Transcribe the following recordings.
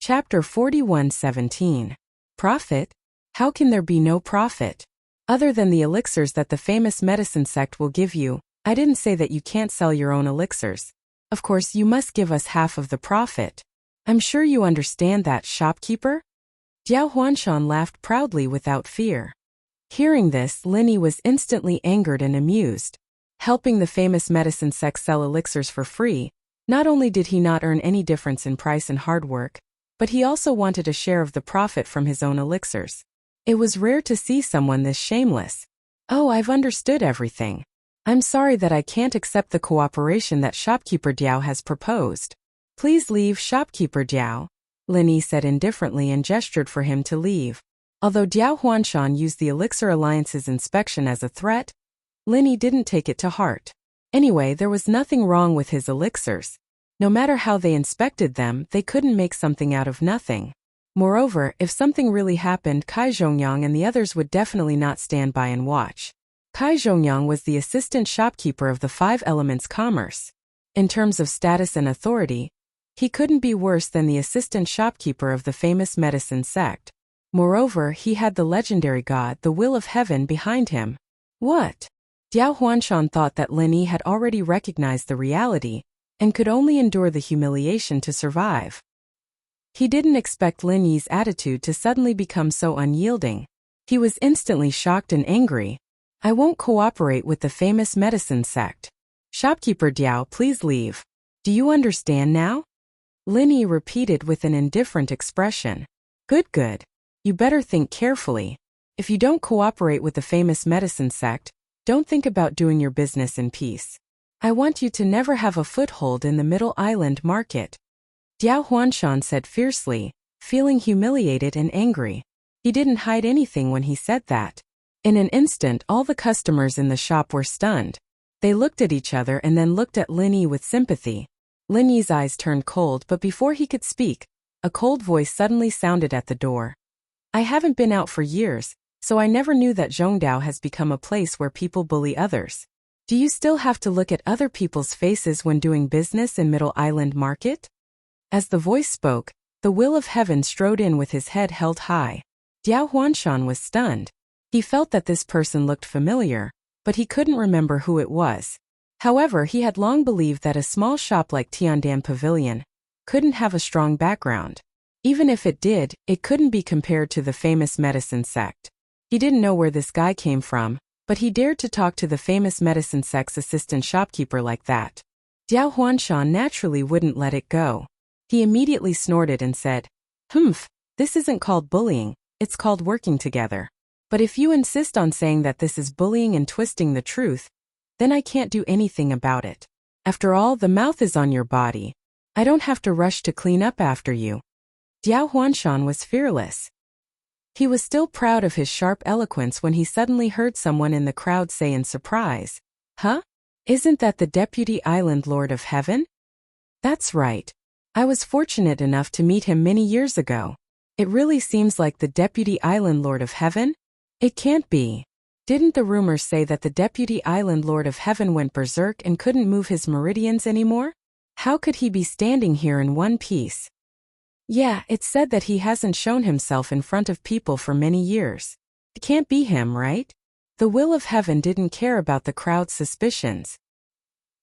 Chapter 41:17. Profit? How can there be no profit? Other than the elixirs that the famous medicine sect will give you, I didn't say that you can't sell your own elixirs. Of course you must give us half of the profit. I'm sure you understand that, shopkeeper? Jiao Huanshan laughed proudly without fear. Hearing this, Linny was instantly angered and amused. Helping the famous medicine sect sell elixirs for free, not only did he not earn any difference in price and hard work, but he also wanted a share of the profit from his own elixirs. It was rare to see someone this shameless. Oh, I've understood everything. I'm sorry that I can't accept the cooperation that shopkeeper Diao has proposed. Please leave, shopkeeper Diao, Linny said indifferently and gestured for him to leave. Although Jiao Huanshan used the Elixir Alliance's inspection as a threat, Linny didn't take it to heart. Anyway, there was nothing wrong with his elixirs. No matter how they inspected them, they couldn't make something out of nothing. Moreover, if something really happened, Kai Zhongyang and the others would definitely not stand by and watch. Kai Zhongyang was the assistant shopkeeper of the Five Elements Commerce. In terms of status and authority, he couldn't be worse than the assistant shopkeeper of the famous medicine sect. Moreover, he had the legendary god, the Will of Heaven, behind him. What? Jiao Huanshan thought that Linny had already recognized the reality and could only endure the humiliation to survive. He didn't expect Linny's attitude to suddenly become so unyielding. He was instantly shocked and angry. I won't cooperate with the famous medicine sect. Shopkeeper Diao, please leave. Do you understand now? Linny repeated with an indifferent expression. Good. You better think carefully. If you don't cooperate with the famous medicine sect, don't think about doing your business in peace. I want you to never have a foothold in the Middle Island market. Jiao Huanshan said fiercely, feeling humiliated and angry. He didn't hide anything when he said that. In an instant, all the customers in the shop were stunned. They looked at each other and then looked at Linny with sympathy. Linny's eyes turned cold, but before he could speak, a cold voice suddenly sounded at the door. I haven't been out for years, so I never knew that Zhongdao has become a place where people bully others. Do you still have to look at other people's faces when doing business in Middle Island Market? As the voice spoke, the Will of Heaven strode in with his head held high. Jiao Huanshan was stunned. He felt that this person looked familiar, but he couldn't remember who it was. However, he had long believed that a small shop like Tiandan Pavilion couldn't have a strong background. Even if it did, it couldn't be compared to the famous medicine sect. He didn't know where this guy came from, but he dared to talk to the famous medicine sect's assistant shopkeeper like that. Jiao Huanshan naturally wouldn't let it go. He immediately snorted and said, This isn't called bullying, it's called working together. But if you insist on saying that this is bullying and twisting the truth, then I can't do anything about it. After all, the mouth is on your body. I don't have to rush to clean up after you. Jiao Huanshan was fearless. He was still proud of his sharp eloquence when he suddenly heard someone in the crowd say in surprise, Huh? Isn't that the Deputy Island Lord of Heaven? That's right. I was fortunate enough to meet him many years ago. It really seems like the Deputy Island Lord of Heaven? It can't be. Didn't the rumors say that the Deputy Island Lord of Heaven went berserk and couldn't move his meridians anymore? How could he be standing here in one piece? Yeah, it's said that he hasn't shown himself in front of people for many years. It can't be him, right? The Will of Heaven didn't care about the crowd's suspicions.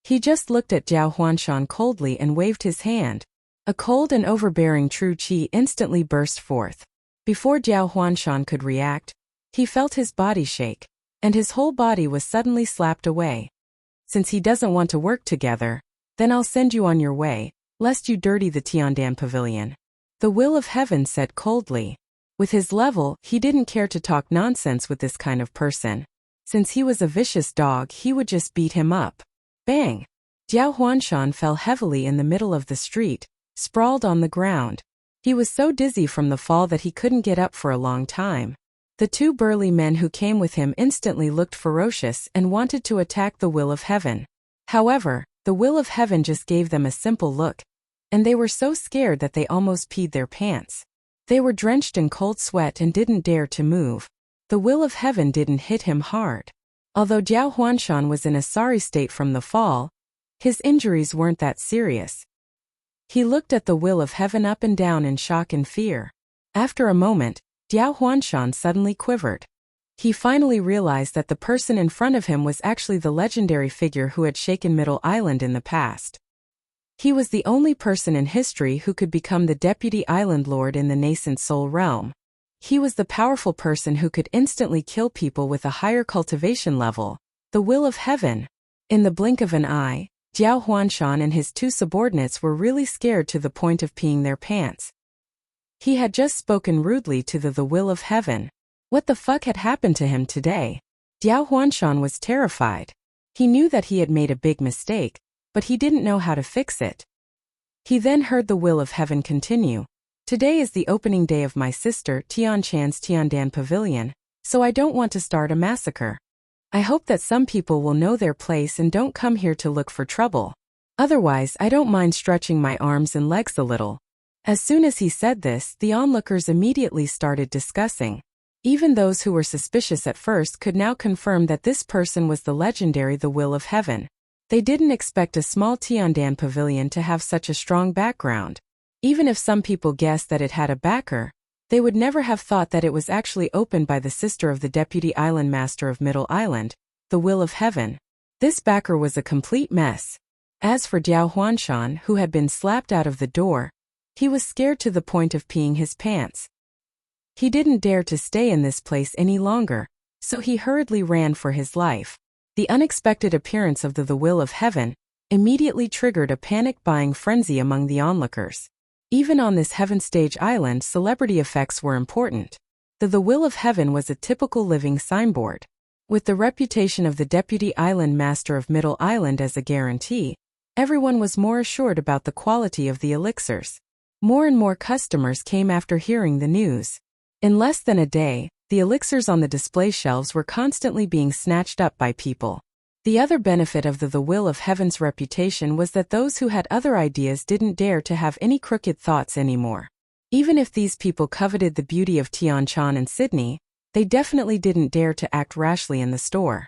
He just looked at Jiao Huanshan coldly and waved his hand. A cold and overbearing true qi instantly burst forth. Before Jiao Huanshan could react, he felt his body shake, and his whole body was suddenly slapped away. Since he doesn't want to work together, then I'll send you on your way, lest you dirty the Tiandan Pavilion. The Will of Heaven said coldly. With his level, he didn't care to talk nonsense with this kind of person. Since he was a vicious dog, he would just beat him up. Bang! Jiao Huanshan fell heavily in the middle of the street, sprawled on the ground. He was so dizzy from the fall that he couldn't get up for a long time. The two burly men who came with him instantly looked ferocious and wanted to attack the Will of Heaven. However, the Will of Heaven just gave them a simple look, and they were so scared that they almost peed their pants. They were drenched in cold sweat and didn't dare to move. The Will of Heaven didn't hit him hard. Although Jiao Huanshan was in a sorry state from the fall, his injuries weren't that serious. He looked at the will of heaven up and down in shock and fear. After a moment, Diao Huanshan suddenly quivered. He finally realized that the person in front of him was actually the legendary figure who had shaken Middle Island in the past. He was the only person in history who could become the deputy island lord in the nascent soul realm. He was the powerful person who could instantly kill people with a higher cultivation level, the will of heaven. In the blink of an eye, Diao Huanshan and his two subordinates were really scared to the point of peeing their pants. He had just spoken rudely to the will of heaven. What the fuck had happened to him today? Diao Huanshan was terrified. He knew that he had made a big mistake, but he didn't know how to fix it. He then heard the will of heaven continue. Today is the opening day of my sister Tian Chan's Tiandan Pavilion, so I don't want to start a massacre. I hope that some people will know their place and don't come here to look for trouble. Otherwise, I don't mind stretching my arms and legs a little. As soon as he said this, the onlookers immediately started discussing. Even those who were suspicious at first could now confirm that this person was the legendary the will of heaven. They didn't expect a small Tiandan pavilion to have such a strong background. Even if some people guessed that it had a backer, they would never have thought that it was actually opened by the sister of the deputy island master of Middle Island, the will of heaven. This backer was a complete mess. As for Diao Huanshan, who had been slapped out of the door, he was scared to the point of peeing his pants. He didn't dare to stay in this place any longer, so he hurriedly ran for his life. The unexpected appearance of the will of heaven immediately triggered a panic-buying frenzy among the onlookers. Even on this heaven stage island, celebrity effects were important. The will of heaven was a typical living signboard. With the reputation of the deputy island master of Middle Island as a guarantee, everyone was more assured about the quality of the elixirs. More and more customers came after hearing the news. In less than a day, the elixirs on the display shelves were constantly being snatched up by people. The other benefit of the will of heaven's reputation was that those who had other ideas didn't dare to have any crooked thoughts anymore. Even if these people coveted the beauty of Tianchan and Sydney, they definitely didn't dare to act rashly in the store.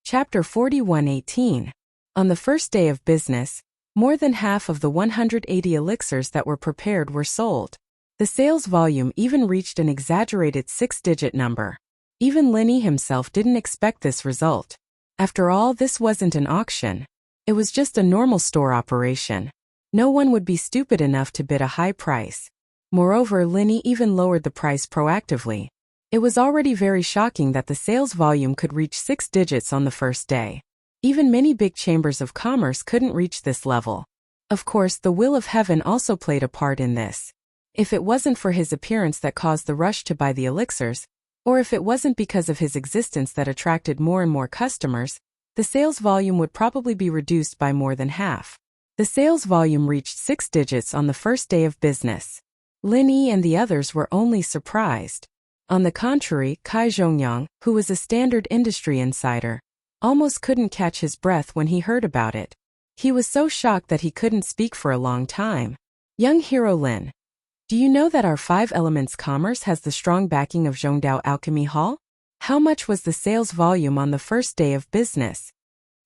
Chapter 41:18. On the first day of business, more than half of the 180 elixirs that were prepared were sold. The sales volume even reached an exaggerated 6-digit number. Even Linny himself didn't expect this result. After all, this wasn't an auction. It was just a normal store operation. No one would be stupid enough to bid a high price. Moreover, Linny even lowered the price proactively. It was already very shocking that the sales volume could reach 6 digits on the first day. Even many big chambers of commerce couldn't reach this level. Of course, the will of heaven also played a part in this. If it wasn't for his appearance that caused the rush to buy the elixirs, or if it wasn't because of his existence that attracted more and more customers, the sales volume would probably be reduced by more than half. The sales volume reached 6 digits on the first day of business. Linny and the others were only surprised. On the contrary, Kai Zhongyang, who was a standard industry insider, almost couldn't catch his breath when he heard about it. He was so shocked that he couldn't speak for a long time. Young hero Lin, do you know that our 5 Elements Commerce has the strong backing of Zhongdao Alchemy Hall? How much was the sales volume on the first day of business?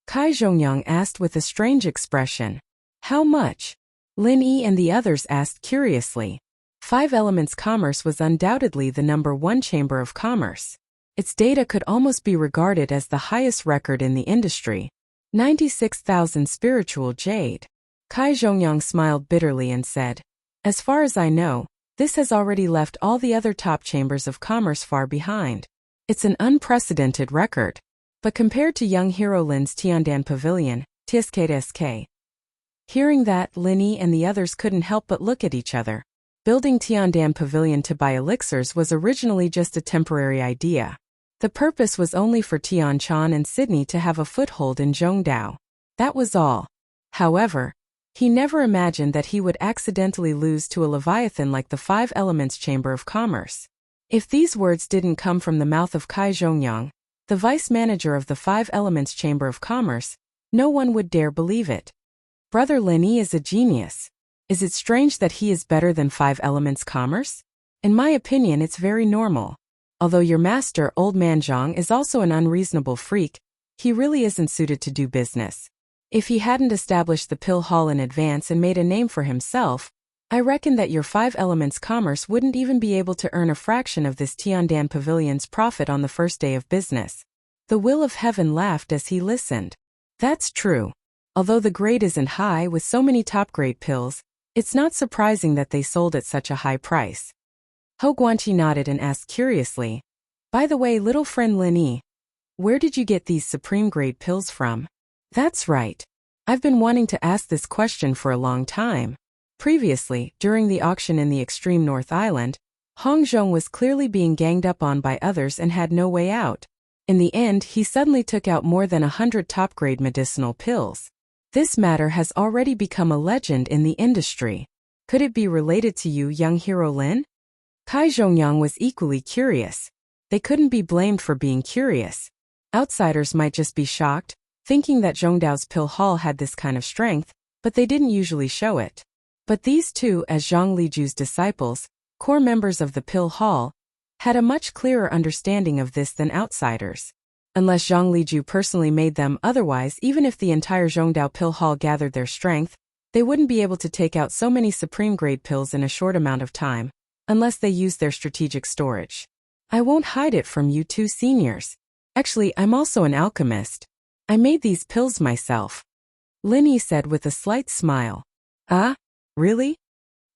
Kai Zhongyang asked with a strange expression. How much? Lin Yi and the others asked curiously. 5 Elements Commerce was undoubtedly the #1 chamber of commerce. Its data could almost be regarded as the highest record in the industry. 96,000 spiritual jade. Kai Zhongyang smiled bitterly and said, as far as I know, this has already left all the other top chambers of commerce far behind. It's an unprecedented record. But compared to young hero Lin's Tiandan Pavilion, TSK. Hearing that, Linny and the others couldn't help but look at each other. Building Tiandan Pavilion to buy elixirs was originally just a temporary idea. The purpose was only for Tianchan and Sydney to have a foothold in Zhongdao. That was all. However, he never imagined that he would accidentally lose to a leviathan like the 5 Elements Chamber of Commerce. If these words didn't come from the mouth of Kai Zhongyang, the vice manager of the 5 Elements Chamber of Commerce, no one would dare believe it. Brother Linny is a genius. Is it strange that he is better than 5 Elements Commerce? In my opinion, it's very normal. Although your master, Old Man Zhang, is also an unreasonable freak, he really isn't suited to do business. If he hadn't established the pill hall in advance and made a name for himself, I reckon that your 5 Elements commerce wouldn't even be able to earn a fraction of this Tiandan Pavilion's profit on the first day of business. The Will of Heaven laughed as he listened. That's true. Although the grade isn't high with so many top-grade pills, it's not surprising that they sold at such a high price. Hou Guanqi nodded and asked curiously, "By the way, little friend Lin Yi, where did you get these supreme-grade pills from?" "That's right. I've been wanting to ask this question for a long time." Previously, during the auction in the extreme North Island, Hong Zhong was clearly being ganged up on by others and had no way out. In the end, he suddenly took out more than 100 top-grade medicinal pills. This matter has already become a legend in the industry. Could it be related to you, young hero Lin? Kai Zhongyang was equally curious. They couldn't be blamed for being curious. Outsiders might just be shocked, thinking that Zhongdao's pill hall had this kind of strength, but they didn't usually show it. But these two, as Zhang Liju's disciples, core members of the pill hall, had a much clearer understanding of this than outsiders. Unless Zhang Liju personally made them, otherwise, even if the entire Zhongdao pill hall gathered their strength, they wouldn't be able to take out so many supreme-grade pills in a short amount of time, unless they used their strategic storage. I won't hide it from you two seniors. Actually, I'm also an alchemist. I made these pills myself. Lin Yi said with a slight smile. Ah? Really?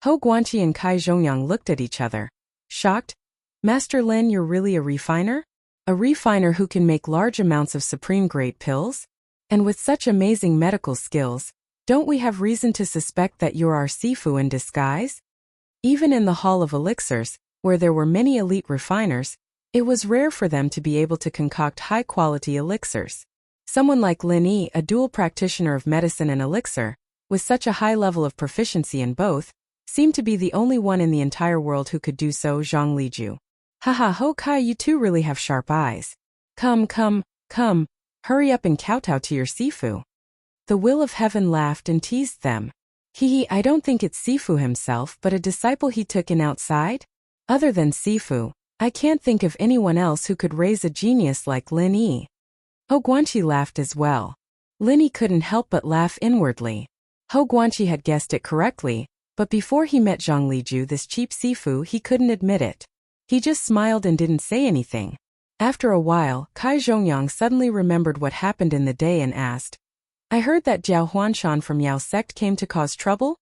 Hou Guanqi and Kai Zhongyang looked at each other, shocked. Master Lin, you're really a refiner? A refiner who can make large amounts of supreme-grade pills? And with such amazing medical skills, don't we have reason to suspect that you're our Sifu in disguise? Even in the Hall of Elixirs, where there were many elite refiners, it was rare for them to be able to concoct high-quality elixirs. Someone like Lin Yi, a dual practitioner of medicine and elixir, with such a high level of proficiency in both, seemed to be the only one in the entire world who could do so. Zhang Liju. Haha, Hou Kai, you two really have sharp eyes. Come, hurry up and kowtow to your Sifu. The Will of Heaven laughed and teased them. Hehe, I don't think it's Sifu himself but a disciple he took in outside? Other than Sifu, I can't think of anyone else who could raise a genius like Lin Yi. Hou Guanqi laughed as well. Lin Yi couldn't help but laugh inwardly. Hou Guanqi had guessed it correctly, but before he met Zhang Liju, this cheap Sifu, he couldn't admit it. He just smiled and didn't say anything. After a while, Kai Zhongyang suddenly remembered what happened in the day and asked, I heard that Jiao Huanshan from Yao sect came to cause trouble?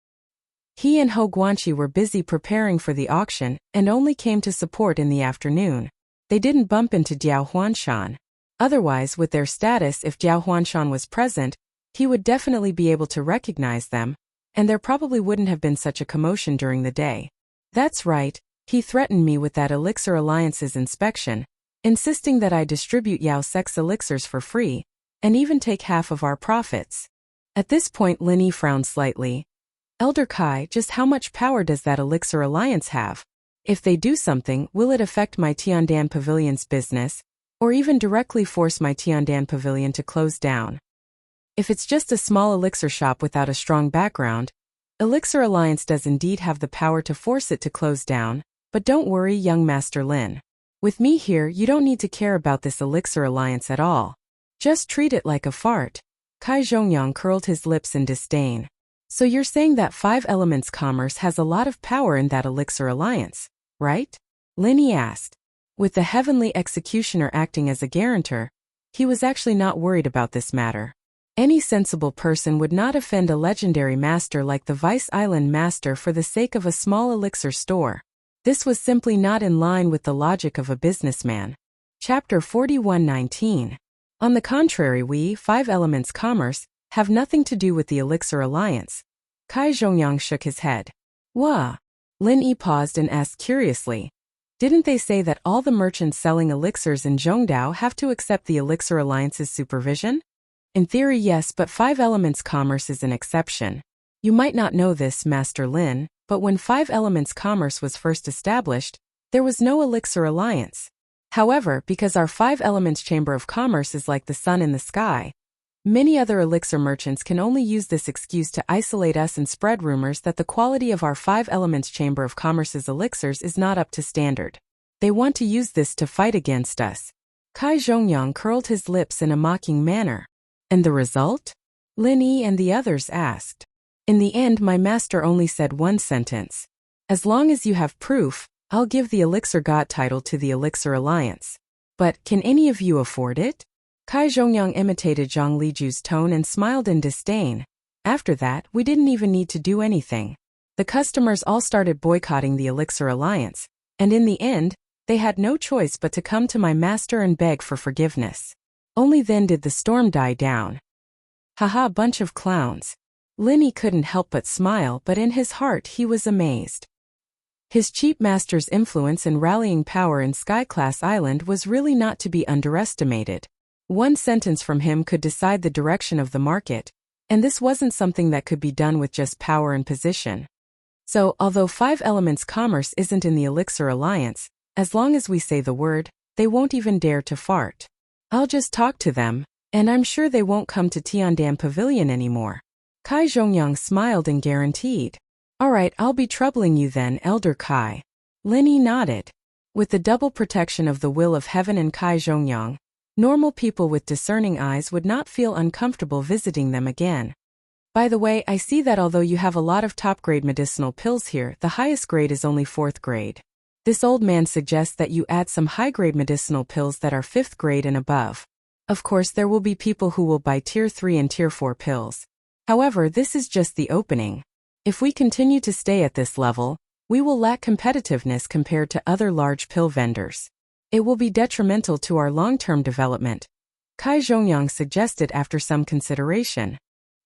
He and Hou Guanqi were busy preparing for the auction and only came to support in the afternoon. They didn't bump into Jiao Huanshan. Otherwise, with their status, if Jiao Huanshan was present, he would definitely be able to recognize them, and there probably wouldn't have been such a commotion during the day. That's right, he threatened me with that Elixir Alliance's inspection, insisting that I distribute Yao sect's elixirs for free, and even take half of our profits. At this point, Lin Yi frowned slightly. Elder Kai, just how much power does that Elixir Alliance have? If they do something, will it affect my Tiandan Pavilion's business, or even directly force my Tiandan Pavilion to close down? If it's just a small elixir shop without a strong background, Elixir Alliance does indeed have the power to force it to close down, but don't worry, young Master Lin. With me here, you don't need to care about this Elixir Alliance at all. Just treat it like a fart. Kai Zhongyang curled his lips in disdain. So you're saying that 5 Elements Commerce has a lot of power in that Elixir Alliance, right? Lin Yi asked. With the Heavenly Executioner acting as a guarantor, he was actually not worried about this matter. Any sensible person would not offend a legendary master like the Vice Island Master for the sake of a small elixir store. This was simply not in line with the logic of a businessman. Chapter 41:19. On the contrary, we, 5 Elements Commerce, have nothing to do with the Elixir Alliance. Kai Zhongyang shook his head. Wah. Lin Yi paused and asked curiously. Didn't they say that all the merchants selling elixirs in Zhongdao have to accept the Elixir Alliance's supervision? In theory, yes, but 5 Elements Commerce is an exception. You might not know this, Master Lin, but when 5 Elements Commerce was first established, there was no Elixir Alliance. However, because our 5 Elements Chamber of Commerce is like the sun in the sky, many other elixir merchants can only use this excuse to isolate us and spread rumors that the quality of our 5 Elements Chamber of Commerce's elixirs is not up to standard. They want to use this to fight against us. Kai Zhongyang curled his lips in a mocking manner. And the result? Lin Yi and the others asked. In the end, my master only said one sentence. As long as you have proof, I'll give the Elixir God title to the Elixir Alliance. But can any of you afford it? Kai Zhongyang imitated Zhang Liju's tone and smiled in disdain. After that, we didn't even need to do anything. The customers all started boycotting the Elixir Alliance, and in the end, they had no choice but to come to my master and beg for forgiveness. Only then did the storm die down. Haha, bunch of clowns. Lin Yi couldn't help but smile, but in his heart he was amazed. His cheap master's influence and rallying power in Sky-class Island was really not to be underestimated. One sentence from him could decide the direction of the market, and this wasn't something that could be done with just power and position. So, although 5 Elements Commerce isn't in the Elixir Alliance, as long as we say the word, they won't even dare to fart. I'll just talk to them, and I'm sure they won't come to Tiandam Pavilion anymore. Kai Zhongyang smiled and guaranteed. Alright, I'll be troubling you then, Elder Kai. Lin Yi nodded. With the double protection of the will of heaven and Kai Zhongyang, normal people with discerning eyes would not feel uncomfortable visiting them again. By the way, I see that although you have a lot of top-grade medicinal pills here, the highest grade is only 4th grade. This old man suggests that you add some high-grade medicinal pills that are 5th grade and above. Of course, there will be people who will buy Tier 3 and Tier 4 pills. However, this is just the opening. If we continue to stay at this level, we will lack competitiveness compared to other large pill vendors. It will be detrimental to our long-term development, Kai Zhongyang suggested after some consideration.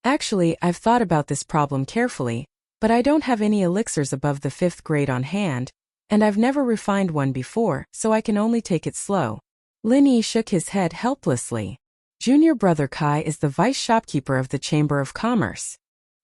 Actually, I've thought about this problem carefully, but I don't have any elixirs above the 5th grade on hand, and I've never refined one before, so I can only take it slow. Lin Yi shook his head helplessly. Junior brother Kai is the vice shopkeeper of the Chamber of Commerce.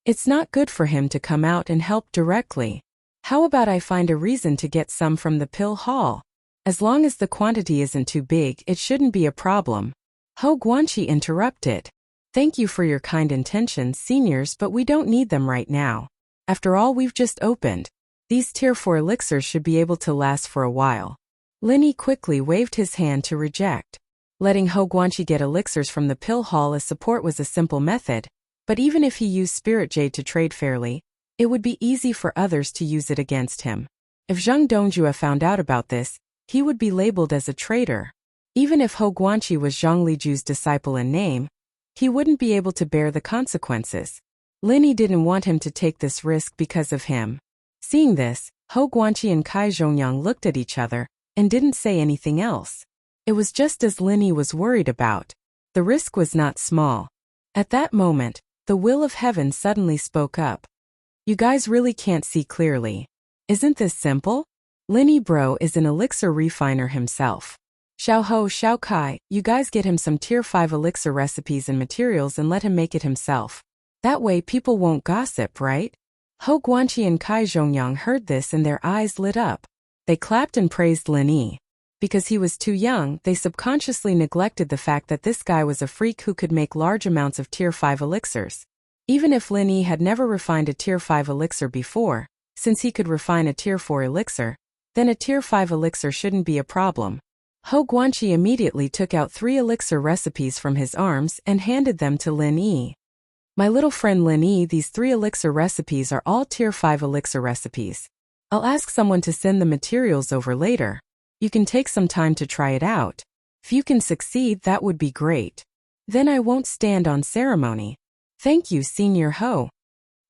It's not good for him to come out and help directly. How about I find a reason to get some from the pill hall? As long as the quantity isn't too big, it shouldn't be a problem. Ho Guanqi interrupted. Thank you for your kind intentions, seniors, but we don't need them right now. After all, we've just opened. These Tier 4 elixirs should be able to last for a while. Lin Yi quickly waved his hand to reject. Letting Ho Guanqi get elixirs from the pill hall as support was a simple method, but even if he used Spirit Jade to trade fairly, it would be easy for others to use it against him. If Zhang Dongjue found out about this, he would be labeled as a traitor. Even if Ho Guanqi was Zhang Liju's disciple in name, he wouldn't be able to bear the consequences. Lin Yi didn't want him to take this risk because of him. Seeing this, Ho Guanqi and Kai Zhongyang looked at each other and didn't say anything else. It was just as Lin Yi was worried about. The risk was not small. At that moment, the will of heaven suddenly spoke up. You guys really can't see clearly. Isn't this simple? Lin Yi bro is an elixir refiner himself. Xiao Ho, Xiao Kai, you guys get him some Tier 5 elixir recipes and materials and let him make it himself. That way people won't gossip, right? Ho Guanqi and Kai Zhongyang heard this and their eyes lit up. They clapped and praised Lin Yi. Because he was too young, they subconsciously neglected the fact that this guy was a freak who could make large amounts of Tier 5 elixirs. Even if Lin Yi had never refined a Tier 5 elixir before, since he could refine a Tier 4 elixir, then a Tier 5 elixir shouldn't be a problem. Ho Guanqi immediately took out 3 elixir recipes from his arms and handed them to Lin Yi. My little friend Lin Yi, these 3 elixir recipes are all Tier 5 elixir recipes. I'll ask someone to send the materials over later. You can take some time to try it out. If you can succeed, that would be great. Then I won't stand on ceremony. Thank you, Senior Ho.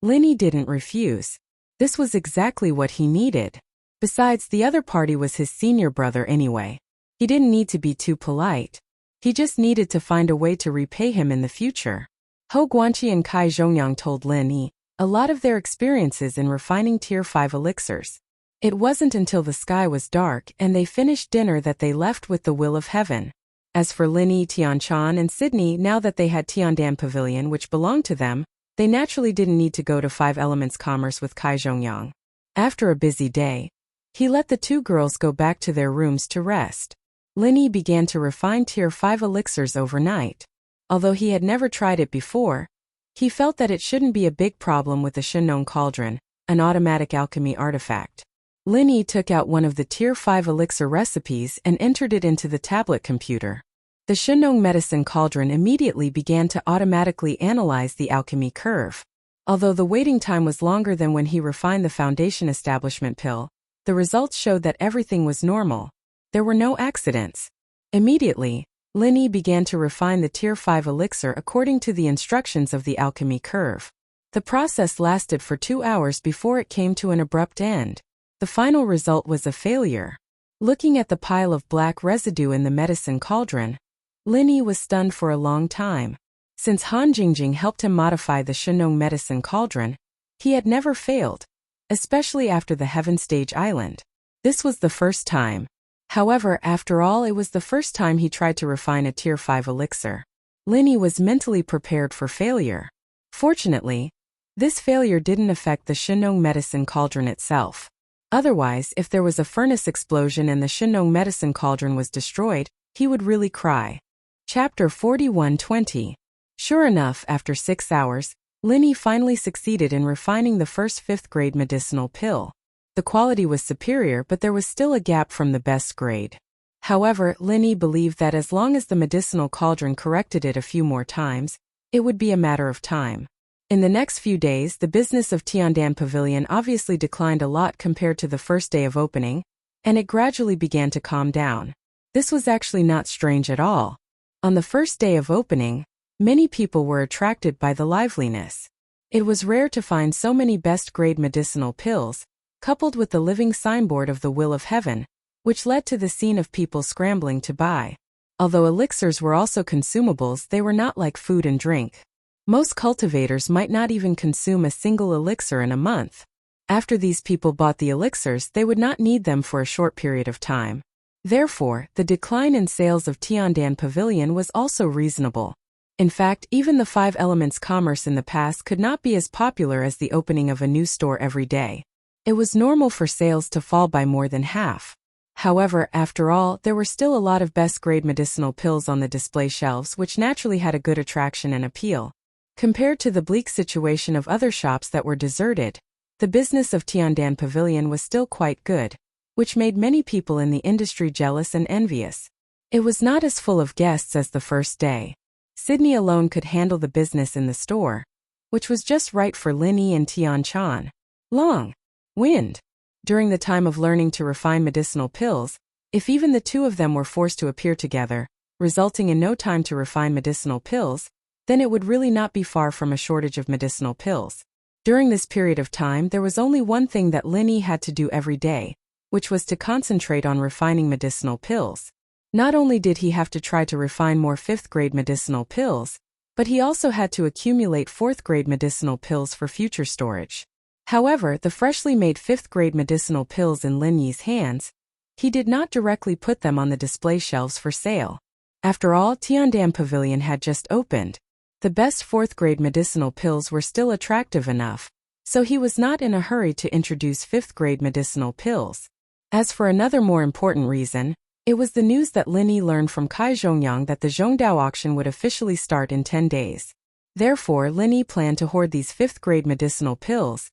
Lin Yi didn't refuse. This was exactly what he needed. Besides, the other party was his senior brother anyway. He didn't need to be too polite. He just needed to find a way to repay him in the future. Ho Guanqi and Kai Zhongyang told Lin Yi a lot of their experiences in refining Tier 5 elixirs. It wasn't until the sky was dark and they finished dinner that they left with the will of heaven. As for Lin Yi, Tianchan, and Sydney, now that they had Tiandam Pavilion which belonged to them, they naturally didn't need to go to 5 Elements Commerce with Kai Zhongyang. After a busy day, he let the 2 girls go back to their rooms to rest. Lin Yi began to refine Tier 5 elixirs overnight. Although he had never tried it before, he felt that it shouldn't be a big problem with the Shenong Cauldron, an automatic alchemy artifact. Lin Yi took out one of the Tier 5 elixir recipes and entered it into the tablet computer. The Shenong medicine cauldron immediately began to automatically analyze the alchemy curve. Although the waiting time was longer than when he refined the foundation establishment pill, the results showed that everything was normal. There were no accidents. Immediately, Linny began to refine the Tier 5 elixir according to the instructions of the alchemy curve. The process lasted for 2 hours before it came to an abrupt end. The final result was a failure. Looking at the pile of black residue in the medicine cauldron, Linny was stunned for a long time. Since Han Jingjing helped him modify the Shenong medicine cauldron, he had never failed, especially after the Heaven Stage Island. This was the first time. However, after all, it was the first time he tried to refine a Tier 5 elixir. Linny was mentally prepared for failure. Fortunately, this failure didn't affect the Shenong medicine cauldron itself. Otherwise, if there was a furnace explosion and the Shenong medicine cauldron was destroyed, he would really cry. Chapter 41:20. Sure enough, after 6 hours, Linny finally succeeded in refining the first 5th grade medicinal pill. The quality was superior, but there was still a gap from the best grade. However, Linny believed that as long as the medicinal cauldron corrected it a few more times, it would be a matter of time. In the next few days, the business of Tiandan Pavilion obviously declined a lot compared to the first day of opening, and it gradually began to calm down. This was actually not strange at all. On the first day of opening, many people were attracted by the liveliness. It was rare to find so many best-grade medicinal pills, coupled with the living signboard of the will of heaven, which led to the scene of people scrambling to buy. Although elixirs were also consumables, they were not like food and drink. Most cultivators might not even consume a single elixir in a month. After these people bought the elixirs, they would not need them for a short period of time. Therefore, the decline in sales of Tiandan Pavilion was also reasonable. In fact, even the 5 Elements commerce in the past could not be as popular as the opening of a new store every day. It was normal for sales to fall by more than half. However, after all, there were still a lot of best-grade medicinal pills on the display shelves, which naturally had a good attraction and appeal. Compared to the bleak situation of other shops that were deserted, the business of Tiandan Pavilion was still quite good, which made many people in the industry jealous and envious. It was not as full of guests as the first day. Sydney alone could handle the business in the store, which was just right for Linny and Tian Chan. Long wind. During the time of learning to refine medicinal pills, if even the two of them were forced to appear together, resulting in no time to refine medicinal pills, then it would really not be far from a shortage of medicinal pills. During this period of time, there was only one thing that Linny had to do every day, which was to concentrate on refining medicinal pills. Not only did he have to try to refine more 5th grade medicinal pills, but he also had to accumulate 4th grade medicinal pills for future storage. However, the freshly made 5th grade medicinal pills in Lin Yi's hands, he did not directly put them on the display shelves for sale. After all, Tiandan Pavilion had just opened. The best 4th grade medicinal pills were still attractive enough, so he was not in a hurry to introduce 5th grade medicinal pills. As for another more important reason, it was the news that Linny learned from Kai Zhongyang that the Zhongdao auction would officially start in 10 days. Therefore, Linny planned to hoard these 5th grade medicinal pills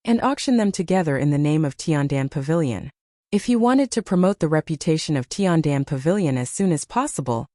and auction them together in the name of Tiandan Pavilion. If he wanted to promote the reputation of Tiandan Pavilion as soon as possible,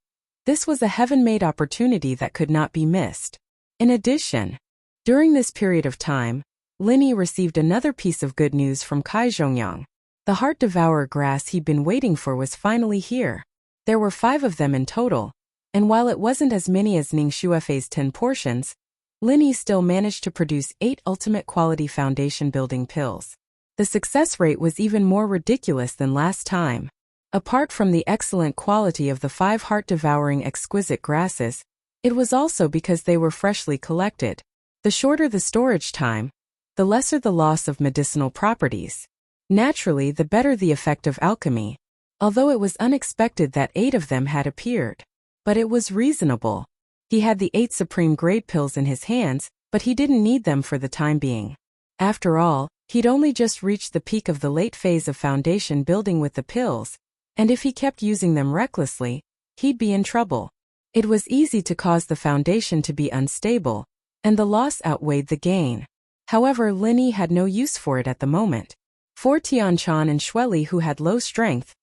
this was a heaven-made opportunity that could not be missed. In addition, during this period of time, Linny received another piece of good news from Kai Zhongyang. The Heart Devourer grass he'd been waiting for was finally here. There were 5 of them in total, and while it wasn't as many as Ning Shuefei's 10 portions, Linny still managed to produce 8 ultimate quality foundation building pills. The success rate was even more ridiculous than last time. Apart from the excellent quality of the 5 heart-devouring exquisite grasses, it was also because they were freshly collected. The shorter the storage time, the lesser the loss of medicinal properties. Naturally, the better the effect of alchemy, although it was unexpected that 8 of them had appeared. But it was reasonable. He had the 8 supreme grade pills in his hands, but he didn't need them for the time being. After all, he'd only just reached the peak of the late phase of foundation building with the pills, and if he kept using them recklessly, he'd be in trouble. It was easy to cause the foundation to be unstable, and the loss outweighed the gain. However, Linny had no use for it at the moment. For Tian Chan and Xueli, who had low strength,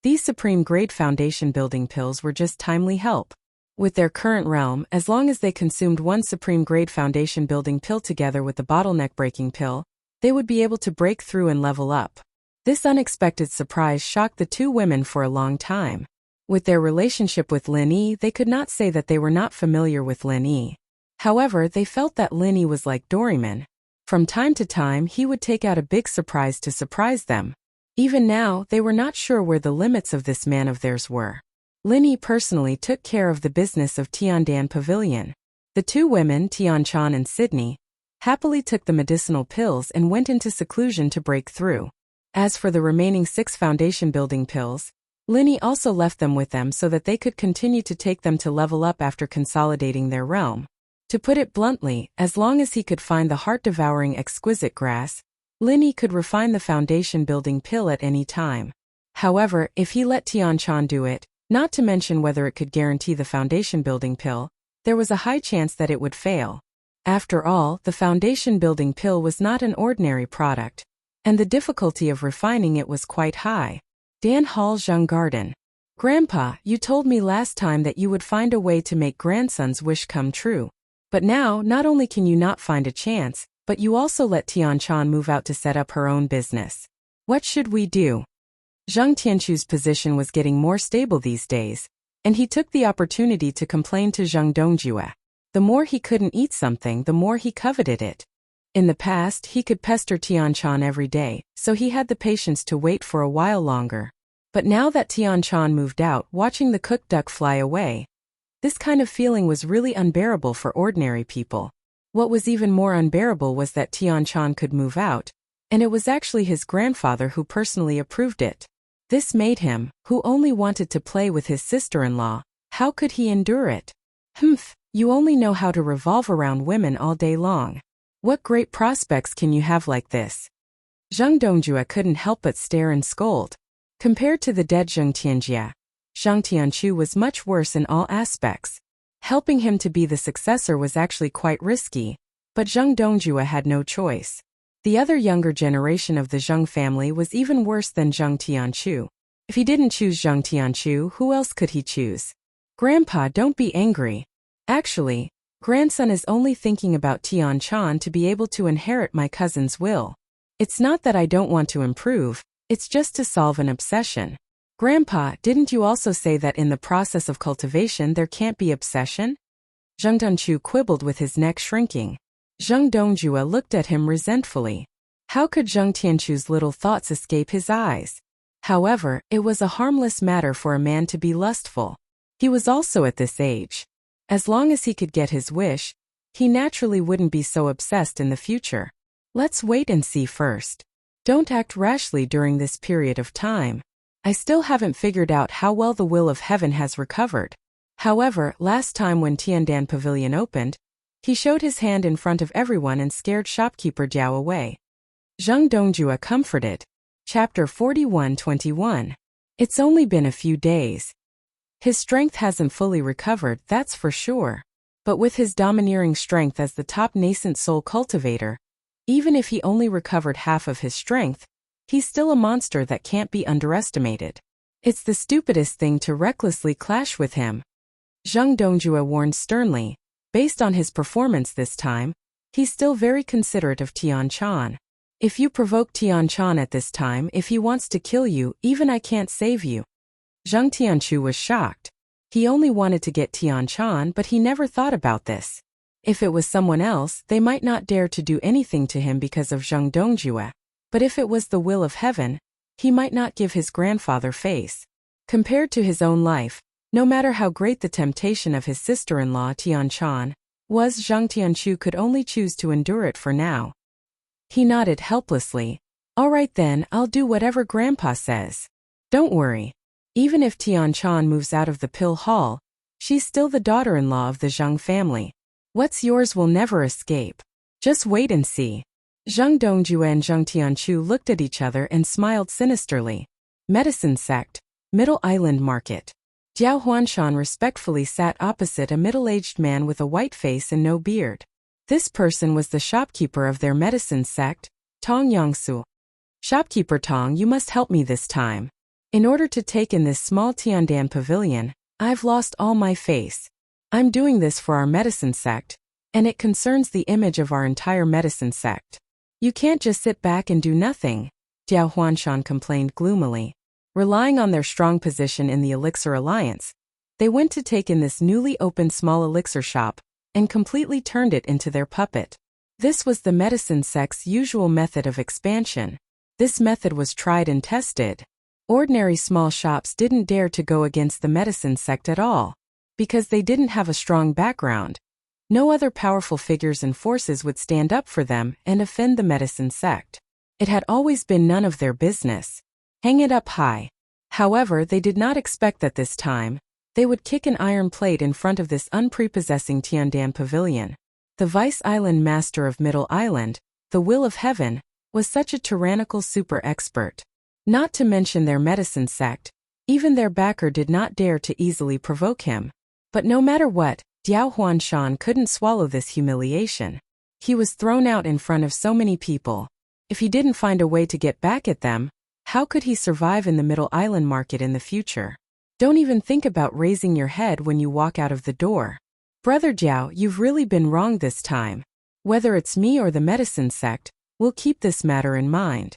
These supreme-grade foundation-building pills were just timely help. With their current realm, as long as they consumed one supreme-grade foundation-building pill together with the bottleneck-breaking pill, they would be able to break through and level up. This unexpected surprise shocked the two women for a long time. With their relationship with Lin Yi, they could not say that they were not familiar with Lin Yi. However, they felt that Lin Yi was like Doraemon. From time to time, he would take out a big surprise to surprise them. Even now, they were not sure where the limits of this man of theirs were. Lin Yi personally took care of the business of Tiandan Pavilion. The two women, Tianchan and Sydney, happily took the medicinal pills and went into seclusion to break through. As for the remaining 6 foundation-building pills, Lin Yi also left them with them so that they could continue to take them to level up after consolidating their realm. To put it bluntly, as long as he could find the heart-devouring exquisite grass, Lin Yi could refine the foundation-building pill at any time. However, if he let Tianchan do it, not to mention whether it could guarantee the foundation-building pill, there was a high chance that it would fail. After all, the foundation-building pill was not an ordinary product, and the difficulty of refining it was quite high. Dan Hall Zheng Garden. Grandpa, you told me last time that you would find a way to make grandson's wish come true. But now, not only can you not find a chance, but you also let Tianchan move out to set up her own business. What should we do? Zheng Tianchu's position was getting more stable these days, and he took the opportunity to complain to Zheng Dongjue. The more he couldn't eat something, the more he coveted it. In the past, he could pester Tianchan every day, so he had the patience to wait for a while longer. But now that Tianchan moved out, watching the cooked duck fly away, this kind of feeling was really unbearable for ordinary people. What was even more unbearable was that Tianchan could move out, and it was actually his grandfather who personally approved it. This made him, who only wanted to play with his sister-in-law, how could he endure it? Humph, you only know how to revolve around women all day long. What great prospects can you have like this? Zheng Dongjue couldn't help but stare and scold. Compared to the dead Zheng Tianjia, Zheng Tianchu was much worse in all aspects. Helping him to be the successor was actually quite risky, but Zheng Dongjue had no choice. The other younger generation of the Zheng family was even worse than Zheng Tianchu. If he didn't choose Zheng Tianchu, who else could he choose? Grandpa, don't be angry. Actually, grandson is only thinking about Tianchan to be able to inherit my cousin's will. It's not that I don't want to improve, it's just to solve an obsession. Grandpa, didn't you also say that in the process of cultivation there can't be obsession? Zheng Donchu quibbled with his neck shrinking. Zheng Dongjue looked at him resentfully. How could Zheng Tianchu's little thoughts escape his eyes? However, it was a harmless matter for a man to be lustful. He was also at this age. As long as he could get his wish, he naturally wouldn't be so obsessed in the future. Let's wait and see first. Don't act rashly during this period of time. I still haven't figured out how well the will of heaven has recovered. However, last time when Tiandan Pavilion opened, he showed his hand in front of everyone and scared shopkeeper Jiao away. Zheng Dongjue comforted. Chapter 41-21. It's only been a few days. His strength hasn't fully recovered, that's for sure. But with his domineering strength as the top nascent soul cultivator, even if he only recovered half of his strength, he's still a monster that can't be underestimated. It's the stupidest thing to recklessly clash with him. Zheng Dongjue warned sternly. Based on his performance this time, he's still very considerate of Tianchan. If you provoke Tianchan at this time, if he wants to kill you, even I can't save you. Zheng Tianchu was shocked. He only wanted to get Tianchan, but he never thought about this. If it was someone else, they might not dare to do anything to him because of Zheng Dongjue. But if it was the will of heaven, he might not give his grandfather face. Compared to his own life, no matter how great the temptation of his sister-in-law Tianchan was, Zheng Tianchu could only choose to endure it for now. He nodded helplessly. All right then, I'll do whatever Grandpa says. Don't worry. Even if Tianchan moves out of the pill hall, she's still the daughter-in-law of the Zheng family. What's yours will never escape. Just wait and see. Zheng Dongjue and Zheng Tianchu looked at each other and smiled sinisterly. Medicine sect, Middle Island Market. Jiao Huanshan respectfully sat opposite a middle-aged man with a white face and no beard. This person was the shopkeeper of their medicine sect, Tong Yangsu. Shopkeeper Tong, you must help me this time. In order to take in this small Tiandan pavilion, I've lost all my face. I'm doing this for our medicine sect, and it concerns the image of our entire medicine sect. You can't just sit back and do nothing, Jiao Huanshan complained gloomily. Relying on their strong position in the Elixir Alliance, they went to take in this newly opened small elixir shop and completely turned it into their puppet. This was the medicine sect's usual method of expansion. This method was tried and tested. Ordinary small shops didn't dare to go against the medicine sect at all, because they didn't have a strong background. No other powerful figures and forces would stand up for them and offend the medicine sect. It had always been none of their business. Hang it up high. However, they did not expect that this time, they would kick an iron plate in front of this unprepossessing Tiandan pavilion. The Vice Island Master of Middle Island, the Will of Heaven, was such a tyrannical super expert. Not to mention their medicine sect, even their backer did not dare to easily provoke him. But no matter what, Jiao Huanshan couldn't swallow this humiliation. He was thrown out in front of so many people. If he didn't find a way to get back at them, how could he survive in the Middle Island market in the future? Don't even think about raising your head when you walk out of the door. Brother Jiao, you've really been wrong this time. Whether it's me or the medicine sect, we'll keep this matter in mind.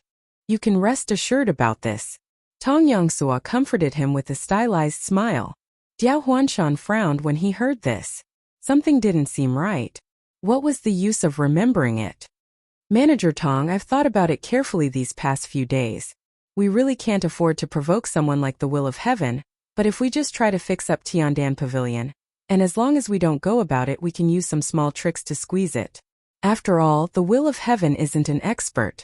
You can rest assured about this. Tong Yongsua comforted him with a stylized smile. Jiao Huanshan frowned when he heard this. Something didn't seem right. What was the use of remembering it? Manager Tong, I've thought about it carefully these past few days. We really can't afford to provoke someone like the Will of Heaven, but if we just try to fix up Tiandan Pavilion, and as long as we don't go about it, we can use some small tricks to squeeze it. After all, the Will of Heaven isn't an expert.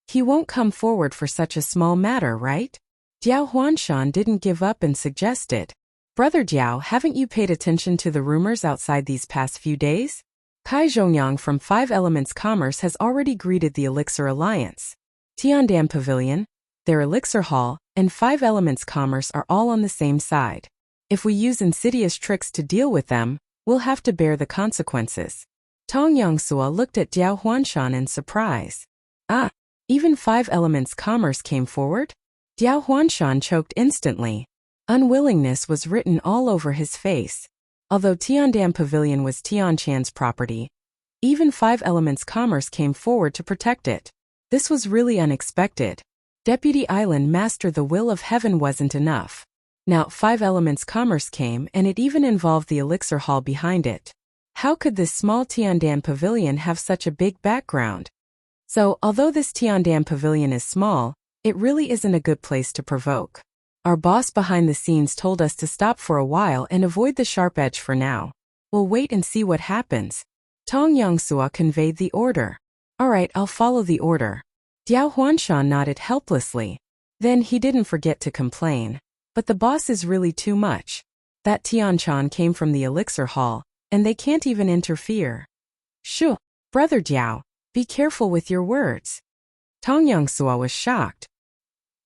He won't come forward for such a small matter, right? Jiao Huanshan didn't give up and suggested. Brother Jiao, haven't you paid attention to the rumors outside these past few days? Kai Zhongyang from Five Elements Commerce has already greeted the Elixir Alliance. Tiandan Pavilion, their Elixir Hall, and Five Elements Commerce are all on the same side. If we use insidious tricks to deal with them, we'll have to bear the consequences. Tong Yongsua looked at Jiao Huanshan in surprise. Ah, even Five Elements Commerce came forward? Jiao Huanshan choked instantly. Unwillingness was written all over his face. Although Tiandan Pavilion was Tianchan's property, even Five Elements Commerce came forward to protect it. This was really unexpected. Deputy Island Master the Will of Heaven wasn't enough. Now Five Elements Commerce came, and it even involved the Elixir Hall behind it. How could this small Tiandan Pavilion have such a big background? So, although this Tiandan Pavilion is small, it really isn't a good place to provoke. Our boss behind the scenes told us to stop for a while and avoid the sharp edge for now. We'll wait and see what happens. Tong Yongsua conveyed the order. All right, I'll follow the order. Jiao Huanshan nodded helplessly. Then he didn't forget to complain. But the boss is really too much. That Tianchan came from the Elixir Hall, and they can't even interfere. Shoo, Brother Jiao, be careful with your words. Tong Yongsua was shocked.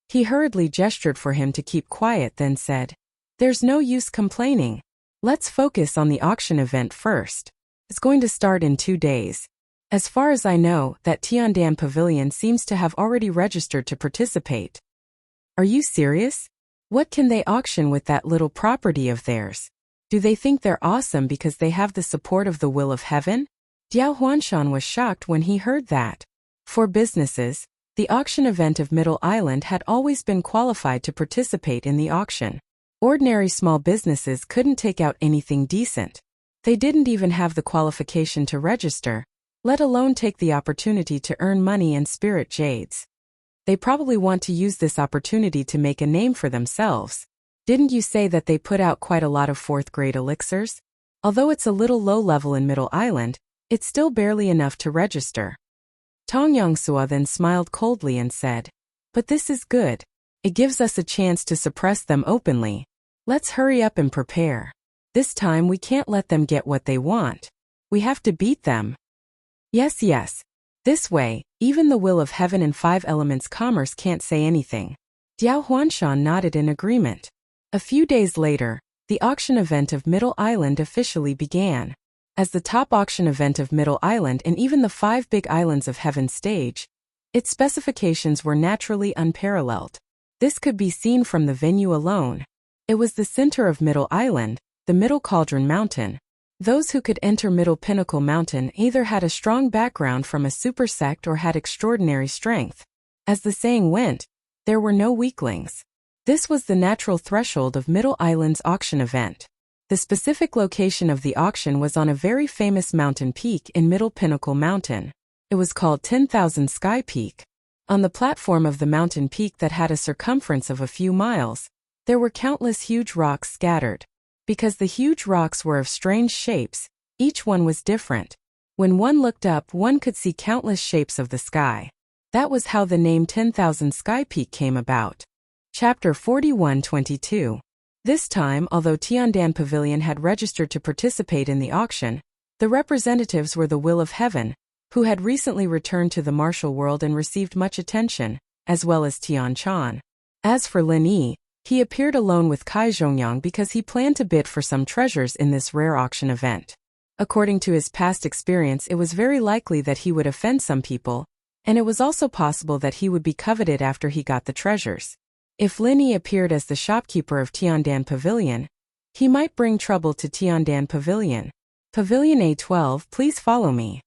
He hurriedly gestured for him to keep quiet, then said, "There's no use complaining. Let's focus on the auction event first. It's going to start in 2 days. As far as I know, that Tiandan Pavilion seems to have already registered to participate." Are you serious? What can they auction with that little property of theirs? Do they think they're awesome because they have the support of the Will of Heaven? Jiao Huanshan was shocked when he heard that. For businesses, the auction event of Middle Island had always been qualified to participate in the auction. Ordinary small businesses couldn't take out anything decent. They didn't even have the qualification to register, let alone take the opportunity to earn money and spirit jades. They probably want to use this opportunity to make a name for themselves. Didn't you say that they put out quite a lot of 4th-grade elixirs? Although it's a little low level in Middle Island, it's still barely enough to register. Tong Yongsua then smiled coldly and said, "But this is good. It gives us a chance to suppress them openly. Let's hurry up and prepare. This time we can't let them get what they want. We have to beat them." Yes. This way, even the Will of Heaven and Five Elements Commerce can't say anything. Jiao Huanshan nodded in agreement. A few days later, the auction event of Middle Island officially began. As the top auction event of Middle Island and even the 5 big islands of Heaven stage, its specifications were naturally unparalleled. This could be seen from the venue alone. It was the center of Middle Island, the Middle Cauldron Mountain. Those who could enter Middle Pinnacle Mountain either had a strong background from a super sect or had extraordinary strength. As the saying went, there were no weaklings. This was the natural threshold of Middle Island's auction event. The specific location of the auction was on a very famous mountain peak in Middle Pinnacle Mountain. It was called 10,000 Sky Peak. On the platform of the mountain peak that had a circumference of a few miles, there were countless huge rocks scattered. Because the huge rocks were of strange shapes, each one was different. When one looked up, one could see countless shapes of the sky. That was how the name 10,000 Sky Peak came about. Chapter 41-22. This time, although Tiandan Pavilion had registered to participate in the auction, the representatives were the Will of Heaven, who had recently returned to the martial world and received much attention, as well as Tian Chan. As for Lin Yi, he appeared alone with Kai Zhongyang because he planned to bid for some treasures in this rare auction event. According to his past experience, it was very likely that he would offend some people, and it was also possible that he would be coveted after he got the treasures. If Lin Yi appeared as the shopkeeper of Tiandan Pavilion, he might bring trouble to Tiandan Pavilion. Pavilion A12, please follow me.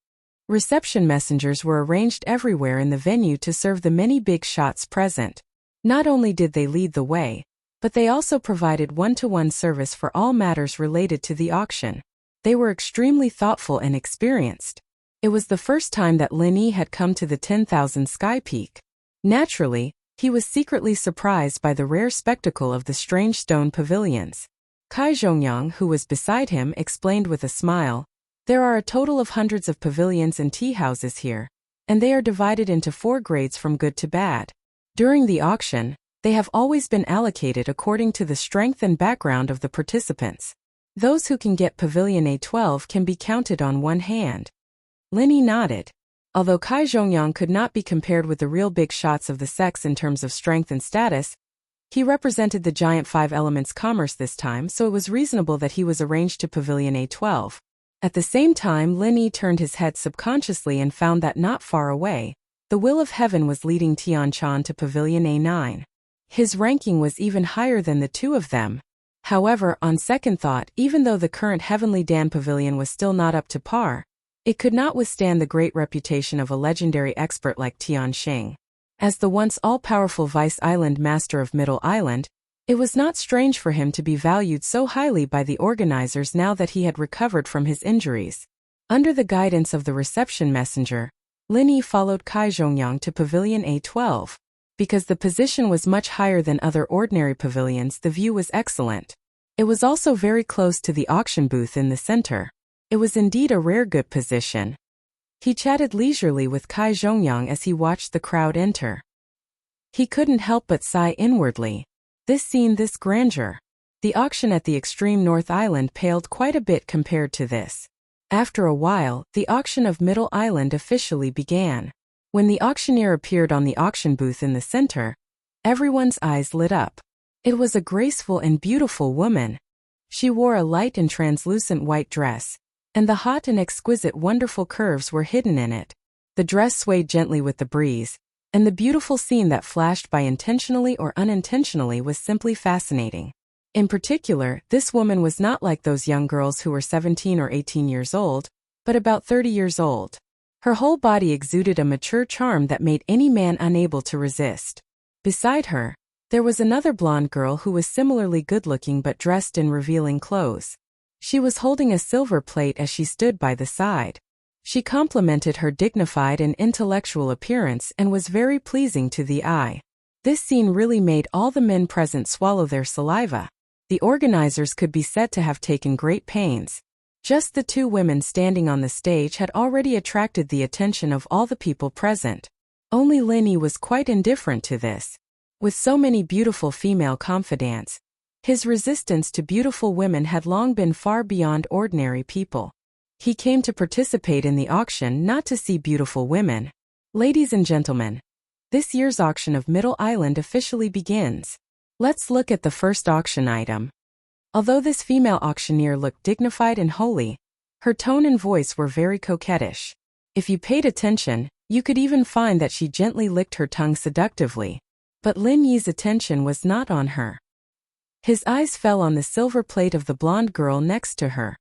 Reception messengers were arranged everywhere in the venue to serve the many big shots present. Not only did they lead the way, but they also provided one-to-one service for all matters related to the auction. They were extremely thoughtful and experienced. It was the first time that Lin Yi had come to the 10,000 Sky Peak. Naturally, he was secretly surprised by the rare spectacle of the strange stone pavilions. Kai Zhongyang, who was beside him, explained with a smile, "There are a total of hundreds of pavilions and tea houses here, and they are divided into 4 grades from good to bad. During the auction, they have always been allocated according to the strength and background of the participants. Those who can get Pavilion A12 can be counted on one hand." Lin Yi nodded. Although Kai Zhongyang could not be compared with the real big shots of the sects in terms of strength and status, he represented the giant 5 elements commerce this time, so it was reasonable that he was arranged to Pavilion A12. At the same time, Lin Yi turned his head subconsciously and found that not far away, the Will of Heaven was leading Tian Chan to Pavilion A9. His ranking was even higher than the two of them. However, on second thought, even though the current Heavenly Dan Pavilion was still not up to par, it could not withstand the great reputation of a legendary expert like Tian Xing. As the once all-powerful Vice Island Master of Middle Island, it was not strange for him to be valued so highly by the organizers now that he had recovered from his injuries. Under the guidance of the reception messenger, Lin Yi followed Kai Zhongyang to Pavilion A12. Because the position was much higher than other ordinary pavilions, the view was excellent. It was also very close to the auction booth in the center. It was indeed a rare good position. He chatted leisurely with Kai Zhongyang as he watched the crowd enter. He couldn't help but sigh inwardly. This scene, this grandeur. The auction at the extreme North Island paled quite a bit compared to this. After a while, the auction of Middle Island officially began. When the auctioneer appeared on the auction booth in the center, everyone's eyes lit up. It was a graceful and beautiful woman. She wore a light and translucent white dress, and the hot and exquisite wonderful curves were hidden in it. The dress swayed gently with the breeze, and the beautiful scene that flashed by intentionally or unintentionally was simply fascinating. In particular, this woman was not like those young girls who were 17 or 18 years old, but about 30 years old. Her whole body exuded a mature charm that made any man unable to resist. Beside her, there was another blonde girl who was similarly good-looking but dressed in revealing clothes. She was holding a silver plate as she stood by the side. She complimented her dignified and intellectual appearance and was very pleasing to the eye. This scene really made all the men present swallow their saliva. The organizers could be said to have taken great pains. Just the 2 women standing on the stage had already attracted the attention of all the people present. Only Lin Yi was quite indifferent to this. With so many beautiful female confidants, his resistance to beautiful women had long been far beyond ordinary people. He came to participate in the auction not to see beautiful women. Ladies and gentlemen, this year's auction of Middle Island officially begins. Let's look at the first auction item. Although this female auctioneer looked dignified and holy, her tone and voice were very coquettish. If you paid attention, you could even find that she gently licked her tongue seductively. But Lin Yi's attention was not on her. His eyes fell on the silver plate of the blonde girl next to her.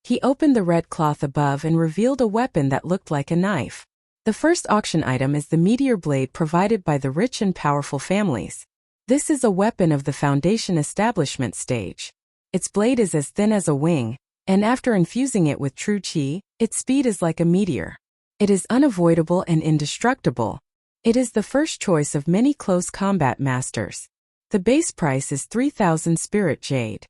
He opened the red cloth above and revealed a weapon that looked like a knife. The first auction item is the meteor blade provided by the rich and powerful families. This is a weapon of the foundation establishment stage. Its blade is as thin as a wing, and after infusing it with true qi, its speed is like a meteor. It is unavoidable and indestructible. It is the first choice of many close combat masters. The base price is 3,000 spirit jade.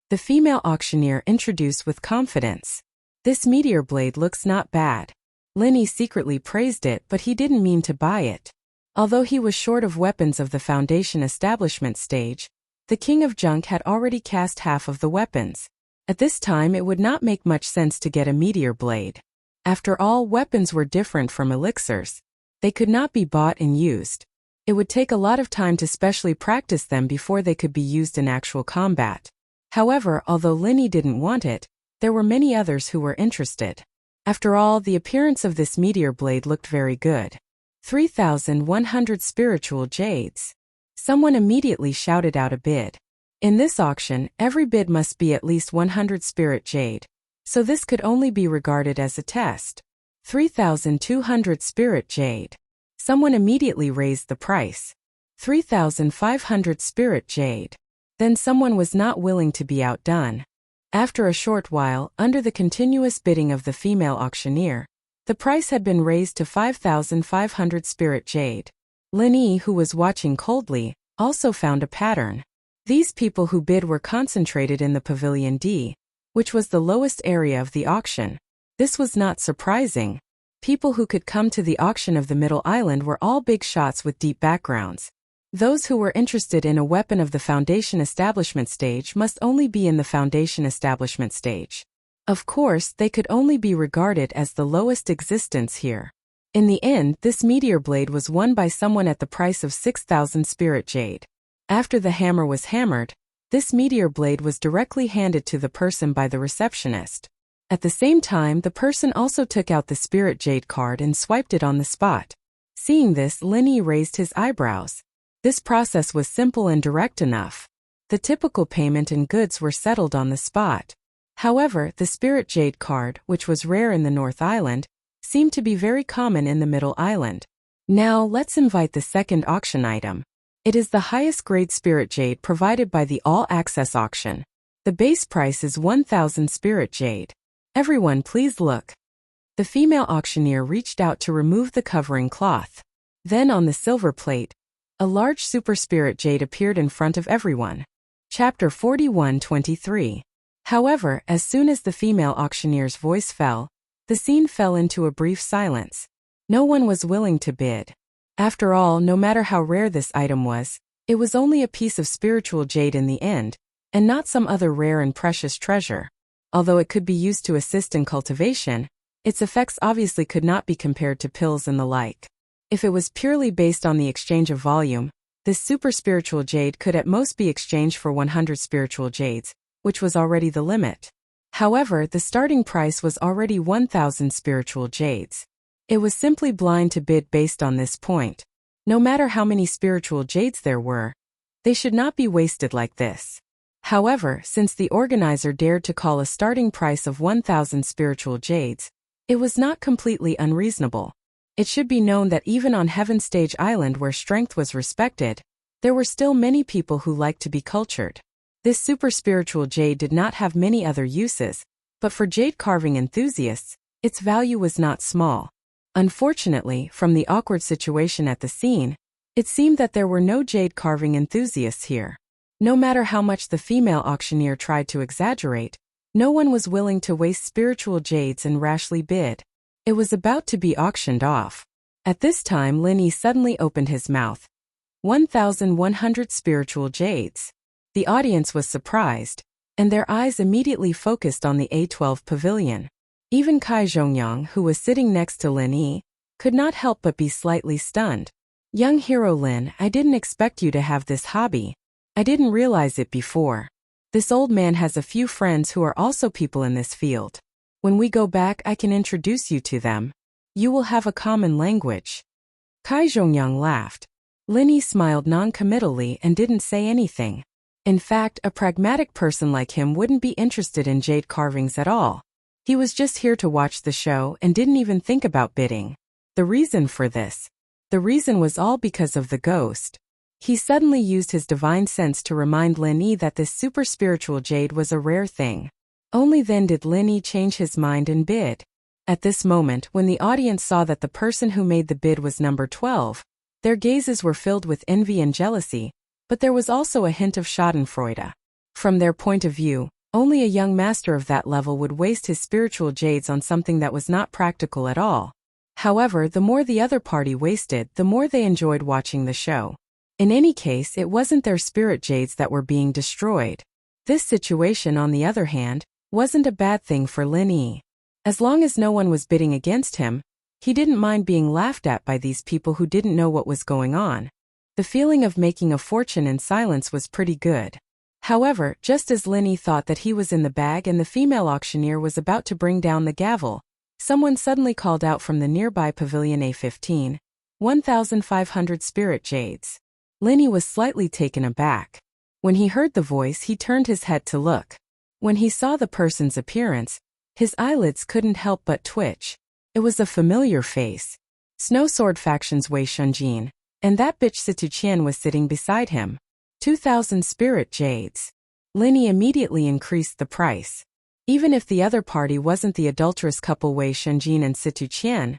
The female auctioneer introduced with confidence. This meteor blade looks not bad. Lin Yi secretly praised it, but he didn't mean to buy it. Although he was short of weapons of the foundation establishment stage, the king of junk had already cast half of the weapons. At this time it would not make much sense to get a meteor blade. After all, weapons were different from elixirs. They could not be bought and used. It would take a lot of time to specially practice them before they could be used in actual combat. However, although Lin Yi didn't want it, there were many others who were interested. After all, the appearance of this meteor blade looked very good. 3,100 spiritual jades. Someone immediately shouted out a bid. In this auction, every bid must be at least 100 spirit jade, so this could only be regarded as a test. 3,200 spirit jade. Someone immediately raised the price. 3,500 spirit jade. Then someone was not willing to be outdone. After a short while, under the continuous bidding of the female auctioneer, the price had been raised to 5,500 spirit jade. Lin Yi, who was watching coldly, also found a pattern. These people who bid were concentrated in the Pavilion D, which was the lowest area of the auction. This was not surprising. People who could come to the auction of the Middle Island were all big shots with deep backgrounds. Those who were interested in a weapon of the foundation establishment stage must only be in the foundation establishment stage. Of course, they could only be regarded as the lowest existence here. In the end, this meteor blade was won by someone at the price of 6,000 spirit jade. After the hammer was hammered, this meteor blade was directly handed to the person by the receptionist. At the same time, the person also took out the spirit jade card and swiped it on the spot. Seeing this, Lin Yi raised his eyebrows. This process was simple and direct enough. The typical payment and goods were settled on the spot. However, the spirit jade card, which was rare in the North Island, seemed to be very common in the Middle Island. Now, let's invite the second auction item. It is the highest grade spirit jade provided by the all-access auction. The base price is 1,000 spirit jade. Everyone, please look. The female auctioneer reached out to remove the covering cloth. Then on the silver plate, a large super spirit jade appeared in front of everyone. Chapter 41:23. However, as soon as the female auctioneer's voice fell, the scene fell into a brief silence. No one was willing to bid. After all, no matter how rare this item was, it was only a piece of spiritual jade in the end, and not some other rare and precious treasure. Although it could be used to assist in cultivation, its effects obviously could not be compared to pills and the like. If it was purely based on the exchange of volume, this super spiritual jade could at most be exchanged for 100 spiritual jades, which was already the limit. However, the starting price was already 1,000 spiritual jades. It was simply blind to bid based on this point. No matter how many spiritual jades there were, they should not be wasted like this. However, since the organizer dared to call a starting price of 1,000 spiritual jades, it was not completely unreasonable. It should be known that even on Heaven Stage Island, where strength was respected, there were still many people who liked to be cultured. This super spiritual jade did not have many other uses, but for jade carving enthusiasts, its value was not small. Unfortunately, from the awkward situation at the scene, it seemed that there were no jade carving enthusiasts here. No matter how much the female auctioneer tried to exaggerate, no one was willing to waste spiritual jades and rashly bid. It was about to be auctioned off. At this time, Lin Yi suddenly opened his mouth. 1,100 spiritual jades. The audience was surprised, and their eyes immediately focused on the A12 pavilion. Even Kai Zhongyang, who was sitting next to Lin Yi, could not help but be slightly stunned. Young hero Lin, I didn't expect you to have this hobby. I didn't realize it before. This old man has a few friends who are also people in this field. When we go back, I can introduce you to them. You will have a common language. Kai Zhongyang laughed. Lin Yi smiled non-committally and didn't say anything. In fact, a pragmatic person like him wouldn't be interested in jade carvings at all. He was just here to watch the show and didn't even think about bidding. The reason for this? The reason was all because of the ghost. He suddenly used his divine sense to remind Lin Yi that this super spiritual jade was a rare thing. Only then did Lin Yi change his mind and bid. At this moment, when the audience saw that the person who made the bid was number 12, their gazes were filled with envy and jealousy, but there was also a hint of schadenfreude. From their point of view, only a young master of that level would waste his spiritual jades on something that was not practical at all. However, the more the other party wasted, the more they enjoyed watching the show. In any case, it wasn't their spirit jades that were being destroyed. This situation, on the other hand, wasn't a bad thing for Lin Yi. As long as no one was bidding against him, he didn't mind being laughed at by these people who didn't know what was going on. The feeling of making a fortune in silence was pretty good. However, just as Lin Yi thought that he was in the bag and the female auctioneer was about to bring down the gavel, someone suddenly called out from the nearby pavilion A15, 1,500 spirit jades. Lin Yi was slightly taken aback. When he heard the voice, he turned his head to look. When he saw the person's appearance, his eyelids couldn't help but twitch. It was a familiar face. Snow Sword Faction's Wei Shunjin, and that bitch Situ Qian was sitting beside him. 2,000 spirit jades. Lin Yi immediately increased the price. Even if the other party wasn't the adulterous couple Wei Shunjin and Situ Qian,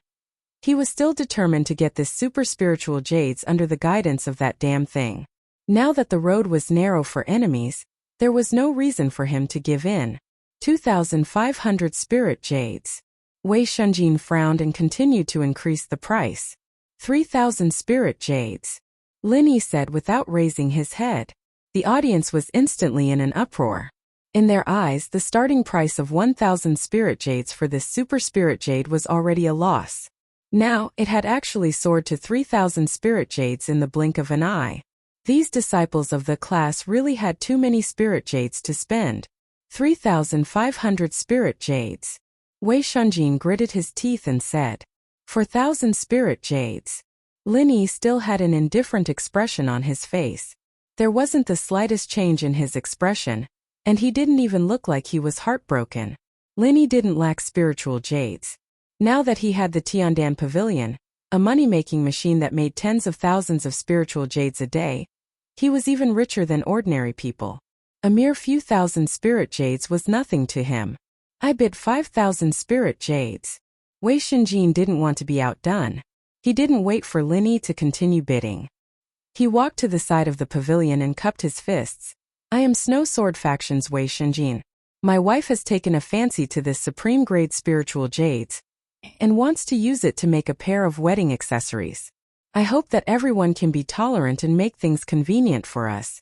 he was still determined to get this super spiritual jades under the guidance of that damn thing. Now that the road was narrow for enemies, there was no reason for him to give in. 2,500 spirit jades. Wei Shunjin frowned and continued to increase the price. 3,000 spirit jades. Lin Yi said without raising his head. The audience was instantly in an uproar. In their eyes, the starting price of 1,000 spirit jades for this super spirit jade was already a loss. Now, it had actually soared to 3,000 spirit jades in the blink of an eye. These disciples of the class really had too many spirit jades to spend. 3,500 spirit jades. Wei Shunjin gritted his teeth and said, 4,000 spirit jades. Lin Yi still had an indifferent expression on his face. There wasn't the slightest change in his expression, and he didn't even look like he was heartbroken. Lin Yi didn't lack spiritual jades. Now that he had the Tiandan Pavilion, a money-making machine that made tens of thousands of spiritual jades a day, he was even richer than ordinary people. A mere few thousand spirit jades was nothing to him. I bid 5,000 spirit jades. Wei Shunjin didn't want to be outdone. He didn't wait for Lin Yi to continue bidding. He walked to the side of the pavilion and cupped his fists. I am Snow Sword Faction's Wei Shunjin. My wife has taken a fancy to this supreme-grade spiritual jades, and wants to use it to make a pair of wedding accessories. I hope that everyone can be tolerant and make things convenient for us.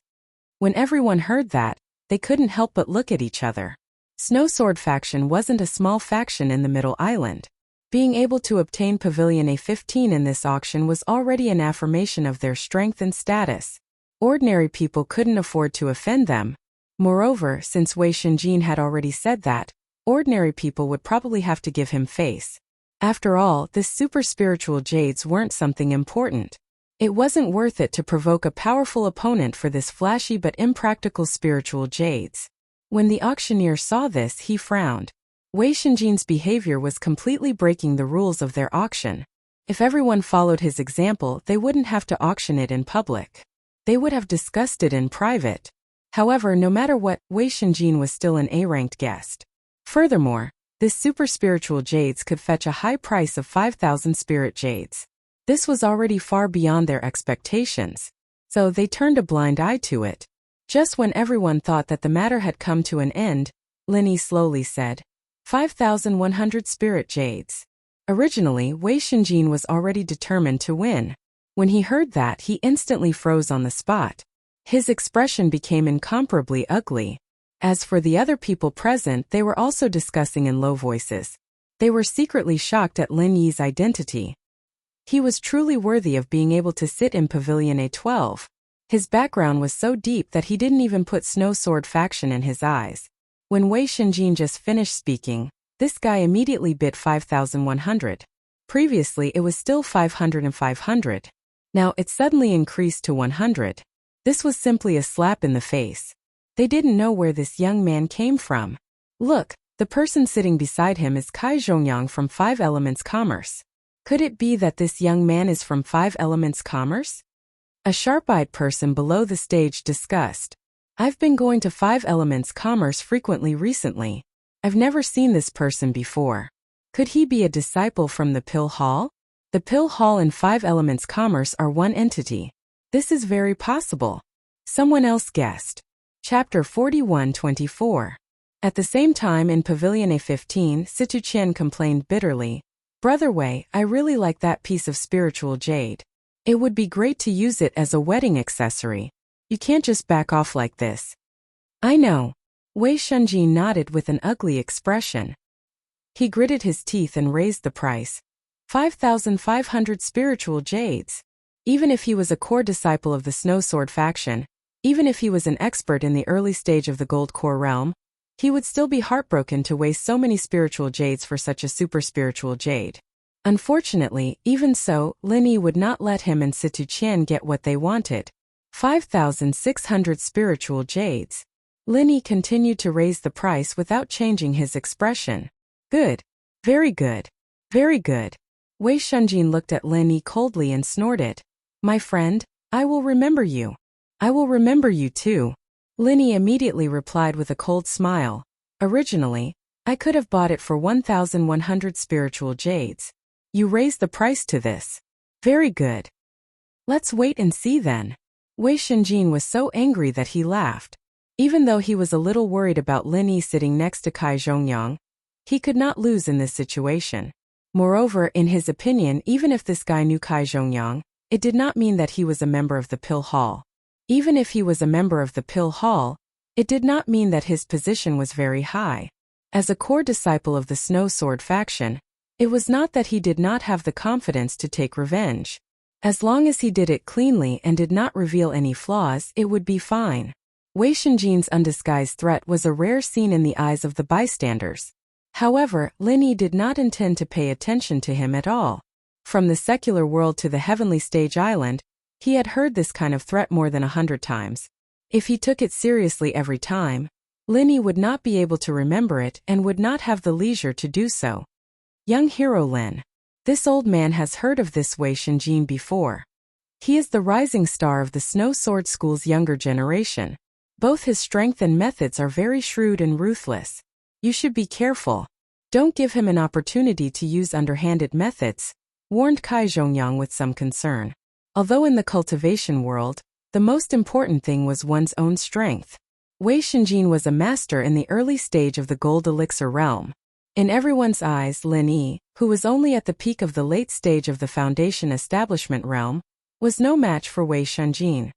When everyone heard that, they couldn't help but look at each other. Snow Sword Faction wasn't a small faction in the Middle Island. Being able to obtain Pavilion A15 in this auction was already an affirmation of their strength and status. Ordinary people couldn't afford to offend them. Moreover, since Wei Shunjin had already said that, ordinary people would probably have to give him face. After all, this super spiritual jades weren't something important. It wasn't worth it to provoke a powerful opponent for this flashy but impractical spiritual jades. When the auctioneer saw this, he frowned. Wei Shunjin's behavior was completely breaking the rules of their auction. If everyone followed his example, they wouldn't have to auction it in public. They would have discussed it in private. However, no matter what, Wei Shunjin was still an A-ranked guest. Furthermore, this super spiritual jades could fetch a high price of 5,000 spirit jades. This was already far beyond their expectations, so they turned a blind eye to it. Just when everyone thought that the matter had come to an end, Lin Yi slowly said, 5,100 spirit jades. Originally, Wei Shunjin was already determined to win. When he heard that, he instantly froze on the spot. His expression became incomparably ugly. As for the other people present, they were also discussing in low voices. They were secretly shocked at Lin Yi's identity. He was truly worthy of being able to sit in Pavilion A12. His background was so deep that he didn't even put Snow Sword Faction in his eyes. When Wei Shunjin just finished speaking, this guy immediately bid 5,100. Previously it was still 500 and 500. Now it suddenly increased to 100. This was simply a slap in the face. They didn't know where this young man came from. Look, the person sitting beside him is Kai Zhongyang from 5 Elements Commerce. Could it be that this young man is from 5 Elements Commerce? A sharp-eyed person below the stage discussed. I've been going to 5 Elements Commerce frequently recently. I've never seen this person before. Could he be a disciple from the Pill Hall? The Pill Hall and 5 Elements Commerce are one entity. This is very possible. Someone else guessed. Chapter 41-24. At the same time in Pavilion A15, Situ Qian complained bitterly, Brother Wei, I really like that piece of spiritual jade. It would be great to use it as a wedding accessory. You can't just back off like this. I know. Wei Shunjin nodded with an ugly expression. He gritted his teeth and raised the price. 5,500 spiritual jades. Even if he was a core disciple of the Snow Sword faction, even if he was an expert in the early stage of the Gold Core realm, he would still be heartbroken to waste so many spiritual jades for such a super spiritual jade. Unfortunately, even so, Lin Yi would not let him and Situ Qian get what they wanted. 5,600 spiritual jades. Lin Yi continued to raise the price without changing his expression. Good. Very good. Very good. Wei Shunjin looked at Lin Yi coldly and snorted. My friend, I will remember you. I will remember you too. Lin Yi immediately replied with a cold smile. Originally, I could have bought it for 1,100 spiritual jades. You raised the price to this. Very good. Let's wait and see then. Wei Shunjin was so angry that he laughed. Even though he was a little worried about Lin Yi sitting next to Kai Zhongyang, he could not lose in this situation. Moreover, in his opinion, even if this guy knew Kai Zhongyang, it did not mean that he was a member of the Pill Hall. Even if he was a member of the Pill Hall, it did not mean that his position was very high. As a core disciple of the Snow Sword faction, it was not that he did not have the confidence to take revenge. As long as he did it cleanly and did not reveal any flaws, it would be fine. Wei Shunjin's undisguised threat was a rare scene in the eyes of the bystanders. However, Lin Yi did not intend to pay attention to him at all. From the secular world to the heavenly stage island, he had heard this kind of threat more than 100 times. If he took it seriously every time, Lin Yi would not be able to remember it and would not have the leisure to do so. Young hero Lin. This old man has heard of this Wei Shunjin before. He is the rising star of the Snow Sword School's younger generation. Both his strength and methods are very shrewd and ruthless. You should be careful. Don't give him an opportunity to use underhanded methods, warned Kai Zhongyang with some concern. Although in the cultivation world, the most important thing was one's own strength. Wei Shunjin was a master in the early stage of the gold elixir realm. In everyone's eyes, Lin Yi, who was only at the peak of the late stage of the foundation establishment realm, was no match for Wei Shunjin.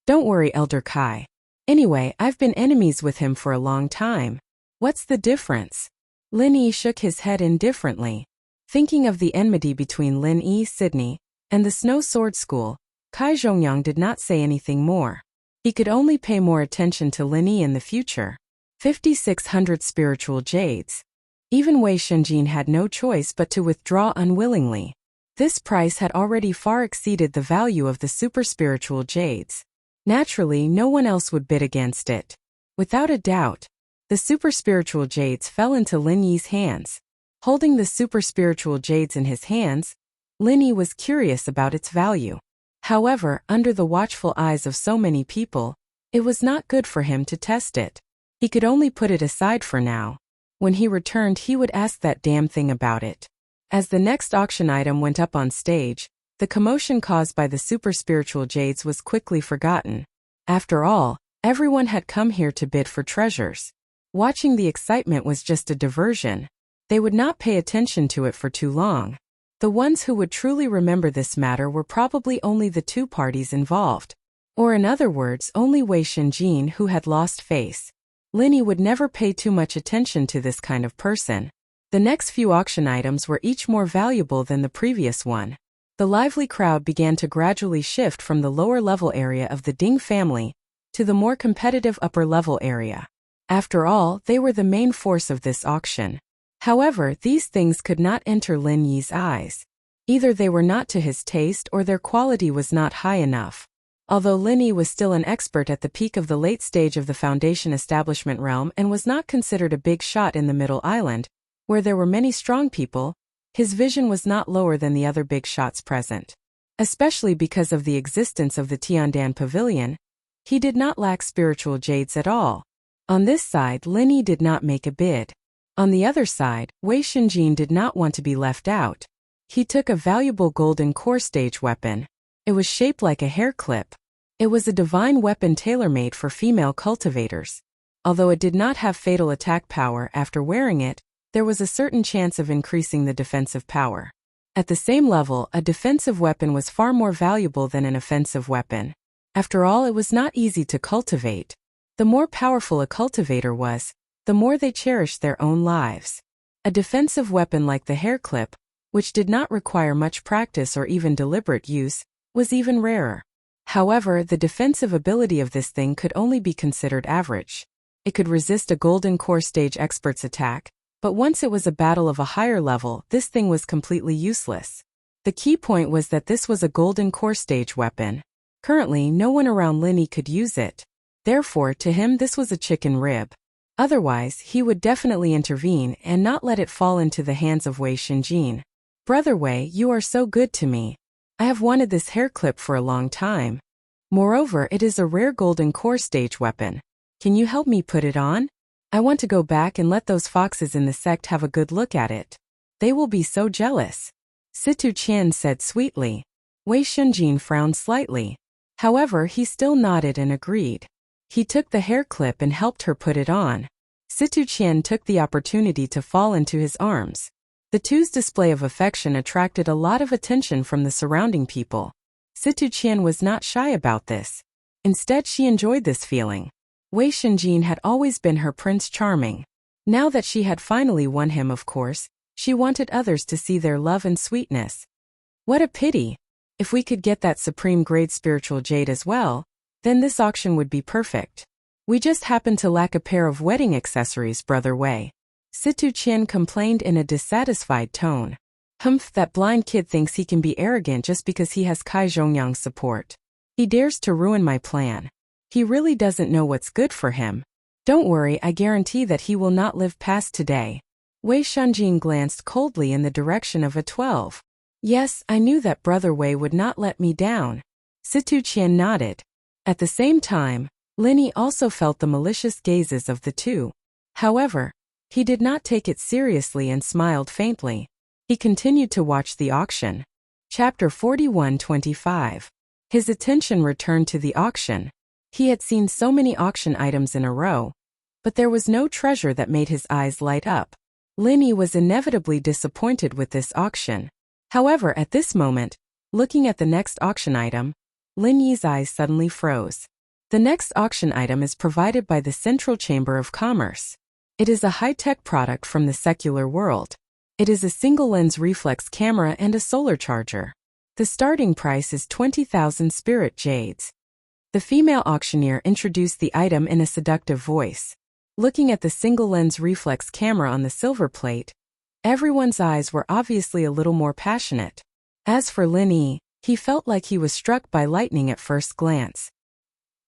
Don't worry, Elder Kai. Anyway, I've been enemies with him for a long time. What's the difference? Lin Yi shook his head indifferently. Thinking of the enmity between Lin Yi, Sydney, and the Snow Sword School, Kai Zhongyang did not say anything more. He could only pay more attention to Lin Yi in the future. 5,600 spiritual jades. Even Wei Shunjin had no choice but to withdraw unwillingly. This price had already far exceeded the value of the super spiritual jades. Naturally, no one else would bid against it. Without a doubt, the super spiritual jades fell into Lin Yi's hands. Holding the super spiritual jades in his hands, Lin Yi was curious about its value. However, under the watchful eyes of so many people, it was not good for him to test it. He could only put it aside for now. When he returned, he would ask that damn thing about it. As the next auction item went up on stage, the commotion caused by the super spiritual jades was quickly forgotten. After all, everyone had come here to bid for treasures. Watching the excitement was just a diversion. They would not pay attention to it for too long. The ones who would truly remember this matter were probably only the two parties involved. Or in other words, only Wei Shunjin, who had lost face. Lin Yi would never pay too much attention to this kind of person. The next few auction items were each more valuable than the previous one. The lively crowd began to gradually shift from the lower level area of the Ding family to the more competitive upper level area. After all, they were the main force of this auction. However, these things could not enter Lin Yi's eyes. Either they were not to his taste or their quality was not high enough. Although Lin Yi was still an expert at the peak of the late stage of the Foundation establishment realm and was not considered a big shot in the Middle Island, where there were many strong people, his vision was not lower than the other big shots present. Especially because of the existence of the Tiandan Pavilion, he did not lack spiritual jades at all. On this side, Lin Yi did not make a bid. On the other side, Wei Xinjin did not want to be left out. He took a valuable golden core stage weapon. It was shaped like a hair clip. It was a divine weapon tailor-made for female cultivators. Although it did not have fatal attack power after wearing it, there was a certain chance of increasing the defensive power. At the same level, a defensive weapon was far more valuable than an offensive weapon. After all, it was not easy to cultivate. The more powerful a cultivator was, the more they cherished their own lives. A defensive weapon like the hair clip, which did not require much practice or even deliberate use, was even rarer. However, the defensive ability of this thing could only be considered average. It could resist a golden core stage expert's attack, but once it was a battle of a higher level, this thing was completely useless. The key point was that this was a golden core stage weapon. Currently, no one around Lin Yi could use it. Therefore, to him this was a chicken rib. Otherwise, he would definitely intervene and not let it fall into the hands of Wei Xinjin. Brother Wei, you are so good to me. I have wanted this hair clip for a long time. Moreover, it is a rare golden core stage weapon. Can you help me put it on? I want to go back and let those foxes in the sect have a good look at it. They will be so jealous. Situ Qian said sweetly. Wei Xinjin frowned slightly. However, he still nodded and agreed. He took the hair clip and helped her put it on. Situ Qian took the opportunity to fall into his arms. The two's display of affection attracted a lot of attention from the surrounding people. Situ Qian was not shy about this. Instead, she enjoyed this feeling. Wei Xinjin had always been her Prince Charming. Now that she had finally won him, of course, she wanted others to see their love and sweetness. What a pity! If we could get that supreme grade spiritual jade as well, then this auction would be perfect. We just happen to lack a pair of wedding accessories, Brother Wei. Situ Qian complained in a dissatisfied tone. Humph, that blind kid thinks he can be arrogant just because he has Kai Zhongyang's support. He dares to ruin my plan. He really doesn't know what's good for him. Don't worry, I guarantee that he will not live past today. Wei Xinjin glanced coldly in the direction of A12. Yes, I knew that Brother Wei would not let me down. Situ Qian nodded. At the same time, Lin Yi also felt the malicious gazes of the two. However, he did not take it seriously and smiled faintly. He continued to watch the auction. Chapter 41-25. His attention returned to the auction. He had seen so many auction items in a row, but there was no treasure that made his eyes light up. Lin Yi was inevitably disappointed with this auction. However, at this moment, looking at the next auction item, Lin Yi's eyes suddenly froze. The next auction item is provided by the Central Chamber of Commerce. It is a high-tech product from the secular world. It is a single-lens reflex camera and a solar charger. The starting price is 20,000 spirit jades. The female auctioneer introduced the item in a seductive voice. Looking at the single-lens reflex camera on the silver plate, everyone's eyes were obviously a little more passionate. As for Lin Yi, he felt like he was struck by lightning at first glance.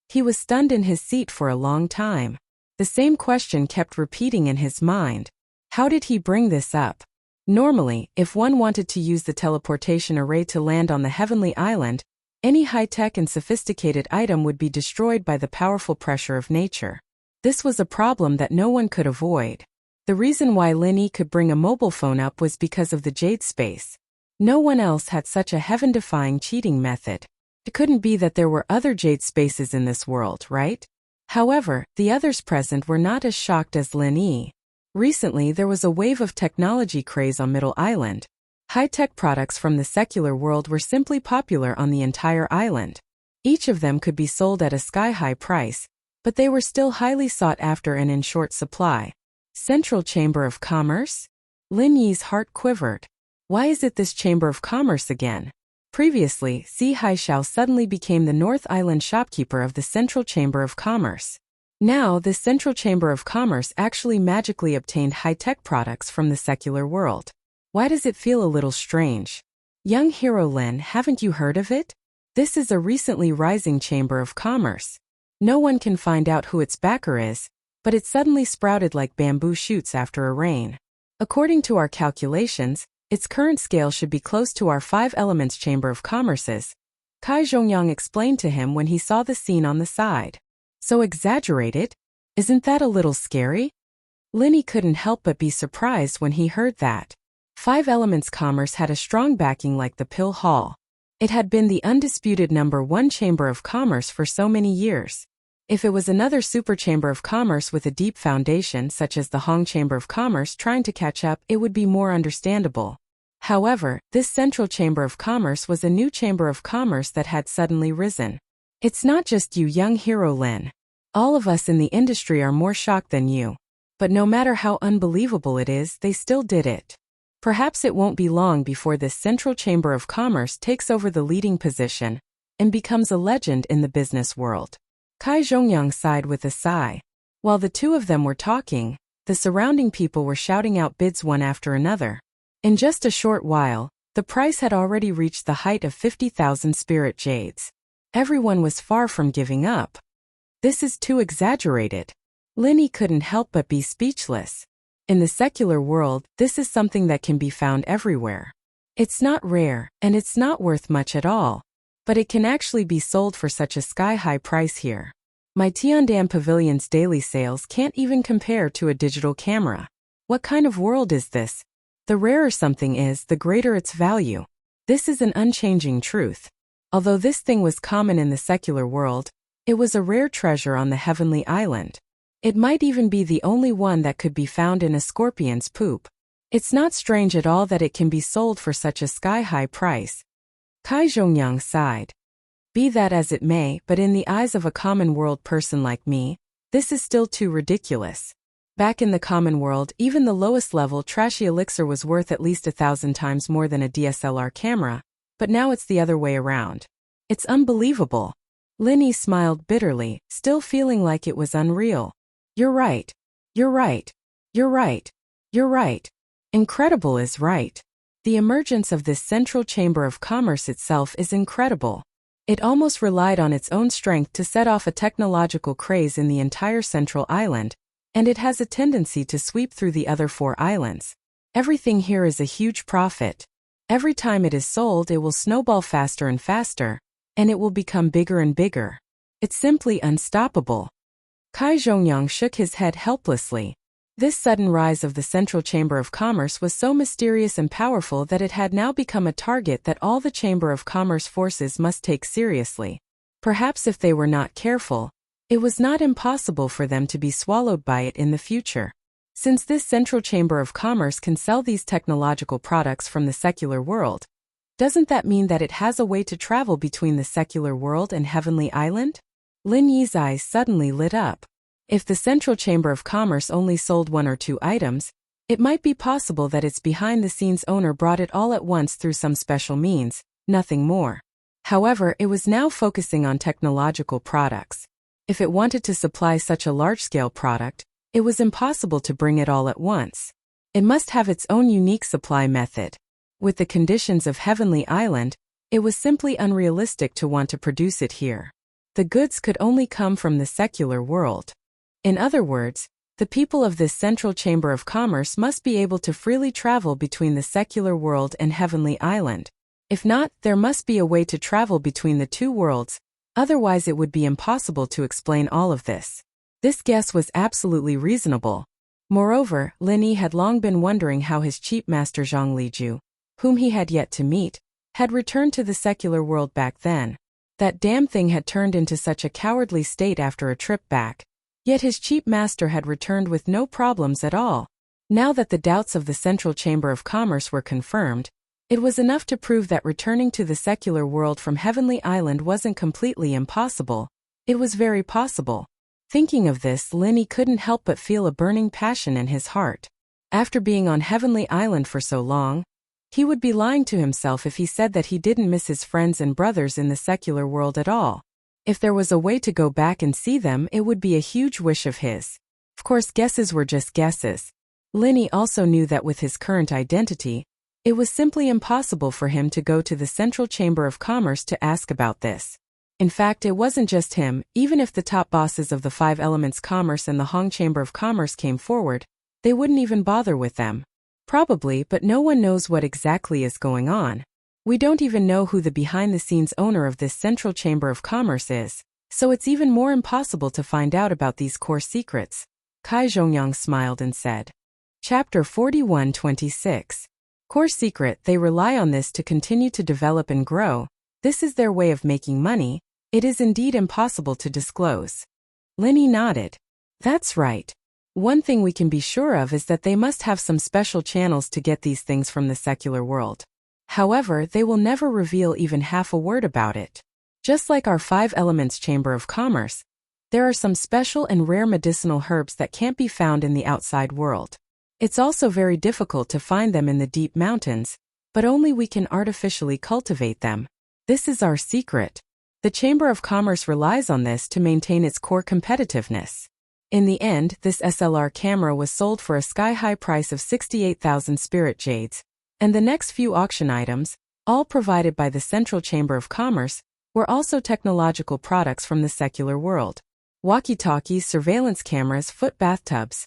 He was stunned in his seat for a long time. The same question kept repeating in his mind. How did he bring this up? Normally, if one wanted to use the teleportation array to land on the heavenly island, any high-tech and sophisticated item would be destroyed by the powerful pressure of nature. This was a problem that no one could avoid. The reason why Lin Yi could bring a mobile phone up was because of the jade space. No one else had such a heaven-defying cheating method. It couldn't be that there were other jade spaces in this world, right? However, the others present were not as shocked as Lin Yi. Recently, there was a wave of technology craze on Middle Island. High-tech products from the secular world were simply popular on the entire island. Each of them could be sold at a sky-high price, but they were still highly sought after and in short supply. Central Chamber of Commerce? Lin Yi's heart quivered. Why is it this Chamber of Commerce again? Previously, Si Haishao suddenly became the North Island shopkeeper of the Central Chamber of Commerce. Now, this Central Chamber of Commerce actually magically obtained high-tech products from the secular world. Why does it feel a little strange? Young hero Lin, haven't you heard of it? This is a recently rising chamber of commerce. No one can find out who its backer is, but it suddenly sprouted like bamboo shoots after a rain. According to our calculations, its current scale should be close to our 5 Elements Chamber of Commerce's. Kai Zhongyang explained to him when he saw the scene on the side. So exaggerated? Isn't that a little scary? Linny couldn't help but be surprised when he heard that. 5 Elements Commerce had a strong backing like the Pill Hall. It had been the undisputed #1 chamber of commerce for so many years. If it was another super chamber of commerce with a deep foundation such as the Hong Chamber of Commerce trying to catch up, it would be more understandable. However, this central chamber of commerce was a new chamber of commerce that had suddenly risen. It's not just you, young hero Lin. All of us in the industry are more shocked than you. But no matter how unbelievable it is, they still did it. Perhaps it won't be long before this central chamber of commerce takes over the leading position and becomes a legend in the business world. Kai Zhongyang sighed with a sigh. While the two of them were talking, the surrounding people were shouting out bids one after another. In just a short while, the price had already reached the height of 50,000 spirit jades. Everyone was far from giving up. This is too exaggerated. Linny couldn't help but be speechless. In the secular world, this is something that can be found everywhere. It's not rare, and it's not worth much at all. But it can actually be sold for such a sky-high price here. My Tiandan Pavilion's daily sales can't even compare to a digital camera. What kind of world is this? The rarer something is, the greater its value. This is an unchanging truth. Although this thing was common in the secular world, it was a rare treasure on the heavenly island. It might even be the only one that could be found in a scorpion's poop. It's not strange at all that it can be sold for such a sky-high price. Kai Zhongyang sighed. Be that as it may, but in the eyes of a common world person like me, this is still too ridiculous. Back in the common world, even the lowest level trashy elixir was worth at least 1,000 times more than a DSLR camera, but now it's the other way around. It's unbelievable. Linny smiled bitterly, still feeling like it was unreal. You're right. You're right. You're right. You're right. Incredible is right. The emergence of this central chamber of commerce itself is incredible. It almost relied on its own strength to set off a technological craze in the entire central island, and it has a tendency to sweep through the other 4 islands. Everything here is a huge profit. Every time it is sold, it will snowball faster and faster, and it will become bigger and bigger. It's simply unstoppable. Kai Zhongyang shook his head helplessly. This sudden rise of the Central Chamber of Commerce was so mysterious and powerful that it had now become a target that all the Chamber of Commerce forces must take seriously. Perhaps if they were not careful, it was not impossible for them to be swallowed by it in the future. Since this Central Chamber of Commerce can sell these technological products from the secular world, doesn't that mean that it has a way to travel between the secular world and Heavenly Island? Lin Yi's eyes suddenly lit up. If the Central Chamber of Commerce only sold 1 or 2 items, it might be possible that its behind-the-scenes owner brought it all at once through some special means, nothing more. However, it was now focusing on technological products. If it wanted to supply such a large-scale product, it was impossible to bring it all at once. It must have its own unique supply method. With the conditions of Heavenly Island, it was simply unrealistic to want to produce it here. The goods could only come from the secular world. In other words, the people of this Central Chamber of Commerce must be able to freely travel between the secular world and Heavenly Island. If not, there must be a way to travel between the 2 worlds, otherwise it would be impossible to explain all of this. This guess was absolutely reasonable. Moreover, Lin Yi had long been wondering how his cheap master Zhang Liju, whom he had yet to meet, had returned to the secular world back then. That damn thing had turned into such a cowardly state after a trip back. Yet his cheap master had returned with no problems at all. Now that the doubts of the Central Chamber of Commerce were confirmed, it was enough to prove that returning to the secular world from Heavenly Island wasn't completely impossible. It was very possible. Thinking of this, Lin Yi couldn't help but feel a burning passion in his heart. After being on Heavenly Island for so long, he would be lying to himself if he said that he didn't miss his friends and brothers in the secular world at all. If there was a way to go back and see them, it would be a huge wish of his. Of course, guesses were just guesses. Lin Yi also knew that with his current identity, It was simply impossible for him to go to the Central Chamber of Commerce to ask about this. In fact, it wasn't just him. Even if the top bosses of the Five Elements Commerce and the Hong Chamber of Commerce came forward, they wouldn't even bother with them. Probably, but no one knows what exactly is going on. We don't even know who the behind-the-scenes owner of this Central Chamber of Commerce is, so it's even more impossible to find out about these core secrets. Kai Zhongyang smiled and said. Chapter 41-26. Core secret. They rely on this to continue to develop and grow. This is their way of making money. It is indeed impossible to disclose. Linny nodded. That's right. One thing we can be sure of is that they must have some special channels to get these things from the secular world. However, they will never reveal even half a word about it. Just like our Five Elements Chamber of Commerce, there are some special and rare medicinal herbs that can't be found in the outside world. It's also very difficult to find them in the deep mountains, but only we can artificially cultivate them. This is our secret. The Chamber of Commerce relies on this to maintain its core competitiveness. In the end, this SLR camera was sold for a sky-high price of 68,000 spirit jades, and the next few auction items, all provided by the Central Chamber of Commerce, were also technological products from the secular world. Walkie-talkies, surveillance cameras, foot bathtubs.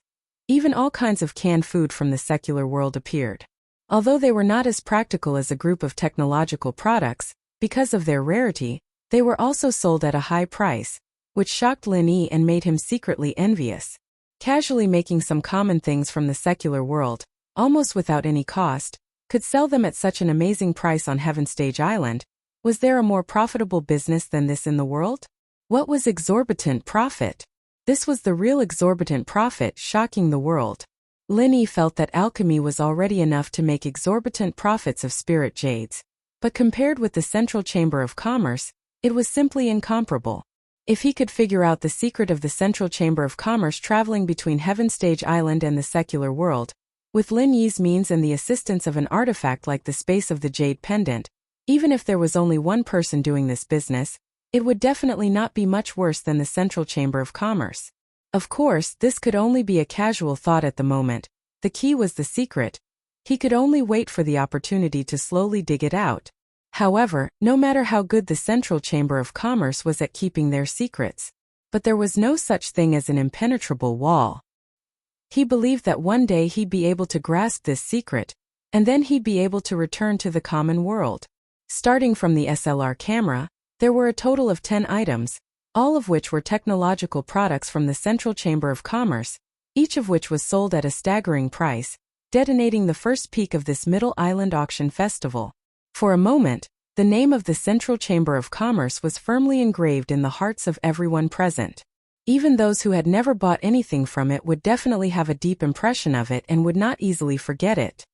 Even all kinds of canned food from the secular world appeared. Although they were not as practical as a group of technological products, because of their rarity, they were also sold at a high price, which shocked Lin Yi and made him secretly envious. Casually making some common things from the secular world, almost without any cost, could sell them at such an amazing price on Heaven Stage Island. Was there a more profitable business than this in the world? What was exorbitant profit? This was the real exorbitant profit, shocking the world. Lin Yi felt that alchemy was already enough to make exorbitant profits of spirit jades, but compared with the Central Chamber of Commerce, it was simply incomparable. If he could figure out the secret of the Central Chamber of Commerce traveling between Heaven Stage Island and the secular world, with Lin Yi's means and the assistance of an artifact like the Space of the Jade Pendant, even if there was only one person doing this business, it would definitely not be much worse than the Central Chamber of Commerce. Of course, this could only be a casual thought at the moment. The key was the secret. He could only wait for the opportunity to slowly dig it out. However, no matter how good the Central Chamber of Commerce was at keeping their secrets, but there was no such thing as an impenetrable wall. He believed that one day he'd be able to grasp this secret, and then he'd be able to return to the common world. Starting from the SLR camera, there were a total of 10 items, all of which were technological products from the Central Chamber of Commerce, each of which was sold at a staggering price, detonating the first peak of this Middle Island Auction Festival. For a moment, the name of the Central Chamber of Commerce was firmly engraved in the hearts of everyone present. Even those who had never bought anything from it would definitely have a deep impression of it and would not easily forget it.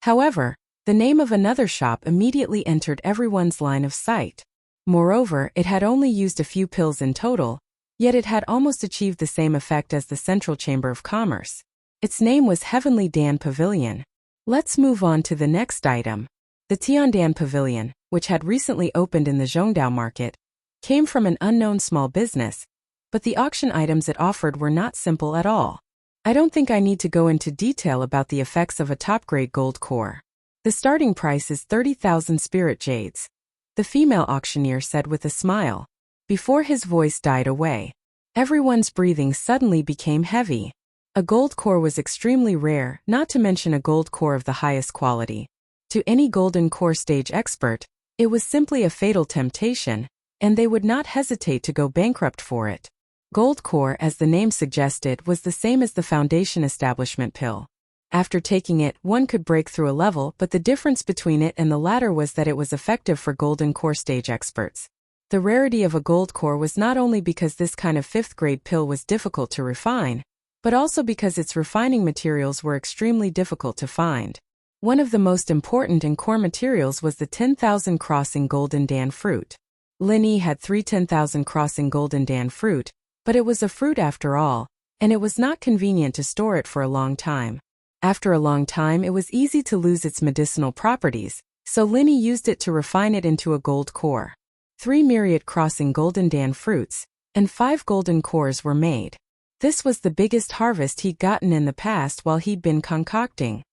However, the name of another shop immediately entered everyone's line of sight. Moreover, it had only used a few pills in total, yet it had almost achieved the same effect as the Central Chamber of Commerce. Its name was Heavenly Dan Pavilion. Let's move on to the next item. The Tiandan Pavilion, which had recently opened in the Zhongdao market, came from an unknown small business, but the auction items it offered were not simple at all. I don't think I need to go into detail about the effects of a top-grade gold core. The starting price is 30,000 spirit jades, the female auctioneer said with a smile. Before his voice died away, everyone's breathing suddenly became heavy. A gold core was extremely rare, not to mention a gold core of the highest quality. To any golden core stage expert, it was simply a fatal temptation, and they would not hesitate to go bankrupt for it. Gold core, as the name suggested, was the same as the foundation establishment pill. After taking it, one could break through a level, but the difference between it and the latter was that it was effective for golden core stage experts. The rarity of a gold core was not only because this kind of fifth-grade pill was difficult to refine, but also because its refining materials were extremely difficult to find. One of the most important and core materials was the 10,000 crossing golden dan fruit. Lin Yi had 3 10,000 crossing golden dan fruit, but it was a fruit after all, and it was not convenient to store it for a long time. After a long time, it was easy to lose its medicinal properties, so Lin Yi used it to refine it into a gold core. 3 myriad crossing golden dan fruits, and 5 golden cores were made. This was the biggest harvest he'd gotten in the past while he'd been concocting.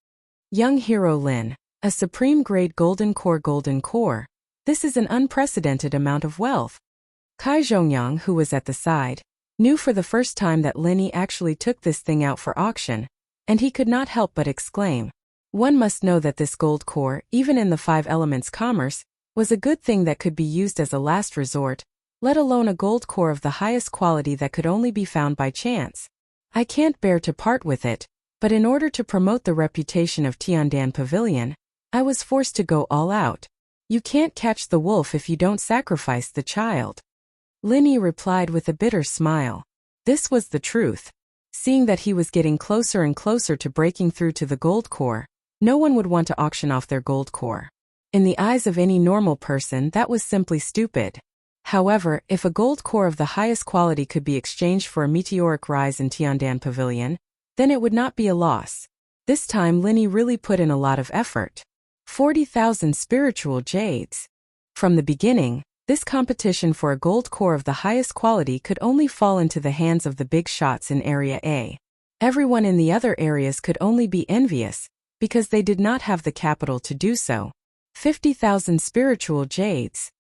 Young hero Lin, A supreme-grade golden core. This is an unprecedented amount of wealth. Kai Zhongyang, who was at the side, knew for the first time that Linny actually took this thing out for auction, and he could not help but exclaim. One must know that this gold core, even in the 5 elements commerce, was a good thing that could be used as a last resort, let alone a gold core of the highest quality that could only be found by chance. I can't bear to part with it, but in order to promote the reputation of Tiandan Pavilion, I was forced to go all out. You can't catch the wolf if you don't sacrifice the child. Linny replied with a bitter smile. This was the truth. Seeing that he was getting closer and closer to breaking through to the gold core, no one would want to auction off their gold core. In the eyes of any normal person, that was simply stupid. However, if a gold core of the highest quality could be exchanged for a meteoric rise in Tiandan Pavilion, then it would not be a loss. This time Linny really put in a lot of effort. 40,000 spiritual jades. From the beginning, this competition for a gold core of the highest quality could only fall into the hands of the big shots in Area A. Everyone in the other areas could only be envious, because they did not have the capital to do so. 50,000 spiritual jades.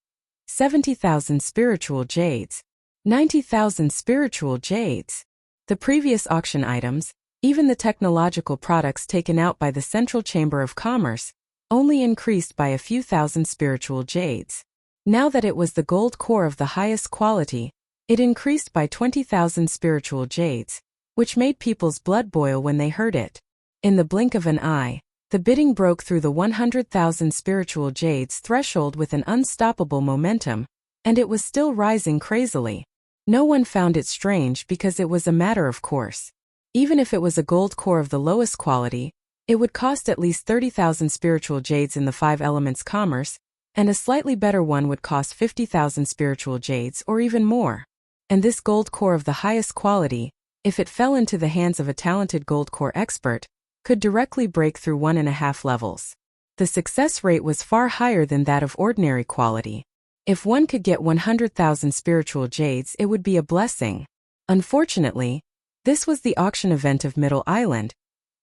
70,000 spiritual jades. 90,000 spiritual jades. The previous auction items, even the technological products taken out by the Central Chamber of Commerce, only increased by a few thousand spiritual jades. Now that it was the gold core of the highest quality, it increased by 20,000 spiritual jades, which made people's blood boil when they heard it. In the blink of an eye, the bidding broke through the 100,000 spiritual jades threshold with an unstoppable momentum, and it was still rising crazily. No one found it strange because it was a matter of course. Even if it was a gold core of the lowest quality, it would cost at least 30,000 spiritual jades in the 5 elements commerce, and a slightly better one would cost 50,000 spiritual jades or even more. And this gold core of the highest quality, if it fell into the hands of a talented gold core expert, could directly break through 1.5 levels. The success rate was far higher than that of ordinary quality. If one could get 100,000 spiritual jades, it would be a blessing. Unfortunately, this was the auction event of Middle Island,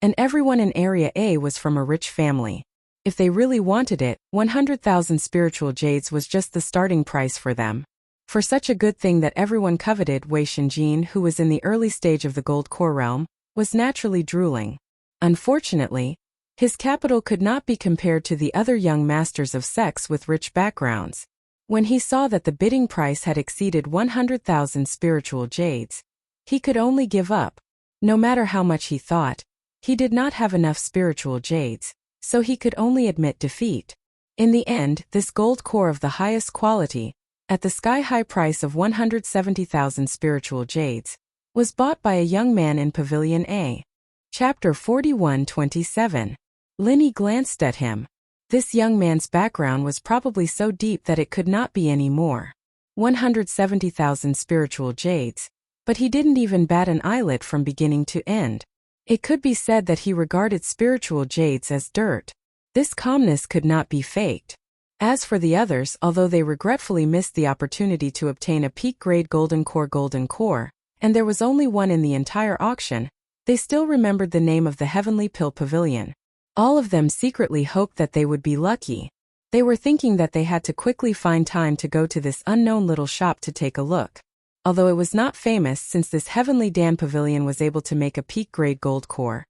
and everyone in Area A was from a rich family. If they really wanted it, 100,000 spiritual jades was just the starting price for them. For such a good thing that everyone coveted, Wei Shenjin, who was in the early stage of the gold core realm, was naturally drooling. Unfortunately, his capital could not be compared to the other young masters of sex with rich backgrounds. When he saw that the bidding price had exceeded 100,000 spiritual jades, he could only give up. No matter how much he thought, he did not have enough spiritual jades, so he could only admit defeat. In the end, this gold core of the highest quality, at the sky-high price of 170,000 spiritual jades, was bought by a young man in Pavilion A. Chapter 41-27. Linny glanced at him. This young man's background was probably so deep that it could not be any more. 170,000 spiritual jades, but he didn't even bat an eyelid from beginning to end. It could be said that he regarded spiritual jades as dirt. This calmness could not be faked. As for the others, although they regretfully missed the opportunity to obtain a peak-grade golden core, and there was only one in the entire auction, they still remembered the name of the Heavenly Pill Pavilion. All of them secretly hoped that they would be lucky. They were thinking that they had to quickly find time to go to this unknown little shop to take a look. Although it was not famous since this Heavenly Dan Pavilion was able to make a peak-grade gold core,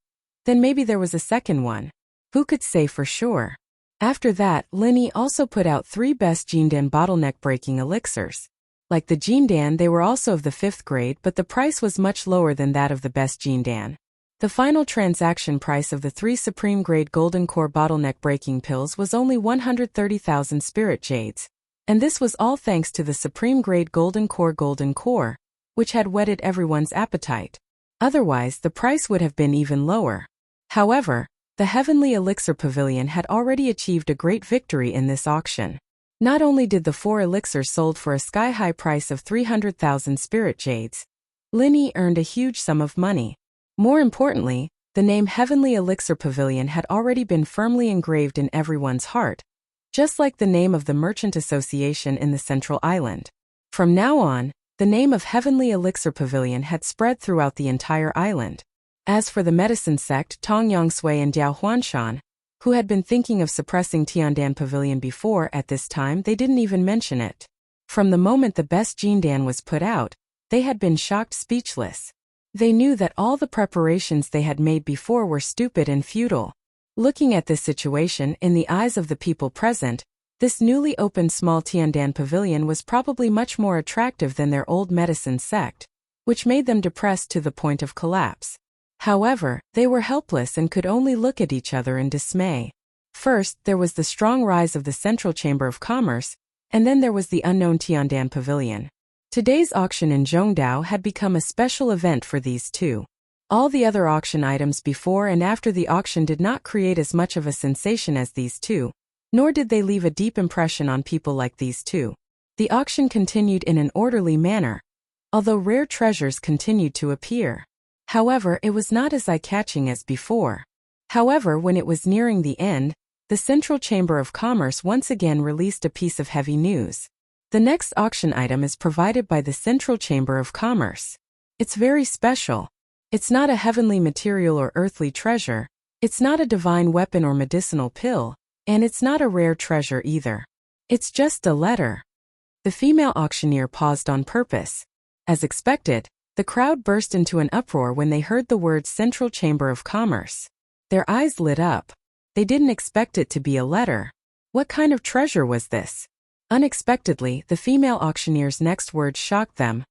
then maybe there was a second one. Who could say for sure? After that, Linny also put out 3 best Jindan bottleneck-breaking elixirs. Like the Jindan, they were also of the 5th grade, but the price was much lower than that of the best Jindan. The final transaction price of the 3 supreme-grade golden core bottleneck-breaking pills was only 130,000 spirit jades. And this was all thanks to the supreme-grade golden core, which had whetted everyone's appetite. Otherwise, the price would have been even lower. However, the Heavenly Elixir Pavilion had already achieved a great victory in this auction. Not only did the 4 elixirs sold for a sky-high price of 300,000 spirit jades, Linny earned a huge sum of money. More importantly, the name Heavenly Elixir Pavilion had already been firmly engraved in everyone's heart, just like the name of the Merchant Association in the Central Island. From now on, the name of Heavenly Elixir Pavilion had spread throughout the entire island. As for the medicine sect Tong Yongsui and Diao Huanshan, who had been thinking of suppressing Tiandan Pavilion before. At this time they didn't even mention it. From the moment the best Jindan was put out, they had been shocked speechless. They knew that all the preparations they had made before were stupid and futile. Looking at this situation in the eyes of the people present, this newly opened small Tiandan Pavilion was probably much more attractive than their old medicine sect, which made them depressed to the point of collapse. However, they were helpless and could only look at each other in dismay. First, there was the strong rise of the Central Chamber of Commerce, and then there was the unknown Tiandan Pavilion. Today's auction in Zhongdao had become a special event for these two. All the other auction items before and after the auction did not create as much of a sensation as these two, nor did they leave a deep impression on people like these two. The auction continued in an orderly manner, although rare treasures continued to appear. However, it was not as eye-catching as before. However, when it was nearing the end, the Central Chamber of Commerce once again released a piece of heavy news. The next auction item is provided by the Central Chamber of Commerce. It's very special. It's not a heavenly material or earthly treasure, it's not a divine weapon or medicinal pill, and it's not a rare treasure either. It's just a letter. The female auctioneer paused on purpose. As expected, the crowd burst into an uproar when they heard the words Central Chamber of Commerce. Their eyes lit up. They didn't expect it to be a letter. What kind of treasure was this? Unexpectedly, the female auctioneer's next words shocked them.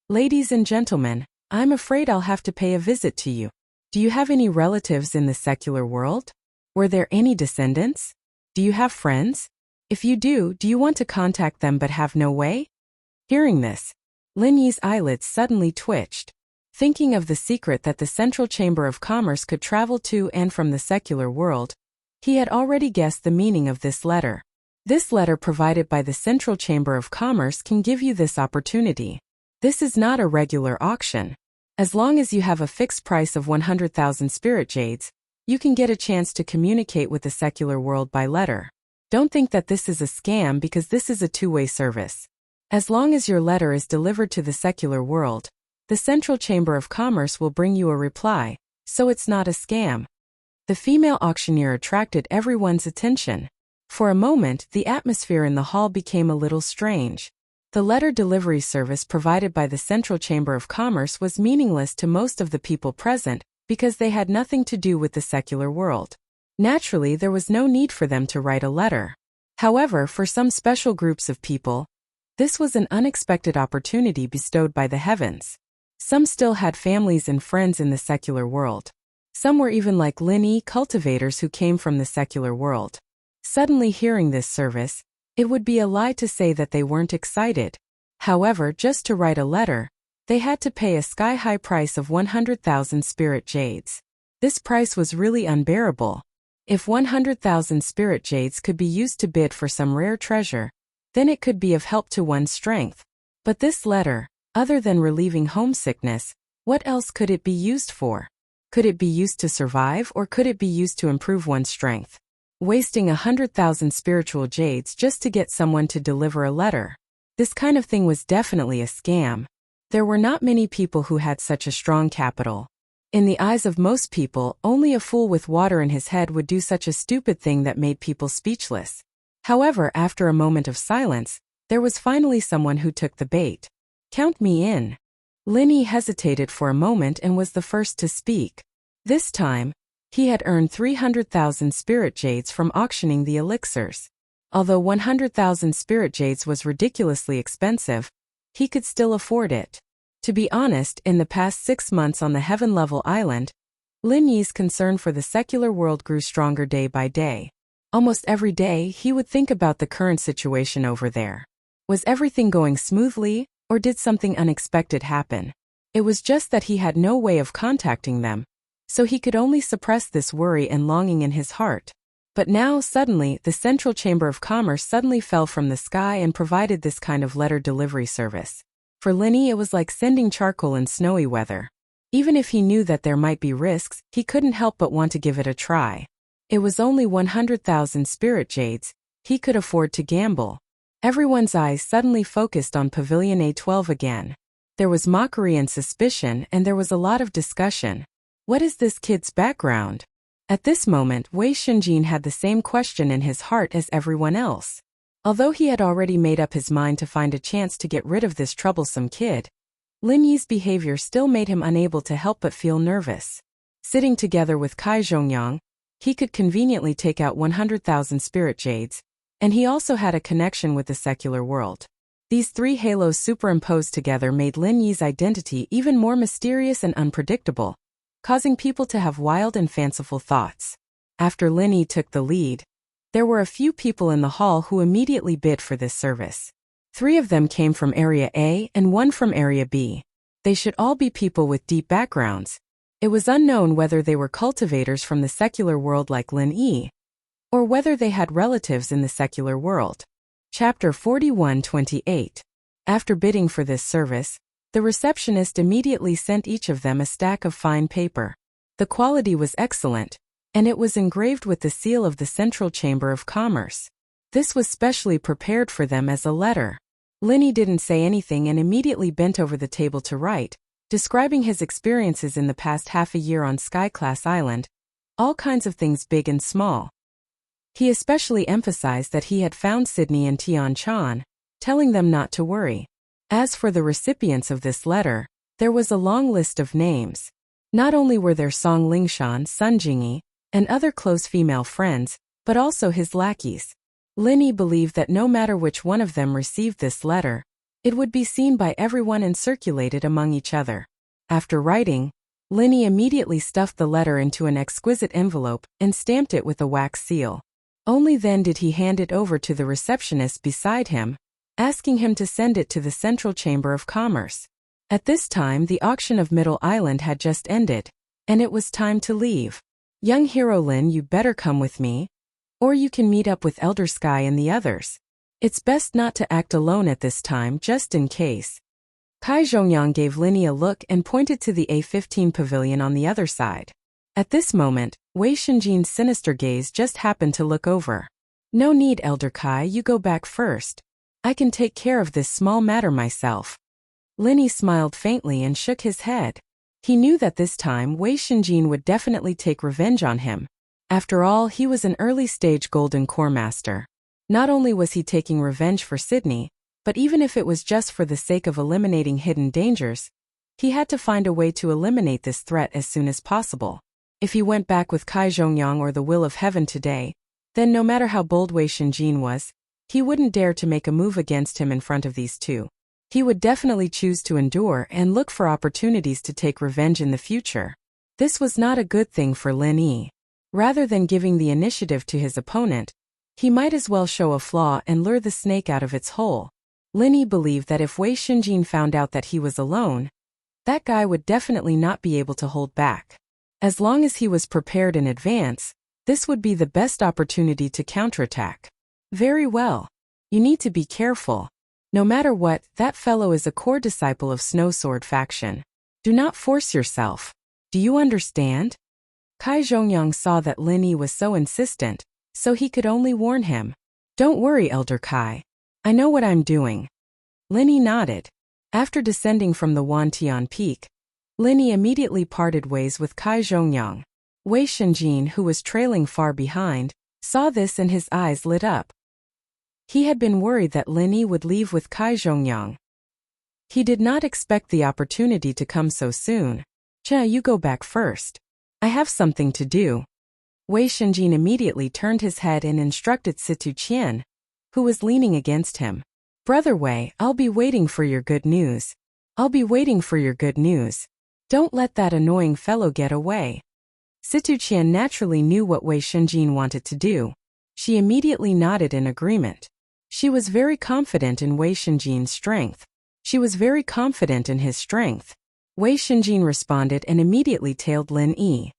Ladies and gentlemen, I'm afraid I'll have to pay a visit to you. Do you have any relatives in the secular world? Were there any descendants? Do you have friends? If you do you want to contact them but have no way? Hearing this, Lin Yi's eyelids suddenly twitched. Thinking of the secret that the Central Chamber of Commerce could travel to and from the secular world, he had already guessed the meaning of this letter. This letter provided by the Central Chamber of Commerce can give you this opportunity. This is not a regular auction. As long as you have a fixed price of 100,000 spirit jades, you can get a chance to communicate with the secular world by letter. Don't think that this is a scam because this is a two-way service. As long as your letter is delivered to the secular world, the Central Chamber of Commerce will bring you a reply, so it's not a scam. The female auctioneer attracted everyone's attention. For a moment, the atmosphere in the hall became a little strange. The letter delivery service provided by the Central Chamber of Commerce was meaningless to most of the people present because they had nothing to do with the secular world. Naturally, there was no need for them to write a letter. However, for some special groups of people, this was an unexpected opportunity bestowed by the heavens. Some still had families and friends in the secular world. Some were even like Lin Yi cultivators who came from the secular world. Suddenly hearing this service, it would be a lie to say that they weren't excited. However, just to write a letter, they had to pay a sky-high price of 100,000 spirit jades. This price was really unbearable. If 100,000 spirit jades could be used to bid for some rare treasure, then it could be of help to one's strength. But this letter, other than relieving homesickness, what else could it be used for? Could it be used to survive or could it be used to improve one's strength? Wasting 100,000 spiritual jades just to get someone to deliver a letter. This kind of thing was definitely a scam. There were not many people who had such a strong capital. In the eyes of most people, only a fool with water in his head would do such a stupid thing that made people speechless. However, after a moment of silence, there was finally someone who took the bait. Count me in. Lin Yi hesitated for a moment and was the first to speak. This time, he had earned 300,000 spirit jades from auctioning the elixirs. Although 100,000 spirit jades was ridiculously expensive, he could still afford it. To be honest, in the past 6 months on the Heaven Level Island, Lin Yi's concern for the secular world grew stronger day by day. Almost every day, he would think about the current situation over there. Was everything going smoothly, or did something unexpected happen? It was just that he had no way of contacting them, so he could only suppress this worry and longing in his heart. But now, suddenly, the Central Chamber of Commerce suddenly fell from the sky and provided this kind of letter delivery service. For Lin Yi, it was like sending charcoal in snowy weather. Even if he knew that there might be risks, he couldn't help but want to give it a try. It was only 100,000 spirit jades. He could afford to gamble. Everyone's eyes suddenly focused on Pavilion A12 again. There was mockery and suspicion, and there was a lot of discussion. What is this kid's background? At this moment, Wei Shenjin had the same question in his heart as everyone else. Although he had already made up his mind to find a chance to get rid of this troublesome kid, Lin Yi's behavior still made him unable to help but feel nervous. Sitting together with Kai Zhongyang, he could conveniently take out 100,000 spirit jades, and he also had a connection with the secular world. These three halos superimposed together made Lin Yi's identity even more mysterious and unpredictable, causing people to have wild and fanciful thoughts. After Lin Yi took the lead, there were a few people in the hall who immediately bid for this service. 3 of them came from Area A and 1 from Area B. They should all be people with deep backgrounds. It was unknown whether they were cultivators from the secular world like Lin Yi, or whether they had relatives in the secular world. Chapter 41:28. After bidding for this service, the receptionist immediately sent each of them a stack of fine paper. The quality was excellent, and it was engraved with the seal of the Central Chamber of Commerce. This was specially prepared for them as a letter. Lin Yi didn't say anything and immediately bent over the table to write, describing his experiences in the past half a year on Sky-class Island, all kinds of things big and small. He especially emphasized that he had found Sydney and Tian Chan, telling them not to worry. As for the recipients of this letter, there was a long list of names. Not only were there Song Lingshan, Sun Jingyi, and other close female friends, but also his lackeys. Lin Yi believed that no matter which one of them received this letter, it would be seen by everyone and circulated among each other. After writing, Lin Yi immediately stuffed the letter into an exquisite envelope and stamped it with a wax seal. Only then did he hand it over to the receptionist beside him, asking him to send it to the Central Chamber of Commerce. At this time, the auction of Middle Island had just ended, and it was time to leave. Young hero Lin, you better come with me, or you can meet up with Elder Sky and the others. It's best not to act alone at this time, just in case. Kai Zhongyang gave Lin Yi a look and pointed to the A15 pavilion on the other side. At this moment, Wei Shenjin's sinister gaze just happened to look over. No need, Elder Kai, you go back first. I can take care of this small matter myself. Lin Yi smiled faintly and shook his head. He knew that this time Wei Shenjin would definitely take revenge on him. After all, he was an early-stage Golden Core Master. Not only was he taking revenge for Sydney, but even if it was just for the sake of eliminating hidden dangers, he had to find a way to eliminate this threat as soon as possible. If he went back with Kai Zhongyang or the will of heaven today, then no matter how bold Wei Shenjin was, he wouldn't dare to make a move against him in front of these two. He would definitely choose to endure and look for opportunities to take revenge in the future. This was not a good thing for Lin Yi. Rather than giving the initiative to his opponent, he might as well show a flaw and lure the snake out of its hole. Lin Yi believed that if Wei Shenjin found out that he was alone, that guy would definitely not be able to hold back. As long as he was prepared in advance, this would be the best opportunity to counterattack. Very well. You need to be careful. No matter what, that fellow is a core disciple of Snow Sword faction. Do not force yourself. Do you understand? Kai Zhongyang saw that Lin Yi was so insistent, so he could only warn him. Don't worry, Elder Kai. I know what I'm doing. Lin Yi nodded. After descending from the Wantian Peak, Lin Yi immediately parted ways with Kai Zhongyang. Wei Shenjin, who was trailing far behind, saw this and his eyes lit up. He had been worried that Lin Yi would leave with Kai Zhongyang. He did not expect the opportunity to come so soon. Cha, you go back first. I have something to do. Wei Shenjin immediately turned his head and instructed Situ Qian, who was leaning against him. Brother Wei, I'll be waiting for your good news. I'll be waiting for your good news. Don't let that annoying fellow get away. Situ Qian naturally knew what Wei Shenjin wanted to do. She immediately nodded in agreement. She was very confident in Wei Shenjin's strength. She was very confident in his strength. Wei Shenjin responded and immediately tailed Lin Yi.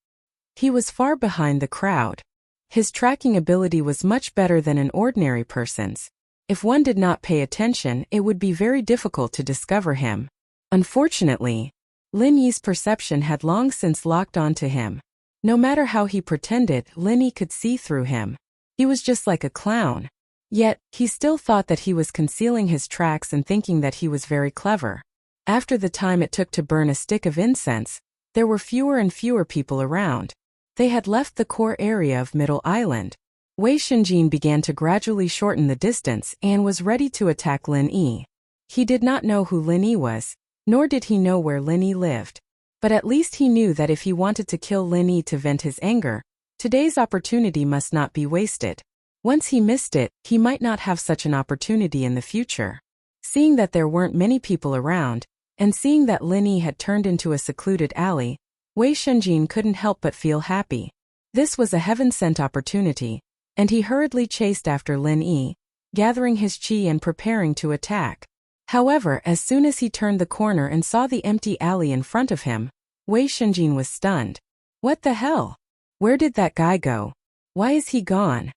He was far behind the crowd. His tracking ability was much better than an ordinary person's. If one did not pay attention, it would be very difficult to discover him. Unfortunately, Lin Yi's perception had long since locked onto him. No matter how he pretended, Lin Yi could see through him. He was just like a clown. Yet, he still thought that he was concealing his tracks and thinking that he was very clever. After the time it took to burn a stick of incense, there were fewer and fewer people around. They had left the core area of Middle Island. Wei Shenjin began to gradually shorten the distance and was ready to attack Lin Yi. He did not know who Lin Yi was, nor did he know where Lin Yi lived. But at least he knew that if he wanted to kill Lin Yi to vent his anger, today's opportunity must not be wasted. Once he missed it, he might not have such an opportunity in the future. Seeing that there weren't many people around, and seeing that Lin Yi had turned into a secluded alley, Wei Shenjin couldn't help but feel happy. This was a heaven-sent opportunity, and he hurriedly chased after Lin Yi, gathering his qi and preparing to attack. However, as soon as he turned the corner and saw the empty alley in front of him, Wei Shenjin was stunned. What the hell? Where did that guy go? Why is he gone?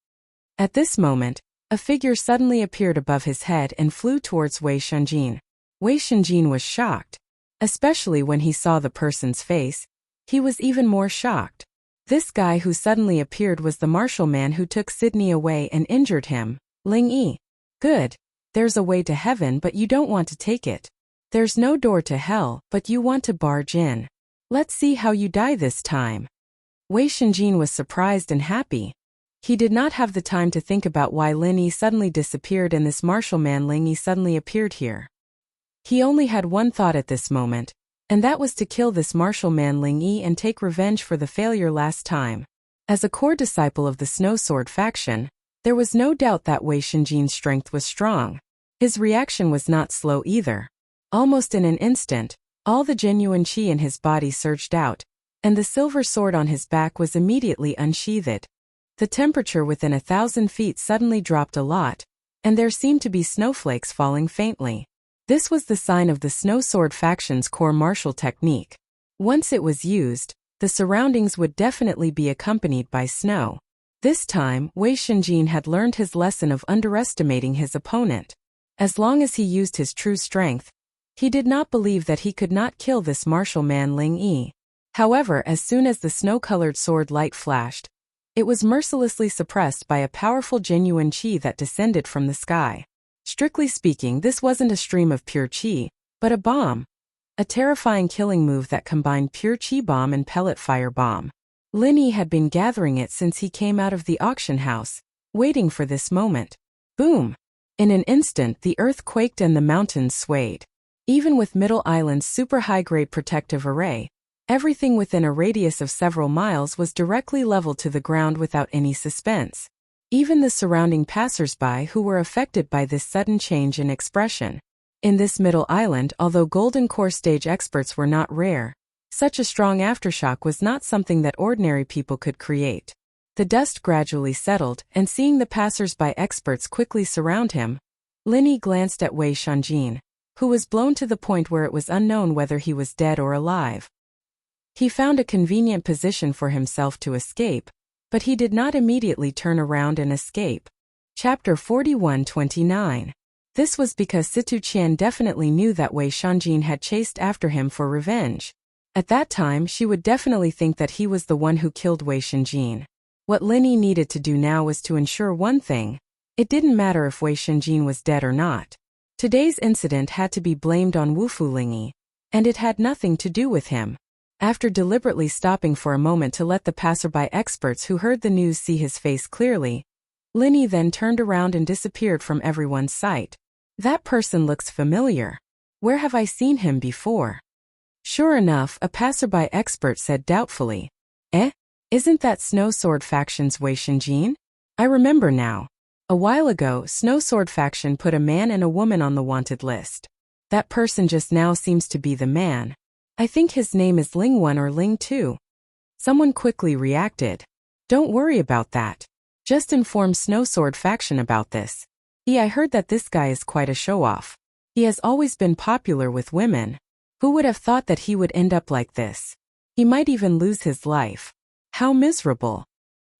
At this moment, a figure suddenly appeared above his head and flew towards Wei Shenjin. Wei Shenjin was shocked. Especially when he saw the person's face, he was even more shocked. This guy who suddenly appeared was the martial man who took Sydney away and injured him, Ling Yi. Good. There's a way to heaven but you don't want to take it. There's no door to hell but you want to barge in. Let's see how you die this time. Wei Shenjin was surprised and happy. He did not have the time to think about why Lin Yi suddenly disappeared and this martial man Ling Yi suddenly appeared here. He only had one thought at this moment, and that was to kill this martial man Ling Yi and take revenge for the failure last time. As a core disciple of the Snow Sword faction, there was no doubt that Wei Shenjin's strength was strong. His reaction was not slow either. Almost in an instant, all the genuine qi in his body surged out, and the silver sword on his back was immediately unsheathed. The temperature within 1,000 feet suddenly dropped a lot, and there seemed to be snowflakes falling faintly. This was the sign of the Snow Sword faction's core martial technique. Once it was used, the surroundings would definitely be accompanied by snow. This time, Wei Shenjin had learned his lesson of underestimating his opponent. As long as he used his true strength, he did not believe that he could not kill this martial man Ling Yi. However, as soon as the snow-colored sword light flashed, it was mercilessly suppressed by a powerful genuine qi that descended from the sky. Strictly speaking, this wasn't a stream of pure qi, but a bomb. A terrifying killing move that combined pure qi bomb and pellet fire bomb. Lin Yi had been gathering it since he came out of the auction house, waiting for this moment. Boom! In an instant, the earth quaked and the mountains swayed. Even with Middle Island's super high-grade protective array, everything within a radius of several miles was directly leveled to the ground without any suspense. Even the surrounding passers-by who were affected by this sudden change in expression. In this Middle Island, although Golden Core stage experts were not rare, such a strong aftershock was not something that ordinary people could create. The dust gradually settled, and seeing the passers-by experts quickly surround him, Lin Yi glanced at Wei Shenjin, who was blown to the point where it was unknown whether he was dead or alive. He found a convenient position for himself to escape, but he did not immediately turn around and escape. Chapter 41-29. This was because Situ Qian definitely knew that Wei Shenjin had chased after him for revenge. At that time, she would definitely think that he was the one who killed Wei Shenjin. What Lin Yi needed to do now was to ensure one thing. It didn't matter if Wei Shenjin was dead or not. Today's incident had to be blamed on Wufu Lingyi, and it had nothing to do with him. After deliberately stopping for a moment to let the passerby experts who heard the news see his face clearly, Lin Yi then turned around and disappeared from everyone's sight. That person looks familiar. Where have I seen him before? Sure enough, a passerby expert said doubtfully. Isn't that Snow Sword faction's Wei Shenjin? I remember now. A while ago, Snow Sword faction put a man and a woman on the wanted list. That person just now seems to be the man. I think his name is Ling 1 or Ling 2. Someone quickly reacted. Don't worry about that. Just inform Snow Sword faction about this. I heard that this guy is quite a show-off. He has always been popular with women. Who would have thought that he would end up like this? He might even lose his life. How miserable.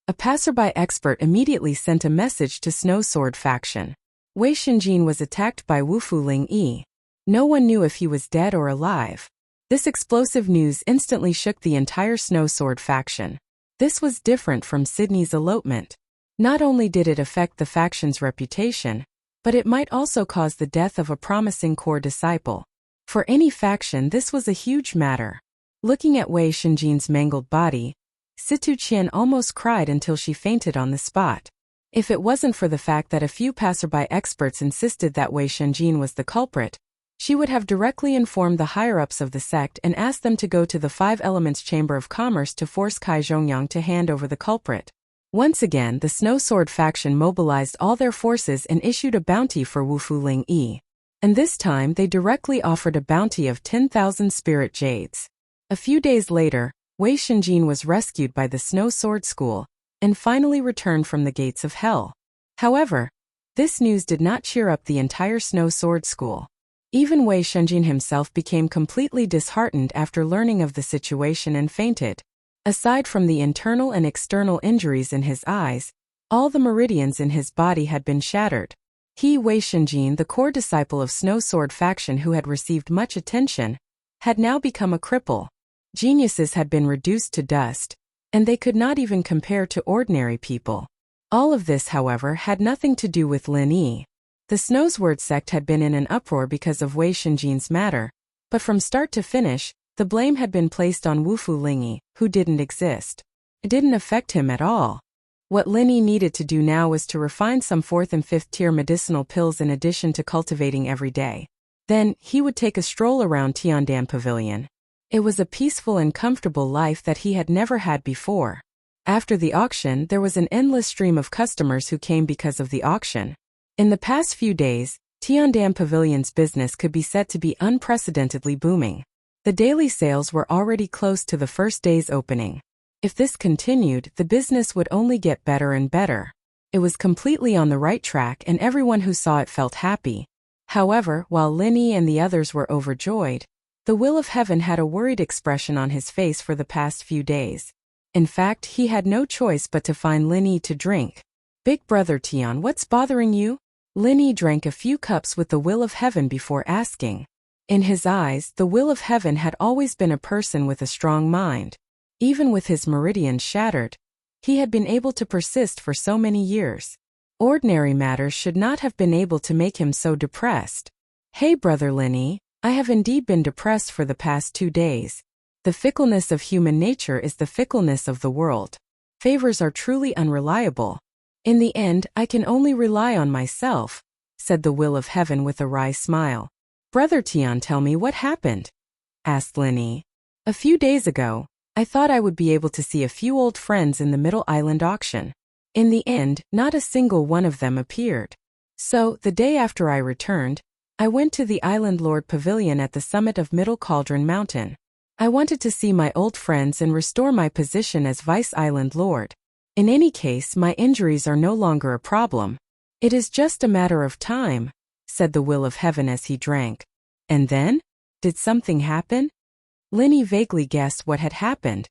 A passerby expert immediately sent a message to Snow Sword faction. Wei Shenjin was attacked by Wufu Lingyi. No one knew if he was dead or alive. This explosive news instantly shook the entire Snow Sword faction. This was different from Sydney's elopement. Not only did it affect the faction's reputation, but it might also cause the death of a promising core disciple. For any faction, this was a huge matter. Looking at Wei Shenjin's mangled body, Situ Qian almost cried until she fainted on the spot. If it wasn't for the fact that a few passerby experts insisted that Wei Shenjin was the culprit, she would have directly informed the higher-ups of the sect and asked them to go to the Five Elements Chamber of Commerce to force Kai Zhongyang to hand over the culprit. Once again, the Snow Sword faction mobilized all their forces and issued a bounty for Wu Fuling Yi. And this time they directly offered a bounty of 10,000 spirit jades. A few days later, Wei Shenjin was rescued by the Snow Sword School and finally returned from the gates of hell. However, this news did not cheer up the entire Snow Sword School. Even Wei Shenjin himself became completely disheartened after learning of the situation and fainted. Aside from the internal and external injuries in his eyes, all the meridians in his body had been shattered. He, Wei Shenjin, the core disciple of Snow Sword faction who had received much attention, had now become a cripple. Geniuses had been reduced to dust, and they could not even compare to ordinary people. All of this, however, had nothing to do with Lin Yi. The Snowsword sect had been in an uproar because of Wei Shenjin's matter, but from start to finish, the blame had been placed on Wu Fuling, who didn't exist. It didn't affect him at all. What Lin Yi needed to do now was to refine some 4th and 5th tier medicinal pills in addition to cultivating every day. Then, he would take a stroll around Tiandan Pavilion. It was a peaceful and comfortable life that he had never had before. After the auction, there was an endless stream of customers who came because of the auction. In the past few days, Tiandan Pavilion's business could be said to be unprecedentedly booming. The daily sales were already close to the first day's opening. If this continued, the business would only get better and better. It was completely on the right track and everyone who saw it felt happy. However, while Lin Yi and the others were overjoyed, the Will of Heaven had a worried expression on his face for the past few days. In fact, he had no choice but to find Lin Yi to drink. "Big brother Tian, what's bothering you?" Lin Yi drank a few cups with the Will of Heaven before asking. In his eyes, the Will of Heaven had always been a person with a strong mind. Even with his meridians shattered, he had been able to persist for so many years. Ordinary matters should not have been able to make him so depressed. "Hey brother Lin Yi, I have indeed been depressed for the past 2 days. The fickleness of human nature is the fickleness of the world. Favors are truly unreliable. In the end, I can only rely on myself," said the Will of Heaven with a wry smile. "Brother Tian, tell me what happened?" asked Lin Yi. "A few days ago, I thought I would be able to see a few old friends in the Middle Island auction. In the end, not a single one of them appeared. So, the day after I returned, I went to the Island Lord Pavilion at the summit of Middle Cauldron Mountain. I wanted to see my old friends and restore my position as Vice Island Lord. In any case, my injuries are no longer a problem. It is just a matter of time," said the Will of Heaven as he drank. "And then? Did something happen?" Lin Yi vaguely guessed what had happened.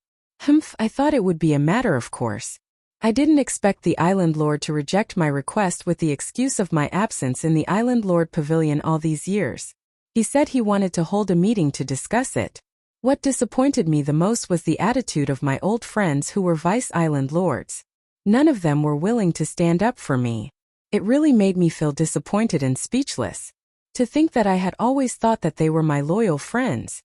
I thought it would be a matter of course. I didn't expect the Island Lord to reject my request with the excuse of my absence in the Island Lord Pavilion all these years. He said he wanted to hold a meeting to discuss it. What disappointed me the most was the attitude of my old friends who were Vice Island Lords. None of them were willing to stand up for me. It really made me feel disappointed and speechless. To think that I had always thought that they were my loyal friends.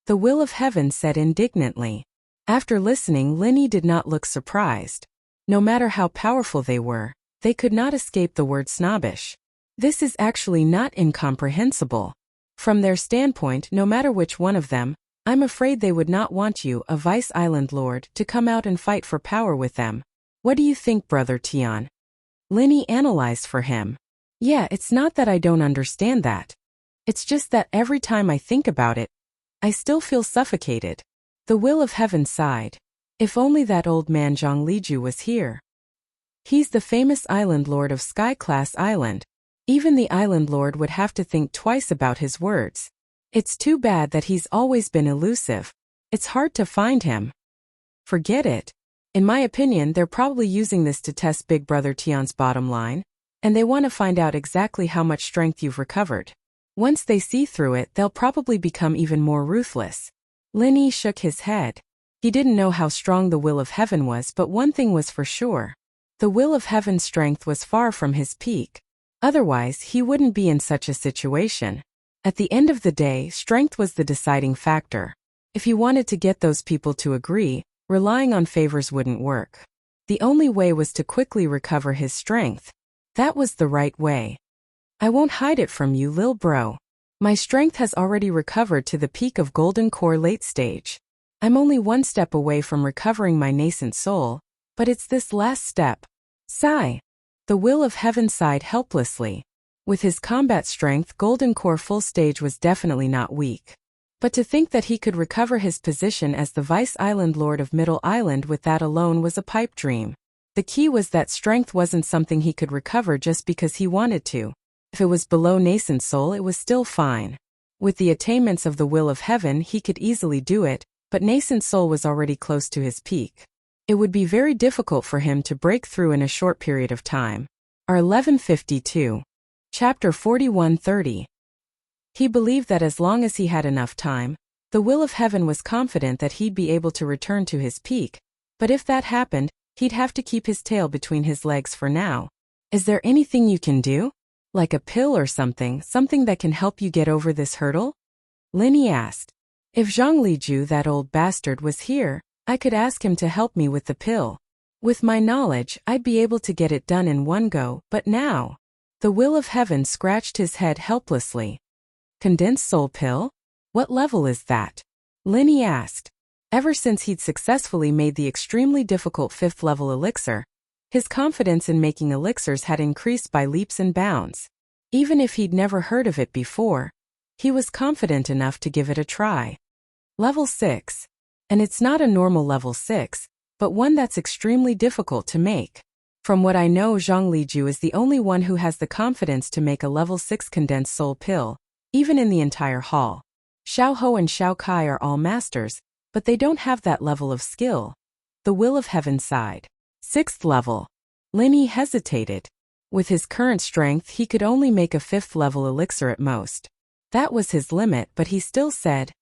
The Will of Heaven said indignantly. After listening, Lin Yi did not look surprised. No matter how powerful they were, they could not escape the word snobbish. This is actually not incomprehensible. From their standpoint, no matter which one of them, I'm afraid they would not want you, a Vice Island Lord, to come out and fight for power with them. What do you think, brother Tian? Lin Yi analyzed for him. Yeah, it's not that I don't understand that. It's just that every time I think about it, I still feel suffocated. The Will of Heaven sighed. If only that old man Zhang Liju was here. He's the famous Island Lord of Sky Class Island. Even the Island Lord would have to think twice about his words. It's too bad that he's always been elusive. It's hard to find him. Forget it. In my opinion, they're probably using this to test Big Brother Tian's bottom line, and they want to find out exactly how much strength you've recovered. Once they see through it, they'll probably become even more ruthless. Lin Yi shook his head. He didn't know how strong the Will of Heaven was, but one thing was for sure. The Will of Heaven's strength was far from his peak. Otherwise, he wouldn't be in such a situation. At the end of the day, strength was the deciding factor. If he wanted to get those people to agree, Relying on favors wouldn't work. The only way was to quickly recover his strength. That was the right way. I won't hide it from you, lil bro. My strength has already recovered to the peak of Golden Core late stage. I'm only one step away from recovering my nascent soul, but it's this last step. Sigh. The will of heaven sighed helplessly. With his combat strength, Golden Core full stage was definitely not weak. But to think that he could recover his position as the Vice Island Lord of Middle Island with that alone was a pipe dream. The key was that strength wasn't something he could recover just because he wanted to. If it was below nascent soul, it was still fine. With the attainments of the will of heaven, he could easily do it, but nascent soul was already close to his peak. It would be very difficult for him to break through in a short period of time. R1152. Chapter 41:30. He believed that as long as he had enough time, the will of heaven was confident that he'd be able to return to his peak, but if that happened, he'd have to keep his tail between his legs for now. Is there anything you can do? Like a pill or something that can help you get over this hurdle? Linny asked. If Zhang Liju, that old bastard, was here, I could ask him to help me with the pill. With my knowledge, I'd be able to get it done in one go, but now... The will of heaven scratched his head helplessly. Condensed soul pill? What level is that? Linny asked. Ever since he'd successfully made the extremely difficult 5th level elixir, his confidence in making elixirs had increased by leaps and bounds. Even if he'd never heard of it before, he was confident enough to give it a try. Level 6. And it's not a normal level 6, but one that's extremely difficult to make. From what I know, Zhang Liju is the only one who has the confidence to make a level 6 condensed soul pill, even in the entire hall. Xiao Ho and Xiao Kai are all masters, but they don't have that level of skill. The will of heaven sighed. 6th level. Linny hesitated. With his current strength, he could only make a 5th level elixir at most. That was his limit, but he still said,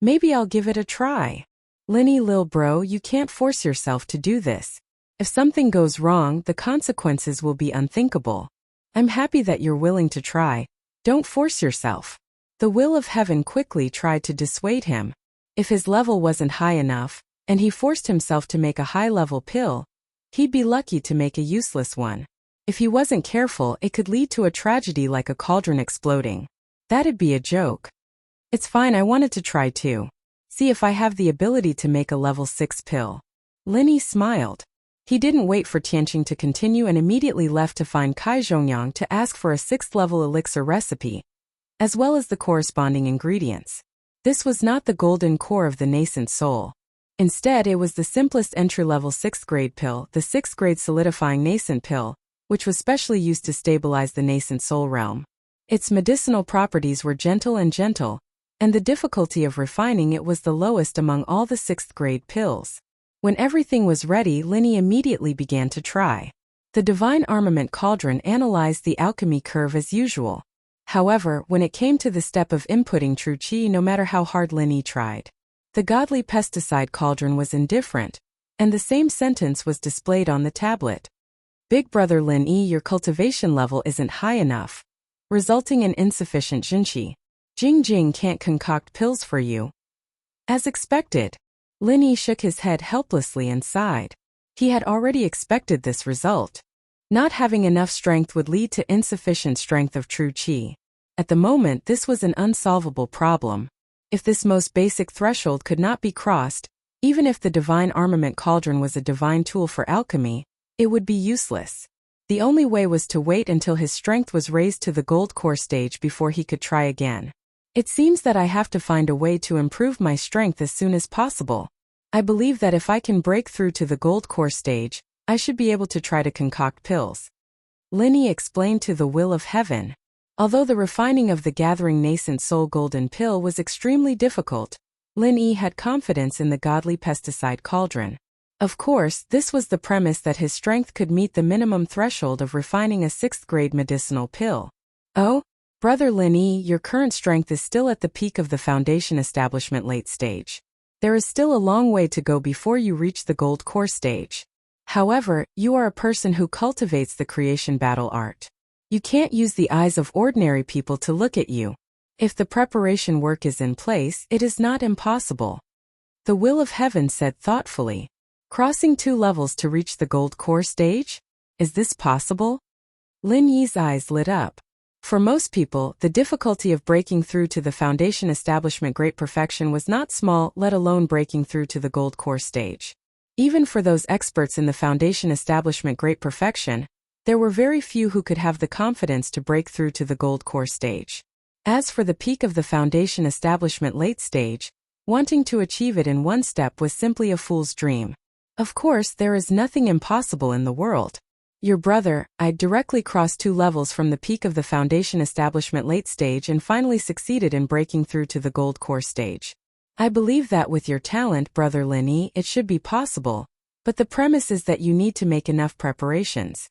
maybe I'll give it a try. Linny, lil bro, you can't force yourself to do this. If something goes wrong, the consequences will be unthinkable. I'm happy that you're willing to try. Don't force yourself. The will of heaven quickly tried to dissuade him. If his level wasn't high enough, and he forced himself to make a high-level pill, he'd be lucky to make a useless one. If he wasn't careful, it could lead to a tragedy like a cauldron exploding. That'd be a joke. It's fine, I wanted to try too. See if I have the ability to make a level 6 pill. Linny smiled. He didn't wait for Tianqing to continue and immediately left to find Kai Zhongyang to ask for a 6th level elixir recipe, as well as the corresponding ingredients. This was not the golden core of the nascent soul. Instead, it was the simplest entry-level 6th grade pill, the 6th grade solidifying nascent pill, which was specially used to stabilize the nascent soul realm. Its medicinal properties were gentle, and the difficulty of refining it was the lowest among all the 6th grade pills. When everything was ready, Linny immediately began to try. The Divine Armament Cauldron analyzed the alchemy curve as usual. However, when it came to the step of inputting true qi, no matter how hard Linny tried, the Godly Pesticide Cauldron was indifferent, and the same sentence was displayed on the tablet. Big brother Linny, your cultivation level isn't high enough, resulting in insufficient jinqi. Jing can't concoct pills for you. As expected, Linny shook his head helplessly and sighed. He had already expected this result. Not having enough strength would lead to insufficient strength of true qi. At the moment, this was an unsolvable problem. If this most basic threshold could not be crossed, even if the Divine Armament Cauldron was a divine tool for alchemy, it would be useless. The only way was to wait until his strength was raised to the gold core stage before he could try again. It seems that I have to find a way to improve my strength as soon as possible. I believe that if I can break through to the gold core stage, I should be able to try to concoct pills. Linny explained to the will of heaven. Although the refining of the gathering nascent soul golden pill was extremely difficult, Linny had confidence in the Godly Pesticide Cauldron. Of course, this was the premise that his strength could meet the minimum threshold of refining a 6th grade medicinal pill. Oh? Brother Linny, your current strength is still at the peak of the foundation establishment late stage. There is still a long way to go before you reach the gold core stage. However, you are a person who cultivates the creation battle art. You can't use the eyes of ordinary people to look at you. If the preparation work is in place, it is not impossible. The will of heaven said thoughtfully. Crossing 2 levels to reach the gold core stage? Is this possible? Lin Yi's eyes lit up. For most people, the difficulty of breaking through to the foundation establishment great perfection was not small, let alone breaking through to the gold core stage. Even for those experts in the foundation establishment great perfection, there were very few who could have the confidence to break through to the gold core stage. As for the peak of the foundation establishment late stage, wanting to achieve it in one step was simply a fool's dream. Of course, there is nothing impossible in the world. Your brother, I'd directly crossed 2 levels from the peak of the foundation establishment late stage and finally succeeded in breaking through to the gold core stage. I believe that with your talent, Brother Lin Yi, it should be possible, but the premise is that you need to make enough preparations.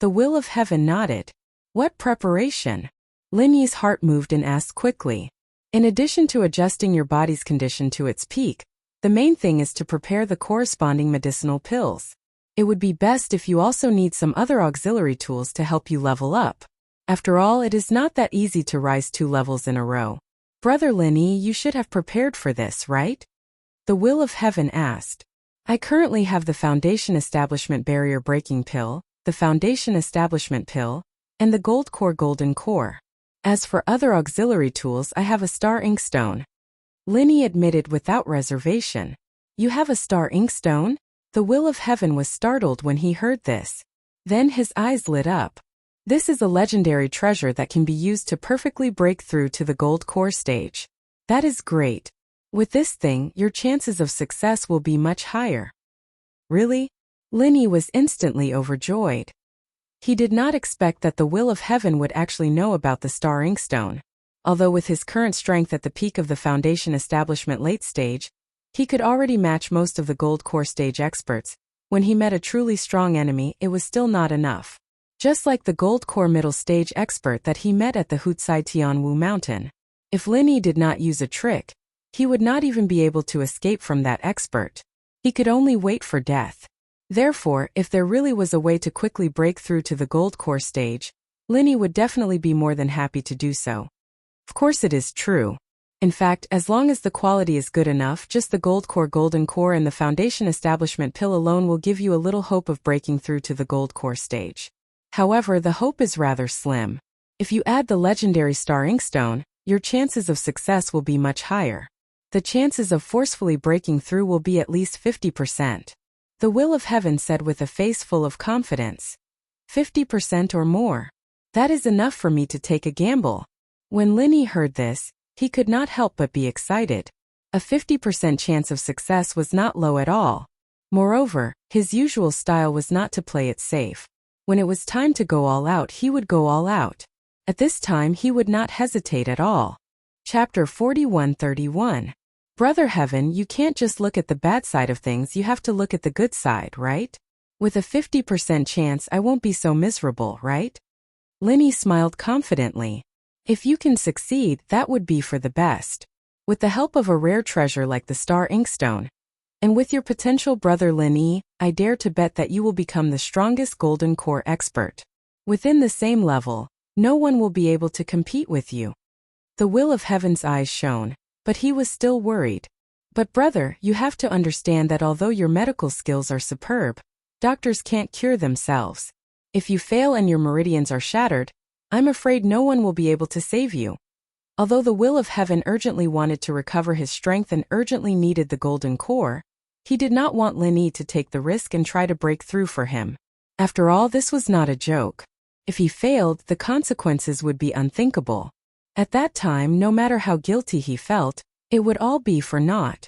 The will of heaven nodded. What preparation? Lin Yi's heart moved and asked quickly. In addition to adjusting your body's condition to its peak, the main thing is to prepare the corresponding medicinal pills. It would be best if you also need some other auxiliary tools to help you level up. After all, it is not that easy to rise 2 levels in a row. Brother Lin Yi, you should have prepared for this, right? The will of heaven asked. I currently have the foundation establishment barrier breaking pill, the foundation establishment pill, and the gold core golden core. As for other auxiliary tools, I have a star inkstone. Lin Yi admitted without reservation. You have a star inkstone? The will of heaven was startled when he heard this. Then his eyes lit up. This is a legendary treasure that can be used to perfectly break through to the gold core stage. That is great. With this thing, your chances of success will be much higher. Really? Lin Yi was instantly overjoyed. He did not expect that the will of heaven would actually know about the star inkstone. Although with his current strength at the peak of the foundation establishment late stage, he could already match most of the gold core stage experts. When he met a truly strong enemy, it was still not enough. Just like the gold core middle stage expert that he met at the Wuxia Tianwu mountain. If Lin Yi did not use a trick, he would not even be able to escape from that expert. He could only wait for death. Therefore, if there really was a way to quickly break through to the gold core stage, Lin Yi would definitely be more than happy to do so. Of course it is true. In fact, as long as the quality is good enough, just the gold core golden core and the foundation establishment pill alone will give you a little hope of breaking through to the gold core stage. However, the hope is rather slim. If you add the legendary star inkstone, your chances of success will be much higher. The chances of forcefully breaking through will be at least 50%. The will of heaven said with a face full of confidence. 50% or more. That is enough for me to take a gamble. When Lin Yi heard this, he could not help but be excited. A 50% chance of success was not low at all. Moreover, his usual style was not to play it safe. When it was time to go all out, he would go all out. At this time, he would not hesitate at all. Chapter 41:31. Brother Heaven, you can't just look at the bad side of things, you have to look at the good side, right? With a 50% chance, I won't be so miserable, right? Lin Yi smiled confidently. If you can succeed, that would be for the best. With the help of a rare treasure like the star inkstone, and with your potential brother Lin Yi, I dare to bet that you will become the strongest golden core expert. Within the same level, no one will be able to compete with you. The will of heaven's eyes shone, but he was still worried. But brother, you have to understand that although your medical skills are superb, doctors can't cure themselves. If you fail and your meridians are shattered, I'm afraid no one will be able to save you. Although the will of heaven urgently wanted to recover his strength and urgently needed the golden core, he did not want Lin Yi to take the risk and try to break through for him. After all, this was not a joke. If he failed, the consequences would be unthinkable. At that time, no matter how guilty he felt, it would all be for naught.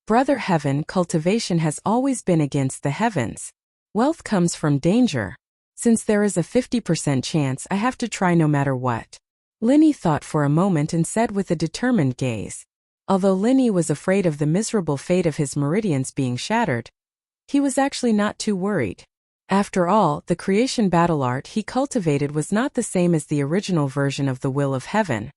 Brother Heaven, cultivation has always been against the heavens. Wealth comes from danger. Since there is a 50% chance, I have to try no matter what. Lin Yi thought for a moment and said with a determined gaze. Although Lin Yi was afraid of the miserable fate of his meridians being shattered, he was actually not too worried. After all, the creation battle art he cultivated was not the same as the original version of the will of heaven.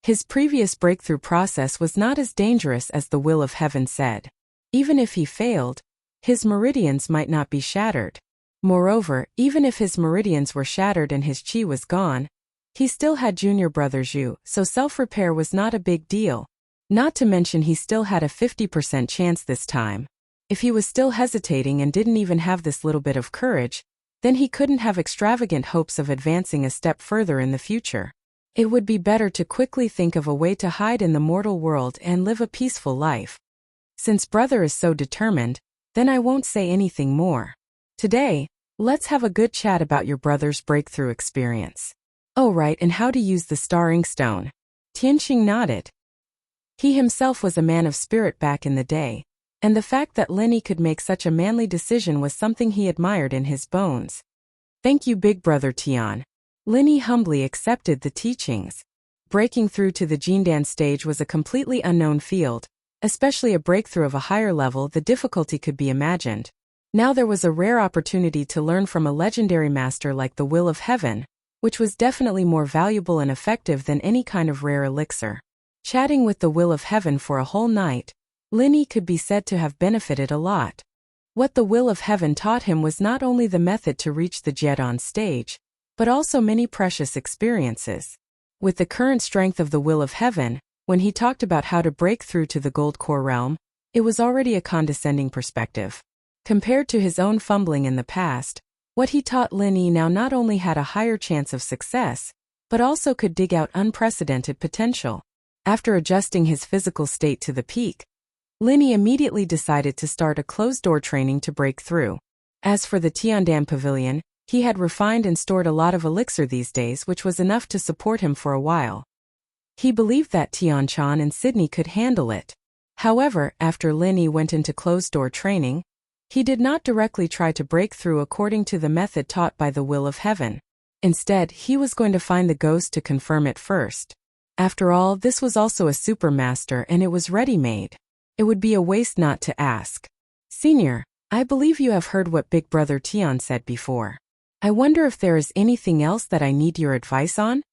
His previous breakthrough process was not as dangerous as the will of heaven said. Even if he failed, his meridians might not be shattered. Moreover, even if his meridians were shattered and his chi was gone, he still had junior brother Zhu, so self-repair was not a big deal. Not to mention he still had a 50% chance this time. If he was still hesitating and didn't even have this little bit of courage, then he couldn't have extravagant hopes of advancing a step further in the future. It would be better to quickly think of a way to hide in the mortal world and live a peaceful life. Since brother is so determined, then I won't say anything more. Today, let's have a good chat about your brother's breakthrough experience. Oh right, and how to use the star inkstone. Tianqing nodded. He himself was a man of spirit back in the day, and the fact that Linny could make such a manly decision was something he admired in his bones. Thank you, big brother Tian. Linny humbly accepted the teachings. Breaking through to the Jindan stage was a completely unknown field, especially a breakthrough of a higher level. The difficulty could be imagined. Now there was a rare opportunity to learn from a legendary master like the Will of Heaven, which was definitely more valuable and effective than any kind of rare elixir. Chatting with the Will of Heaven for a whole night, Linny could be said to have benefited a lot. What the Will of Heaven taught him was not only the method to reach the Jedon stage, but also many precious experiences. With the current strength of the Will of Heaven, when he talked about how to break through to the Gold Core realm, it was already a condescending perspective. Compared to his own fumbling in the past, what he taught Linny now not only had a higher chance of success, but also could dig out unprecedented potential. After adjusting his physical state to the peak, Linny immediately decided to start a closed-door training to break through. As for the Tiandan Pavilion, he had refined and stored a lot of elixir these days, which was enough to support him for a while. He believed that Tianchan and Sydney could handle it. However, after Linny went into closed-door training, he did not directly try to break through according to the method taught by the Will of Heaven. Instead, he was going to find the ghost to confirm it first. After all, this was also a supermaster and it was ready-made. It would be a waste not to ask. Senior, I believe you have heard what Big Brother Tian said before. I wonder if there is anything else that I need your advice on?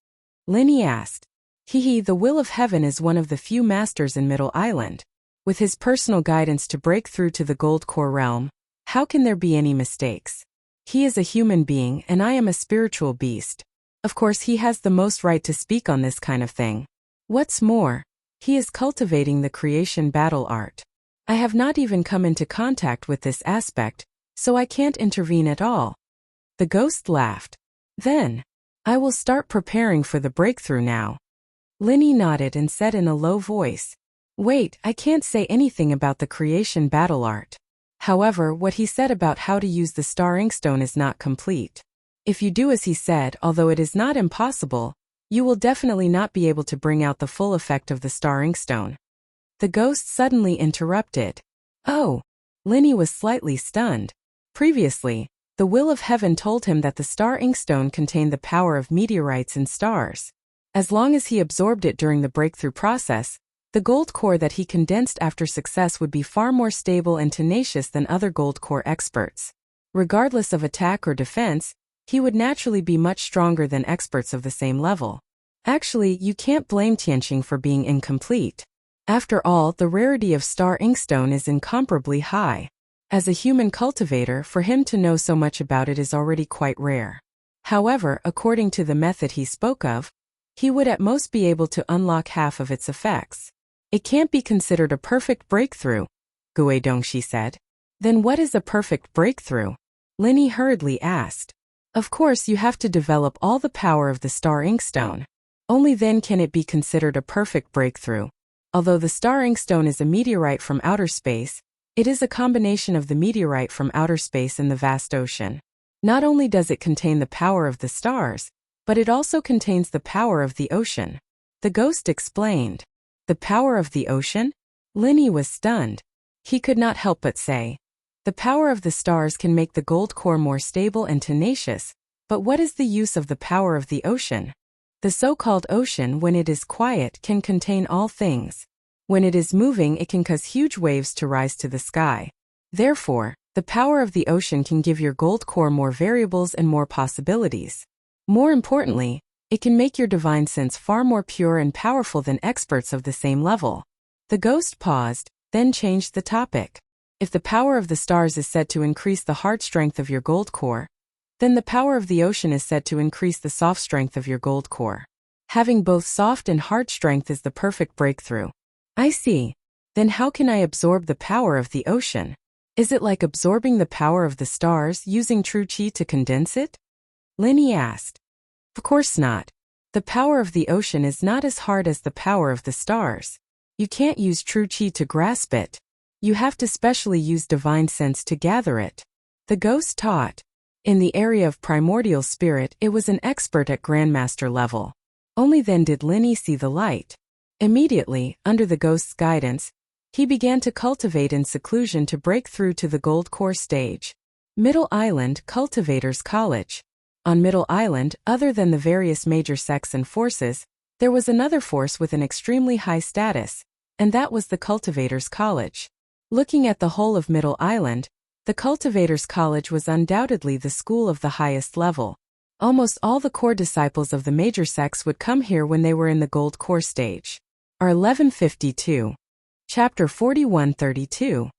Linny asked. The Will of Heaven is one of the few masters in Middle Island. With his personal guidance to break through to the Gold Core realm, how can there be any mistakes? He is a human being and I am a spiritual beast. Of course he has the most right to speak on this kind of thing. What's more, he is cultivating the creation battle art. I have not even come into contact with this aspect, so I can't intervene at all. The ghost laughed. Then, I will start preparing for the breakthrough now. Linny nodded and said in a low voice, Wait, I can't say anything about the creation battle art. However, what he said about how to use the star inkstone is not complete. If you do as he said, although it is not impossible, you will definitely not be able to bring out the full effect of the star inkstone. The ghost suddenly interrupted. Oh! Linny was slightly stunned. Previously, the Will of Heaven told him that the star inkstone contained the power of meteorites and stars. As long as he absorbed it during the breakthrough process, the gold core that he condensed after success would be far more stable and tenacious than other gold core experts. Regardless of attack or defense, he would naturally be much stronger than experts of the same level. Actually, you can't blame Tianqing for being incomplete. After all, the rarity of star inkstone is incomparably high. As a human cultivator, for him to know so much about it is already quite rare. However, according to the method he spoke of, he would at most be able to unlock half of its effects. It can't be considered a perfect breakthrough, Gue Dongxi said. Then what is a perfect breakthrough? Linny hurriedly asked. Of course you have to develop all the power of the star inkstone. Only then can it be considered a perfect breakthrough. Although the star inkstone is a meteorite from outer space, it is a combination of the meteorite from outer space and the vast ocean. Not only does it contain the power of the stars, but it also contains the power of the ocean. The ghost explained. The power of the ocean? Linny was stunned. He could not help but say, the power of the stars can make the gold core more stable and tenacious, but what is the use of the power of the ocean? The so-called ocean, when it is quiet, can contain all things. When it is moving, it can cause huge waves to rise to the sky. Therefore, the power of the ocean can give your gold core more variables and more possibilities. More importantly, it can make your divine sense far more pure and powerful than experts of the same level. The ghost paused, then changed the topic. If the power of the stars is said to increase the hard strength of your gold core, then the power of the ocean is said to increase the soft strength of your gold core. Having both soft and hard strength is the perfect breakthrough. I see. Then how can I absorb the power of the ocean? Is it like absorbing the power of the stars using true qi to condense it? Linny asked. Of course not. The power of the ocean is not as hard as the power of the stars. You can't use true qi to grasp it. You have to specially use divine sense to gather it. The ghost taught. In the area of primordial spirit, it was an expert at grandmaster level. Only then did Linny see the light. Immediately, under the ghost's guidance, he began to cultivate in seclusion to break through to the gold core stage. Middle Island Cultivators College. On Middle Island, other than the various major sects and forces, there was another force with an extremely high status, and that was the Cultivators College. Looking at the whole of Middle Island, the Cultivators College was undoubtedly the school of the highest level. Almost all the core disciples of the major sects would come here when they were in the gold core stage. R 1152. Chapter 4132.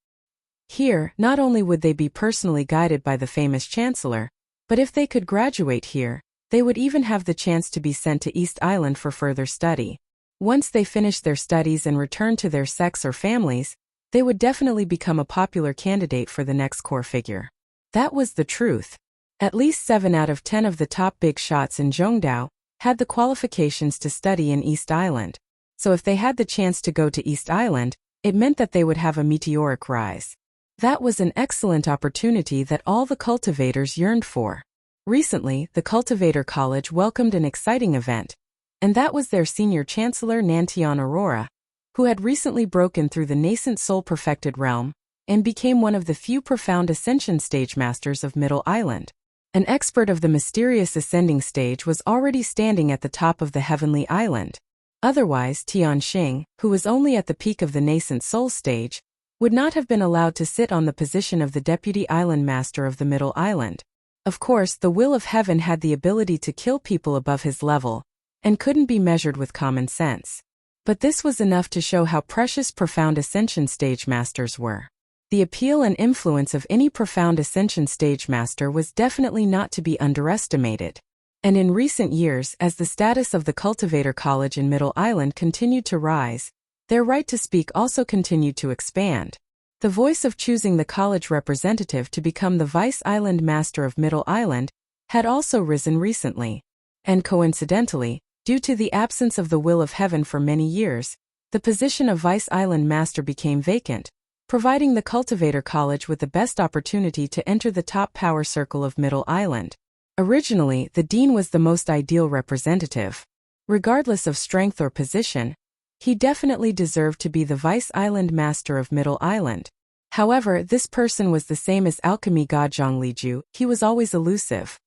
Here, not only would they be personally guided by the famous chancellor, but if they could graduate here, they would even have the chance to be sent to East Island for further study. Once they finished their studies and returned to their sects or families, they would definitely become a popular candidate for the next core figure. That was the truth. At least 7 out of 10 of the top big shots in Zhongdao had the qualifications to study in East Island. So if they had the chance to go to East Island, it meant that they would have a meteoric rise. That was an excellent opportunity that all the cultivators yearned for. Recently, the Cultivator College welcomed an exciting event, and that was their senior chancellor Nantian Aurora, who had recently broken through the nascent soul-perfected realm and became one of the few profound ascension stage masters of Middle Island. An expert of the mysterious ascending stage was already standing at the top of the heavenly island. Otherwise, Tianxing, who was only at the peak of the nascent soul stage, would not have been allowed to sit on the position of the deputy island master of the Middle Island. Of course, the will of heaven had the ability to kill people above his level, and couldn't be measured with common sense. But this was enough to show how precious profound ascension stage masters were. The appeal and influence of any profound ascension stage master was definitely not to be underestimated. And in recent years, as the status of the Cultivator College in Middle Island continued to rise, their right to speak also continued to expand. The voice of choosing the college representative to become the Vice Island Master of Middle Island had also risen recently. And coincidentally, due to the absence of the will of heaven for many years, the position of Vice Island Master became vacant, providing the Cultivator College with the best opportunity to enter the top power circle of Middle Island. Originally, the dean was the most ideal representative. Regardless of strength or position, he definitely deserved to be the Vice Island Master of Middle Island. However, this person was the same as alchemy god Zhang Liju. He was always elusive.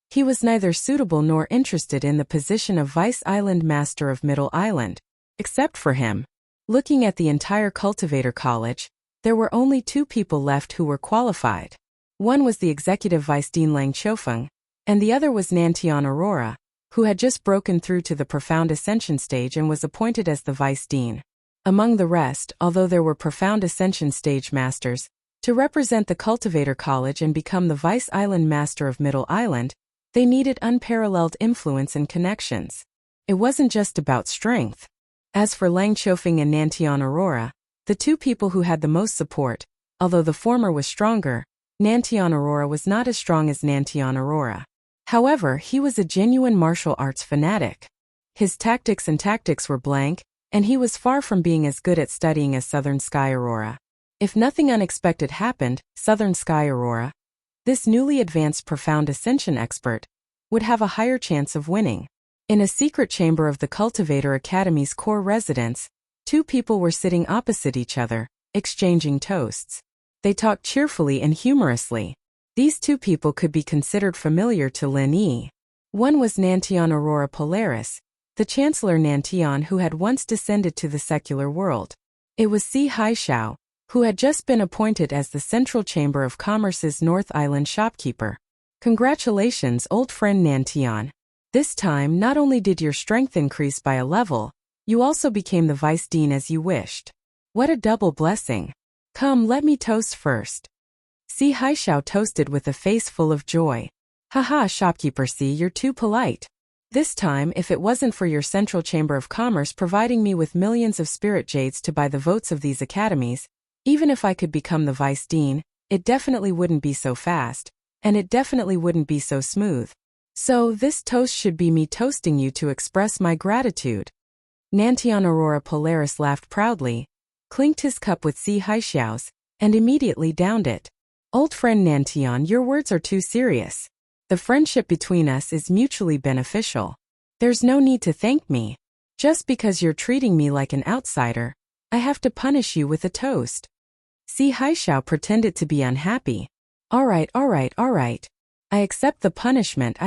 He was neither suitable nor interested in the position of Vice Island Master of Middle Island. Except for him. Looking at the entire Cultivator College, there were only 2 people left who were qualified. One was the executive vice dean Lang Qiufeng, and the other was Nantian Aurora, who had just broken through to the profound ascension stage and was appointed as the vice dean. Among the rest, although there were profound ascension stage masters, to represent the Cultivator College and become the Vice Island Master of Middle Island, they needed unparalleled influence and connections. It wasn't just about strength. As for Lang Qiufeng and Nantian Aurora, the 2 people who had the most support, although the former was stronger, Nantian Aurora was not as strong as Nantian Aurora. However, he was a genuine martial arts fanatic. His tactics were blank, and he was far from being as good at studying as Southern Sky Aurora. If nothing unexpected happened, Southern Sky Aurora, this newly advanced profound ascension expert, would have a higher chance of winning. In a secret chamber of the Cultivator Academy's core residence, 2 people were sitting opposite each other, exchanging toasts. They talked cheerfully and humorously. These 2 people could be considered familiar to Lin Yi. One was Nantian Aurora Polaris, the Chancellor Nantian who had once descended to the secular world. It was Si Haishao, who had just been appointed as the Central Chamber of Commerce's North Island shopkeeper. Congratulations, old friend Nantian. This time, not only did your strength increase by a level, you also became the vice dean as you wished. What a double blessing. Come, let me toast first. Si Haishao toasted with a face full of joy. Haha, shopkeeper Si, you're too polite. This time, if it wasn't for your Central Chamber of Commerce providing me with millions of spirit jades to buy the votes of these academies, Even if I could become the vice dean, it definitely wouldn't be so fast, and it definitely wouldn't be so smooth. So this toast should be me toasting you to express my gratitude. Nantian Aurora Polaris laughed proudly, clinked his cup with Si Haixiao's, and immediately downed it. Old friend Nantian, your words are too serious. The friendship between us is mutually beneficial. There's no need to thank me. Just because you're treating me like an outsider, I have to punish you with a toast. Si Haixiao pretended to be unhappy. All right. I accept the punishment.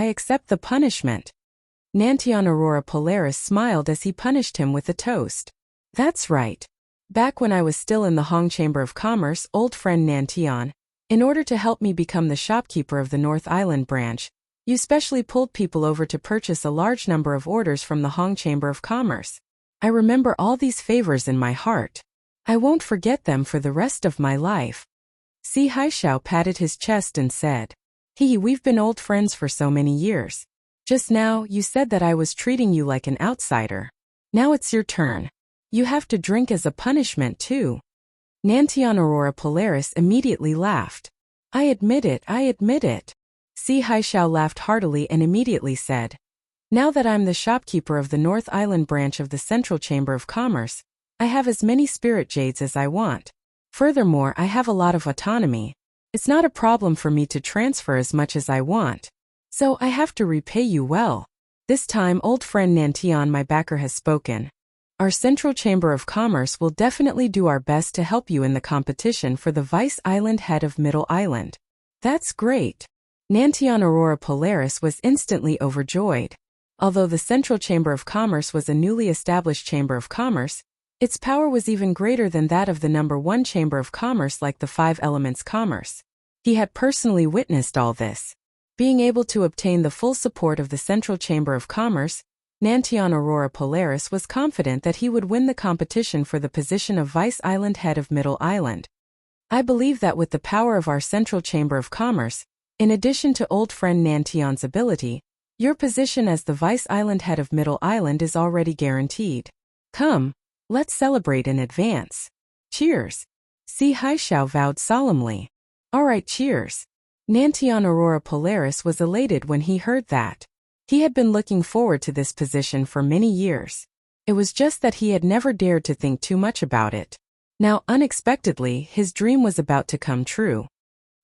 Nantian Aurora Polaris smiled as he punished him with a toast. That's right. Back when I was still in the Hong Chamber of Commerce, old friend Nantian, in order to help me become the shopkeeper of the North Island branch, you specially pulled people over to purchase a large number of orders from the Hong Chamber of Commerce. I remember all these favors in my heart. I won't forget them for the rest of my life. Si Haixiao patted his chest and said, we've been old friends for so many years. Just now, you said that I was treating you like an outsider. Now it's your turn. You have to drink as a punishment too. Nantian Aurora Polaris immediately laughed. I admit it. Si Haixiao laughed heartily and immediately said, now that I'm the shopkeeper of the North Island branch of the Central Chamber of Commerce, I have as many spirit jades as I want. Furthermore, I have a lot of autonomy. It's not a problem for me to transfer as much as I want. So I have to repay you well. This time, old friend Nantian, my backer, has spoken. Our Central Chamber of Commerce will definitely do our best to help you in the competition for the Vice Island head of Middle Island. That's great. Nantian Aurora Polaris was instantly overjoyed. Although the Central Chamber of Commerce was a newly established Chamber of Commerce, its power was even greater than that of the #1 Chamber of Commerce, like the Five Elements Commerce. He had personally witnessed all this. Being able to obtain the full support of the Central Chamber of Commerce, Nantian Aurora Polaris was confident that he would win the competition for the position of Vice Island head of Middle Island. I believe that with the power of our Central Chamber of Commerce, in addition to old friend Nantian's ability, your position as the Vice Island head of Middle Island is already guaranteed. Come, let's celebrate in advance. Cheers. Si Haixiao vowed solemnly. All right, cheers. Nantian Aurora Polaris was elated when he heard that. He had been looking forward to this position for many years. It was just that he had never dared to think too much about it. Now, unexpectedly, his dream was about to come true.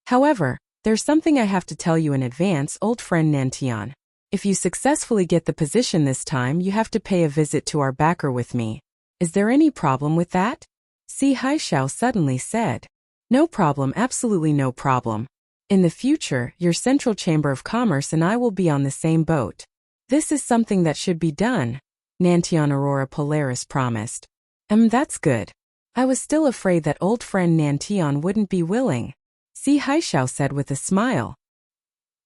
However, there's something I have to tell you in advance, old friend Nantian. If you successfully get the position this time, you have to pay a visit to our backer with me. Is there any problem with that? Si Haixiao suddenly said. No problem, absolutely no problem. In the future, your Central Chamber of Commerce and I will be on the same boat. This is something that should be done, Nantian Aurora Polaris promised. That's good. I was still afraid that old friend Nantian wouldn't be willing, Si Haixiao said with a smile.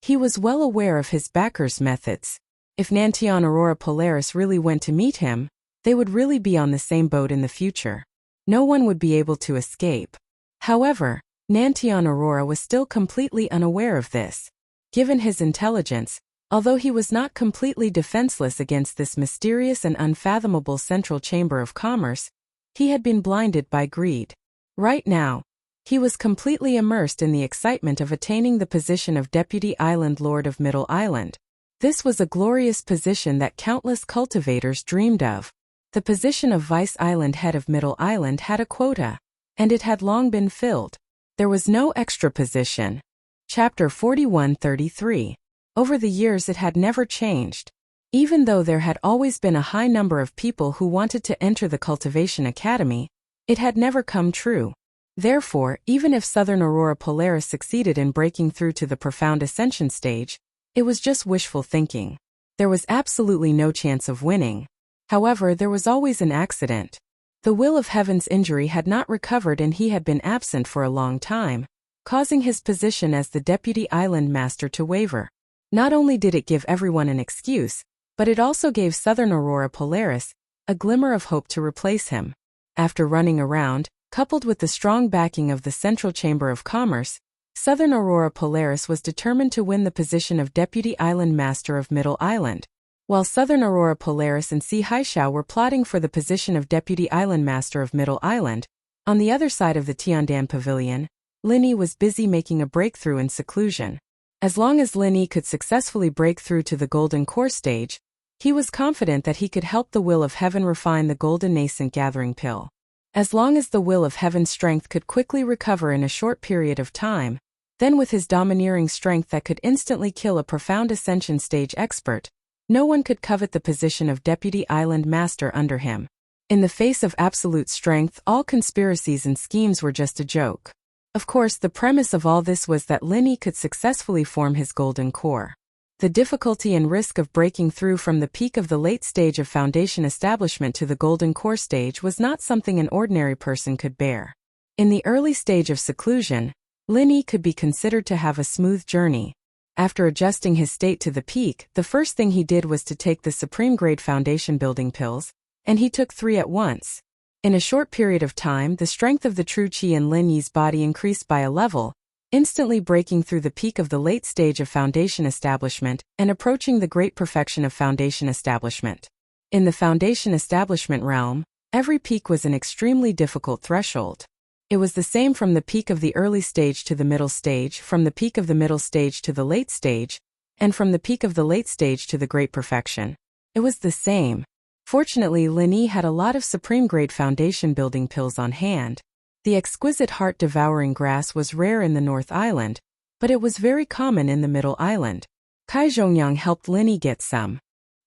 He was well aware of his backer's methods. If Nantian Aurora Polaris really went to meet him, they would really be on the same boat in the future. No one would be able to escape. However, Nantian Aurora was still completely unaware of this. Given his intelligence, although he was not completely defenseless against this mysterious and unfathomable Central Chamber of Commerce, he had been blinded by greed. Right now, he was completely immersed in the excitement of attaining the position of Deputy Island Lord of Middle Island. This was a glorious position that countless cultivators dreamed of. The position of Vice Island head of Middle Island had a quota, and it had long been filled. There was no extra position. Chapter 41-33. Over the years it had never changed. Even though there had always been a high number of people who wanted to enter the Cultivation Academy, it had never come true. Therefore, even if Southern Aurora Polaris succeeded in breaking through to the Profound Ascension stage, it was just wishful thinking. There was absolutely no chance of winning. However, there was always an accident. The Will of Heaven's injury had not recovered and he had been absent for a long time, causing his position as the Deputy Island Master to waver. Not only did it give everyone an excuse, but it also gave Southern Aurora Polaris a glimmer of hope to replace him. After running around, coupled with the strong backing of the Central Chamber of Commerce, Southern Aurora Polaris was determined to win the position of Deputy Island Master of Middle Island. While Southern Aurora Polaris and Si Haixiao were plotting for the position of Deputy Island Master of Middle Island, On the other side of the Tiandan Pavilion, Linyi was busy making a breakthrough in seclusion. As long as Linyi could successfully break through to the golden core stage, he was confident that he could help the will of heaven refine the golden nascent gathering pill. As long as the will of heaven's strength could quickly recover in a short period of time, then with his domineering strength that could instantly kill a profound ascension stage expert, no one could covet the position of deputy island master under him. In the face of absolute strength, all conspiracies and schemes were just a joke. Of course, the premise of all this was that Linyi could successfully form his golden core. The difficulty and risk of breaking through from the peak of the late stage of foundation establishment to the golden core stage was not something an ordinary person could bear. In the early stage of seclusion, Linyi could be considered to have a smooth journey. After adjusting his state to the peak, the first thing he did was to take the supreme-grade foundation building pills, and he took 3 at once. In a short period of time, the strength of the true qi in Linyi's body increased by a level, instantly breaking through the peak of the late stage of foundation establishment and approaching the great perfection of foundation establishment. In the foundation establishment realm, every peak was an extremely difficult threshold. It was the same from the peak of the early stage to the middle stage, from the peak of the middle stage to the late stage, and from the peak of the late stage to the great perfection. It was the same. Fortunately, Linyi had a lot of supreme-grade foundation building pills on hand. The exquisite heart-devouring grass was rare in the North Island, but it was very common in the Middle Island. Kai Zhongyang helped Linyi get some.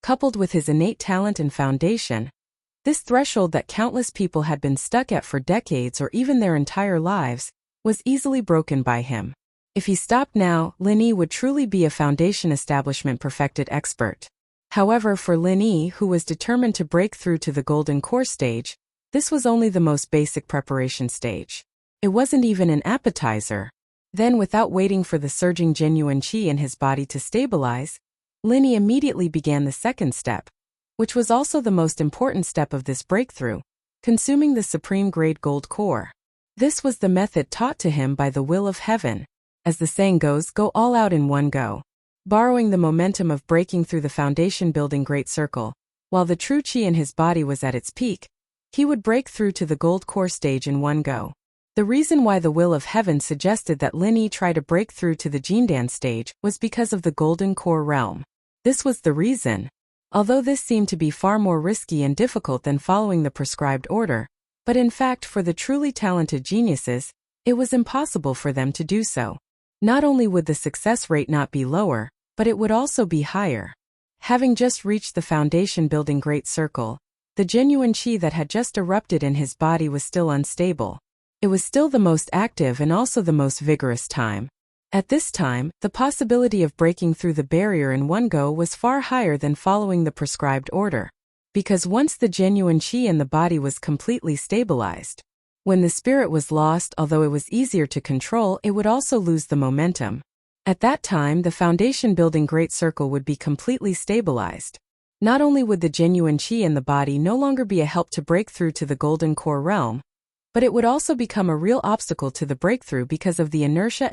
Coupled with his innate talent and foundation, this threshold that countless people had been stuck at for decades or even their entire lives was easily broken by him. If he stopped now, Linyi would truly be a foundation establishment perfected expert. However, for Linyi, who was determined to break through to the golden core stage, this was only the most basic preparation stage. It wasn't even an appetizer. Then, without waiting for the surging genuine qi in his body to stabilize, Linyi immediately began the second step, which was also the most important step of this breakthrough, consuming the supreme-grade gold core. This was the method taught to him by the will of heaven. As the saying goes, go all out in one go. Borrowing the momentum of breaking through the foundation-building great circle, while the true qi in his body was at its peak, he would break through to the gold core stage in one go. The reason why the will of heaven suggested that Linyi try to break through to the Jindan stage was because of the golden core realm. This was the reason. Although this seemed to be far more risky and difficult than following the prescribed order, but in fact for the truly talented geniuses, it was impossible for them to do so. Not only would the success rate not be lower, but it would also be higher. Having just reached the foundation-building great circle, the genuine qi that had just erupted in his body was still unstable. It was still the most active and also the most vigorous time. At this time, the possibility of breaking through the barrier in one go was far higher than following the prescribed order. Because once the genuine qi in the body was completely stabilized, when the spirit was lost, although it was easier to control, it would also lose the momentum. At that time, the foundation-building great circle would be completely stabilized. Not only would the genuine qi in the body no longer be a help to break through to the golden core realm, but it would also become a real obstacle to the breakthrough because of the inertia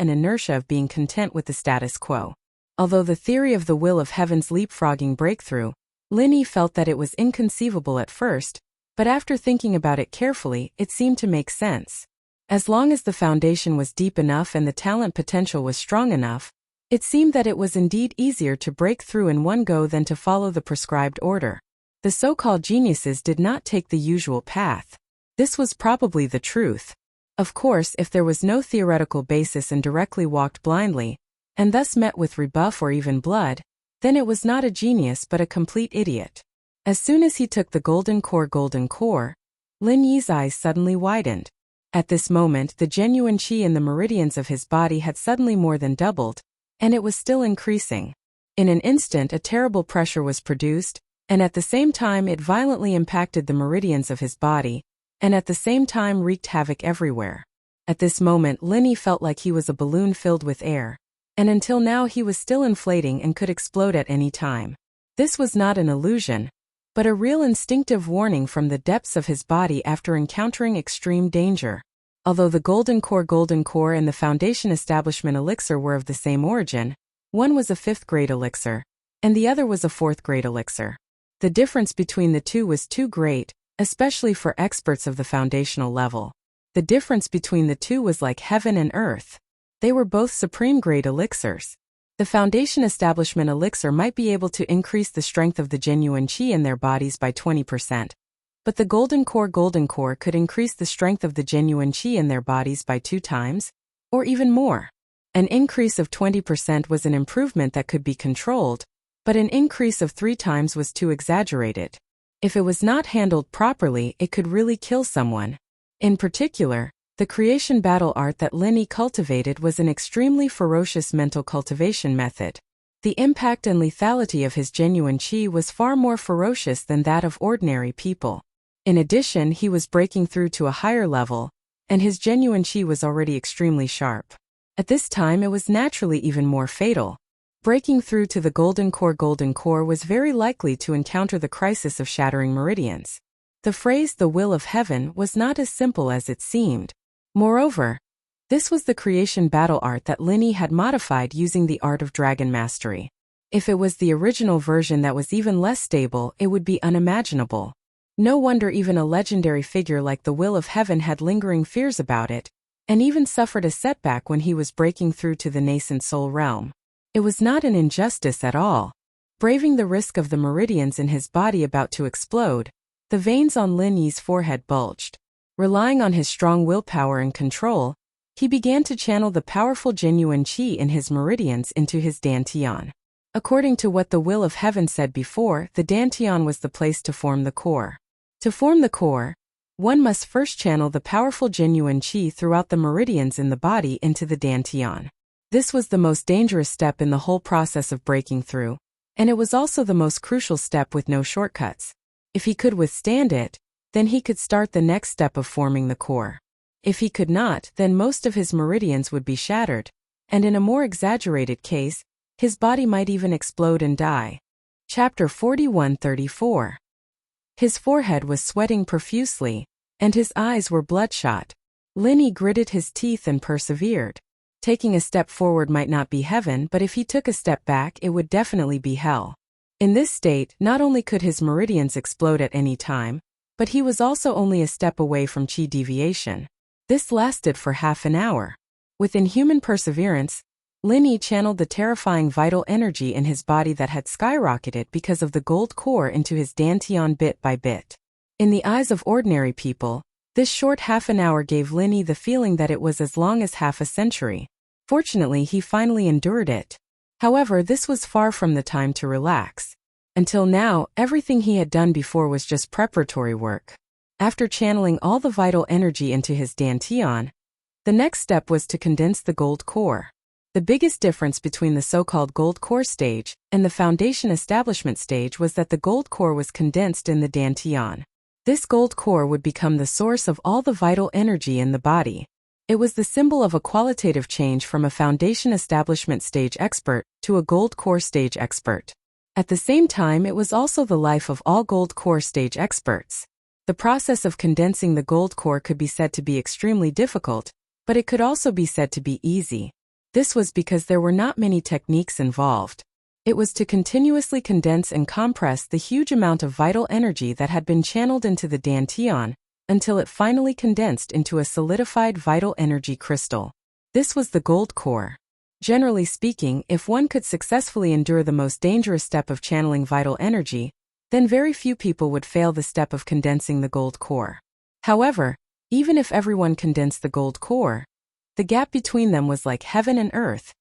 of being content with the status quo. Although the theory of the will of heaven's leapfrogging breakthrough, Linyi felt that it was inconceivable at first, but after thinking about it carefully, it seemed to make sense. As long as the foundation was deep enough and the talent potential was strong enough, it seemed that it was indeed easier to break through in one go than to follow the prescribed order. The so-called geniuses did not take the usual path. This was probably the truth. Of course, if there was no theoretical basis and directly walked blindly, and thus met with rebuff or even blood, then it was not a genius but a complete idiot. As soon as he took the golden core, Linyi's eyes suddenly widened. At this moment, the genuine qi in the meridians of his body had suddenly more than doubled, and it was still increasing. In an instant, a terrible pressure was produced, and at the same time it violently impacted the meridians of his body, and at the same time wreaked havoc everywhere. At this moment, Linyi felt like he was a balloon filled with air, and until now he was still inflating and could explode at any time. This was not an illusion, but a real instinctive warning from the depths of his body after encountering extreme danger. Although the golden core and the foundation establishment elixir were of the same origin, one was a 5th-grade elixir, and the other was a 4th-grade elixir. The difference between the two was too great, especially for experts of the foundational level. The difference between the two was like heaven and earth. They were both supreme-grade elixirs. The Foundation Establishment elixir might be able to increase the strength of the genuine qi in their bodies by 20%. But the Golden Core could increase the strength of the genuine qi in their bodies by 2 times, or even more. An increase of 20% was an improvement that could be controlled, but an increase of 3 times was too exaggerated. If it was not handled properly, it could really kill someone. In particular, the creation battle art that Lin cultivated was an extremely ferocious mental cultivation method. The impact and lethality of his genuine qi was far more ferocious than that of ordinary people. In addition, he was breaking through to a higher level, and his genuine qi was already extremely sharp. At this time, it was naturally even more fatal. Breaking through to the Golden Core was very likely to encounter the crisis of shattering meridians. The phrase "the will of heaven" was not as simple as it seemed. Moreover, this was the creation battle art that Lin had modified using the art of dragon mastery. If it was the original version that was even less stable, it would be unimaginable. No wonder even a legendary figure like the Will of Heaven had lingering fears about it, and even suffered a setback when he was breaking through to the nascent soul realm. It was not an injustice at all. Braving the risk of the meridians in his body about to explode, the veins on Lin Yi's forehead bulged. Relying on his strong willpower and control, he began to channel the powerful genuine qi in his meridians into his dantian. According to what the Will of Heaven said before, the dantian was the place to form the core. To form the core, one must first channel the powerful genuine qi throughout the meridians in the body into the dantian. This was the most dangerous step in the whole process of breaking through, and it was also the most crucial step with no shortcuts. If he could withstand it, then he could start the next step of forming the core. If he could not, then most of his meridians would be shattered, and in a more exaggerated case, his body might even explode and die. Chapter 41-34. His forehead was sweating profusely, and his eyes were bloodshot. Lin gritted his teeth and persevered. Taking a step forward might not be heaven, but if he took a step back, it would definitely be hell. In this state, not only could his meridians explode at any time, but he was also only a step away from qi deviation. This lasted for half an hour. With inhuman perseverance, Lin channeled the terrifying vital energy in his body that had skyrocketed because of the gold core into his dantian bit by bit. In the eyes of ordinary people, this short half an hour gave Lin the feeling that it was as long as half a century. Fortunately, he finally endured it. However, this was far from the time to relax. Until now, everything he had done before was just preparatory work. After channeling all the vital energy into his dantian, the next step was to condense the gold core. The biggest difference between the so-called gold core stage and the foundation establishment stage was that the gold core was condensed in the dantian. This gold core would become the source of all the vital energy in the body. It was the symbol of a qualitative change from a foundation establishment stage expert to a gold core stage expert. At the same time, it was also the life of all gold core stage experts. The process of condensing the gold core could be said to be extremely difficult, but it could also be said to be easy. This was because there were not many techniques involved. It was to continuously condense and compress the huge amount of vital energy that had been channeled into the dantian until it finally condensed into a solidified vital energy crystal. This was the gold core. Generally speaking, if one could successfully endure the most dangerous step of channeling vital energy, then very few people would fail the step of condensing the gold core. However, even if everyone condensed the gold core, the gap between them was like heaven and earth,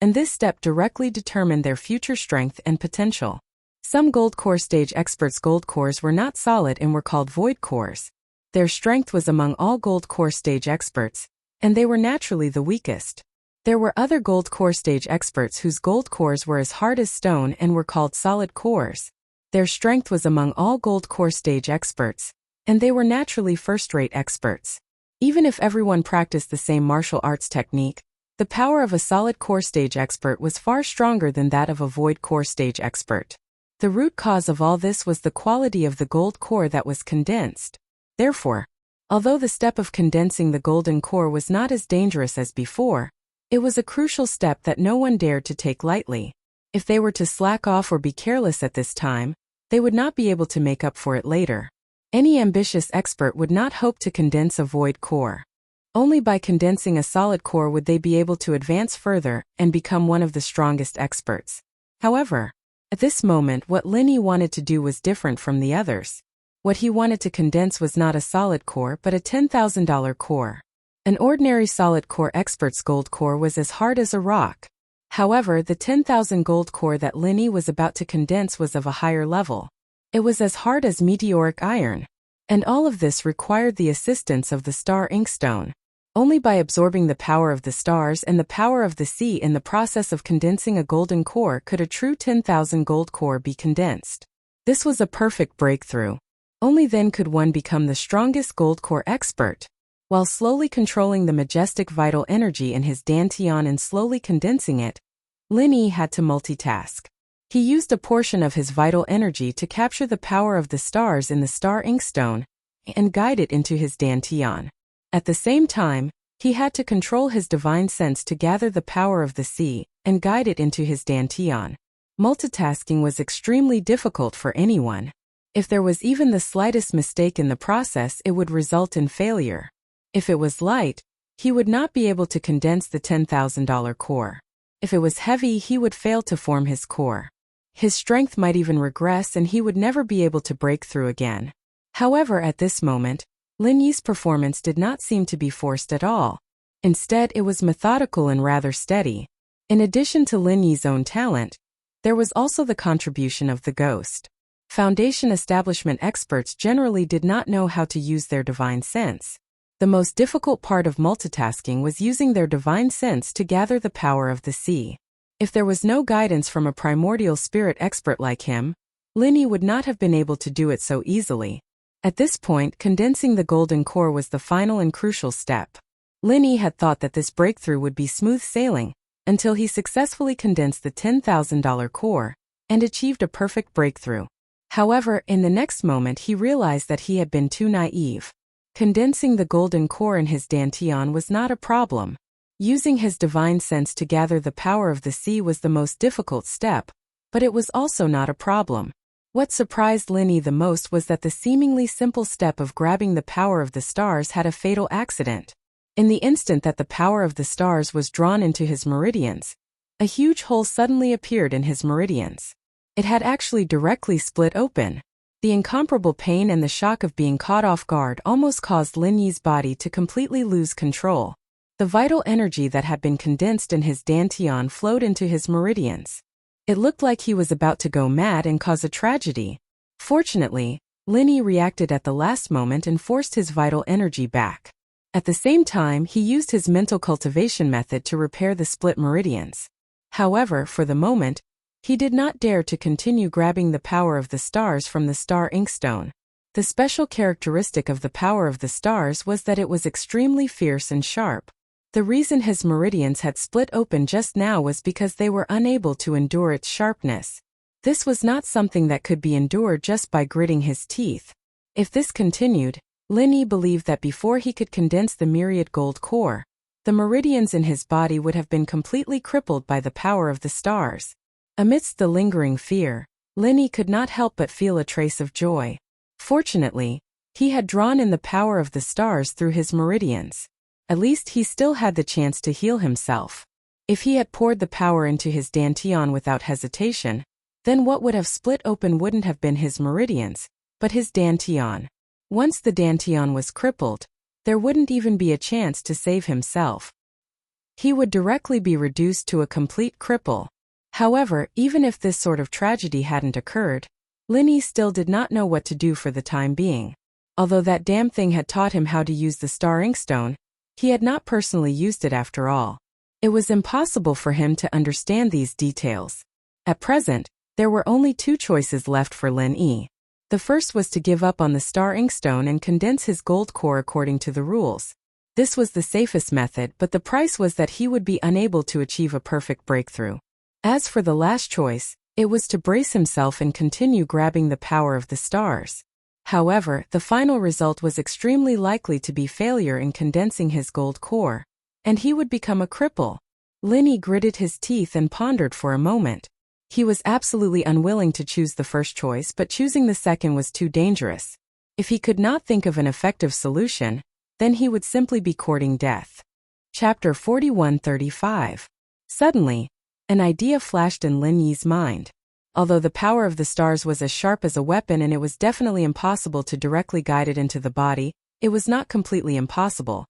and this step directly determined their future strength and potential. Some gold core stage experts' gold cores were not solid and were called void cores. Their strength was among all gold core stage experts, and they were naturally the weakest. There were other gold core stage experts whose gold cores were as hard as stone and were called solid cores. Their strength was among all gold core stage experts, and they were naturally first-rate experts. Even if everyone practiced the same martial arts technique, the power of a solid core stage expert was far stronger than that of a void core stage expert. The root cause of all this was the quality of the gold core that was condensed. Therefore, although the step of condensing the golden core was not as dangerous as before, it was a crucial step that no one dared to take lightly. If they were to slack off or be careless at this time, they would not be able to make up for it later. Any ambitious expert would not hope to condense a void core. Only by condensing a solid core would they be able to advance further and become one of the strongest experts. However, at this moment what Lin Yi wanted to do was different from the others. What he wanted to condense was not a solid core but a $10,000 core. An ordinary solid core expert's gold core was as hard as a rock. However, the 10,000 gold core that Lin Yi was about to condense was of a higher level. It was as hard as meteoric iron. And all of this required the assistance of the star inkstone. Only by absorbing the power of the stars and the power of the sea in the process of condensing a golden core could a true 10,000 gold core be condensed. This was a perfect breakthrough. Only then could one become the strongest gold core expert. While slowly controlling the majestic vital energy in his dantian and slowly condensing it, Lin Yi had to multitask. He used a portion of his vital energy to capture the power of the stars in the star inkstone and guide it into his dantian. At the same time, he had to control his divine sense to gather the power of the sea and guide it into his dantian. Multitasking was extremely difficult for anyone. If there was even the slightest mistake in the process, it would result in failure. If it was light, he would not be able to condense the $10,000 core. If it was heavy, he would fail to form his core. His strength might even regress and he would never be able to break through again. However, at this moment, Lin Yi's performance did not seem to be forced at all. Instead, it was methodical and rather steady. In addition to Lin Yi's own talent, there was also the contribution of the ghost. Foundation establishment experts generally did not know how to use their divine sense. The most difficult part of multitasking was using their divine sense to gather the power of the sea. If there was no guidance from a primordial spirit expert like him, Lin Yi would not have been able to do it so easily. At this point, condensing the golden core was the final and crucial step. Lin Yi had thought that this breakthrough would be smooth sailing, until he successfully condensed the $10,000 core and achieved a perfect breakthrough. However, in the next moment he realized that he had been too naive. Condensing the golden core in his dantian was not a problem. Using his divine sense to gather the power of the sea was the most difficult step, but it was also not a problem. What surprised Lin Yi the most was that the seemingly simple step of grabbing the power of the stars had a fatal accident. In the instant that the power of the stars was drawn into his meridians, a huge hole suddenly appeared in his meridians. It had actually directly split open. The incomparable pain and the shock of being caught off guard almost caused Lin Yi's body to completely lose control. The vital energy that had been condensed in his dantian flowed into his meridians. It looked like he was about to go mad and cause a tragedy. Fortunately, Lin Yi reacted at the last moment and forced his vital energy back. At the same time, he used his mental cultivation method to repair the split meridians. However, for the moment, he did not dare to continue grabbing the power of the stars from the star inkstone. The special characteristic of the power of the stars was that it was extremely fierce and sharp. The reason his meridians had split open just now was because they were unable to endure its sharpness. This was not something that could be endured just by gritting his teeth. If this continued, Lin Yi believed that before he could condense the myriad gold core, the meridians in his body would have been completely crippled by the power of the stars. Amidst the lingering fear, Lin Yi could not help but feel a trace of joy. Fortunately, he had drawn in the power of the stars through his meridians. At least he still had the chance to heal himself. If he had poured the power into his dantian without hesitation, then what would have split open wouldn't have been his meridians, but his dantian. Once the dantian was crippled, there wouldn't even be a chance to save himself. He would directly be reduced to a complete cripple. However, even if this sort of tragedy hadn't occurred, Lin Yi still did not know what to do for the time being. Although that damn thing had taught him how to use the star inkstone, he had not personally used it after all. It was impossible for him to understand these details. At present, there were only two choices left for Lin Yi. The first was to give up on the star inkstone and condense his gold core according to the rules. This was the safest method, but the price was that he would be unable to achieve a perfect breakthrough. As for the last choice, it was to brace himself and continue grabbing the power of the stars. However, the final result was extremely likely to be failure in condensing his gold core, and he would become a cripple. Lin Yi gritted his teeth and pondered for a moment. He was absolutely unwilling to choose the first choice, but choosing the second was too dangerous. If he could not think of an effective solution, then he would simply be courting death. Chapter 41:35. Suddenly, an idea flashed in Lin Yi's mind. Although the power of the stars was as sharp as a weapon and it was definitely impossible to directly guide it into the body, it was not completely impossible.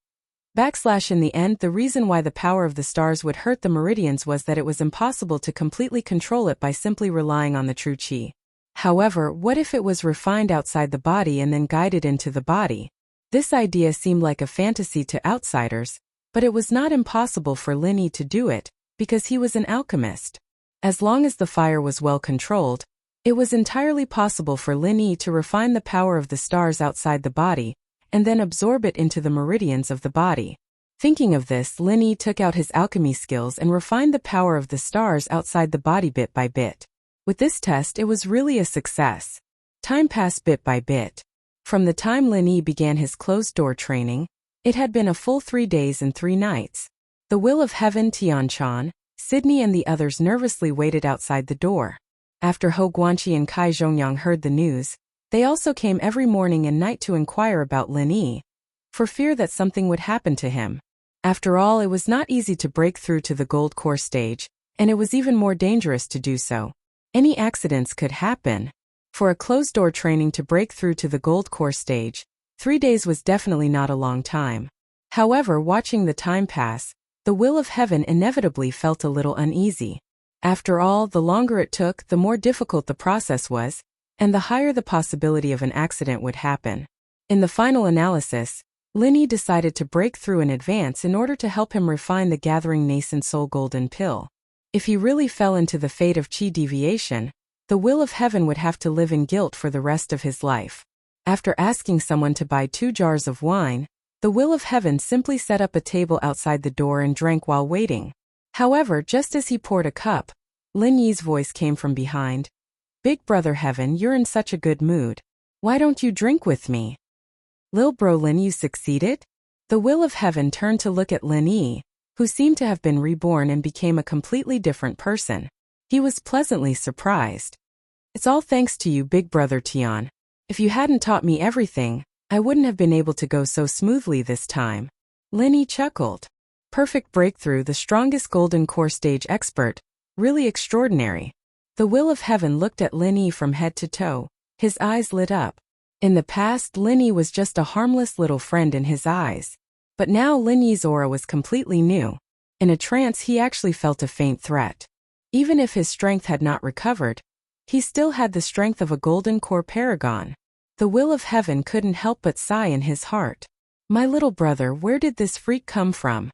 In the end, the reason why the power of the stars would hurt the meridians was that it was impossible to completely control it by simply relying on the true qi. However, what if it was refined outside the body and then guided into the body? This idea seemed like a fantasy to outsiders, but it was not impossible for Lin Yi to do it, because he was an alchemist. As long as the fire was well controlled, it was entirely possible for Lin Yi to refine the power of the stars outside the body, and then absorb it into the meridians of the body. Thinking of this, Lin Yi took out his alchemy skills and refined the power of the stars outside the body bit by bit. With this test, it was really a success. Time passed bit by bit. From the time Lin Yi began his closed-door training, it had been a full 3 days and 3 nights. The Will of Heaven, Tianchan, Sydney and the others nervously waited outside the door. After Hou Guanqi and Kai Zhongyang heard the news, they also came every morning and night to inquire about Lin Yi, for fear that something would happen to him. After all, it was not easy to break through to the gold core stage, and it was even more dangerous to do so. Any accidents could happen. For a closed-door training to break through to the gold core stage, 3 days was definitely not a long time. However, watching the time pass, the Will of Heaven inevitably felt a little uneasy. After all, the longer it took, the more difficult the process was, and the higher the possibility of an accident would happen. In the final analysis, Lin Yi decided to break through in advance in order to help him refine the gathering nascent soul golden pill. If he really fell into the fate of qi deviation, the Will of Heaven would have to live in guilt for the rest of his life. After asking someone to buy 2 jars of wine, the Will of Heaven simply set up a table outside the door and drank while waiting. However, just as he poured a cup, Lin Yi's voice came from behind. "Big Brother Heaven, you're in such a good mood. Why don't you drink with me?" "Lil bro Lin, you succeeded?" The Will of Heaven turned to look at Lin Yi, who seemed to have been reborn and became a completely different person. He was pleasantly surprised. "It's all thanks to you, Big Brother Tian. If you hadn't taught me everything, I wouldn't have been able to go so smoothly this time." Lin Yi chuckled. "Perfect breakthrough, the strongest golden core stage expert. Really extraordinary." The Will of Heaven looked at Lin Yi from head to toe. His eyes lit up. In the past, Lin Yi was just a harmless little friend in his eyes. But now Lin Yi's aura was completely new. In a trance, he actually felt a faint threat. Even if his strength had not recovered, he still had the strength of a golden core paragon. The Will of Heaven couldn't help but sigh in his heart. "My little brother, where did this freak come from?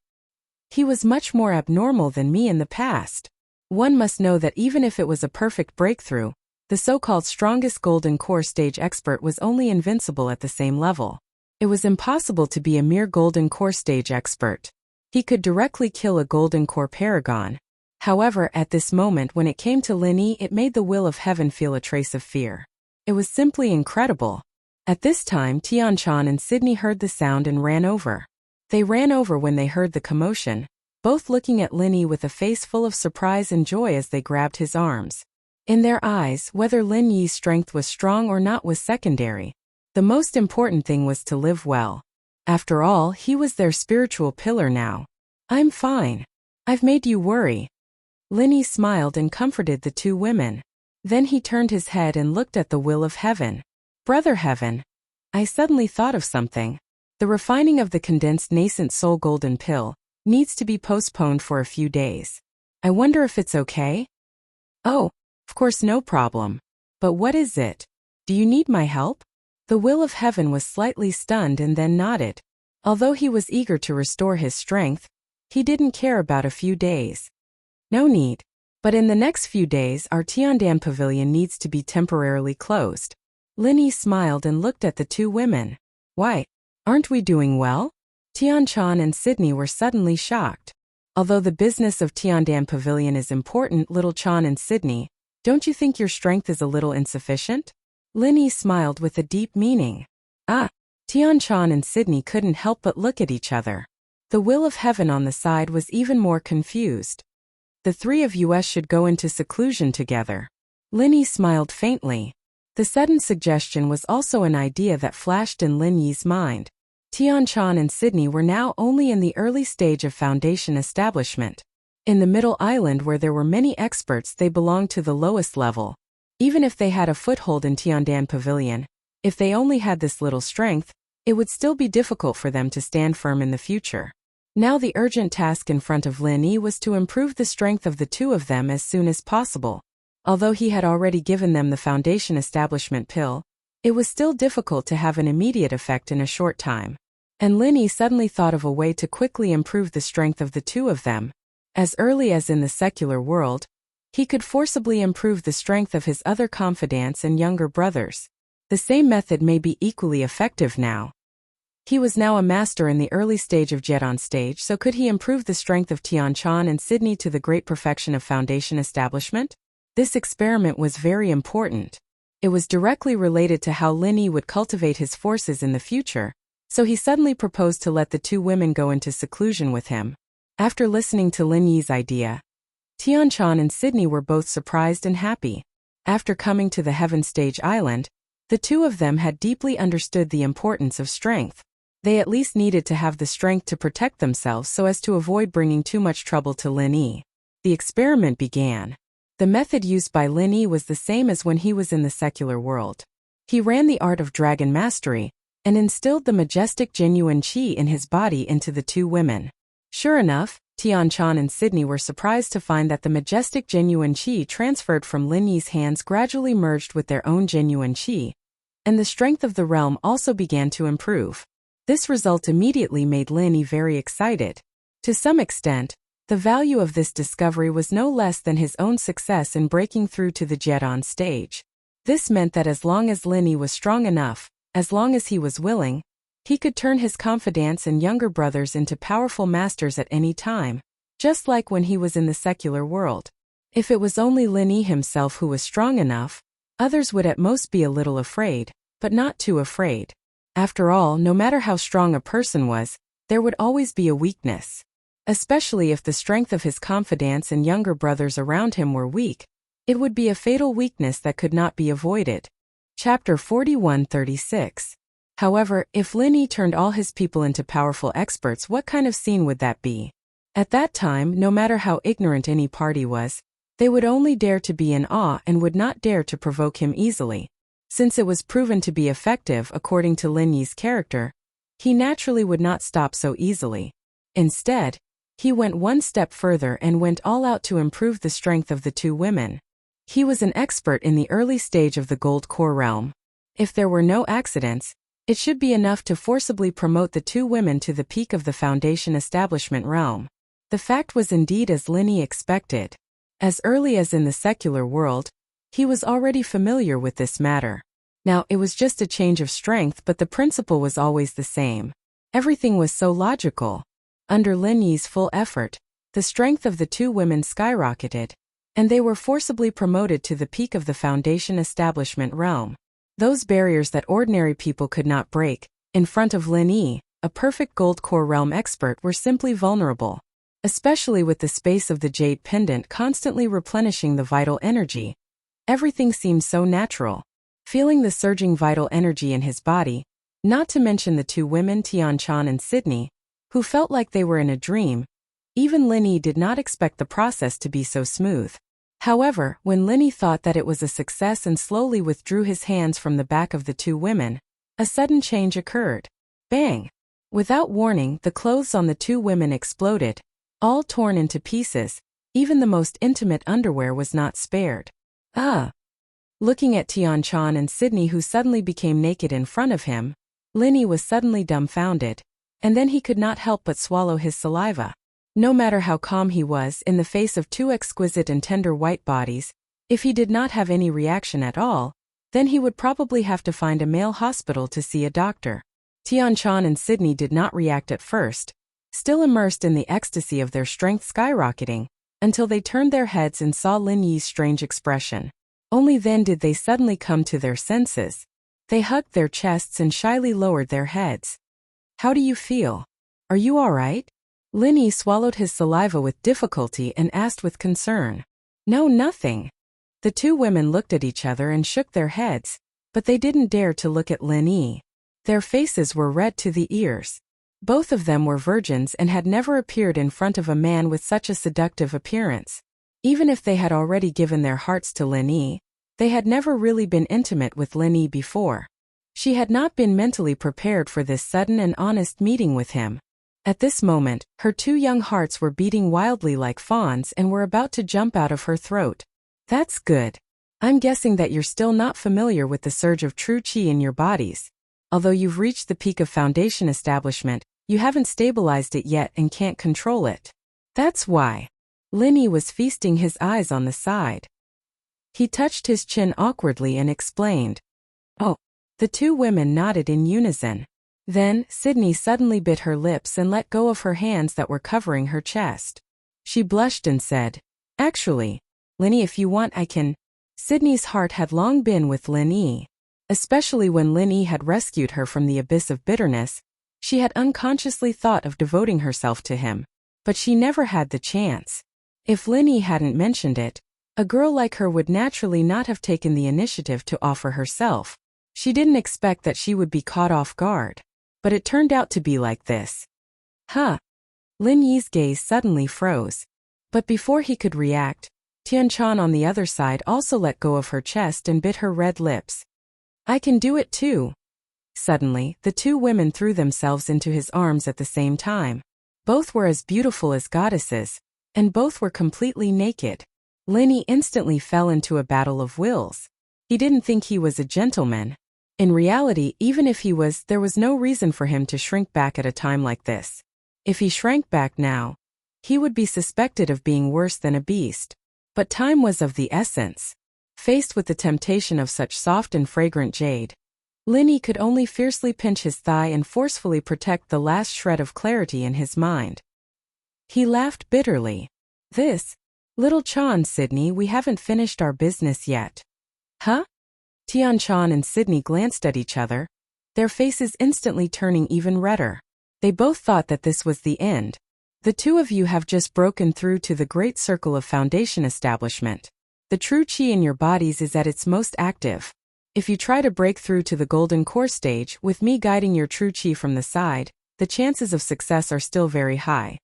He was much more abnormal than me in the past." One must know that even if it was a perfect breakthrough, the so-called strongest golden core stage expert was only invincible at the same level. It was impossible to be a mere golden core stage expert. He could directly kill a golden core paragon. However, at this moment when it came to Lin Yi, it made the Will of Heaven feel a trace of fear. It was simply incredible. At this time, Tianchan and Sydney heard the sound and ran over. They ran over when they heard the commotion, both looking at Lin Yi with a face full of surprise and joy as they grabbed his arms. In their eyes, whether Lin Yi's strength was strong or not was secondary. The most important thing was to live well. After all, he was their spiritual pillar now. "I'm fine. I've made you worry." Lin Yi smiled and comforted the 2 women. Then he turned his head and looked at the Will of Heaven. "Brother Heaven, I suddenly thought of something. The refining of the condensed nascent soul golden pill needs to be postponed for a few days. I wonder if it's okay?" "Oh, of course, no problem. But what is it? Do you need my help?" The Will of Heaven was slightly stunned and then nodded. Although he was eager to restore his strength, he didn't care about a few days. "No need. But in the next few days, our Tiandan pavilion needs to be temporarily closed." Lin Yi smiled and looked at the 2 women. "Why, aren't we doing well?" Tianchan and Sydney were suddenly shocked. "Although the business of Tiandan pavilion is important, little Chan and Sydney, don't you think your strength is a little insufficient?" Lin Yi smiled with a deep meaning. "Ah." Tianchan and Sydney couldn't help but look at each other. The Will of Heaven on the side was even more confused. "The 3 of us should go into seclusion together." Lin Yi smiled faintly. The sudden suggestion was also an idea that flashed in Lin Yi's mind. Tianchan and Sydney were now only in the early stage of foundation establishment. In the middle island where there were many experts, they belonged to the lowest level. Even if they had a foothold in Tiandan Pavilion, if they only had this little strength, it would still be difficult for them to stand firm in the future. Now the urgent task in front of Lin Yi was to improve the strength of the two of them as soon as possible. Although he had already given them the foundation establishment pill, it was still difficult to have an immediate effect in a short time. And Lin Yi suddenly thought of a way to quickly improve the strength of the two of them. As early as in the secular world, he could forcibly improve the strength of his other confidants and younger brothers. The same method may be equally effective now. He was now a master in the early stage of Jeton stage, so could he improve the strength of Tianchan and Sydney to the great perfection of foundation establishment? This experiment was very important. It was directly related to how Lin Yi would cultivate his forces in the future, so he suddenly proposed to let the two women go into seclusion with him. After listening to Lin Yi's idea, Tianchan and Sydney were both surprised and happy. After coming to the Heaven Stage Island, the two of them had deeply understood the importance of strength. They at least needed to have the strength to protect themselves so as to avoid bringing too much trouble to Lin Yi. The experiment began. The method used by Lin Yi was the same as when he was in the secular world. He ran the art of dragon mastery and instilled the majestic genuine qi in his body into the two women. Sure enough, Tianchan and Sydney were surprised to find that the majestic genuine qi transferred from Lin Yi's hands gradually merged with their own genuine qi, and the strength of the realm also began to improve. This result immediately made Lin Yi very excited. To some extent, the value of this discovery was no less than his own success in breaking through to the Jeton stage. This meant that as long as Lin Yi was strong enough, as long as he was willing, he could turn his confidants and younger brothers into powerful masters at any time, just like when he was in the secular world. If it was only Lin Yi himself who was strong enough, others would at most be a little afraid, but not too afraid. After all, no matter how strong a person was, there would always be a weakness. Especially if the strength of his confidants and younger brothers around him were weak, it would be a fatal weakness that could not be avoided. Chapter 41:36. However, if Lin Yi turned all his people into powerful experts, what kind of scene would that be? At that time, no matter how ignorant any party was, they would only dare to be in awe and would not dare to provoke him easily. Since it was proven to be effective according to Lin Yi's character, he naturally would not stop so easily. Instead, he went one step further and went all out to improve the strength of the two women. He was an expert in the early stage of the Gold Core realm. If there were no accidents, it should be enough to forcibly promote the two women to the peak of the foundation establishment realm. The fact was indeed as Lin Yi expected. As early as in the secular world, he was already familiar with this matter. Now, it was just a change of strength, but the principle was always the same. Everything was so logical. Under Lin Yi's full effort, the strength of the two women skyrocketed, and they were forcibly promoted to the peak of the foundation establishment realm. Those barriers that ordinary people could not break, in front of Lin Yi, a perfect Gold Core realm expert, were simply vulnerable. Especially with the space of the jade pendant constantly replenishing the vital energy. Everything seemed so natural. Feeling the surging vital energy in his body, not to mention the two women Tianchan and Sydney, who felt like they were in a dream, even Lin Yi did not expect the process to be so smooth. However, when Lin Yi thought that it was a success and slowly withdrew his hands from the back of the two women, a sudden change occurred. Bang! Without warning, the clothes on the two women exploded, all torn into pieces. Even the most intimate underwear was not spared. Looking at Tianchan and Sydney, who suddenly became naked in front of him, Lin Yi was suddenly dumbfounded, and then he could not help but swallow his saliva. No matter how calm he was in the face of two exquisite and tender white bodies, if he did not have any reaction at all, then he would probably have to find a male hospital to see a doctor. Tianchan and Sydney did not react at first, still immersed in the ecstasy of their strength skyrocketing, until they turned their heads and saw Lin Yi's strange expression. Only then did they suddenly come to their senses. They hugged their chests and shyly lowered their heads. "How do you feel? Are you all right?" Lin Yi swallowed his saliva with difficulty and asked with concern. "No, nothing." The two women looked at each other and shook their heads, but they didn't dare to look at Lin Yi. Their faces were red to the ears. Both of them were virgins and had never appeared in front of a man with such a seductive appearance. Even if they had already given their hearts to Lin Yi, they had never really been intimate with Lin Yi before. She had not been mentally prepared for this sudden and honest meeting with him. At this moment, her two young hearts were beating wildly like fawns and were about to jump out of her throat. That's good. I'm guessing that you're still not familiar with the surge of true qi in your bodies. Although you've reached the peak of foundation establishment, you haven't stabilized it yet and can't control it. That's why. Lin Yi was feasting his eyes on the side. He touched his chin awkwardly and explained. Oh. The two women nodded in unison. Then, Sydney suddenly bit her lips and let go of her hands that were covering her chest. She blushed and said, Actually, Lin Yi, if you want I can. Sydney's heart had long been with Lin Yi. Especially when Lin Yi had rescued her from the abyss of bitterness, she had unconsciously thought of devoting herself to him. But she never had the chance. If Lin Yi hadn't mentioned it, a girl like her would naturally not have taken the initiative to offer herself. She didn't expect that she would be caught off guard. But it turned out to be like this. Huh. Lin Yi's gaze suddenly froze. But before he could react, Tianchan on the other side also let go of her chest and bit her red lips. I can do it too. Suddenly, the two women threw themselves into his arms at the same time. Both were as beautiful as goddesses, and both were completely naked. Lin Yi instantly fell into a battle of wills. He didn't think he was a gentleman. In reality, even if he was, there was no reason for him to shrink back at a time like this. If he shrank back now, he would be suspected of being worse than a beast. But time was of the essence. Faced with the temptation of such soft and fragrant jade, Lin Yi could only fiercely pinch his thigh and forcefully protect the last shred of clarity in his mind. He laughed bitterly. Little Chan, Sydney, we haven't finished our business yet. Huh? Tianchan and Sydney glanced at each other, their faces instantly turning even redder. They both thought that this was the end. The two of you have just broken through to the great circle of foundation establishment. The true qi in your bodies is at its most active. If you try to break through to the golden core stage with me guiding your true qi from the side, the chances of success are still very high.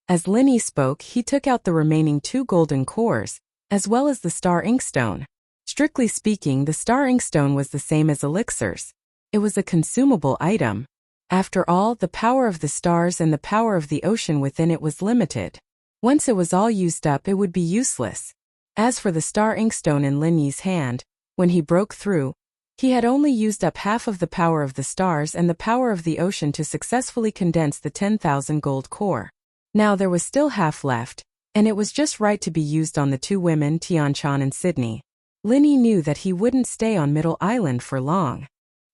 As Lin Yi spoke, he took out the remaining 2 golden cores, as well as the star inkstone. Strictly speaking, the star inkstone was the same as elixirs. It was a consumable item. After all, the power of the stars and the power of the ocean within it was limited. Once it was all used up, it would be useless. As for the star inkstone in Lin Yi's hand, when he broke through, he had only used up half of the power of the stars and the power of the ocean to successfully condense the 10,000 gold core. Now there was still half left, and it was just right to be used on the 2 women, Tianchan and Sydney. Lin Yi knew that he wouldn't stay on Middle Island for long.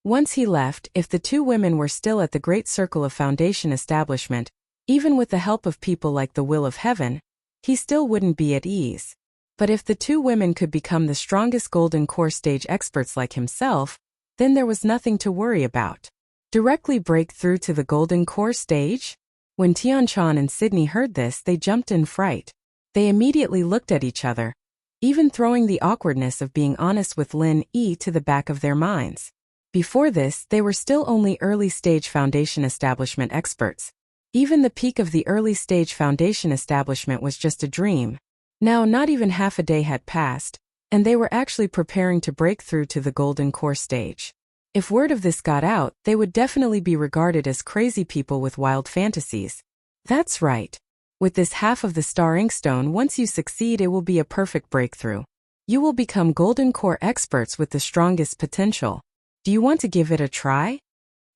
Once he left, if the 2 women were still at the great circle of foundation establishment, even with the help of people like the Will of Heaven, he still wouldn't be at ease. But if the 2 women could become the strongest golden core stage experts like himself, then there was nothing to worry about. Directly break through to the golden core stage? When Tianchan and Sydney heard this, they jumped in fright. They immediately looked at each other, even throwing the awkwardness of being honest with Lin Yi to the back of their minds. Before this, they were still only early-stage foundation establishment experts. Even the peak of the early-stage foundation establishment was just a dream. Now not even half a day had passed, and they were actually preparing to break through to the golden core stage. If word of this got out, they would definitely be regarded as crazy people with wild fantasies. That's right. With this half of the star inkstone, once you succeed, it will be a perfect breakthrough. You will become golden core experts with the strongest potential. Do you want to give it a try?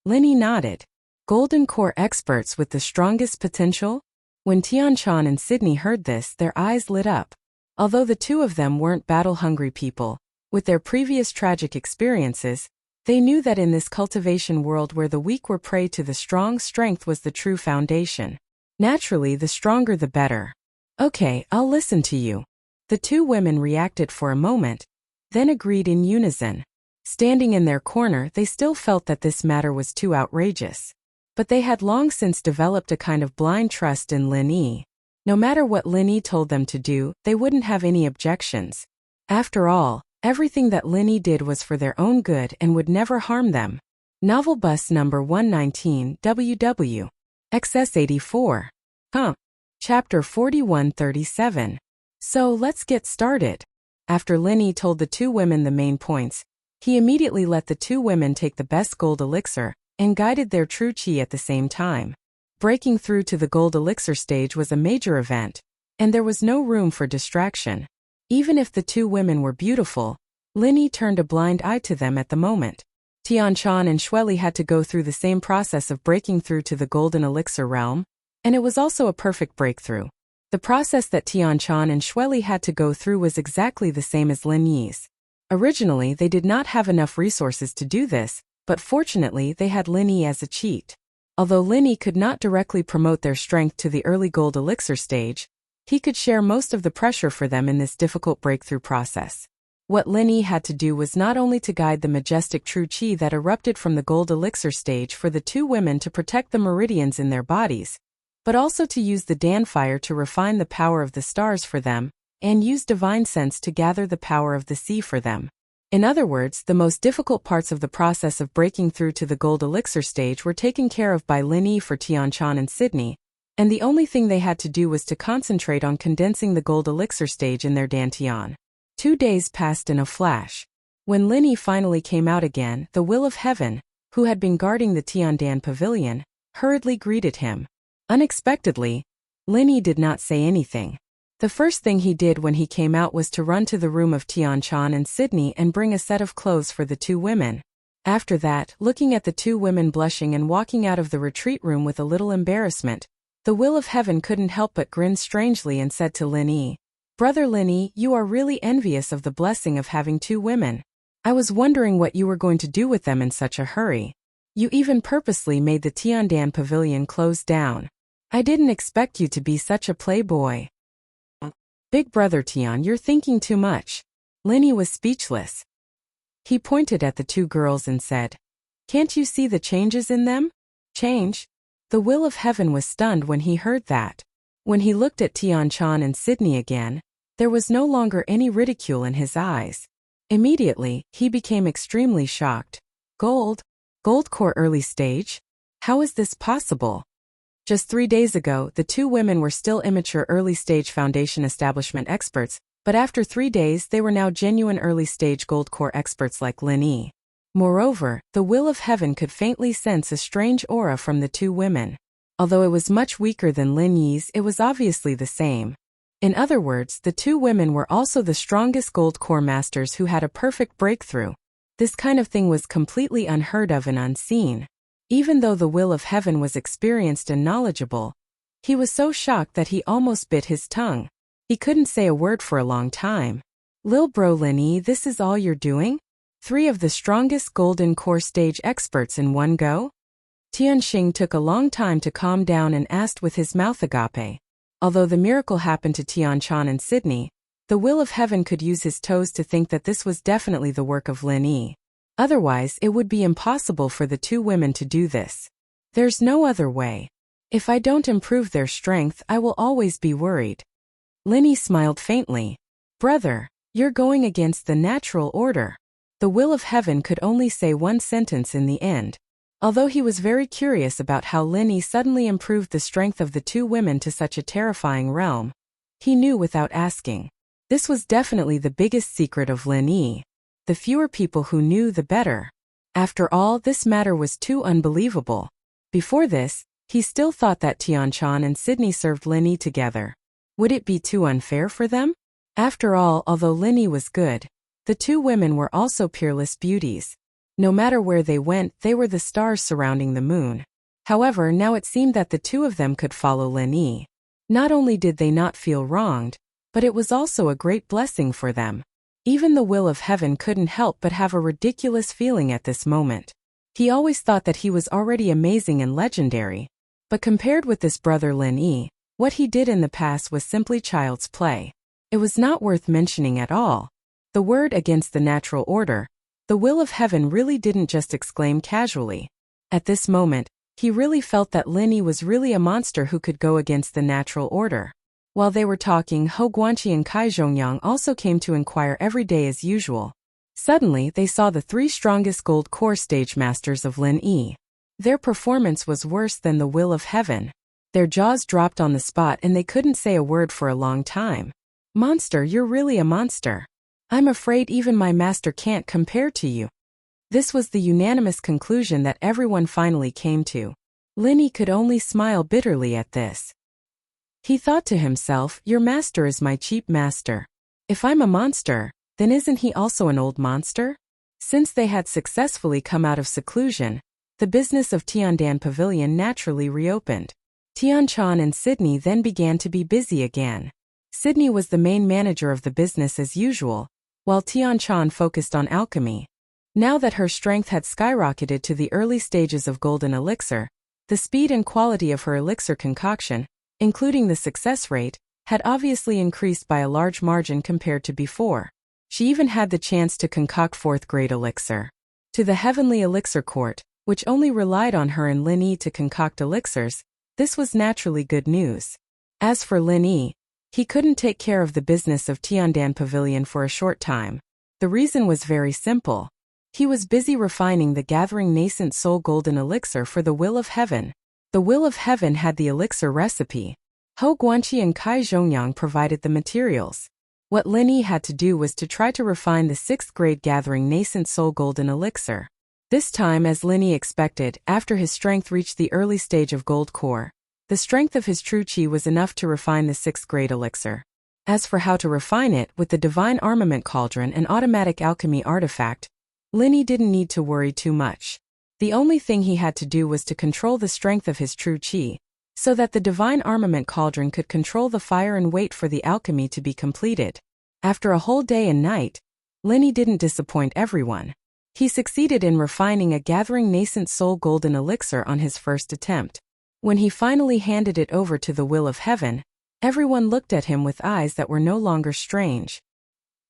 Lin Yi nodded. Golden core experts with the strongest potential? When Tianchan and Sydney heard this, their eyes lit up. Although the 2 of them weren't battle-hungry people, with their previous tragic experiences, they knew that in this cultivation world where the weak were prey to the strong, strength was the true foundation. Naturally, the stronger the better. Okay, I'll listen to you. The 2 women reacted for a moment, then agreed in unison. Standing in their corner, they still felt that this matter was too outrageous. But they had long since developed a kind of blind trust in Lin Yi. No matter what Lin Yi told them to do, they wouldn't have any objections. After all, everything that Lin Yi did was for their own good and would never harm them. Novel Bus Number 119 WW. XS84. Chapter 4137. So let's get started. After Linny told the two women the main points, he immediately let the two women take the best gold elixir and guided their true chi at the same time. Breaking through to the gold elixir stage was a major event, and there was no room for distraction. Even if the two women were beautiful, Linny turned a blind eye to them at the moment. Tianchan and Shueli had to go through the same process of breaking through to the golden elixir realm, and it was also a perfect breakthrough. The process that Tianchan and Shueli had to go through was exactly the same as Linny's. Originally, they did not have enough resources to do this, but fortunately they had Linny as a cheat. Although Linny could not directly promote their strength to the early gold elixir stage, he could share most of the pressure for them in this difficult breakthrough process. What Linny had to do was not only to guide the majestic true chi that erupted from the gold elixir stage for the two women to protect the meridians in their bodies, but also to use the Dan fire to refine the power of the stars for them, and use divine sense to gather the power of the sea for them. In other words, the most difficult parts of the process of breaking through to the gold elixir stage were taken care of by Linny for Tianchan and Sydney, and the only thing they had to do was to concentrate on condensing the gold elixir stage in their dantian. 2 days passed in a flash. When Linny finally came out again, the Will of Heaven, who had been guarding the Tiandan pavilion, hurriedly greeted him. Unexpectedly, Linny did not say anything. The first thing he did when he came out was to run to the room of Tianchan and Sydney and bring a set of clothes for the two women. After that, looking at the two women blushing and walking out of the retreat room with a little embarrassment, the Will of Heaven couldn't help but grin strangely and said to Linny, "Brother Linny, you are really envious of the blessing of having two women. I was wondering what you were going to do with them in such a hurry. You even purposely made the Tiandan pavilion close down. I didn't expect you to be such a playboy." "Big brother Tian, you're thinking too much." Linny was speechless. He pointed at the two girls and said, "Can't you see the changes in them?" "Change?" The Will of Heaven was stunned when he heard that. When he looked at Tianchan and Sydney again, there was no longer any ridicule in his eyes. Immediately, he became extremely shocked. Gold core early stage? How is this possible? Just 3 days ago, the two women were still immature early stage foundation establishment experts, but after 3 days they were now genuine early stage gold core experts like Linny. Moreover, the Will of Heaven could faintly sense a strange aura from the two women. Although it was much weaker than Linny's, it was obviously the same. In other words, the two women were also the strongest gold core masters who had a perfect breakthrough. This kind of thing was completely unheard of and unseen. Even though the Will of Heaven was experienced and knowledgeable, he was so shocked that he almost bit his tongue. He couldn't say a word for a long time. "Lil bro Linny, this is all you're doing? 3 of the strongest golden core stage experts in one go?" Tianxing took a long time to calm down and asked with his mouth agape. Although the miracle happened to Tianchan and Sydney, the Will of Heaven could use his toes to think that this was definitely the work of Linny. Otherwise, it would be impossible for the two women to do this. There's no other way. If I don't improve their strength, I will always be worried. Linny smiled faintly. "Brother, you're going against the natural order." The Will of Heaven could only say one sentence in the end. Although he was very curious about how Linny suddenly improved the strength of the two women to such a terrifying realm, he knew without asking. This was definitely the biggest secret of Linny. The fewer people who knew, the better. After all, this matter was too unbelievable. Before this, he still thought that Tianchan and Sydney served Linny together. Would it be too unfair for them? After all, although Linny was good, the two women were also peerless beauties. No matter where they went, they were the stars surrounding the moon. However, now it seemed that the two of them could follow Linny. Not only did they not feel wronged, but it was also a great blessing for them. Even the Will of Heaven couldn't help but have a ridiculous feeling at this moment. He always thought that he was already amazing and legendary. But compared with this brother Linny, what he did in the past was simply child's play. It was not worth mentioning at all. The word against the natural order, the Will of Heaven really didn't just exclaim casually. At this moment, he really felt that Linny was really a monster who could go against the natural order. While they were talking, Ho Guanqi and Kai Zhongyang also came to inquire every day as usual. Suddenly, they saw the 3 strongest gold core stage masters of Lin Yi. Their performance was worse than the will of heaven. Their jaws dropped on the spot and they couldn't say a word for a long time. "Monster, you're really a monster. I'm afraid even my master can't compare to you." This was the unanimous conclusion that everyone finally came to. Lin Yi could only smile bitterly at this. He thought to himself, "Your master is my cheap master. If I'm a monster, then isn't he also an old monster?" Since they had successfully come out of seclusion, the business of Tiandan Pavilion naturally reopened. Tianchan and Sydney then began to be busy again. Sydney was the main manager of the business as usual, while Tianchan focused on alchemy. Now that her strength had skyrocketed to the early stages of golden elixir, the speed and quality of her elixir concoction, including the success rate, had obviously increased by a large margin compared to before. She even had the chance to concoct 4th-grade elixir. To the Heavenly Elixir Court, which only relied on her and Lin Yi to concoct elixirs, this was naturally good news. As for Lin Yi, he couldn't take care of the business of Tiandan Pavilion for a short time. The reason was very simple. He was busy refining the Gathering Nascent Soul Golden Elixir for the Will of Heaven. The Will of Heaven had the elixir recipe. Hou Guanqi and Kai Zhongyang provided the materials. What Lin Yi had to do was to try to refine the 6th-grade Gathering Nascent Soul Golden Elixir. This time, as Lin Yi expected, after his strength reached the early stage of Gold Core, the strength of his true qi was enough to refine the 6th-grade elixir. As for how to refine it with the Divine Armament Cauldron and Automatic Alchemy Artifact, Lin Yi didn't need to worry too much. The only thing he had to do was to control the strength of his true qi, so that the Divine Armament Cauldron could control the fire and wait for the alchemy to be completed. After a whole day and night, Lin Yi didn't disappoint everyone. He succeeded in refining a Gathering Nascent Soul Golden Elixir on his first attempt. When he finally handed it over to the Will of Heaven, everyone looked at him with eyes that were no longer strange.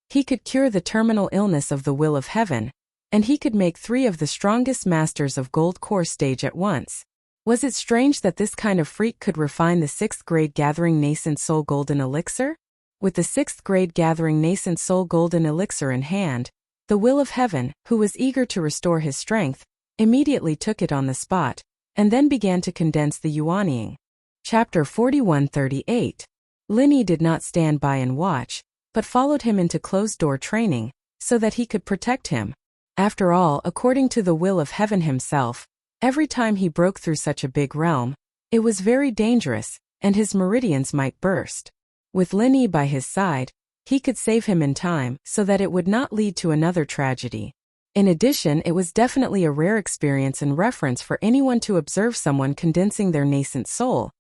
He could cure the terminal illness of the Will of Heaven, and he could make 3 of the strongest masters of Gold Core stage at once. Was it strange that this kind of freak could refine the 6th-grade Gathering Nascent Soul Golden Elixir? With the 6th-grade Gathering Nascent Soul Golden Elixir in hand, the Will of Heaven, who was eager to restore his strength, immediately took it on the spot, and then began to condense the Yuanying. Chapter 4138. Lin Yi did not stand by and watch, but followed him into closed-door training, so that he could protect him. After all, according to the Will of Heaven himself, every time he broke through such a big realm, it was very dangerous, and his meridians might burst. With Lin Yi by his side, he could save him in time so that it would not lead to another tragedy. In addition, it was definitely a rare experience and reference for anyone to observe someone condensing their nascent soul,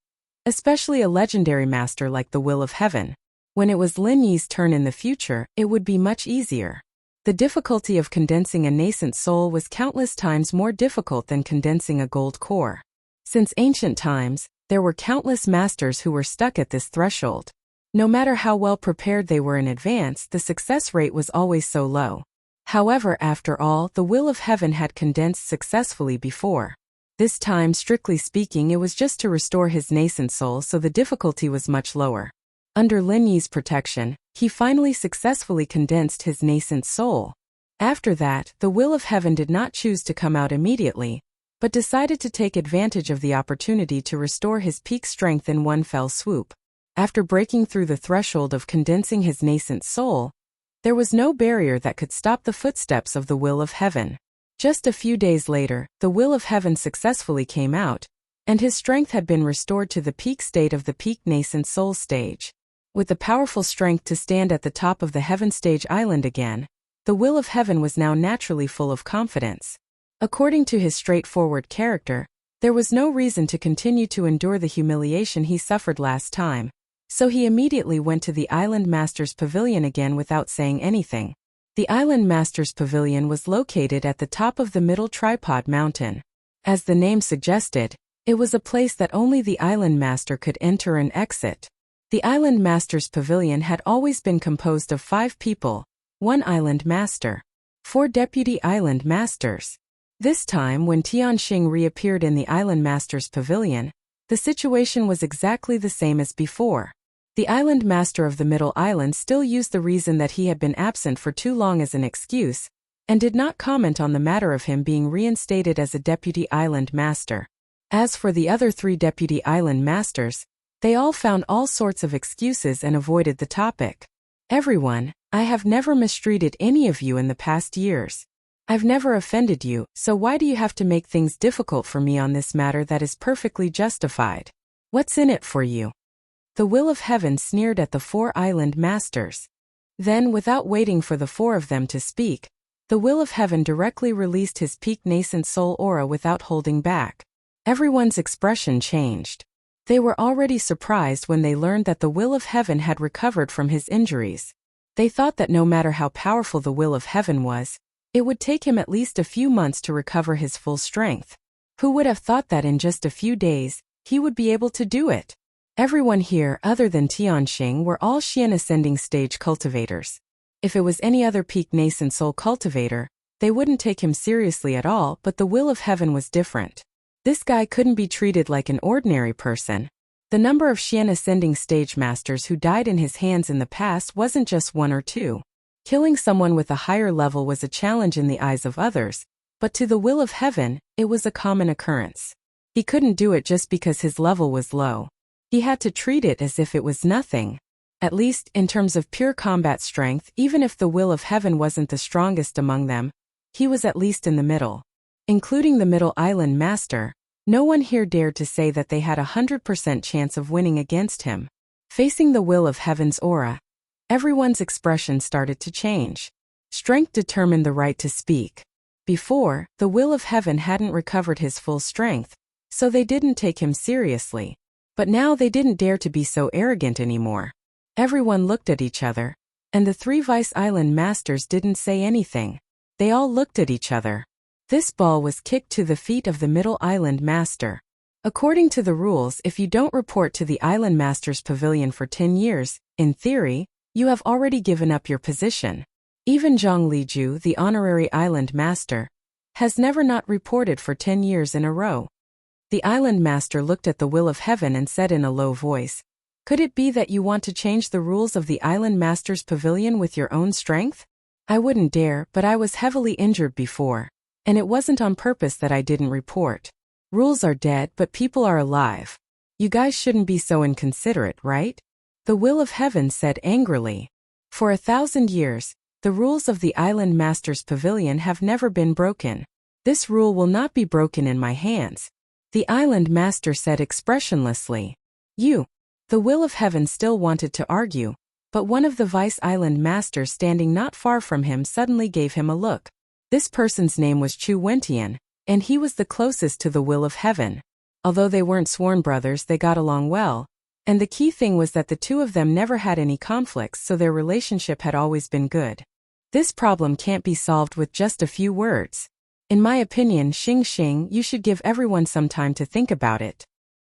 especially a legendary master like the Will of Heaven. When it was Lin Yi's turn in the future, it would be much easier. The difficulty of condensing a nascent soul was countless times more difficult than condensing a gold core. Since ancient times, there were countless masters who were stuck at this threshold. No matter how well prepared they were in advance, the success rate was always so low. However, after all, the Will of Heaven had condensed successfully before. This time, strictly speaking, it was just to restore his nascent soul, so the difficulty was much lower. Under Lin Yi's protection, he finally successfully condensed his nascent soul. After that, the Will of Heaven did not choose to come out immediately, but decided to take advantage of the opportunity to restore his peak strength in one fell swoop. After breaking through the threshold of condensing his nascent soul, there was no barrier that could stop the footsteps of the Will of Heaven. Just a few days later, the Will of Heaven successfully came out, and his strength had been restored to the peak state of the peak nascent soul stage. With the powerful strength to stand at the top of the Heaven Stage Island again, the Will of Heaven was now naturally full of confidence. According to his straightforward character, there was no reason to continue to endure the humiliation he suffered last time, so he immediately went to the Island Master's Pavilion again without saying anything. The Island Master's Pavilion was located at the top of the Middle Tripod Mountain. As the name suggested, it was a place that only the Island Master could enter and exit. The Island Master's Pavilion had always been composed of 5 people, 1 Island Master, 4 Deputy Island Masters. This time, when Tianxing reappeared in the Island Master's Pavilion, the situation was exactly the same as before. The Island Master of the Middle Island still used the reason that he had been absent for too long as an excuse, and did not comment on the matter of him being reinstated as a deputy island master. As for the other 3 deputy island masters, they all found all sorts of excuses and avoided the topic. Everyone, I have never mistreated any of you in the past years. I've never offended you, so why do you have to make things difficult for me on this matter that is perfectly justified? What's in it for you? The will of heaven sneered at the 4 island masters. Then, without waiting for the 4 of them to speak, the will of heaven directly released his peak nascent soul aura without holding back. Everyone's expression changed. They were already surprised when they learned that the will of heaven had recovered from his injuries. They thought that no matter how powerful the will of heaven was, it would take him at least a few months to recover his full strength. Who would have thought that in just a few days, he would be able to do it? Everyone here, other than Tianxing, were all Xian ascending stage cultivators. If it was any other peak nascent soul cultivator, they wouldn't take him seriously at all, but the will of heaven was different. This guy couldn't be treated like an ordinary person. The number of Xian ascending stage masters who died in his hands in the past wasn't just 1 or 2. Killing someone with a higher level was a challenge in the eyes of others, but to the will of heaven, it was a common occurrence. He couldn't do it just because his level was low. He had to treat it as if it was nothing. At least, in terms of pure combat strength, even if the will of heaven wasn't the strongest among them, he was at least in the middle. Including the middle island master, no one here dared to say that they had 100% chance of winning against him. Facing the will of heaven's aura, everyone's expression started to change. Strength determined the right to speak. Before, the will of heaven hadn't recovered his full strength, so they didn't take him seriously. But now they didn't dare to be so arrogant anymore. Everyone looked at each other, and the 3 Vice Island masters didn't say anything. They all looked at each other. This ball was kicked to the feet of the middle island master. According to the rules, if you don't report to the island master's pavilion for 10 years, in theory, you have already given up your position. Even Zhang Liju, the honorary island master, has never not reported for 10 years in a row. The island master looked at the will of heaven and said in a low voice, "Could it be that you want to change the rules of the island master's pavilion with your own strength? I wouldn't dare, but I was heavily injured before. And it wasn't on purpose that I didn't report. Rules are dead, but people are alive. You guys shouldn't be so inconsiderate, right?" The will of heaven said angrily. For 1,000 years, the rules of the island master's pavilion have never been broken. This rule will not be broken in my hands. The island master said expressionlessly. The will of heaven still wanted to argue, but one of the vice island masters standing not far from him suddenly gave him a look. This person's name was Chu Wentian, and he was the closest to the will of heaven. Although they weren't sworn brothers, they got along well, and the key thing was that the 2 of them never had any conflicts, so their relationship had always been good. This problem can't be solved with just a few words. In my opinion, Xing, you should give everyone some time to think about it.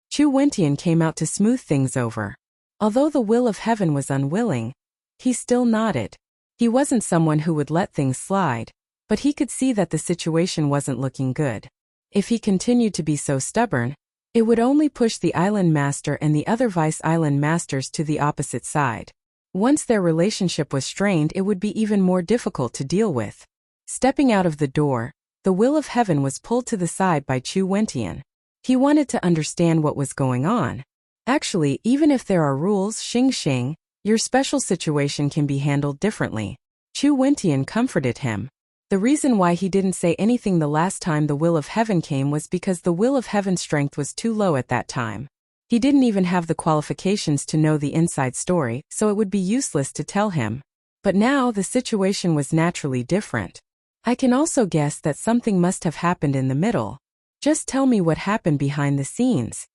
Chu Wentian came out to smooth things over. Although the will of heaven was unwilling, he still nodded. He wasn't someone who would let things slide, but he could see that the situation wasn't looking good. If he continued to be so stubborn, it would only push the island master and the other vice island masters to the opposite side. Once their relationship was strained, it would be even more difficult to deal with. Stepping out of the door, the will of heaven was pulled to the side by Chu Wentian. He wanted to understand what was going on. Actually, even if there are rules, Xing, your special situation can be handled differently. Chu Wentian comforted him. The reason why he didn't say anything the last time the will of heaven came was because the will of heaven's strength was too low at that time. He didn't even have the qualifications to know the inside story, so it would be useless to tell him. But now the situation was naturally different. I can also guess that something must have happened in the middle. Just tell me what happened behind the scenes.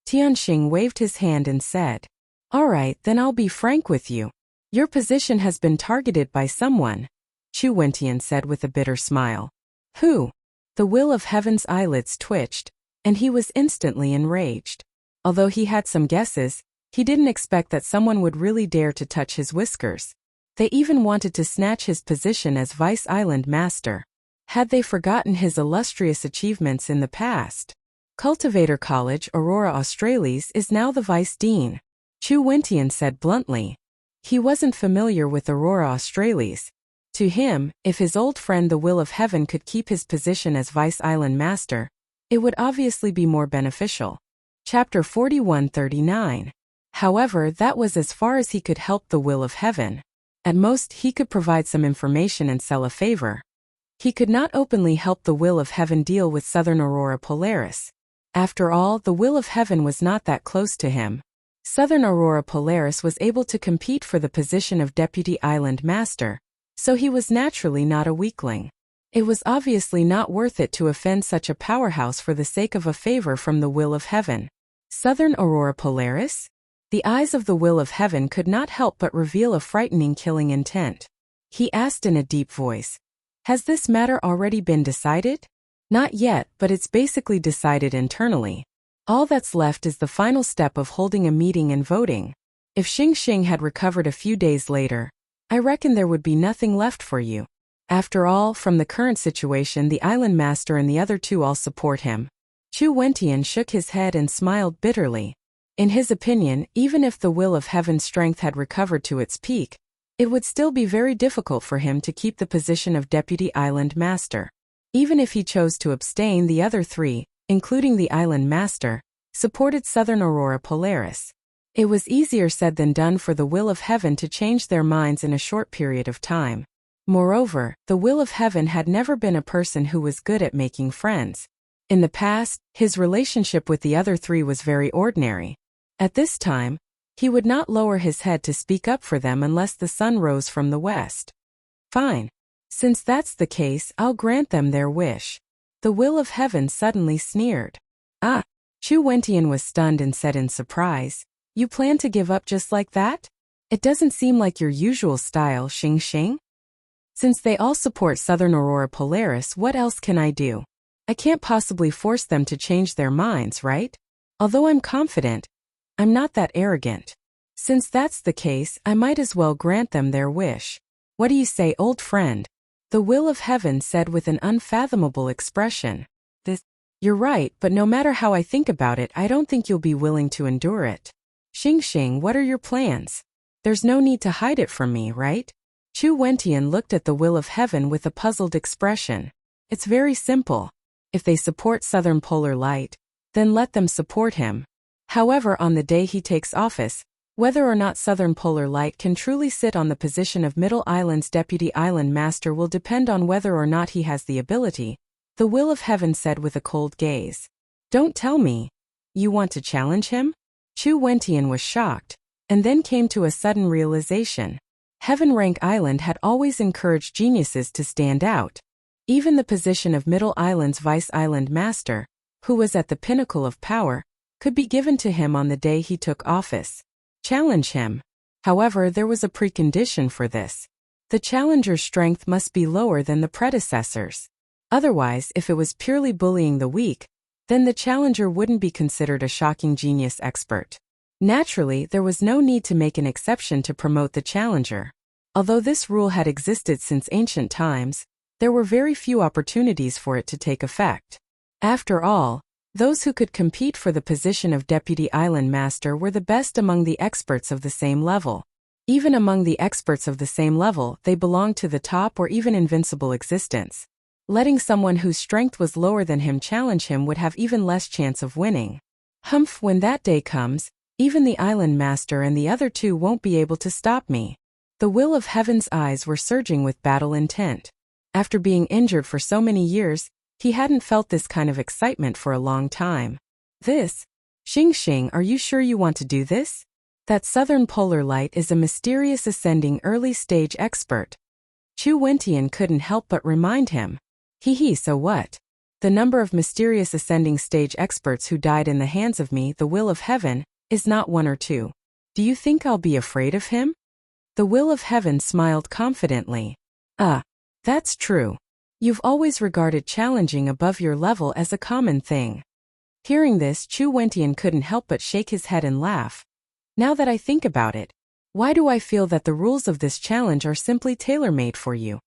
Tianxing waved his hand and said, "All right, then I'll be frank with you. Your position has been targeted by someone," Chu Wentian said with a bitter smile. "Who?" The will of heaven's eyelids twitched, and he was instantly enraged. Although he had some guesses, he didn't expect that someone would really dare to touch his whiskers. They even wanted to snatch his position as Vice Island Master. Had they forgotten his illustrious achievements in the past? Cultivator College Aurora Australis is now the Vice Dean, Chu Wentian said bluntly. He wasn't familiar with Aurora Australis. To him, if his old friend the Will of Heaven could keep his position as Vice Island Master, it would obviously be more beneficial. Chapter 4139. However, that was as far as he could help the Will of Heaven. At most, he could provide some information and sell a favor. He could not openly help the Will of Heaven deal with Southern Aurora Polaris. After all, the Will of Heaven was not that close to him. Southern Aurora Polaris was able to compete for the position of Deputy Island Master, so he was naturally not a weakling. It was obviously not worth it to offend such a powerhouse for the sake of a favor from the Will of Heaven. Southern Aurora Polaris? The eyes of the Will of Heaven could not help but reveal a frightening killing intent. He asked in a deep voice, "Has this matter already been decided?" "Not yet, but it's basically decided internally. All that's left is the final step of holding a meeting and voting. If Xing had recovered a few days later, I reckon there would be nothing left for you. After all, from the current situation, the Island Master and the other two all support him." Chu Wentian shook his head and smiled bitterly. In his opinion, even if the Will of Heaven's strength had recovered to its peak, it would still be very difficult for him to keep the position of Deputy Island Master. Even if he chose to abstain, the other three, including the Island Master, supported Southern Aurora Polaris. It was easier said than done for the Will of Heaven to change their minds in a short period of time. Moreover, the Will of Heaven had never been a person who was good at making friends. In the past, his relationship with the other three was very ordinary. At this time, he would not lower his head to speak up for them unless the sun rose from the west. "Fine. Since that's the case, I'll grant them their wish." The Will of Heaven suddenly sneered. "Ah!" Chu Wentian was stunned and said in surprise, "You plan to give up just like that? It doesn't seem like your usual style, Xing. Since they all support Southern Aurora Polaris, what else can I do? I can't possibly force them to change their minds, right? Although I'm confident, I'm not that arrogant. Since that's the case, I might as well grant them their wish. What do you say, old friend?" The Will of Heaven said with an unfathomable expression. "You're right, but no matter how I think about it, I don't think you'll be willing to endure it. Xing, what are your plans? There's no need to hide it from me, right?" Chu Wentian looked at the Will of Heaven with a puzzled expression. "It's very simple. If they support Southern Polar Light, then let them support him. However, on the day he takes office, whether or not Southern Polar Light can truly sit on the position of Middle Island's Deputy Island Master will depend on whether or not he has the ability," the Will of Heaven said with a cold gaze. "Don't tell me. You want to challenge him?" Chu Wentian was shocked, and then came to a sudden realization. Heaven Rank Island had always encouraged geniuses to stand out. Even the position of Middle Island's Vice Island Master, who was at the pinnacle of power, could be given to him on the day he took office. Challenge him. However, there was a precondition for this. The challenger's strength must be lower than the predecessor's. Otherwise, if it was purely bullying the weak, then the challenger wouldn't be considered a shocking genius expert. Naturally, there was no need to make an exception to promote the challenger. Although this rule had existed since ancient times, there were very few opportunities for it to take effect. After all, those who could compete for the position of Deputy Island Master were the best among the experts of the same level. Even among the experts of the same level, they belonged to the top or even invincible existence. Letting someone whose strength was lower than him challenge him would have even less chance of winning. Humph, when that day comes, even the Island Master and the other two won't be able to stop me. The Will of Heaven's eyes were surging with battle intent. After being injured for so many years, he hadn't felt this kind of excitement for a long time. Xing, are you sure you want to do this? That Southern Polar Light is a mysterious ascending early-stage expert. Chu Wentian couldn't help but remind him. So what? The number of mysterious ascending stage experts who died in the hands of me, the Will of Heaven, is not one or two. Do you think I'll be afraid of him? The Will of Heaven smiled confidently. That's true. You've always regarded challenging above your level as a common thing. Hearing this, Chu Wentian couldn't help but shake his head and laugh. Now that I think about it, why do I feel that the rules of this challenge are simply tailor-made for you?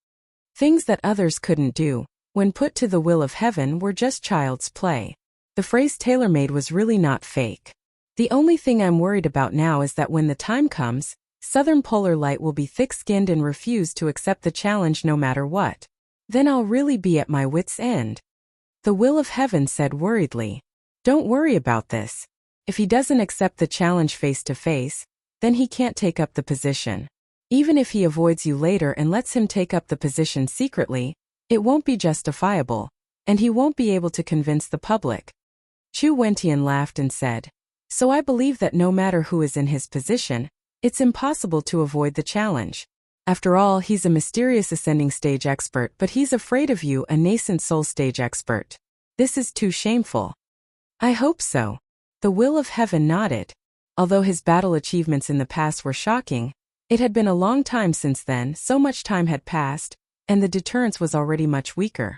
Things that others couldn't do, when put to the Will of Heaven, were just child's play. The phrase tailor-made was really not fake. The only thing I'm worried about now is that when the time comes, Southern Polar Light will be thick-skinned and refuse to accept the challenge no matter what. Then I'll really be at my wits' end. The will of heaven said worriedly. Don't worry about this. If he doesn't accept the challenge face to face, then he can't take up the position. Even if he avoids you later and lets him take up the position secretly, it won't be justifiable, and he won't be able to convince the public. Chu Wentian laughed and said, So I believe that no matter who is in his position, it's impossible to avoid the challenge. After all, he's a mysterious ascending stage expert, but he's afraid of you, a nascent soul stage expert. This is too shameful. I hope so. The will of heaven nodded. Although his battle achievements in the past were shocking, it had been a long time since then, so much time had passed, and the deterrence was already much weaker.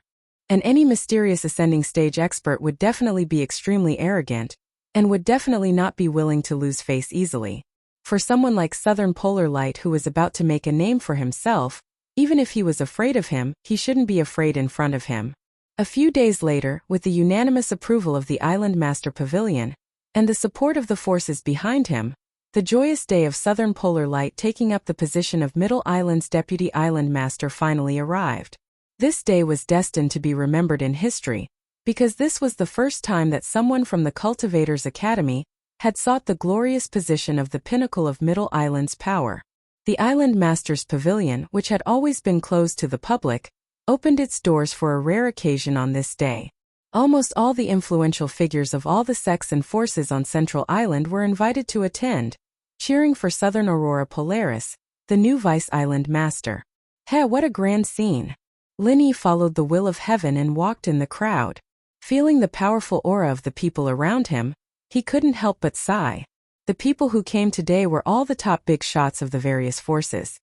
And any mysterious ascending stage expert would definitely be extremely arrogant, and would definitely not be willing to lose face easily. For someone like Southern Polar Light who was about to make a name for himself, even if he was afraid of him, he shouldn't be afraid in front of him. A few days later, with the unanimous approval of the Island Master Pavilion, and the support of the forces behind him, the joyous day of Southern Polar Light taking up the position of Middle Island's Deputy Island Master finally arrived. This day was destined to be remembered in history, because this was the first time that someone from the Cultivators Academy had sought the glorious position of the pinnacle of Middle Island's power. The Island Master's Pavilion, which had always been closed to the public, opened its doors for a rare occasion on this day. Almost all the influential figures of all the sects and forces on Central Island were invited to attend, cheering for Southern Aurora Polaris, the new Vice Island Master. What a grand scene! Lin Yi followed the will of heaven and walked in the crowd. Feeling the powerful aura of the people around him, he couldn't help but sigh. The people who came today were all the top big shots of the various forces.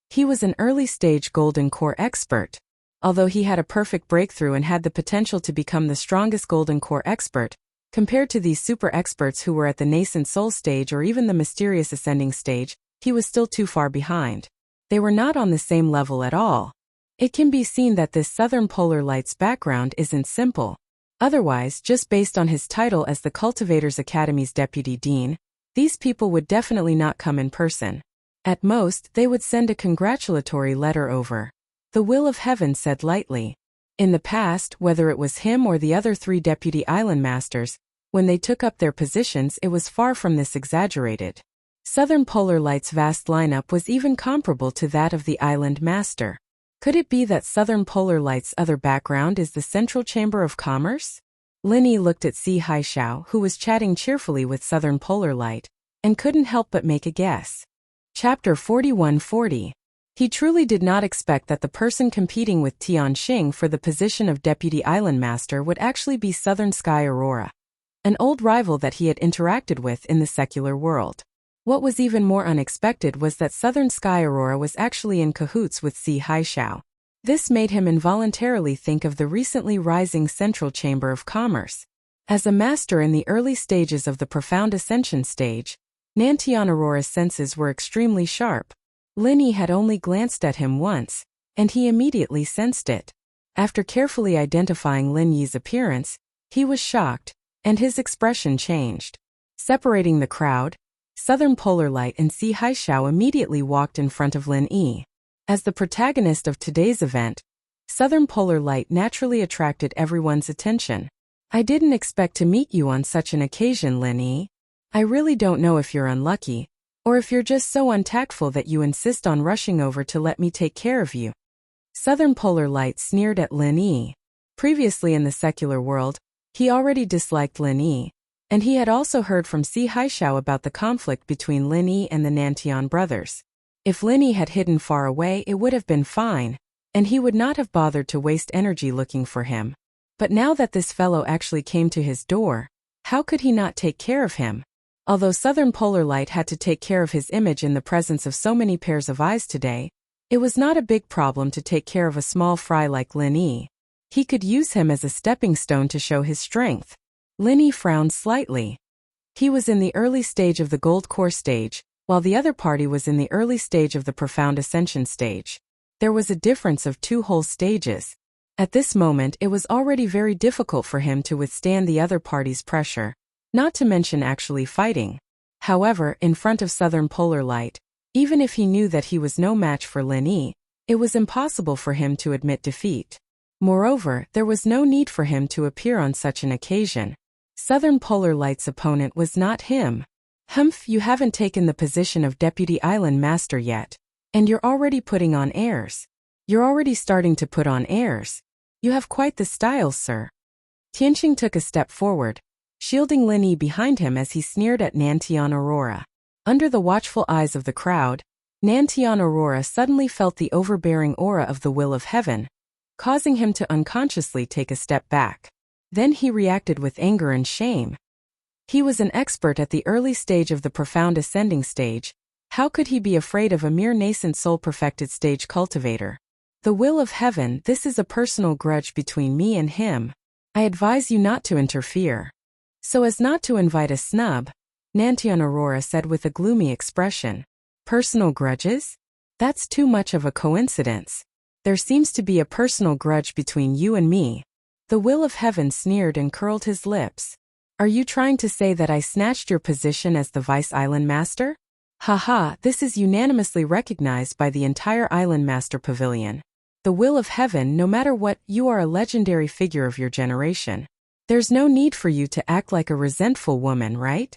He was an early-stage Golden Core expert. Although he had a perfect breakthrough and had the potential to become the strongest Golden Core expert, compared to these super experts who were at the nascent soul stage or even the mysterious ascending stage, he was still too far behind. They were not on the same level at all. It can be seen that this Southern Polar Light's background isn't simple. Otherwise, just based on his title as the Cultivators Academy's Deputy Dean, these people would definitely not come in person. At most, they would send a congratulatory letter over. The will of heaven said lightly. In the past, whether it was him or the other 3 Deputy Island Masters, when they took up their positions, it was far from this exaggerated. Southern Polar Light's vast lineup was even comparable to that of the Island Master. Could it be that Southern Polar Light's other background is the Central Chamber of Commerce? Lin Yi looked at Si Haishao, who was chatting cheerfully with Southern Polar Light, and couldn't help but make a guess. Chapter 4140. He truly did not expect that the person competing with Tianxing for the position of Deputy Island Master would actually be Southern Sky Aurora, an old rival that he had interacted with in the secular world. What was even more unexpected was that Southern Sky Aurora was actually in cahoots with Si Haishao. This made him involuntarily think of the recently rising Central Chamber of Commerce. As a master in the early stages of the Profound Ascension stage, Nantian Aurora's senses were extremely sharp. Lin Yi had only glanced at him once, and he immediately sensed it. After carefully identifying Lin Yi's appearance, he was shocked, and his expression changed. Separating the crowd, Southern Polar Light and Si Haishao immediately walked in front of Lin Yi. As the protagonist of today's event, Southern Polar Light naturally attracted everyone's attention. I didn't expect to meet you on such an occasion, Lin Yi. I really don't know if you're unlucky, or if you're just so untactful that you insist on rushing over to let me take care of you. Southern Polar Light sneered at Lin Yi. Previously in the secular world, he already disliked Lin Yi, and he had also heard from Si Haishao about the conflict between Lin Yi and the Nantian brothers. If Lin Yi had hidden far away, it would have been fine, and he would not have bothered to waste energy looking for him. But now that this fellow actually came to his door, how could he not take care of him? Although Southern Polar Light had to take care of his image in the presence of so many pairs of eyes today, it was not a big problem to take care of a small fry like Lin Yi. He could use him as a stepping stone to show his strength. Lin Yi frowned slightly. He was in the early stage of the Gold Core stage, while the other party was in the early stage of the Profound Ascension stage. There was a difference of 2 whole stages. At this moment, it was already very difficult for him to withstand the other party's pressure, not to mention actually fighting. However, in front of Southern Polar Light, Even if he knew that he was no match for Lin Yi, it was impossible for him to admit defeat. Moreover, there was no need for him to appear on such an occasion. Southern Polar Light's opponent was not him. Humph, you haven't taken the position of Deputy Island Master yet. And you're already putting on airs. You're already starting to put on airs. You have quite the style, sir. Tianqing took a step forward, shielding Lin Yi behind him as he sneered at Nantian Aurora. Under the watchful eyes of the crowd, Nantian Aurora suddenly felt the overbearing aura of the will of heaven, causing him to unconsciously take a step back. Then he reacted with anger and shame. He was an expert at the early stage of the profound ascending stage. How could he be afraid of a mere nascent soul-perfected stage cultivator? The will of heaven, this is a personal grudge between me and him. I advise you not to interfere. So as not to invite a snub, Nantian Aurora said with a gloomy expression. Personal grudges? That's too much of a coincidence. There seems to be a personal grudge between you and me. The will of heaven sneered and curled his lips. Are you trying to say that I snatched your position as the Vice Island Master? Haha, this is unanimously recognized by the entire Island Master Pavilion. The will of heaven, no matter what, you are a legendary figure of your generation. There's no need for you to act like a resentful woman, right?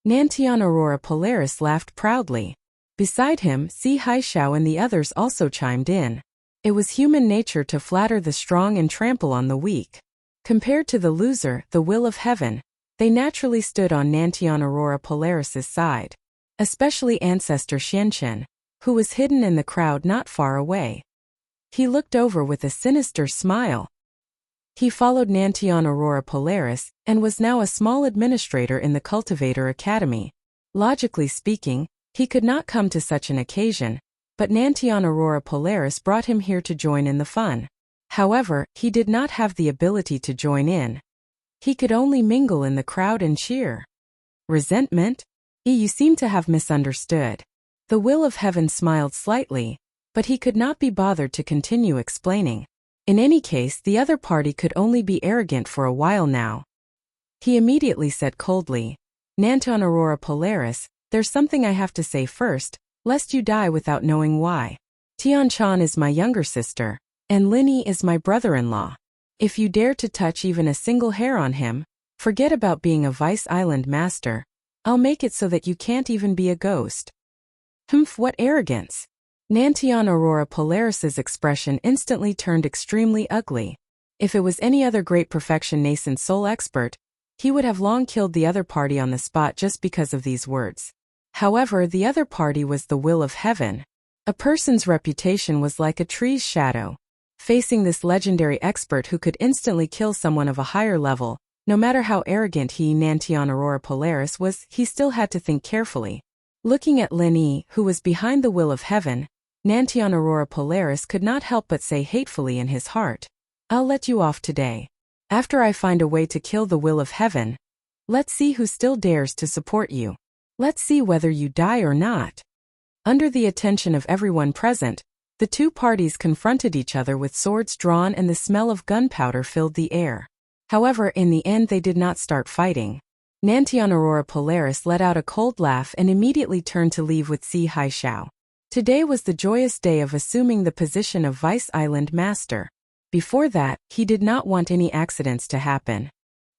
Nantian Aurora Polaris laughed proudly. Beside him, Si Haishao and the others also chimed in. It was human nature to flatter the strong and trample on the weak. Compared to the loser, the will of heaven, they naturally stood on Nantian Aurora Polaris's side. Especially Ancestor Xianchen, who was hidden in the crowd not far away. He looked over with a sinister smile. He followed Nantian Aurora Polaris and was now a small administrator in the Cultivator Academy. Logically speaking, he could not come to such an occasion, but Nantian Aurora Polaris brought him here to join in the fun. However, he did not have the ability to join in. He could only mingle in the crowd and cheer. Resentment? You seem to have misunderstood. The will of heaven smiled slightly, but he could not be bothered to continue explaining. In any case, the other party could only be arrogant for a while now. He immediately said coldly, Nantian Aurora Polaris, there's something I have to say first, lest you die without knowing why. Tianchan is my younger sister, and Lin Yi is my brother-in-law. If you dare to touch even a single hair on him, forget about being a Vice Island Master. I'll make it so that you can't even be a ghost. Humph, what arrogance! Nantian Aurora Polaris's expression instantly turned extremely ugly. If it was any other great perfection nascent soul expert, he would have long killed the other party on the spot just because of these words. However, the other party was the will of heaven. A person's reputation was like a tree's shadow. Facing this legendary expert who could instantly kill someone of a higher level, no matter how arrogant Nantian Aurora Polaris was, he still had to think carefully. Looking at Lin Yi, who was behind the will of heaven, Nantian Aurora Polaris could not help but say hatefully in his heart, I'll let you off today. After I find a way to kill the will of heaven, let's see who still dares to support you. Let's see whether you die or not. Under the attention of everyone present, the two parties confronted each other with swords drawn and the smell of gunpowder filled the air. However, in the end they did not start fighting. Nantian Aurora Polaris let out a cold laugh and immediately turned to leave with Si Haishao. Today was the joyous day of assuming the position of Vice Island Master. Before that, he did not want any accidents to happen.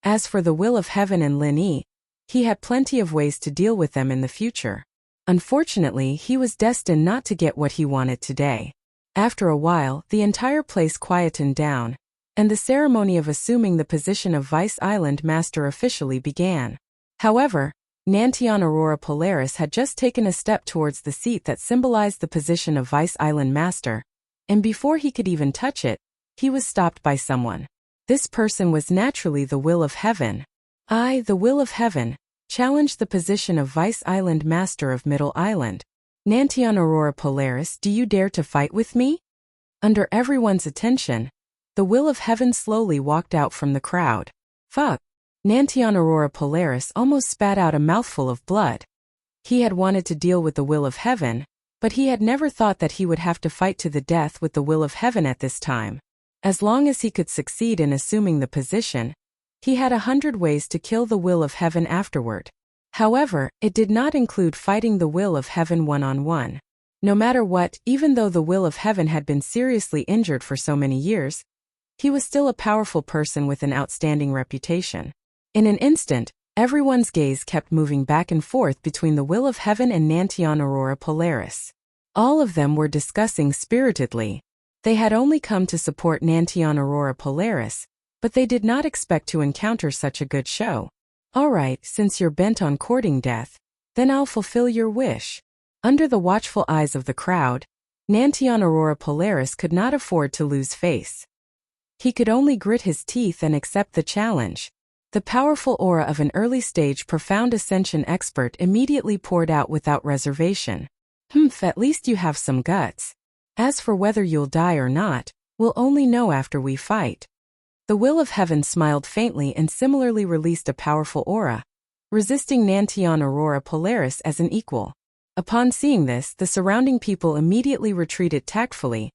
As for the will of heaven and Lin Yi, he had plenty of ways to deal with them in the future. Unfortunately, he was destined not to get what he wanted today. After a while, the entire place quietened down, and the ceremony of assuming the position of Vice Island Master officially began. However, Nantian Aurora Polaris had just taken a step towards the seat that symbolized the position of Vice Island Master, and before he could even touch it, he was stopped by someone. This person was naturally the will of heaven. I, the will of heaven, challenged the position of Vice Island Master of Middle Island. Nantian Aurora Polaris, do you dare to fight with me? Under everyone's attention, the will of heaven slowly walked out from the crowd. Fuck. Nantian Aurora Polaris almost spat out a mouthful of blood. He had wanted to deal with the will of heaven, but he had never thought that he would have to fight to the death with the will of heaven at this time. As long as he could succeed in assuming the position, he had 100 ways to kill the will of heaven afterward. However, it did not include fighting the will of heaven one-on-one. No matter what, even though the will of heaven had been seriously injured for so many years, he was still a powerful person with an outstanding reputation. In an instant, everyone's gaze kept moving back and forth between the will of heaven and Nantion Aurora Polaris. All of them were discussing spiritedly. They had only come to support Nantion Aurora Polaris, but they did not expect to encounter such a good show. Alright, since you're bent on courting death, then I'll fulfill your wish. Under the watchful eyes of the crowd, Nantion Aurora Polaris could not afford to lose face. He could only grit his teeth and accept the challenge. The powerful aura of an early-stage profound ascension expert immediately poured out without reservation. At least you have some guts. As for whether you'll die or not, we'll only know after we fight. The will of heaven smiled faintly and similarly released a powerful aura, resisting Nantion Aurora Polaris as an equal. Upon seeing this, the surrounding people immediately retreated tactfully,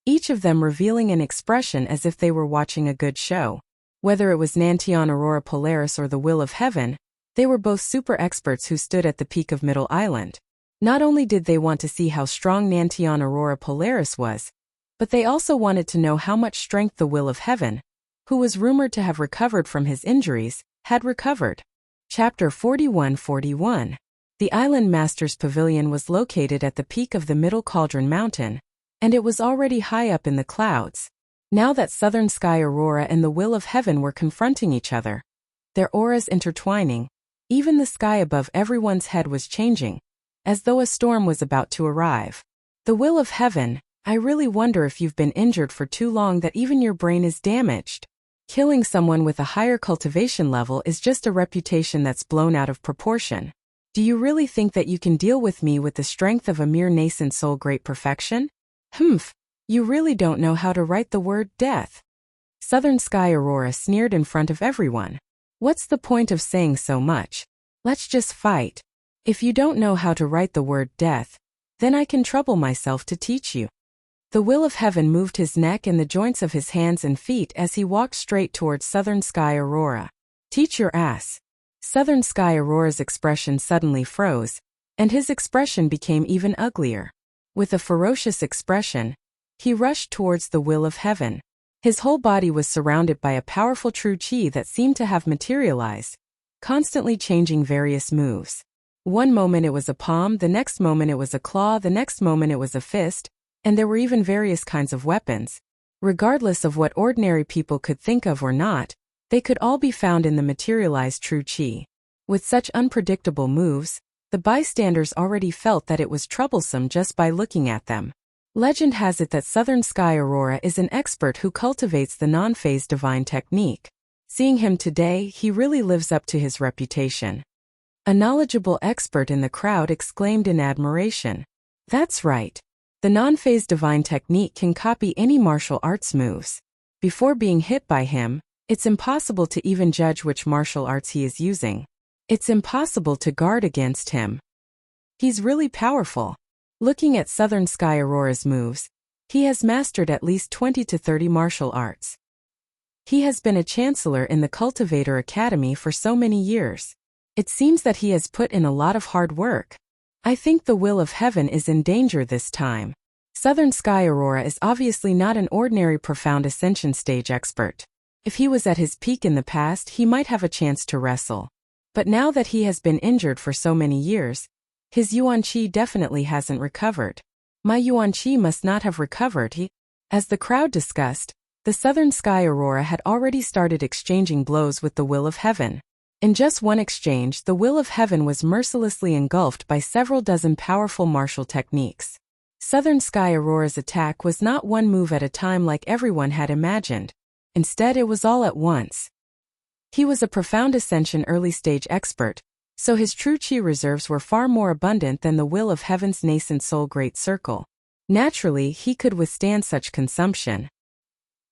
each of them revealing an expression as if they were watching a good show. Whether it was Nantion Aurora Polaris or the will of heaven, they were both super experts who stood at the peak of Middle Island. Not only did they want to see how strong Nantion Aurora Polaris was, but they also wanted to know how much strength the will of heaven, who was rumored to have recovered from his injuries, had recovered. Chapter 41-41. The Island Master's Pavilion was located at the peak of the Middle Cauldron Mountain, and it was already high up in the clouds. Now that Southern Sky Aurora and the will of heaven were confronting each other, their auras intertwining, even the sky above everyone's head was changing, as though a storm was about to arrive. The will of heaven, I really wonder if you've been injured for too long that even your brain is damaged. Killing someone with a higher cultivation level is just a reputation that's blown out of proportion. Do you really think that you can deal with me with the strength of a mere nascent soul great perfection? You really don't know how to write the word death. Southern Sky Aurora sneered in front of everyone. What's the point of saying so much? Let's just fight. If you don't know how to write the word death, then I can trouble myself to teach you. The will of heaven moved his neck and the joints of his hands and feet as he walked straight towards Southern Sky Aurora. Teach your ass. Southern Sky Aurora's expression suddenly froze, and his expression became even uglier. With a ferocious expression, he rushed towards the will of heaven. His whole body was surrounded by a powerful true chi that seemed to have materialized, constantly changing various moves. One moment it was a palm, the next moment it was a claw, the next moment it was a fist, and there were even various kinds of weapons. Regardless of what ordinary people could think of or not, they could all be found in the materialized true chi. With such unpredictable moves, the bystanders already felt that it was troublesome just by looking at them. Legend has it that Southern Sky Aurora is an expert who cultivates the non-phase divine technique. Seeing him today, he really lives up to his reputation. A knowledgeable expert in the crowd exclaimed in admiration. That's right. The non-phase divine technique can copy any martial arts moves. Before being hit by him, it's impossible to even judge which martial arts he is using. It's impossible to guard against him. He's really powerful. Looking at Southern Sky Aurora's moves, he has mastered at least 20 to 30 martial arts. He has been a chancellor in the Cultivator Academy for so many years. It seems that he has put in a lot of hard work. I think the will of heaven is in danger this time. Southern Sky Aurora is obviously not an ordinary profound ascension stage expert. If he was at his peak in the past, he might have a chance to wrestle. But now that he has been injured for so many years, his Yuan Qi definitely hasn't recovered. My Yuan Qi must not have recovered. As the crowd discussed, the Southern Sky Aurora had already started exchanging blows with the will of heaven. In just one exchange, the will of heaven was mercilessly engulfed by several dozen powerful martial techniques. Southern Sky Aurora's attack was not one move at a time like everyone had imagined. Instead, it was all at once. He was a profound ascension early-stage expert, so his true chi reserves were far more abundant than the will of heaven's nascent soul great circle. Naturally, he could withstand such consumption.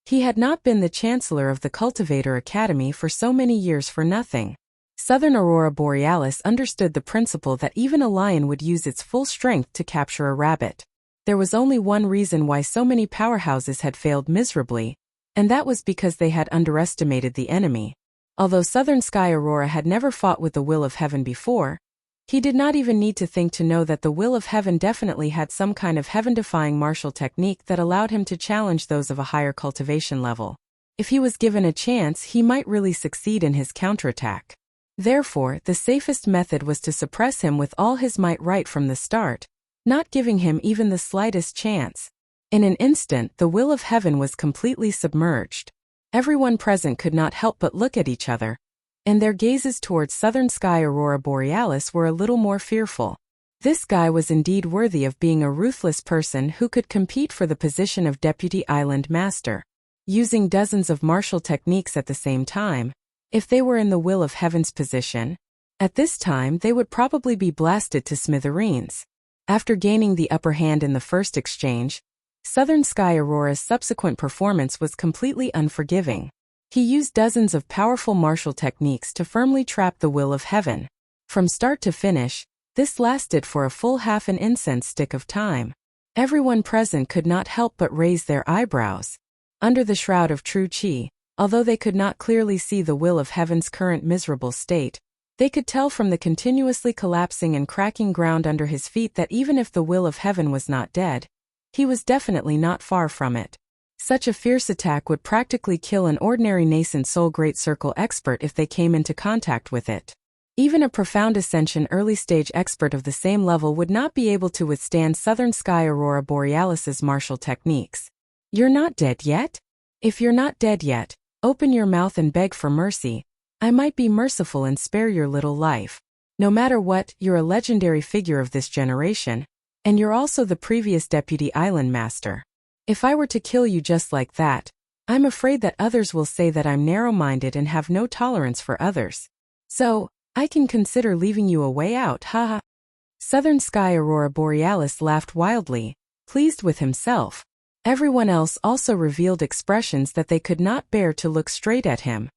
He had not been the chancellor of the Cultivator Academy for so many years for nothing. Southern Aurora Borealis understood the principle that even a lion would use its full strength to capture a rabbit. There was only one reason why so many powerhouses had failed miserably, and that was because they had underestimated the enemy. Although Southern Sky Aurora had never fought with the will of heaven before, He did not even need to think to know that the will of heaven definitely had some kind of heaven-defying martial technique that allowed him to challenge those of a higher cultivation level. If he was given a chance, he might really succeed in his counterattack. Therefore, the safest method was to suppress him with all his might right from the start, not giving him even the slightest chance. In an instant, the will of heaven was completely submerged. Everyone present could not help but look at each other, and their gazes towards southern sky Aurora Borealis were a little more fearful. This guy was indeed worthy of being a ruthless person who could compete for the position of Deputy Island Master. Using dozens of martial techniques at the same time, if they were in the will of heaven's position, at this time they would probably be blasted to smithereens. After gaining the upper hand in the first exchange, Southern Sky Aurora's subsequent performance was completely unforgiving. He used dozens of powerful martial techniques to firmly trap the will of heaven. From start to finish, this lasted for a full half an incense stick of time. Everyone present could not help but raise their eyebrows. Under the shroud of true qi, although they could not clearly see the will of heaven's current miserable state, they could tell from the continuously collapsing and cracking ground under his feet that even if the will of heaven was not dead, he was definitely not far from it. Such a fierce attack would practically kill an ordinary nascent soul Great Circle expert if they came into contact with it. Even a profound ascension early-stage expert of the same level would not be able to withstand Southern Sky Aurora Borealis's martial techniques. You're not dead yet? If you're not dead yet, open your mouth and beg for mercy. I might be merciful and spare your little life. No matter what, you're a legendary figure of this generation, and you're also the previous Deputy Island Master. If I were to kill you just like that, I'm afraid that others will say that I'm narrow-minded and have no tolerance for others. So, I can consider leaving you a way out, haha. Southern Sky Aurora Borealis laughed wildly, pleased with himself. Everyone else also revealed expressions that they could not bear to look straight at him.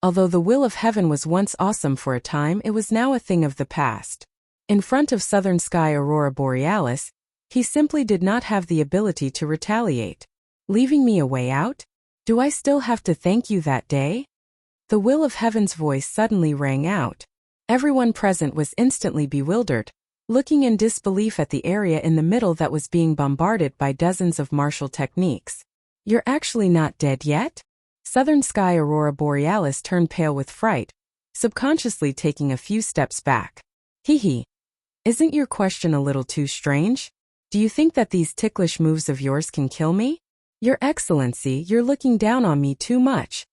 Although the will of heaven was once awesome for a time, it was now a thing of the past. In front of Southern Sky Aurora Borealis, he simply did not have the ability to retaliate. Leaving me a way out? Do I still have to thank you that day? The will of heaven's voice suddenly rang out. Everyone present was instantly bewildered, looking in disbelief at the area in the middle that was being bombarded by dozens of martial techniques. You're actually not dead yet? Southern Sky Aurora Borealis turned pale with fright, subconsciously taking a few steps back. Hee. Isn't your question a little too strange? Do you think that these ticklish moves of yours can kill me? Your Excellency, you're looking down on me too much.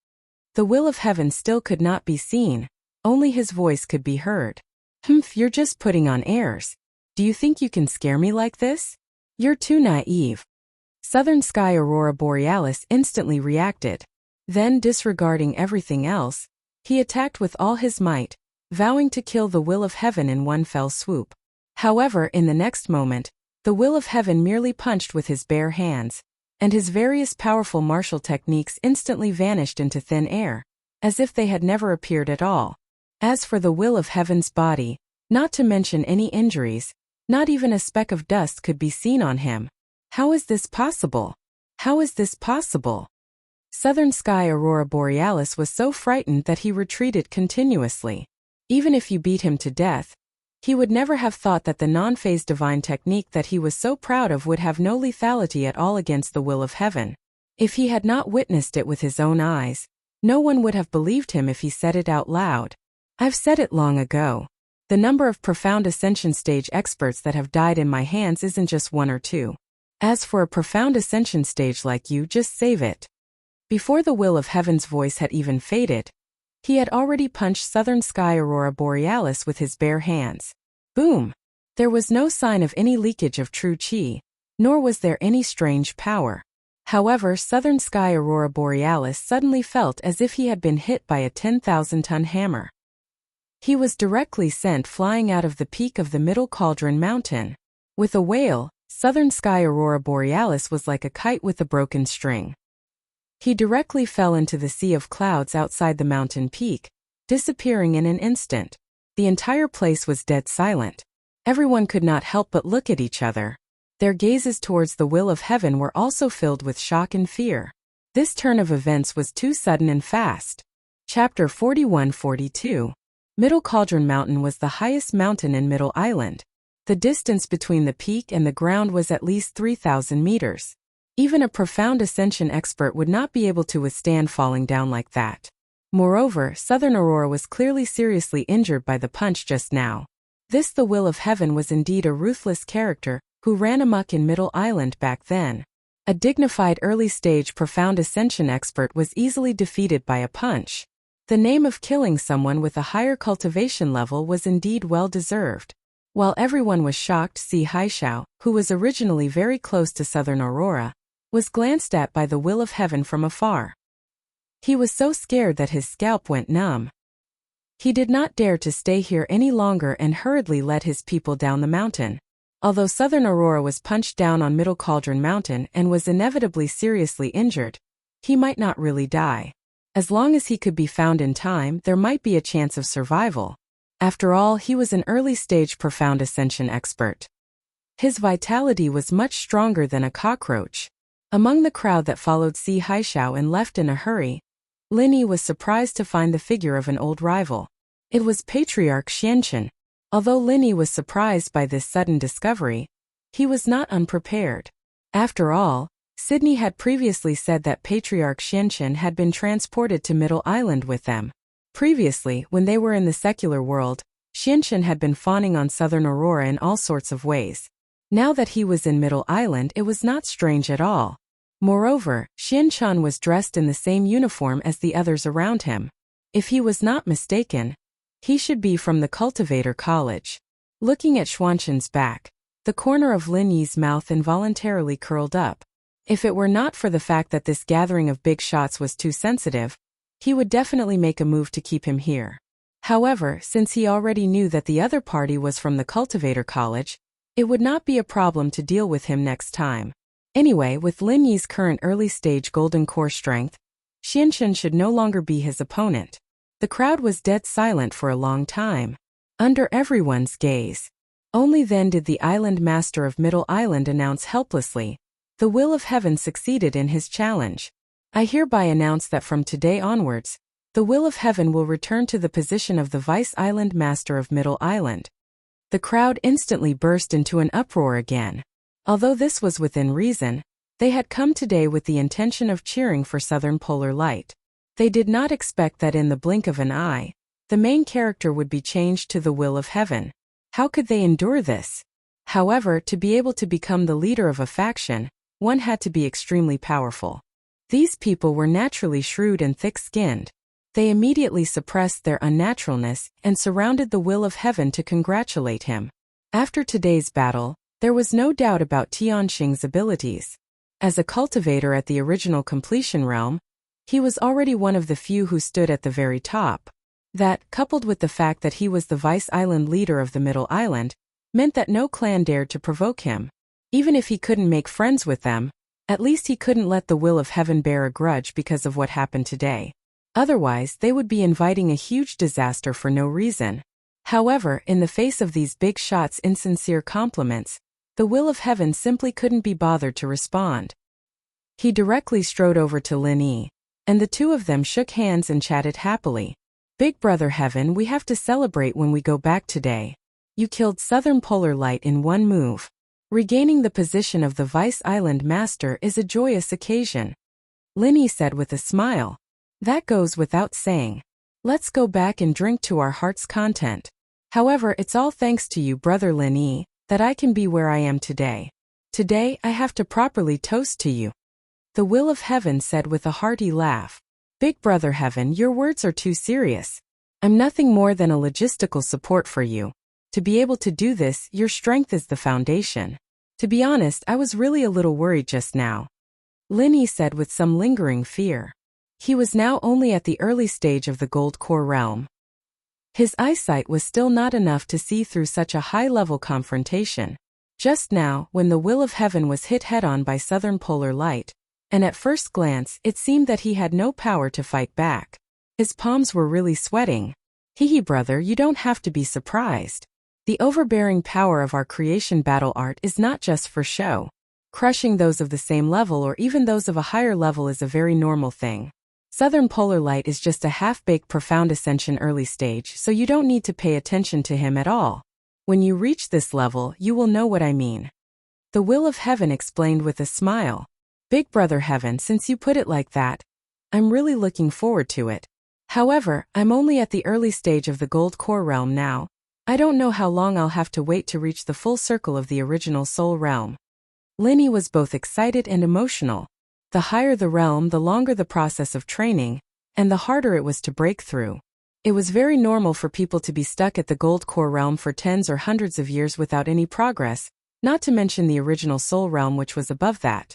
The will of heaven still could not be seen, only his voice could be heard. You're just putting on airs. Do you think you can scare me like this? You're too naive. Southern Sky Aurora Borealis instantly reacted. Then, disregarding everything else, he attacked with all his might, vowing to kill the will of heaven in one fell swoop. However, in the next moment, the will of heaven merely punched with his bare hands, and his various powerful martial techniques instantly vanished into thin air, as if they had never appeared at all. As for the will of heaven's body, not to mention any injuries, not even a speck of dust could be seen on him. How is this possible? How is this possible? Southern Sky Aurora Borealis was so frightened that he retreated continuously. Even if you beat him to death, he would never have thought that the non-phase divine technique that he was so proud of would have no lethality at all against the will of heaven. If he had not witnessed it with his own eyes, no one would have believed him if he said it out loud. I've said it long ago. The number of profound ascension stage experts that have died in my hands isn't just one or two. As for a profound ascension stage like you, just save it. Before the will of heaven's voice had even faded, he had already punched Southern Sky Aurora Borealis with his bare hands. Boom! There was no sign of any leakage of true qi, nor was there any strange power. However, Southern Sky Aurora Borealis suddenly felt as if he had been hit by a 10,000-ton hammer. He was directly sent flying out of the peak of the Middle Cauldron Mountain. With a wail, Southern Sky Aurora Borealis was like a kite with a broken string. He directly fell into the sea of clouds outside the mountain peak, disappearing in an instant. The entire place was dead silent. Everyone could not help but look at each other. Their gazes towards the will of heaven were also filled with shock and fear. This turn of events was too sudden and fast. Chapter 41-42. Middle Cauldron Mountain was the highest mountain in Middle Island. The distance between the peak and the ground was at least 3,000 meters. Even a profound ascension expert would not be able to withstand falling down like that. Moreover, Southern Aurora was clearly seriously injured by the punch just now. The Will of Heaven was indeed a ruthless character who ran amok in Middle Island back then. A dignified early-stage profound ascension expert was easily defeated by a punch. The name of killing someone with a higher cultivation level was indeed well-deserved. While everyone was shocked, Si Haishao, who was originally very close to Southern Aurora, was glanced at by the Will of Heaven from afar. He was so scared that his scalp went numb. He did not dare to stay here any longer and hurriedly led his people down the mountain. Although Southern Aurora was punched down on Middle Cauldron Mountain and was inevitably seriously injured, he might not really die. As long as he could be found in time, there might be a chance of survival. After all, he was an early-stage profound ascension expert. His vitality was much stronger than a cockroach. Among the crowd that followed Si Haishao and left in a hurry, Linyi was surprised to find the figure of an old rival. It was Patriarch Xianchen. Although Linyi was surprised by this sudden discovery, he was not unprepared. After all, Sydney had previously said that Patriarch Xianchen had been transported to Middle Island with them. Previously, when they were in the secular world, Xianchen had been fawning on Southern Aurora in all sorts of ways. Now that he was in Middle Island, it was not strange at all. Moreover, Xianchen was dressed in the same uniform as the others around him. If he was not mistaken, he should be from the Cultivator College. Looking at Xuanchen's back, the corner of Lin Yi's mouth involuntarily curled up. If it were not for the fact that this gathering of big shots was too sensitive, he would definitely make a move to keep him here. However, since he already knew that the other party was from the Cultivator College, it would not be a problem to deal with him next time. Anyway, with Lin Yi's current early-stage golden core strength, Xianchen should no longer be his opponent. The crowd was dead silent for a long time, under everyone's gaze. Only then did the Island Master of Middle Island announce helplessly, "The Will of Heaven succeeded in his challenge. I hereby announce that from today onwards, the Will of Heaven will return to the position of the Vice Island Master of Middle Island." The crowd instantly burst into an uproar again. Although this was within reason, they had come today with the intention of cheering for Southern Polar Light. They did not expect that in the blink of an eye, the main character would be changed to the Will of Heaven. How could they endure this? However, to be able to become the leader of a faction, one had to be extremely powerful. These people were naturally shrewd and thick-skinned. They immediately suppressed their unnaturalness and surrounded the Will of Heaven to congratulate him. After today's battle, there was no doubt about Tianxing's abilities. As a cultivator at the original completion realm, he was already one of the few who stood at the very top. That, coupled with the fact that he was the Vice Island leader of the Middle Island, meant that no clan dared to provoke him. Even if he couldn't make friends with them, at least he couldn't let the Will of Heaven bear a grudge because of what happened today. Otherwise, they would be inviting a huge disaster for no reason. However, in the face of these big shots' insincere compliments, the Will of Heaven simply couldn't be bothered to respond. He directly strode over to Lin Yi, and the two of them shook hands and chatted happily. "Big Brother Heaven, we have to celebrate when we go back today. You killed Southern Polar Light in one move. Regaining the position of the Vice Island Master is a joyous occasion," Lin Yi said with a smile. "That goes without saying. Let's go back and drink to our heart's content. However, it's all thanks to you, Brother Lin Yi, that I can be where I am today. Today, I have to properly toast to you," the Will of Heaven said with a hearty laugh. "Big Brother Heaven, your words are too serious. I'm nothing more than a logistical support for you. To be able to do this, your strength is the foundation. To be honest, I was really a little worried just now," Lin Yi said with some lingering fear. He was now only at the early stage of the Gold Core realm. His eyesight was still not enough to see through such a high-level confrontation. Just now, when the Will of Heaven was hit head-on by Southern Polar Light, and at first glance, it seemed that he had no power to fight back. His palms were really sweating. "Hehe, brother, you don't have to be surprised. The overbearing power of our creation battle art is not just for show. Crushing those of the same level or even those of a higher level is a very normal thing. Southern Polar Light is just a half-baked profound ascension early stage, so you don't need to pay attention to him at all. When you reach this level, you will know what I mean. The Will of Heaven explained with a smile. Big Brother Heaven, since you put it like that, I'm really looking forward to it. However, I'm only at the early stage of the Gold Core realm now. I don't know how long I'll have to wait to reach the full circle of the original Soul realm. Linny was both excited and emotional. The higher the realm, the longer the process of training, and the harder it was to break through. It was very normal for people to be stuck at the Gold Core realm for tens or hundreds of years without any progress, not to mention the original Soul realm which was above that.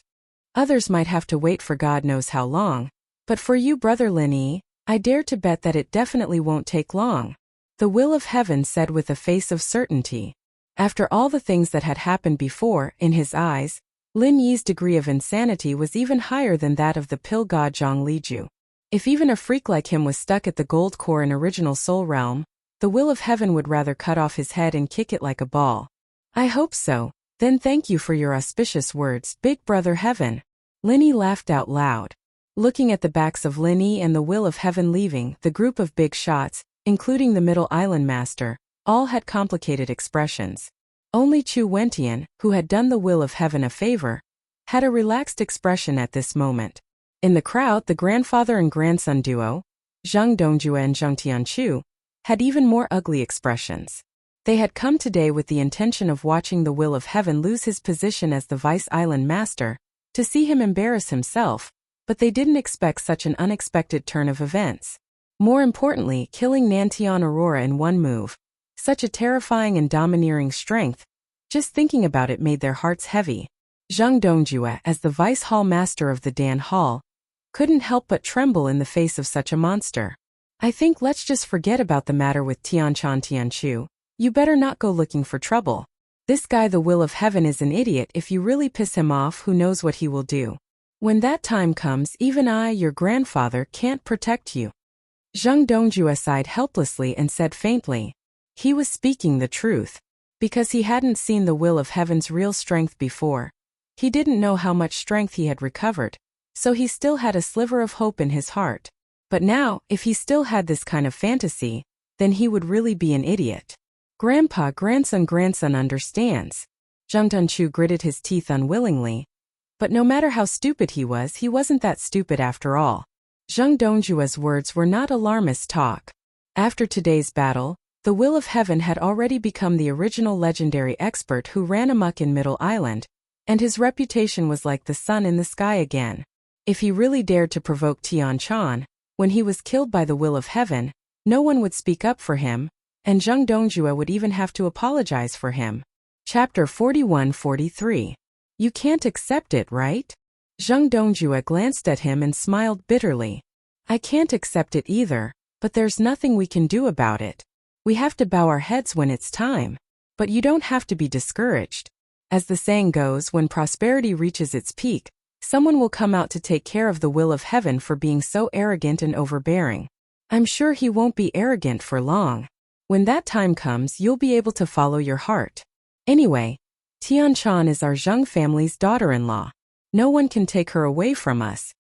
Others might have to wait for God knows how long, but for you, Brother Linny, I dare to bet that it definitely won't take long. The Will of Heaven said with a face of certainty. After all the things that had happened before, in his eyes, Lin Yi's degree of insanity was even higher than that of the pill god Zhang Liju. If even a freak like him was stuck at the Gold Core in original Soul realm, the Will of Heaven would rather cut off his head and kick it like a ball. I hope so. Then thank you for your auspicious words, Big Brother Heaven. Linny laughed out loud. Looking at the backs of Linny and the Will of Heaven leaving, the group of big shots, including the Middle Island Master, all had complicated expressions. Only Chu Wentian, who had done the Will of Heaven a favor, had a relaxed expression at this moment. In the crowd, the grandfather and grandson duo, Zhang Dongjue and Zhang Tianchu, had even more ugly expressions. They had come today with the intention of watching the Will of Heaven lose his position as the Vice Island Master, to see him embarrass himself, but they didn't expect such an unexpected turn of events. More importantly, killing Nantian Aurora in one move. Such a terrifying and domineering strength. Just thinking about it made their hearts heavy. Zhang Dongjue, as the Vice Hall Master of the Dan Hall, couldn't help but tremble in the face of such a monster. I think let's just forget about the matter with Tianchan Tianchu. You better not go looking for trouble. This guy, the Will of Heaven, is an idiot. If you really piss him off, who knows what he will do. When that time comes, even I, your grandfather, can't protect you. Zhang Dongjue sighed helplessly and said faintly. He was speaking the truth. Because he hadn't seen the Will of Heaven's real strength before. He didn't know how much strength he had recovered, so he still had a sliver of hope in his heart. But now, if he still had this kind of fantasy, then he would really be an idiot. Grandpa, grandson understands. Zhang Dunchu gritted his teeth unwillingly. But no matter how stupid he wasn't that stupid after all. Zhang Dongjue's words were not alarmist talk. After today's battle, the Will of Heaven had already become the original legendary expert who ran amok in Middle Island, and his reputation was like the sun in the sky again. If he really dared to provoke Tian Chan, when he was killed by the Will of Heaven, no one would speak up for him, and Zhang Dongjue would even have to apologize for him. Chapter 41-43. You can't accept it, right? Zhang Dongjue glanced at him and smiled bitterly. I can't accept it either, but there's nothing we can do about it. We have to bow our heads when it's time. But you don't have to be discouraged. As the saying goes, when prosperity reaches its peak, someone will come out to take care of the Will of Heaven for being so arrogant and overbearing. I'm sure he won't be arrogant for long. When that time comes, you'll be able to follow your heart. Anyway, Tian Chan is our Zheng family's daughter-in-law. No one can take her away from us.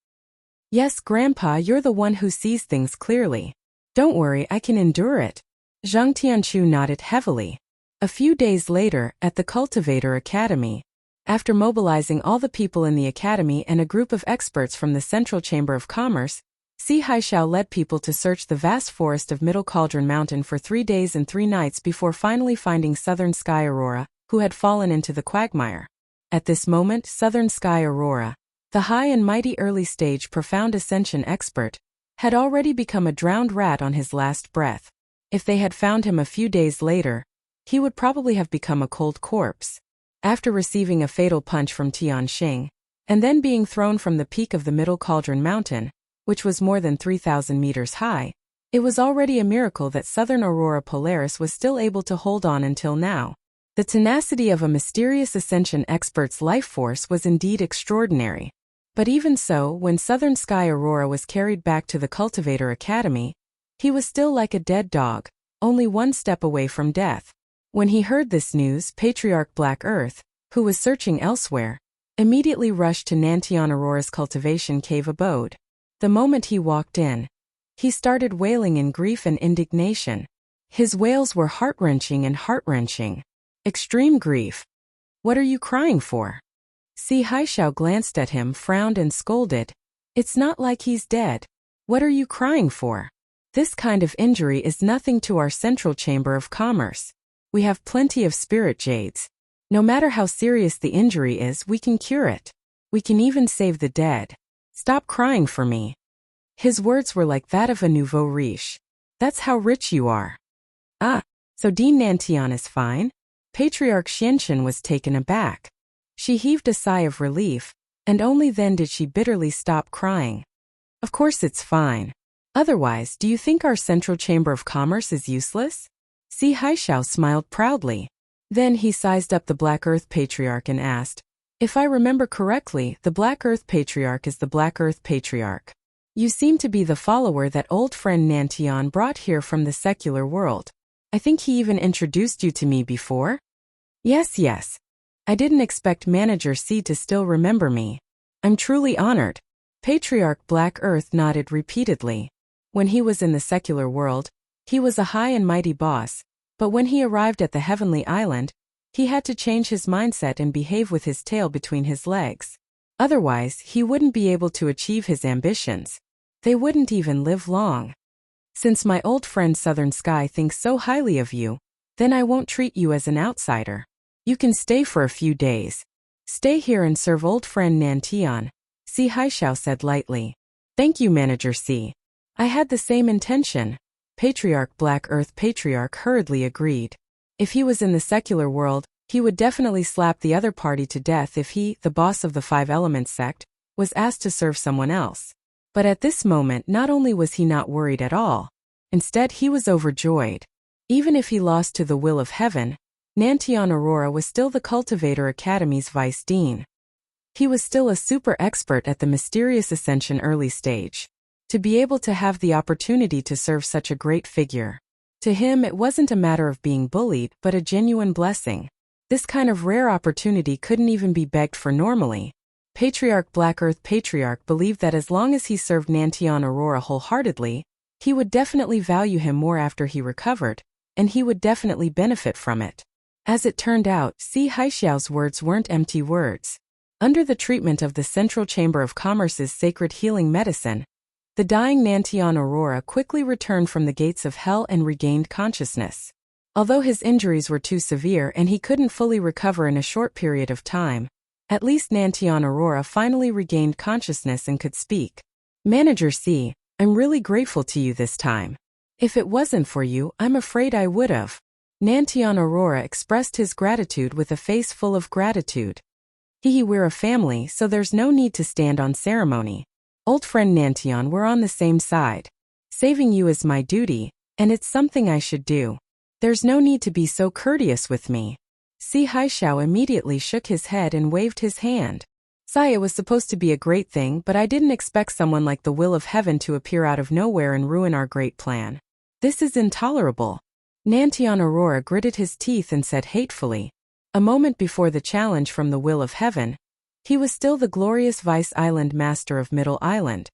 Yes, Grandpa, you're the one who sees things clearly. Don't worry, I can endure it. Zhang Tianchu nodded heavily. A few days later, at the Cultivator Academy, after mobilizing all the people in the academy and a group of experts from the Central Chamber of Commerce, Si Haixiao led people to search the vast forest of Middle Cauldron Mountain for 3 days and 3 nights before finally finding Southern Sky Aurora, who had fallen into the quagmire. At this moment, Southern Sky Aurora, the high and mighty early stage profound ascension expert, had already become a drowned rat on his last breath. If they had found him a few days later, he would probably have become a cold corpse. After receiving a fatal punch from Tianxing, and then being thrown from the peak of the Middle Cauldron Mountain, which was more than 3,000 meters high, it was already a miracle that Southern Aurora Polaris was still able to hold on until now. The tenacity of a mysterious ascension expert's life force was indeed extraordinary. But even so, when Southern Sky Aurora was carried back to the Cultivator Academy, he was still like a dead dog, only 1 step away from death. When he heard this news, Patriarch Black Earth, who was searching elsewhere, immediately rushed to Nantian Aurora's cultivation cave abode. The moment he walked in, he started wailing in grief and indignation. His wails were heart-wrenching and heart-wrenching. Extreme grief. What are you crying for? Si Haishao glanced at him, frowned and scolded. It's not like he's dead. What are you crying for? This kind of injury is nothing to our central chamber of commerce. We have plenty of spirit jades. No matter how serious the injury is, we can cure it. We can even save the dead. Stop crying for me. His words were like that of a nouveau riche. That's how rich you are. Ah, so Dean Nantian is fine? Patriarch Xianxian was taken aback. She heaved a sigh of relief, and only then did she bitterly stop crying. Of course it's fine. Otherwise, do you think our central chamber of commerce is useless? Si Haishao smiled proudly. Then he sized up the Black Earth Patriarch and asked, if I remember correctly, the Black Earth Patriarch is the Black Earth Patriarch. You seem to be the follower that old friend Nantian brought here from the secular world. I think he even introduced you to me before? Yes. I didn't expect Manager C to still remember me. I'm truly honored. Patriarch Black Earth nodded repeatedly. When he was in the secular world, he was a high and mighty boss, but when he arrived at the Heavenly Island, he had to change his mindset and behave with his tail between his legs. Otherwise, he wouldn't be able to achieve his ambitions. They wouldn't even live long. Since my old friend Southern Sky thinks so highly of you, then I won't treat you as an outsider. You can stay for a few days. Stay here and serve old friend Nantian, Si Haishao said lightly. Thank you, Manager C. I had the same intention. Patriarch Black Earth Patriarch hurriedly agreed. If he was in the secular world, he would definitely slap the other party to death if he, the boss of the Five Elements sect, was asked to serve someone else. But at this moment not only was he not worried at all, instead he was overjoyed. Even if he lost to the will of heaven, Nantian Aurora was still the Cultivator Academy's vice dean. He was still a super expert at the mysterious ascension early stage. To be able to have the opportunity to serve such a great figure. To him it wasn't a matter of being bullied, but a genuine blessing. This kind of rare opportunity couldn't even be begged for normally. Patriarch Black Earth Patriarch believed that as long as he served Nantian Aurora wholeheartedly, he would definitely value him more after he recovered, and he would definitely benefit from it. As it turned out, Si Haishao's words weren't empty words. Under the treatment of the Central Chamber of Commerce's sacred healing medicine, the dying Nantian Aurora quickly returned from the gates of hell and regained consciousness. Although his injuries were too severe and he couldn't fully recover in a short period of time, at least Nantian Aurora finally regained consciousness and could speak. Manager C, I'm really grateful to you this time. If it wasn't for you, I'm afraid I would've. Nantian Aurora expressed his gratitude with a face full of gratitude. We're a family, so there's no need to stand on ceremony. Old friend Nantian, we're on the same side. Saving you is my duty, and it's something I should do. There's no need to be so courteous with me. Si Haishao immediately shook his head and waved his hand. Sai, it was supposed to be a great thing, but I didn't expect someone like the will of heaven to appear out of nowhere and ruin our great plan. This is intolerable. Nantian Aurora gritted his teeth and said hatefully. A moment before the challenge from the will of heaven, he was still the glorious Vice Island Master of Middle Island.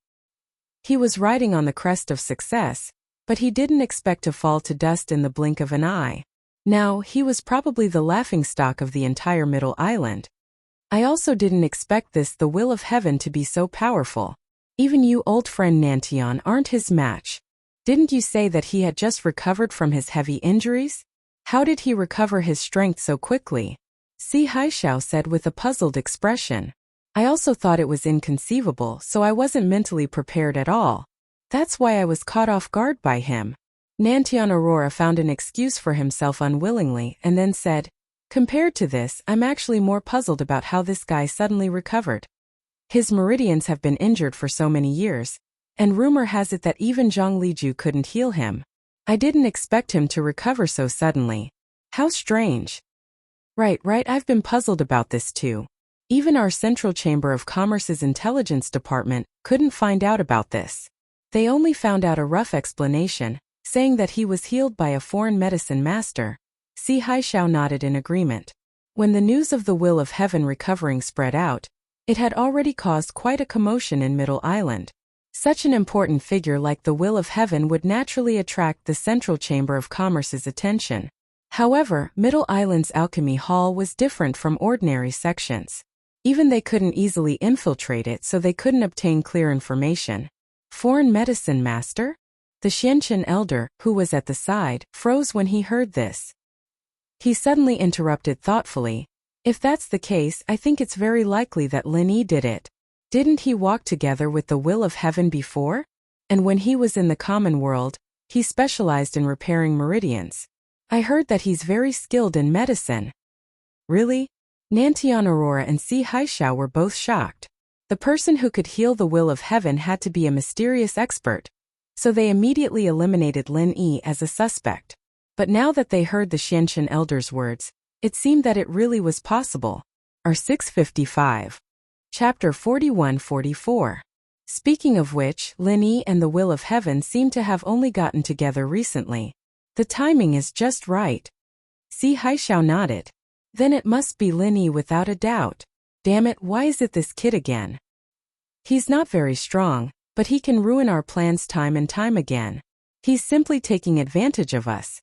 He was riding on the crest of success, but he didn't expect to fall to dust in the blink of an eye. Now, he was probably the laughingstock of the entire Middle Island. I also didn't expect the will of heaven to be so powerful. Even you, old friend Nantian, aren't his match. Didn't you say that he had just recovered from his heavy injuries? How did he recover his strength so quickly? Si Haishao said with a puzzled expression. I also thought it was inconceivable, so I wasn't mentally prepared at all. That's why I was caught off guard by him. Nantian Aurora found an excuse for himself unwillingly and then said, compared to this, I'm actually more puzzled about how this guy suddenly recovered. His meridians have been injured for so many years, and rumor has it that even Zhang Liju couldn't heal him. I didn't expect him to recover so suddenly. How strange. Right, I've been puzzled about this too. Even our Central Chamber of Commerce's Intelligence Department couldn't find out about this. They only found out a rough explanation, saying that he was healed by a foreign medicine master. Si Haishao nodded in agreement. When the news of the will of heaven recovering spread out, it had already caused quite a commotion in Middle Island. Such an important figure like the Will of Heaven would naturally attract the Central Chamber of Commerce's attention. However, Middle Island's Alchemy Hall was different from ordinary sections. Even they couldn't easily infiltrate it, so they couldn't obtain clear information. Foreign medicine master? The Xianchen elder, who was at the side, froze when he heard this. He suddenly interrupted thoughtfully. If that's the case, I think it's very likely that Lin Yi did it. Didn't he walk together with the Will of Heaven before? And when he was in the common world, he specialized in repairing meridians. I heard that he's very skilled in medicine. Really? Nantian Aurora and Si Haishao were both shocked. The person who could heal the Will of Heaven had to be a mysterious expert, so they immediately eliminated Lin Yi as a suspect. But now that they heard the Xianchen elder's words, it seemed that it really was possible. R655. Chapter 41-44. Speaking of which, Lin Yi and the Will of Heaven seem to have only gotten together recently. The timing is just right. Si Haishao nodded. Then it must be Lin Yi without a doubt. Damn it, why is it this kid again? He's not very strong, but he can ruin our plans time and time again. He's simply taking advantage of us.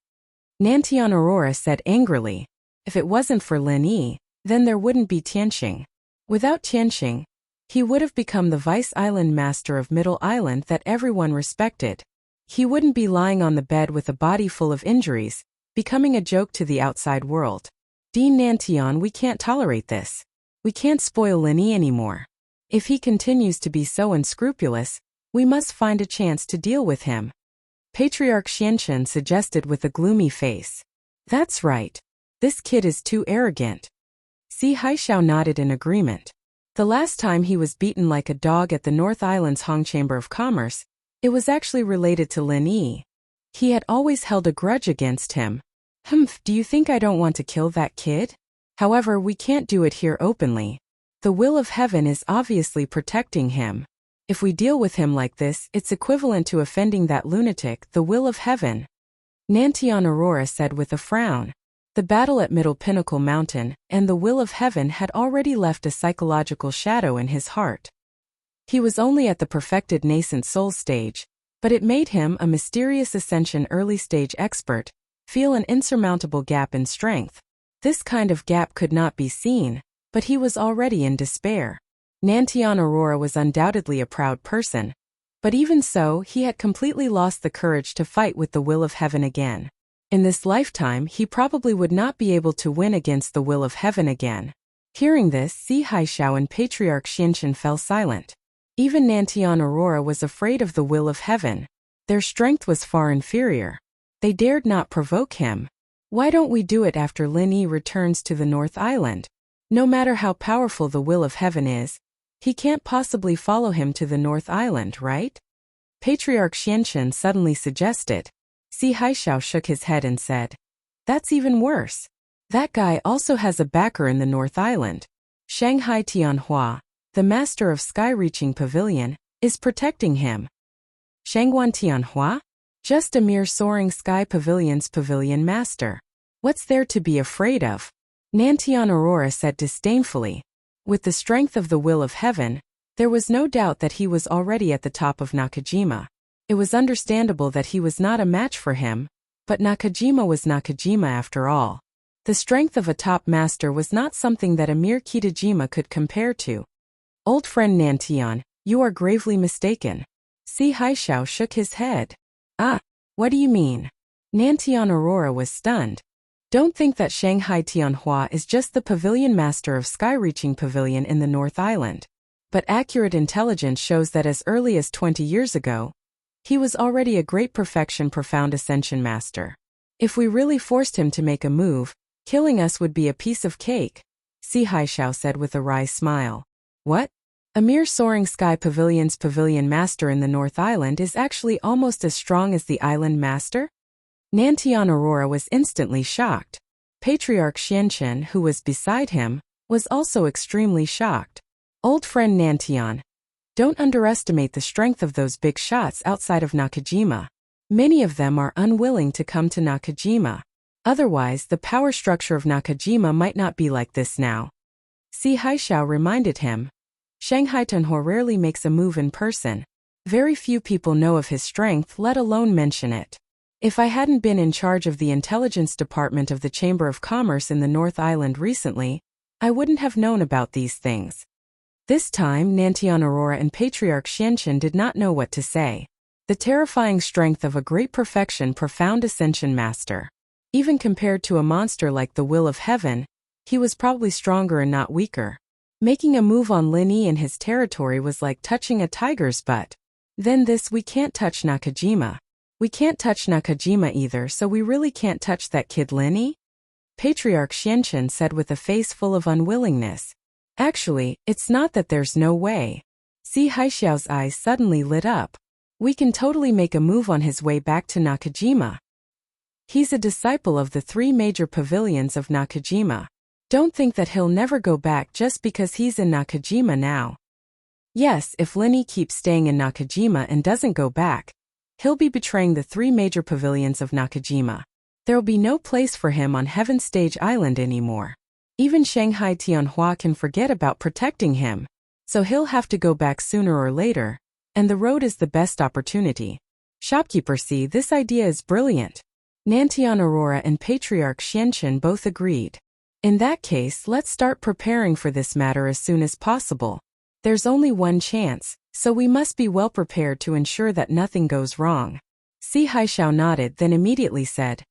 Nantian Aurora said angrily. If it wasn't for Lin Yi, then there wouldn't be Tianxing. Without Tianxing, he would have become the vice island master of Middle Island that everyone respected. He wouldn't be lying on the bed with a body full of injuries, becoming a joke to the outside world. Dean Nantian, we can't tolerate this. We can't spoil Lin Yi anymore. If he continues to be so unscrupulous, we must find a chance to deal with him. Patriarch Xianchen suggested with a gloomy face. That's right. This kid is too arrogant. Si Haishao nodded in agreement. The last time he was beaten like a dog at the North Island's Hong Chamber of Commerce, it was actually related to Lin Yi. He had always held a grudge against him. Do you think I don't want to kill that kid? However, we can't do it here openly. The Will of Heaven is obviously protecting him. If we deal with him like this, it's equivalent to offending that lunatic, the Will of Heaven. Nantian Aurora said with a frown. The battle at Middle Pinnacle Mountain and the Will of Heaven had already left a psychological shadow in his heart. He was only at the perfected nascent soul stage, but it made him, a mysterious ascension early stage expert, feel an insurmountable gap in strength. This kind of gap could not be seen, but he was already in despair. Nantian Aurora was undoubtedly a proud person, but even so, he had completely lost the courage to fight with the Will of Heaven again. In this lifetime, he probably would not be able to win against the Will of Heaven again. Hearing this, Si Haishao and Patriarch Xianchen fell silent. Even Nantian Aurora was afraid of the Will of Heaven. Their strength was far inferior. They dared not provoke him. Why don't we do it after Lin Yi returns to the North Island? No matter how powerful the Will of Heaven is, he can't possibly follow him to the North Island, right? Patriarch Xianchen suddenly suggested. Si Haishao shook his head and said, that's even worse. That guy also has a backer in the North Island. Shanghai Tianhua, the master of Sky-Reaching Pavilion, is protecting him. Shangguan Tianhua? Just a mere soaring Sky Pavilion's pavilion master. What's there to be afraid of? Nantian Aurora said disdainfully. With the strength of the Will of Heaven, there was no doubt that he was already at the top of Nakajima. It was understandable that he was not a match for him, but Nakajima was Nakajima after all. The strength of a top master was not something that a mere Kitajima could compare to. Old friend Nantian, you are gravely mistaken. Si Haishao shook his head. Ah, what do you mean? Nantian Aurora was stunned. Don't think that Shanghai Tianhua is just the pavilion master of Sky-Reaching Pavilion in the North Island. But accurate intelligence shows that as early as 20 years ago, he was already a great perfection profound ascension master. If we really forced him to make a move, killing us would be a piece of cake, Si Haishao said with a wry smile. What? A mere soaring Sky Pavilion's pavilion master in the North Island is actually almost as strong as the island master? Nantian Aurora was instantly shocked. Patriarch Xianchen, who was beside him, was also extremely shocked. Old friend Nantian, don't underestimate the strength of those big shots outside of Nakajima. Many of them are unwilling to come to Nakajima. Otherwise, the power structure of Nakajima might not be like this now. Si Haishao reminded him. Shanghai Tianhua rarely makes a move in person. Very few people know of his strength, let alone mention it. If I hadn't been in charge of the intelligence department of the Chamber of Commerce in the North Island recently, I wouldn't have known about these things. This time, Nantian Aurora and Patriarch Xianchen did not know what to say. The terrifying strength of a great perfection profound ascension master. Even compared to a monster like the Will of Heaven, he was probably stronger and not weaker. Making a move on Lin Yi in his territory was like touching a tiger's butt. Then this we can't touch Nakajima. We can't touch Nakajima either, so we really can't touch that kid Lin Yi? Patriarch Xianchen said with a face full of unwillingness. Actually, it's not that there's no way. Si Haixiao's eyes suddenly lit up. We can totally make a move on his way back to Nakajima. He's a disciple of the 3 major pavilions of Nakajima. Don't think that he'll never go back just because he's in Nakajima now. Yes, if Lin Yi keeps staying in Nakajima and doesn't go back, he'll be betraying the 3 major pavilions of Nakajima. There'll be no place for him on Heaven Stage Island anymore. Even Shanghai Tianhua can forget about protecting him, so he'll have to go back sooner or later, and the road is the best opportunity. Shopkeeper C, this idea is brilliant. Nantian Aurora and Patriarch Xianchen both agreed. In that case, let's start preparing for this matter as soon as possible. There's only one chance, so we must be well prepared to ensure that nothing goes wrong. Si Haixiao nodded, then immediately said,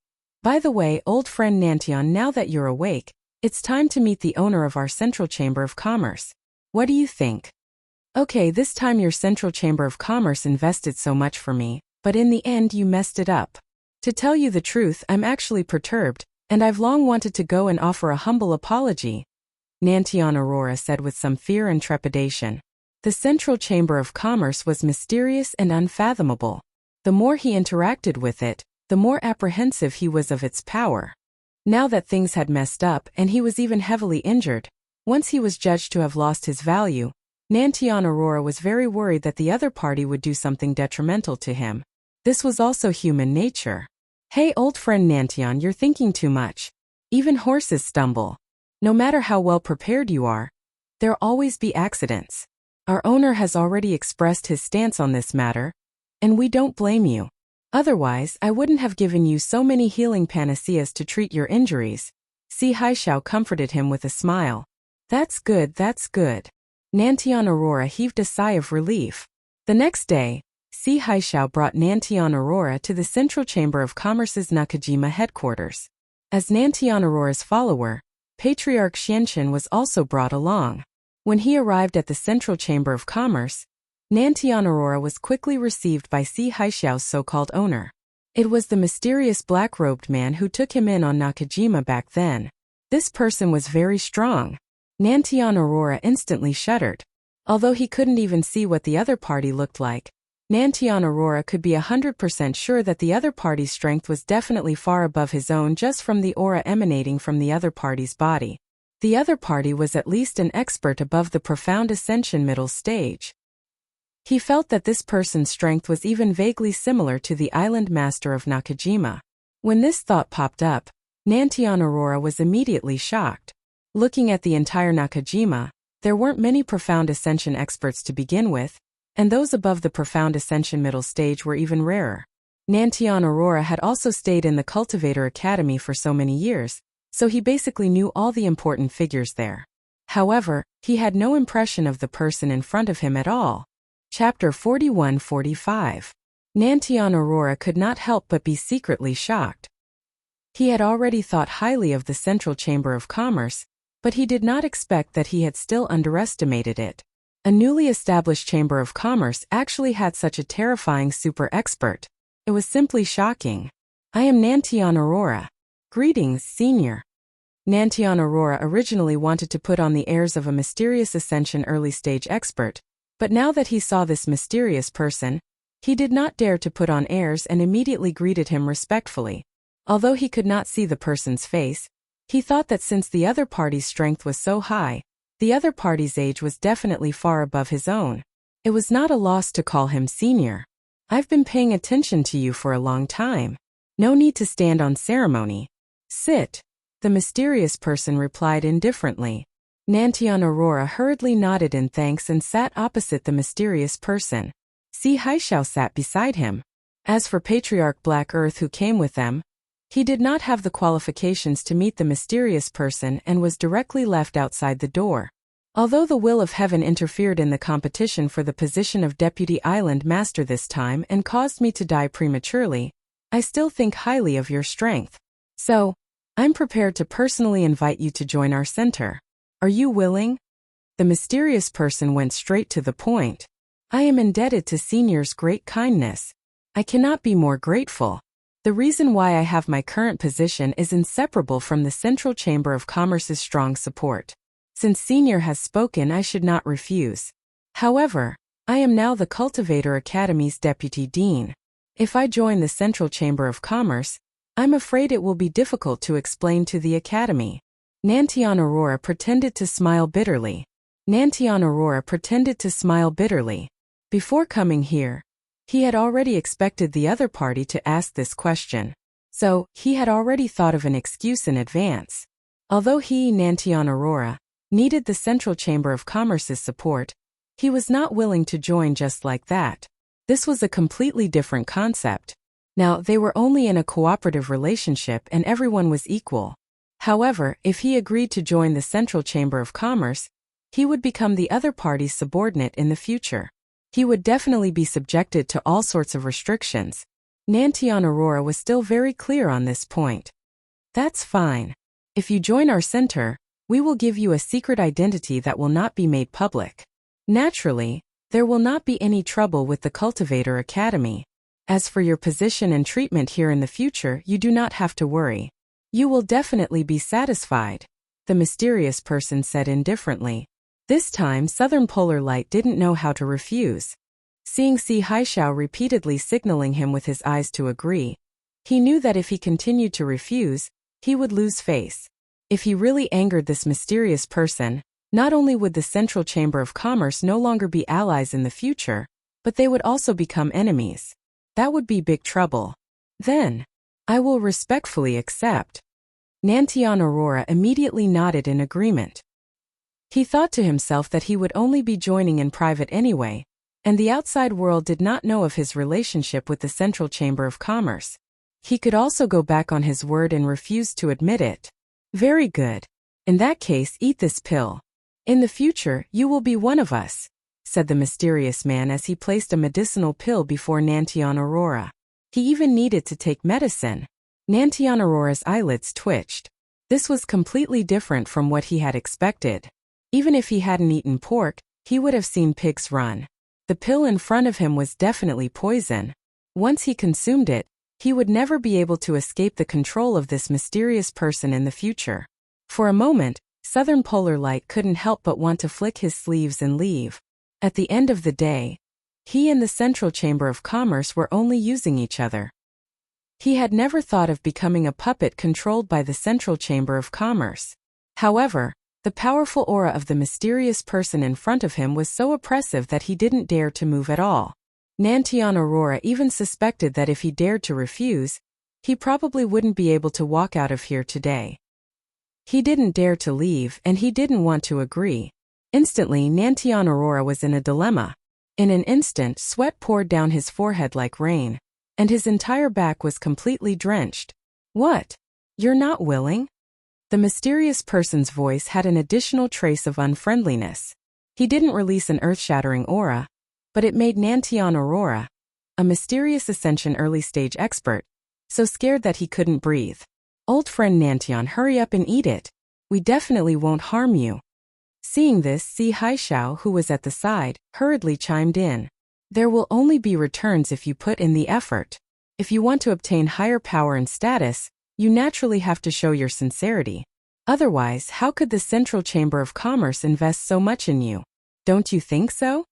By the way, old friend Nantian, now that you're awake, it's time to meet the owner of our Central Chamber of Commerce. What do you think? Okay, this time your Central Chamber of Commerce invested so much for me, but in the end you messed it up. To tell you the truth, I'm actually perturbed, and I've long wanted to go and offer a humble apology. Nantian Aurora said with some fear and trepidation. The Central Chamber of Commerce was mysterious and unfathomable. The more he interacted with it, the more apprehensive he was of its power. Now that things had messed up and he was even heavily injured, once he was judged to have lost his value, Nantian Aurora was very worried that the other party would do something detrimental to him. This was also human nature. Hey old friend Nantian, you're thinking too much. Even horses stumble. No matter how well prepared you are, there'll always be accidents. Our owner has already expressed his stance on this matter, and we don't blame you. Otherwise, I wouldn't have given you so many healing panaceas to treat your injuries. Si Haixiao comforted him with a smile. That's good, that's good. Nantian Aurora heaved a sigh of relief. The next day, Si Haixiao brought Nantian Aurora to the Central Chamber of Commerce's Nakajima headquarters. As Nantian Aurora's follower, Patriarch Xianchen was also brought along. When he arrived at the Central Chamber of Commerce, Nantian Aurora was quickly received by Si Haixiao's so-called owner. It was the mysterious black-robed man who took him in on Nakajima back then. This person was very strong. Nantian Aurora instantly shuddered. Although he couldn't even see what the other party looked like, Nantian Aurora could be 100% sure that the other party's strength was definitely far above his own just from the aura emanating from the other party's body. The other party was at least an expert above the profound ascension middle stage. He felt that this person's strength was even vaguely similar to the island master of Nakajima. When this thought popped up, Nantian Aurora was immediately shocked. Looking at the entire Nakajima, there weren't many profound ascension experts to begin with, and those above the profound ascension middle stage were even rarer. Nantian Aurora had also stayed in the Cultivator Academy for so many years, so he basically knew all the important figures there. However, he had no impression of the person in front of him at all. Chapter 41-45. Nantian Aurora could not help but be secretly shocked. He had already thought highly of the Central Chamber of Commerce, but he did not expect that he had still underestimated it. A newly established Chamber of Commerce actually had such a terrifying super expert. It was simply shocking. I am Nantian Aurora. Greetings, Senior. Nantian Aurora originally wanted to put on the airs of a mysterious ascension early stage expert, but now that he saw this mysterious person, he did not dare to put on airs and immediately greeted him respectfully. Although he could not see the person's face, he thought that since the other party's strength was so high, the other party's age was definitely far above his own. It was not a loss to call him Senior. I've been paying attention to you for a long time. No need to stand on ceremony. Sit. The mysterious person replied indifferently. Nantian Aurora hurriedly nodded in thanks and sat opposite the mysterious person. Si Haishao sat beside him. As for Patriarch Black Earth who came with them, he did not have the qualifications to meet the mysterious person and was directly left outside the door. Although the will of heaven interfered in the competition for the position of Deputy Island Master this time and caused me to die prematurely, I still think highly of your strength. So, I'm prepared to personally invite you to join our center. Are you willing? The mysterious person went straight to the point. I am indebted to Senior's great kindness. I cannot be more grateful. The reason why I have my current position is inseparable from the Central Chamber of Commerce's strong support. Since Senior has spoken, I should not refuse. However, I am now the Cultivator Academy's Deputy Dean. If I join the Central Chamber of Commerce, I'm afraid it will be difficult to explain to the Academy. Nantian Aurora pretended to smile bitterly. Before coming here, he had already expected the other party to ask this question. So, he had already thought of an excuse in advance. Although he, Nantian Aurora, needed the Central Chamber of Commerce's support, he was not willing to join just like that. This was a completely different concept. Now, they were only in a cooperative relationship and everyone was equal. However, if he agreed to join the Central Chamber of Commerce, he would become the other party's subordinate in the future. He would definitely be subjected to all sorts of restrictions. Nantian Aurora was still very clear on this point. That's fine. If you join our center, we will give you a secret identity that will not be made public. Naturally, there will not be any trouble with the Cultivator Academy. As for your position and treatment here in the future, you do not have to worry. You will definitely be satisfied, the mysterious person said indifferently. This time Southern Polar Light didn't know how to refuse. Seeing Si Haishao repeatedly signaling him with his eyes to agree, he knew that if he continued to refuse, he would lose face. If he really angered this mysterious person, not only would the Central Chamber of Commerce no longer be allies in the future, but they would also become enemies. That would be big trouble. Then, I will respectfully accept. Nantian Aurora immediately nodded in agreement. He thought to himself that he would only be joining in private anyway, and the outside world did not know of his relationship with the Central Chamber of Commerce. He could also go back on his word and refuse to admit it. Very good. In that case, eat this pill. In the future, you will be one of us, said the mysterious man as he placed a medicinal pill before Nantian Aurora. He even needed to take medicine. Nantian Aurora's eyelids twitched. This was completely different from what he had expected. Even if he hadn't eaten pork, he would have seen pigs run. The pill in front of him was definitely poison. Once he consumed it, he would never be able to escape the control of this mysterious person in the future. For a moment, Southern Polar Light couldn't help but want to flick his sleeves and leave. At the end of the day, he and the Central Chamber of Commerce were only using each other. He had never thought of becoming a puppet controlled by the Central Chamber of Commerce. However, the powerful aura of the mysterious person in front of him was so oppressive that he didn't dare to move at all. Nantian Aurora even suspected that if he dared to refuse, he probably wouldn't be able to walk out of here today. He didn't dare to leave and he didn't want to agree. Instantly, Nantian Aurora was in a dilemma. In an instant, sweat poured down his forehead like rain, and his entire back was completely drenched. What? You're not willing? The mysterious person's voice had an additional trace of unfriendliness. He didn't release an earth-shattering aura, but it made Nantian Aurora, a mysterious Ascension early-stage expert, so scared that he couldn't breathe. Old friend Nantian, hurry up and eat it. We definitely won't harm you. Seeing this, Si Haishao, who was at the side, hurriedly chimed in. There will only be returns if you put in the effort. If you want to obtain higher power and status, you naturally have to show your sincerity. Otherwise, how could the Central Chamber of Commerce invest so much in you? Don't you think so?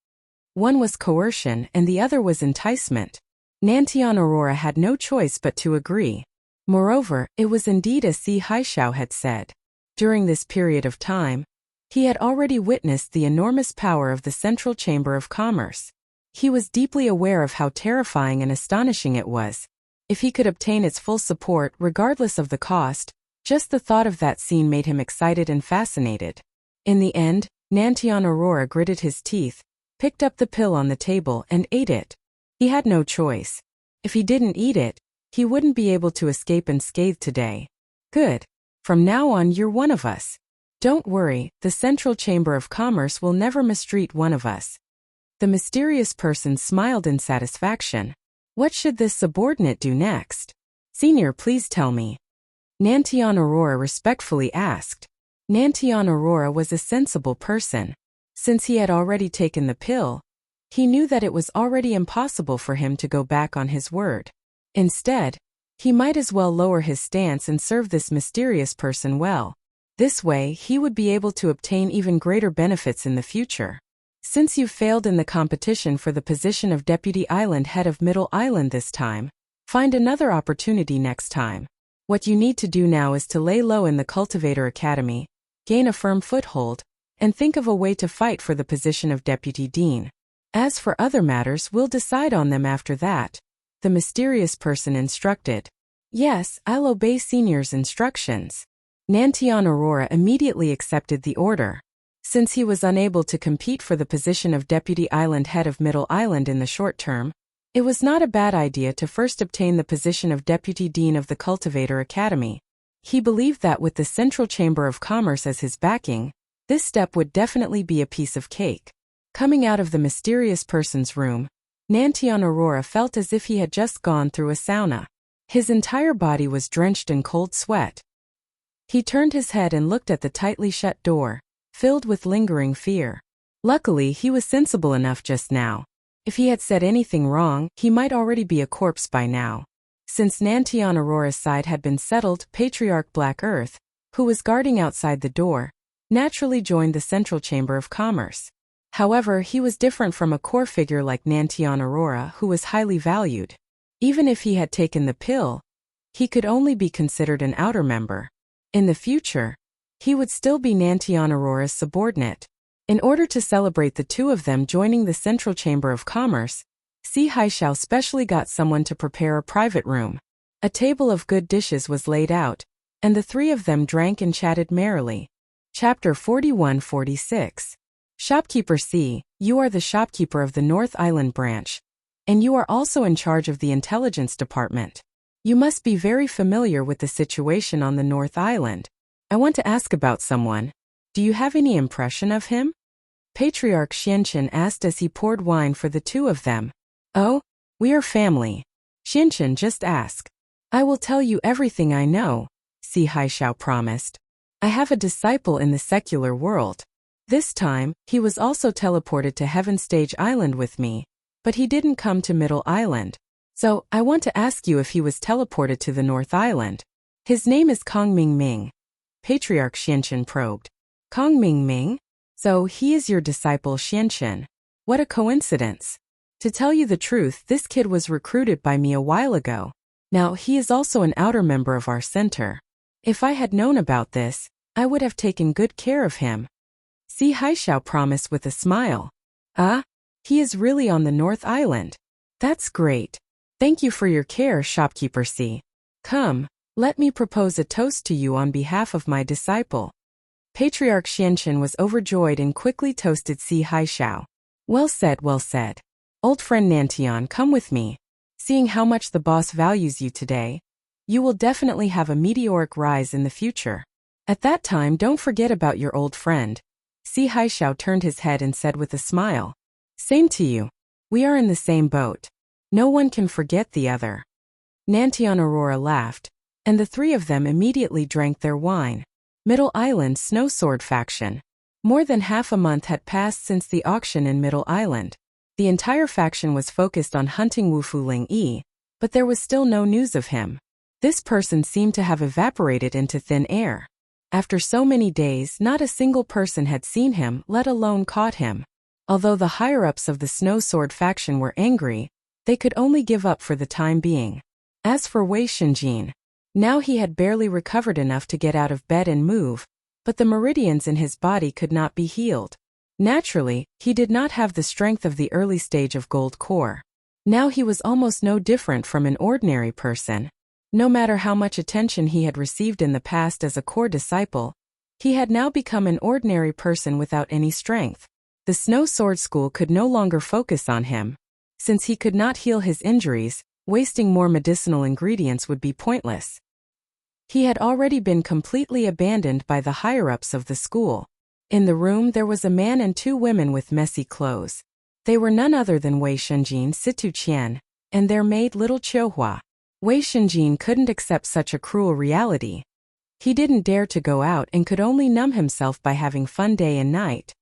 One was coercion and the other was enticement. Nantian Aurora had no choice but to agree. Moreover, it was indeed as Si Haishao had said. During this period of time, he had already witnessed the enormous power of the Central Chamber of Commerce. He was deeply aware of how terrifying and astonishing it was. If he could obtain its full support regardless of the cost, just the thought of that scene made him excited and fascinated. In the end, Nantian Aurora gritted his teeth. picked up the pill on the table and ate it. He had no choice. If he didn't eat it, he wouldn't be able to escape unscathed today. Good. From now on you're one of us. Don't worry, the Central Chamber of Commerce will never mistreat one of us. The mysterious person smiled in satisfaction. What should this subordinate do next? Senior, please tell me. Nantyon Aurora respectfully asked. Nantyon Aurora was a sensible person. Since he had already taken the pill, he knew that it was already impossible for him to go back on his word. Instead, he might as well lower his stance and serve this mysterious person well. This way, he would be able to obtain even greater benefits in the future. Since you've failed in the competition for the position of Deputy Island Head of Middle Island this time, find another opportunity next time. What you need to do now is to lay low in the Cultivator Academy, gain a firm foothold, and think of a way to fight for the position of Deputy Dean. As for other matters, we'll decide on them after that, the mysterious person instructed. Yes, I'll obey Senior's instructions. Nantyon Aurora immediately accepted the order. Since he was unable to compete for the position of Deputy Island Head of Middle Island in the short term, it was not a bad idea to first obtain the position of Deputy Dean of the Cultivator Academy. He believed that with the Central Chamber of Commerce as his backing, this step would definitely be a piece of cake. Coming out of the mysterious person's room, Nantyon Aurora felt as if he had just gone through a sauna. His entire body was drenched in cold sweat. He turned his head and looked at the tightly shut door, filled with lingering fear. Luckily, he was sensible enough just now. If he had said anything wrong, he might already be a corpse by now. Since Nantyon Aurora's side had been settled, Patriarch Black Earth, who was guarding outside the door, naturally joined the Central Chamber of Commerce. However, he was different from a core figure like Nantyon Aurora, who was highly valued. Even if he had taken the pill, he could only be considered an outer member. In the future, he would still be Nantyon Aurora's subordinate. In order to celebrate the two of them joining the Central Chamber of Commerce, Si Haishao specially got someone to prepare a private room. A table of good dishes was laid out, and the three of them drank and chatted merrily. Chapter 41-46. Shopkeeper C, you are the shopkeeper of the North Island branch, and you are also in charge of the intelligence department. You must be very familiar with the situation on the North Island. I want to ask about someone. Do you have any impression of him? Patriarch Xianchen asked as he poured wine for the two of them. Oh, we are family. Xianchen, just ask. I will tell you everything I know, Si Haishao promised. I have a disciple in the secular world. This time, he was also teleported to Heaven Stage Island with me, but he didn't come to Middle Island. So, I want to ask you if he was teleported to the North Island. His name is Kong Ming Ming. Patriarch Xianchen probed. Kong Ming Ming? So, he is your disciple Xianchen. What a coincidence. To tell you the truth, this kid was recruited by me a while ago. Now, he is also an outer member of our center. If I had known about this, I would have taken good care of him. Si Haishao promised with a smile. He is really on the North Island. That's great. Thank you for your care, Shopkeeper C. Come, let me propose a toast to you on behalf of my disciple. Patriarch Xianchen was overjoyed and quickly toasted Si Haishao. Well said, well said. Old friend Nantyon, come with me. Seeing how much the boss values you today, you will definitely have a meteoric rise in the future. At that time, don't forget about your old friend. Si Haishao turned his head and said with a smile. Same to you. We are in the same boat. No one can forget the other. Nantyon Aurora laughed, and the three of them immediately drank their wine. Middle Island Snow Sword Faction. More than half a month had passed since the auction in Middle Island. The entire faction was focused on hunting Wufu Ling Yi, but there was still no news of him. This person seemed to have evaporated into thin air. After so many days, not a single person had seen him, let alone caught him. Although the higher-ups of the Snow Sword faction were angry, they could only give up for the time being. As for Wei Shinjin, now he had barely recovered enough to get out of bed and move, but the meridians in his body could not be healed. Naturally, he did not have the strength of the early stage of Gold Core. Now he was almost no different from an ordinary person. No matter how much attention he had received in the past as a core disciple, he had now become an ordinary person without any strength. The snow sword school could no longer focus on him. Since he could not heal his injuries, wasting more medicinal ingredients would be pointless. He had already been completely abandoned by the higher-ups of the school. In the room there was a man and two women with messy clothes. They were none other than Wei Shunjin Situ Qian, and their maid little Qiuhua. Wei Shunjin couldn't accept such a cruel reality. He didn't dare to go out and could only numb himself by having fun day and night.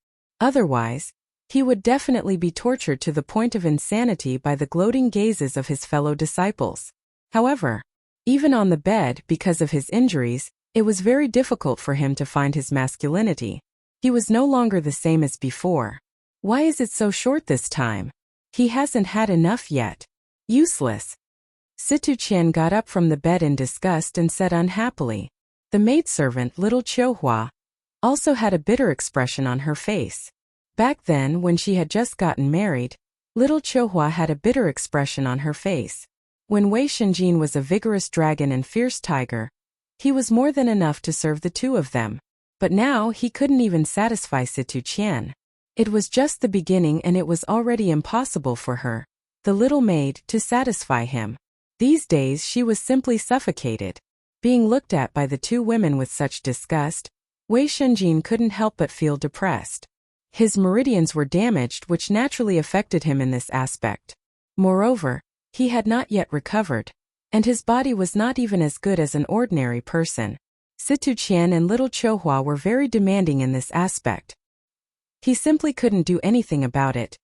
Otherwise, he would definitely be tortured to the point of insanity by the gloating gazes of his fellow disciples. However, even on the bed, because of his injuries, it was very difficult for him to find his masculinity. He was no longer the same as before. Why is it so short this time? He hasn't had enough yet. Useless. Situ Qian got up from the bed in disgust and said unhappily. The maidservant, little Qiuhua, also had a bitter expression on her face. Back then, when she had just gotten married, little Qiuhua had a bitter expression on her face. When Wei Shunjin was a vigorous dragon and fierce tiger, he was more than enough to serve the two of them. But now he couldn't even satisfy Situ Qian. It was just the beginning and it was already impossible for her, the little maid, to satisfy him. These days she was simply suffocated. Being looked at by the two women with such disgust, Wei Shunjin couldn't help but feel depressed. His meridians were damaged, which naturally affected him in this aspect. Moreover, he had not yet recovered, and his body was not even as good as an ordinary person. Situ Qian and little Qiuhua were very demanding in this aspect. He simply couldn't do anything about it.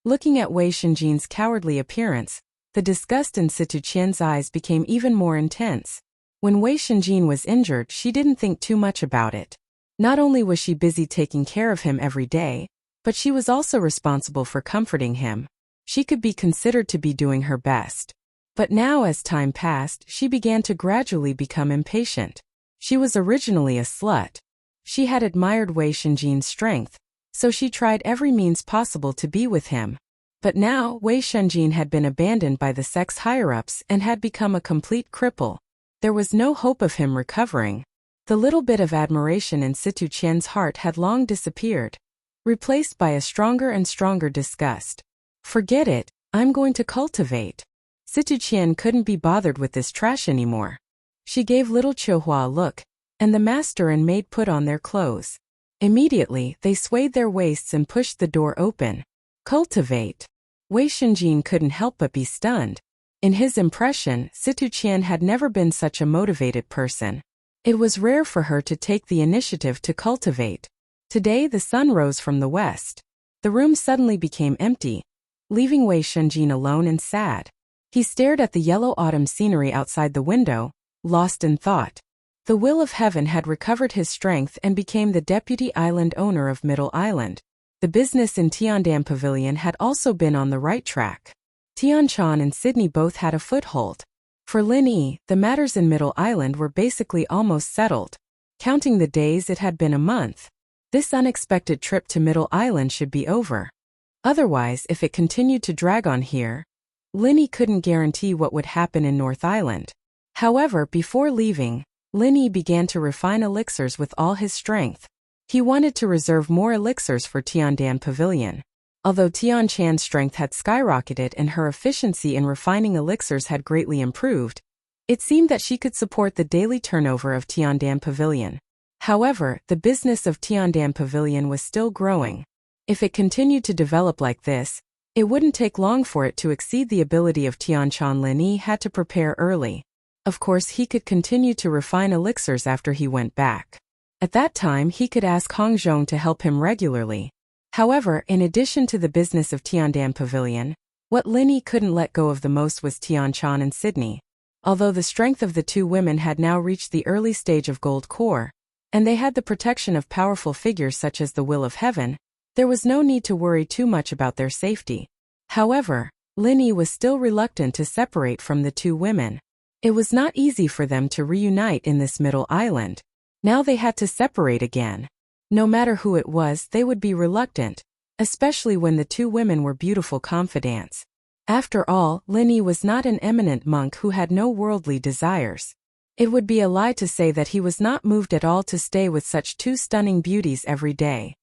Looking at Wei Shunjin's cowardly appearance, the disgust in Situ Qian's eyes became even more intense. When Wei Shunjin was injured, she didn't think too much about it. Not only was she busy taking care of him every day, but she was also responsible for comforting him. She could be considered to be doing her best. But now as time passed, she began to gradually become impatient. She was originally a slut. She had admired Wei Shunjin's strength, so she tried every means possible to be with him. But now Wei Shunjin had been abandoned by the sex higher-ups and had become a complete cripple. There was no hope of him recovering. The little bit of admiration in Situ Qian's heart had long disappeared, replaced by a stronger and stronger disgust. Forget it, I'm going to cultivate. Situ Qian couldn't be bothered with this trash anymore. She gave little Qiuhua a look, and the master and maid put on their clothes. Immediately, they swayed their waists and pushed the door open. Cultivate. Wei Shunjin couldn't help but be stunned. In his impression, Situ Qian had never been such a motivated person. It was rare for her to take the initiative to cultivate. Today the sun rose from the west. The room suddenly became empty, leaving Wei Shunjin alone and sad. He stared at the yellow autumn scenery outside the window, lost in thought. The will of heaven had recovered his strength and became the deputy island owner of Middle Island. The business in Tiandam Pavilion had also been on the right track. Tianchan and Sydney both had a foothold. For Lin Yi, the matters in Middle Island were basically almost settled. Counting the days, it had been a month. This unexpected trip to Middle Island should be over. Otherwise, if it continued to drag on here, Lin Yi couldn't guarantee what would happen in North Island. However, before leaving, Lin Yi began to refine elixirs with all his strength. He wanted to reserve more elixirs for Tiandam Pavilion. Although Tian Chan's strength had skyrocketed and her efficiency in refining elixirs had greatly improved, it seemed that she could support the daily turnover of Tiandam Pavilion. However, the business of Tiandam Pavilion was still growing. If it continued to develop like this, it wouldn't take long for it to exceed the ability of Tianchan. Lin Yi had to prepare early. Of course, he could continue to refine elixirs after he went back. At that time, he could ask Hong Zhong to help him regularly. However, in addition to the business of Tiandam Pavilion, what Lin Yi couldn't let go of the most was Tianchan and Sydney. Although the strength of the two women had now reached the early stage of gold core, and they had the protection of powerful figures such as the will of heaven, there was no need to worry too much about their safety. However, Lin Yi was still reluctant to separate from the two women. It was not easy for them to reunite in this Middle Island. Now they had to separate again. No matter who it was, they would be reluctant, especially when the two women were beautiful confidants. After all, Lin Yi was not an eminent monk who had no worldly desires. It would be a lie to say that he was not moved at all to stay with such two stunning beauties every day.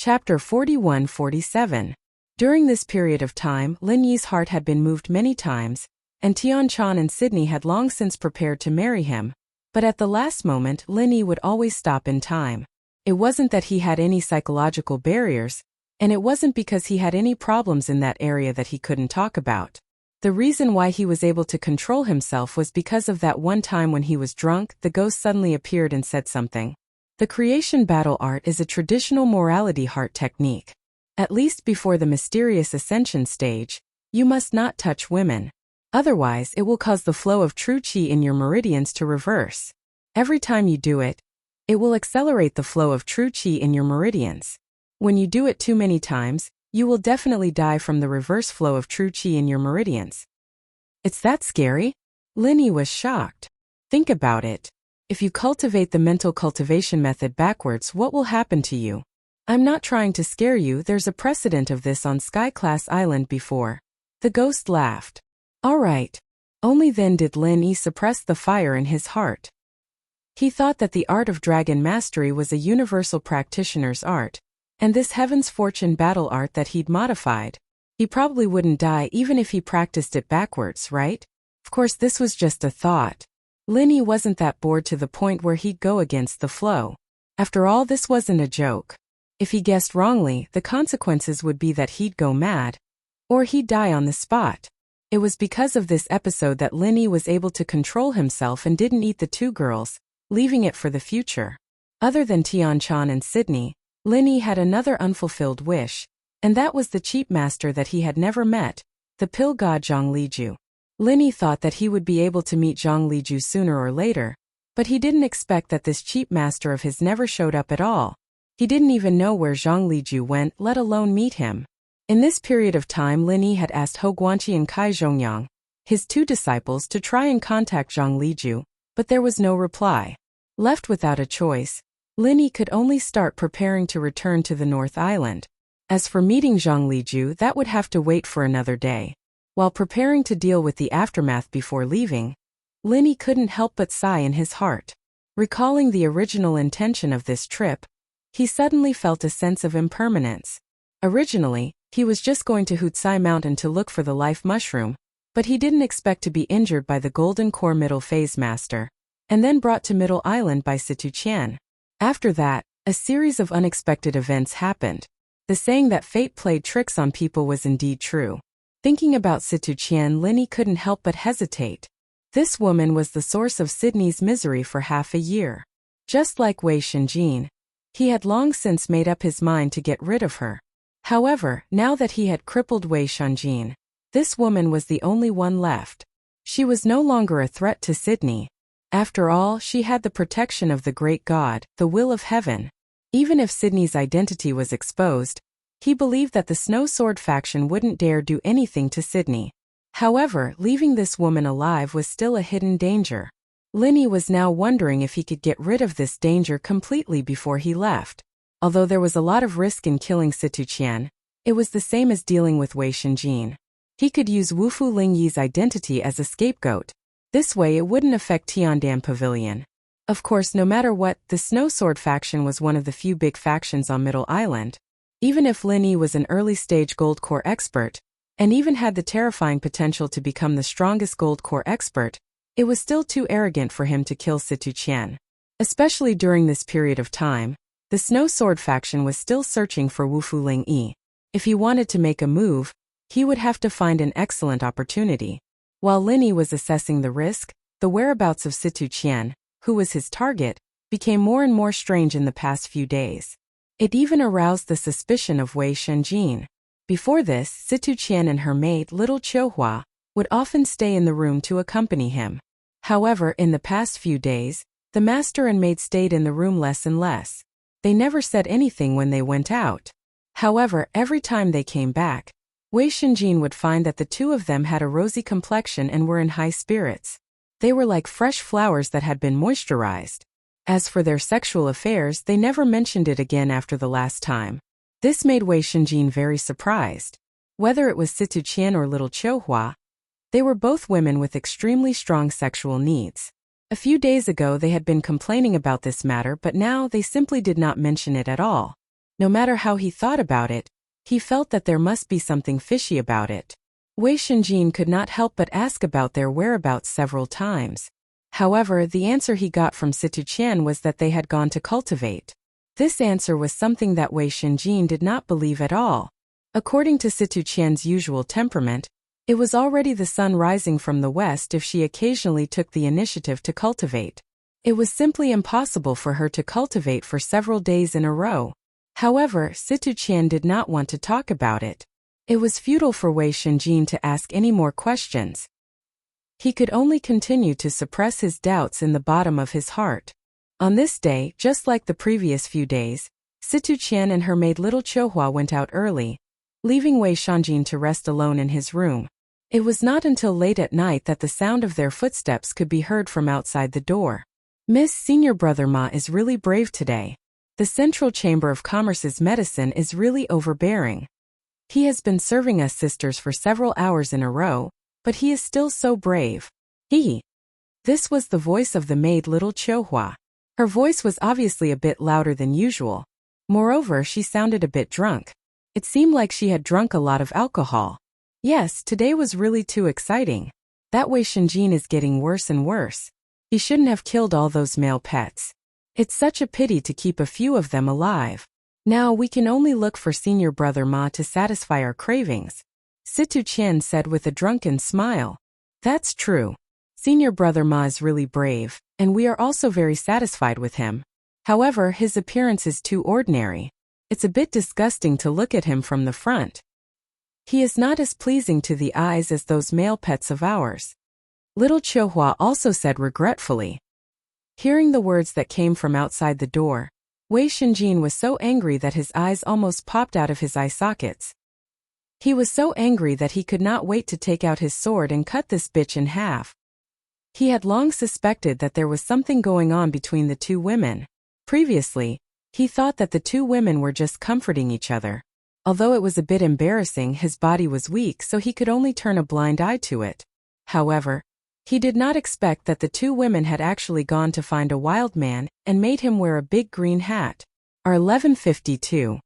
Chapter 41-47. During this period of time, Lin Yi's heart had been moved many times, and Tian Chan and Sydney had long since prepared to marry him. But at the last moment, Lin Yi would always stop in time. It wasn't that he had any psychological barriers, and it wasn't because he had any problems in that area that he couldn't talk about. The reason why he was able to control himself was because of that one time when he was drunk, the ghost suddenly appeared and said something. The creation battle art is a traditional morality heart technique. At least before the mysterious ascension stage, you must not touch women. Otherwise, it will cause the flow of true qi in your meridians to reverse. Every time you do it, it will accelerate the flow of true qi in your meridians. When you do it too many times, you will definitely die from the reverse flow of true qi in your meridians. It's that scary? Lin Yi was shocked. Think about it. If you cultivate the mental cultivation method backwards, what will happen to you? I'm not trying to scare you, there's a precedent of this on Sky Class Island before. The ghost laughed. All right. Only then did Lin Yi suppress the fire in his heart. He thought that the art of dragon mastery was a universal practitioner's art, and this heaven's fortune battle art that he'd modified. He probably wouldn't die even if he practiced it backwards, right? Of course, this was just a thought. Lin Yi wasn't that bored to the point where he'd go against the flow. After all, this wasn't a joke. If he guessed wrongly, the consequences would be that he'd go mad, or he'd die on the spot. It was because of this episode that Lin Yi was able to control himself and didn't eat the two girls, leaving it for the future. Other than Tian Chan and Sydney, Lin Yi had another unfulfilled wish, and that was the cheap master that he had never met, the pill god Zhang Liju. Lin Yi thought that he would be able to meet Zhang Liju sooner or later, but he didn't expect that this cheap master of his never showed up at all. He didn't even know where Zhang Liju went, let alone meet him. In this period of time, Lin Yi had asked Hou Guanqi and Kai Zhongyang, his two disciples, to try and contact Zhang Liju, but there was no reply. Left without a choice, Lin Yi could only start preparing to return to the North Island. As for meeting Zhang Liju, that would have to wait for another day. While preparing to deal with the aftermath before leaving, Lin Yi couldn't help but sigh in his heart. Recalling the original intention of this trip, he suddenly felt a sense of impermanence. Originally, he was just going to Hutsai Mountain to look for the life mushroom, but he didn't expect to be injured by the Golden Core Middle Phase Master, and then brought to Middle Island by Situ Qian. After that, a series of unexpected events happened. The saying that fate played tricks on people was indeed true. Thinking about Situ Qian, Lin Yi couldn't help but hesitate. This woman was the source of Sydney's misery for half a year. Just like Wei Shenjin, he had long since made up his mind to get rid of her. However, now that he had crippled Wei Shenjin, this woman was the only one left. She was no longer a threat to Sydney. After all, she had the protection of the great god, the will of heaven. Even if Sydney's identity was exposed, he believed that the Snow Sword faction wouldn't dare do anything to Sydney. However, leaving this woman alive was still a hidden danger. Lin Yi was now wondering if he could get rid of this danger completely before he left. Although there was a lot of risk in killing Situ Qian, it was the same as dealing with Wei Shenjin. He could use Wufu Lingyi's identity as a scapegoat. This way it wouldn't affect Tiandan Pavilion. Of course, no matter what, the Snow Sword faction was one of the few big factions on Middle Island. Even if Lin Yi was an early-stage Gold Core expert, and even had the terrifying potential to become the strongest Gold Core expert, it was still too arrogant for him to kill Situ Qian. Especially during this period of time, the Snow Sword faction was still searching for Wufu Lingyi. If he wanted to make a move, he would have to find an excellent opportunity. While Lin Yi was assessing the risk, the whereabouts of Situ Qian, who was his target, became more and more strange in the past few days. It even aroused the suspicion of Wei Shenjin. Before this, Situ Qian and her maid, Little Qiuhua, would often stay in the room to accompany him. However, in the past few days, the master and maid stayed in the room less and less. They never said anything when they went out. However, every time they came back, Wei Shenjin would find that the two of them had a rosy complexion and were in high spirits. They were like fresh flowers that had been moisturized. As for their sexual affairs, they never mentioned it again after the last time. This made Wei Shenjin very surprised. Whether it was Situ Qian or Little Qiuhua, they were both women with extremely strong sexual needs. A few days ago they had been complaining about this matter, but now they simply did not mention it at all. No matter how he thought about it, he felt that there must be something fishy about it. Wei Shenjin could not help but ask about their whereabouts several times. However, the answer he got from Situ Qian was that they had gone to cultivate. This answer was something that Wei Shenjin did not believe at all. According to Situ Qian's usual temperament, it was already the sun rising from the west if she occasionally took the initiative to cultivate. It was simply impossible for her to cultivate for several days in a row. However, Situ Qian did not want to talk about it. It was futile for Wei Shenjin to ask any more questions. He could only continue to suppress his doubts in the bottom of his heart. On this day, just like the previous few days, Situ Qian and her maid little Qiuhua went out early, leaving Wei Shenjin to rest alone in his room. It was not until late at night that the sound of their footsteps could be heard from outside the door. Miss Senior Brother Ma is really brave today. The Central Chamber of Commerce's medicine is really overbearing. He has been serving us sisters for several hours in a row, but he is still so brave. This was the voice of the maid little Qiuhua. Her voice was obviously a bit louder than usual. Moreover, she sounded a bit drunk. It seemed like she had drunk a lot of alcohol. Yes, today was really too exciting. That Wei Shenjin is getting worse and worse. He shouldn't have killed all those male pets. It's such a pity to keep a few of them alive. Now we can only look for Senior Brother Ma to satisfy our cravings. Situ Qian said with a drunken smile. That's true. Senior Brother Ma is really brave, and we are also very satisfied with him. However, his appearance is too ordinary. It's a bit disgusting to look at him from the front. He is not as pleasing to the eyes as those male pets of ours. Little Qiuhua also said regretfully. Hearing the words that came from outside the door, Wei Shenjin was so angry that his eyes almost popped out of his eye sockets. He was so angry that he could not wait to take out his sword and cut this bitch in half. He had long suspected that there was something going on between the two women. Previously, he thought that the two women were just comforting each other. Although it was a bit embarrassing, his body was weak, so he could only turn a blind eye to it. However, he did not expect that the two women had actually gone to find a wild man and made him wear a big green hat. R1152.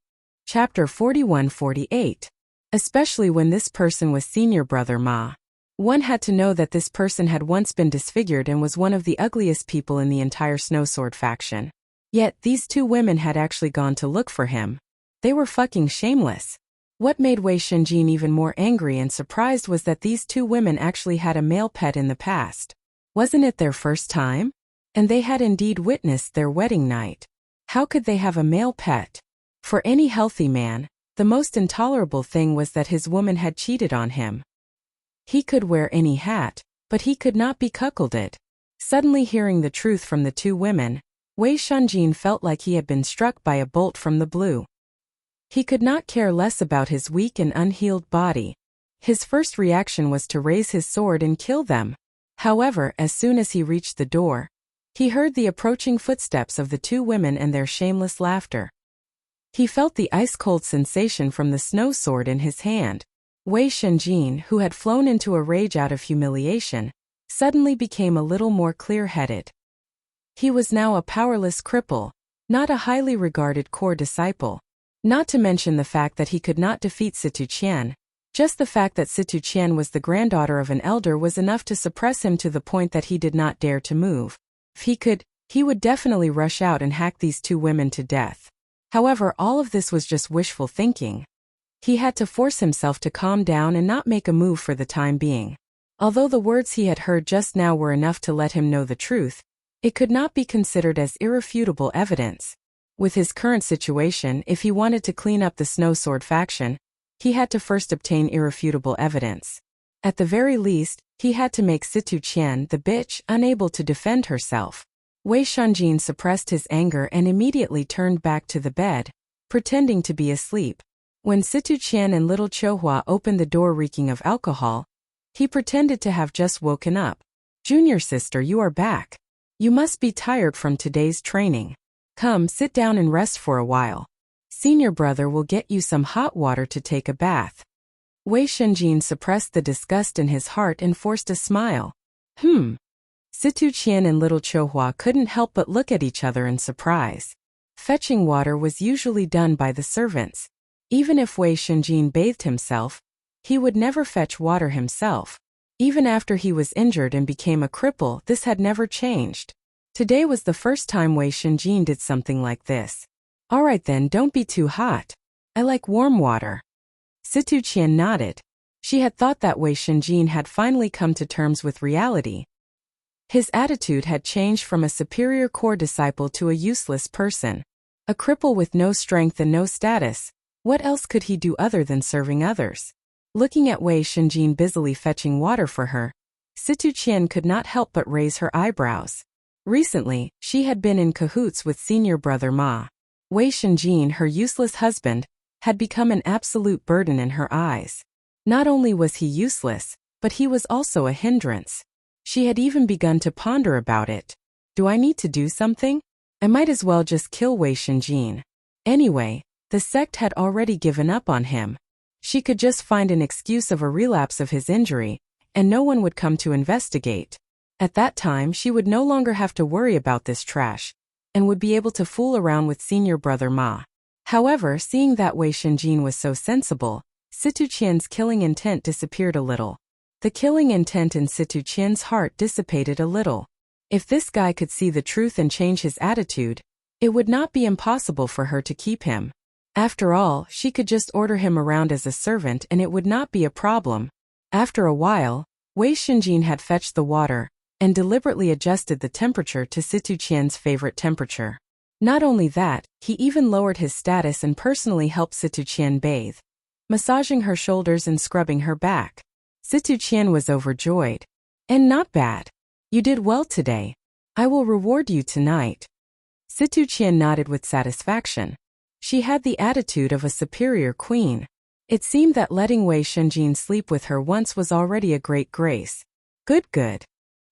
Chapter 41-48. Especially when this person was Senior Brother Ma. One had to know that this person had once been disfigured and was one of the ugliest people in the entire Snowsword faction. Yet, these two women had actually gone to look for him. They were fucking shameless. What made Wei Shenjin even more angry and surprised was that these two women actually had a male pet in the past. Wasn't it their first time? And they had indeed witnessed their wedding night. How could they have a male pet? For any healthy man, the most intolerable thing was that his woman had cheated on him. He could wear any hat, but he could not be cuckolded. Suddenly hearing the truth from the two women, Wei Shenjin felt like he had been struck by a bolt from the blue. He could not care less about his weak and unhealed body. His first reaction was to raise his sword and kill them. However, as soon as he reached the door, he heard the approaching footsteps of the two women and their shameless laughter. He felt the ice-cold sensation from the snow sword in his hand. Wei Shenjin, who had flown into a rage out of humiliation, suddenly became a little more clear-headed. He was now a powerless cripple, not a highly regarded core disciple. Not to mention the fact that he could not defeat Situ Qian. Just the fact that Situ Qian was the granddaughter of an elder was enough to suppress him to the point that he did not dare to move. If he could, he would definitely rush out and hack these two women to death. However, all of this was just wishful thinking. He had to force himself to calm down and not make a move for the time being. Although the words he had heard just now were enough to let him know the truth, it could not be considered as irrefutable evidence. With his current situation, if he wanted to clean up the Snowsword faction, he had to first obtain irrefutable evidence. At the very least, he had to make Situ Qian, the bitch, unable to defend herself. Wei Shenjin suppressed his anger and immediately turned back to the bed, pretending to be asleep. When Situ Qian and little Qiuhua opened the door reeking of alcohol, he pretended to have just woken up. "Junior sister, you are back. You must be tired from today's training. Come, sit down and rest for a while. Senior brother will get you some hot water to take a bath." Wei Shenjin suppressed the disgust in his heart and forced a smile. Situ Qian and little Qiuhua couldn't help but look at each other in surprise. Fetching water was usually done by the servants. Even if Wei Shenjin bathed himself, he would never fetch water himself. Even after he was injured and became a cripple, this had never changed. Today was the first time Wei Shenjin did something like this. Alright then, don't be too hot. I like warm water. Situ Qian nodded. She had thought that Wei Shenjin had finally come to terms with reality. His attitude had changed from a superior core disciple to a useless person. A cripple with no strength and no status. What else could he do other than serving others? Looking at Wei Shenjin busily fetching water for her, Situ Qian could not help but raise her eyebrows. Recently, she had been in cahoots with senior brother Ma. Wei Shenjin, her useless husband, had become an absolute burden in her eyes. Not only was he useless, but he was also a hindrance. She had even begun to ponder about it. Do I need to do something? I might as well just kill Wei Shenjin. Anyway, the sect had already given up on him. She could just find an excuse of a relapse of his injury, and no one would come to investigate. At that time she would no longer have to worry about this trash, and would be able to fool around with senior brother Ma. However, seeing that Wei Shenjin was so sensible, Situ Qian's killing intent disappeared a little. The killing intent in Situ Qian's heart dissipated a little. If this guy could see the truth and change his attitude, it would not be impossible for her to keep him. After all, she could just order him around as a servant and it would not be a problem. After a while, Wei Shenjin had fetched the water and deliberately adjusted the temperature to Situ Qian's favorite temperature. Not only that, he even lowered his status and personally helped Situ Qian bathe, massaging her shoulders and scrubbing her back. Situ Qian was overjoyed. And not bad. You did well today. I will reward you tonight. Situ Qian nodded with satisfaction. She had the attitude of a superior queen. It seemed that letting Wei Shenjin sleep with her once was already a great grace. Good.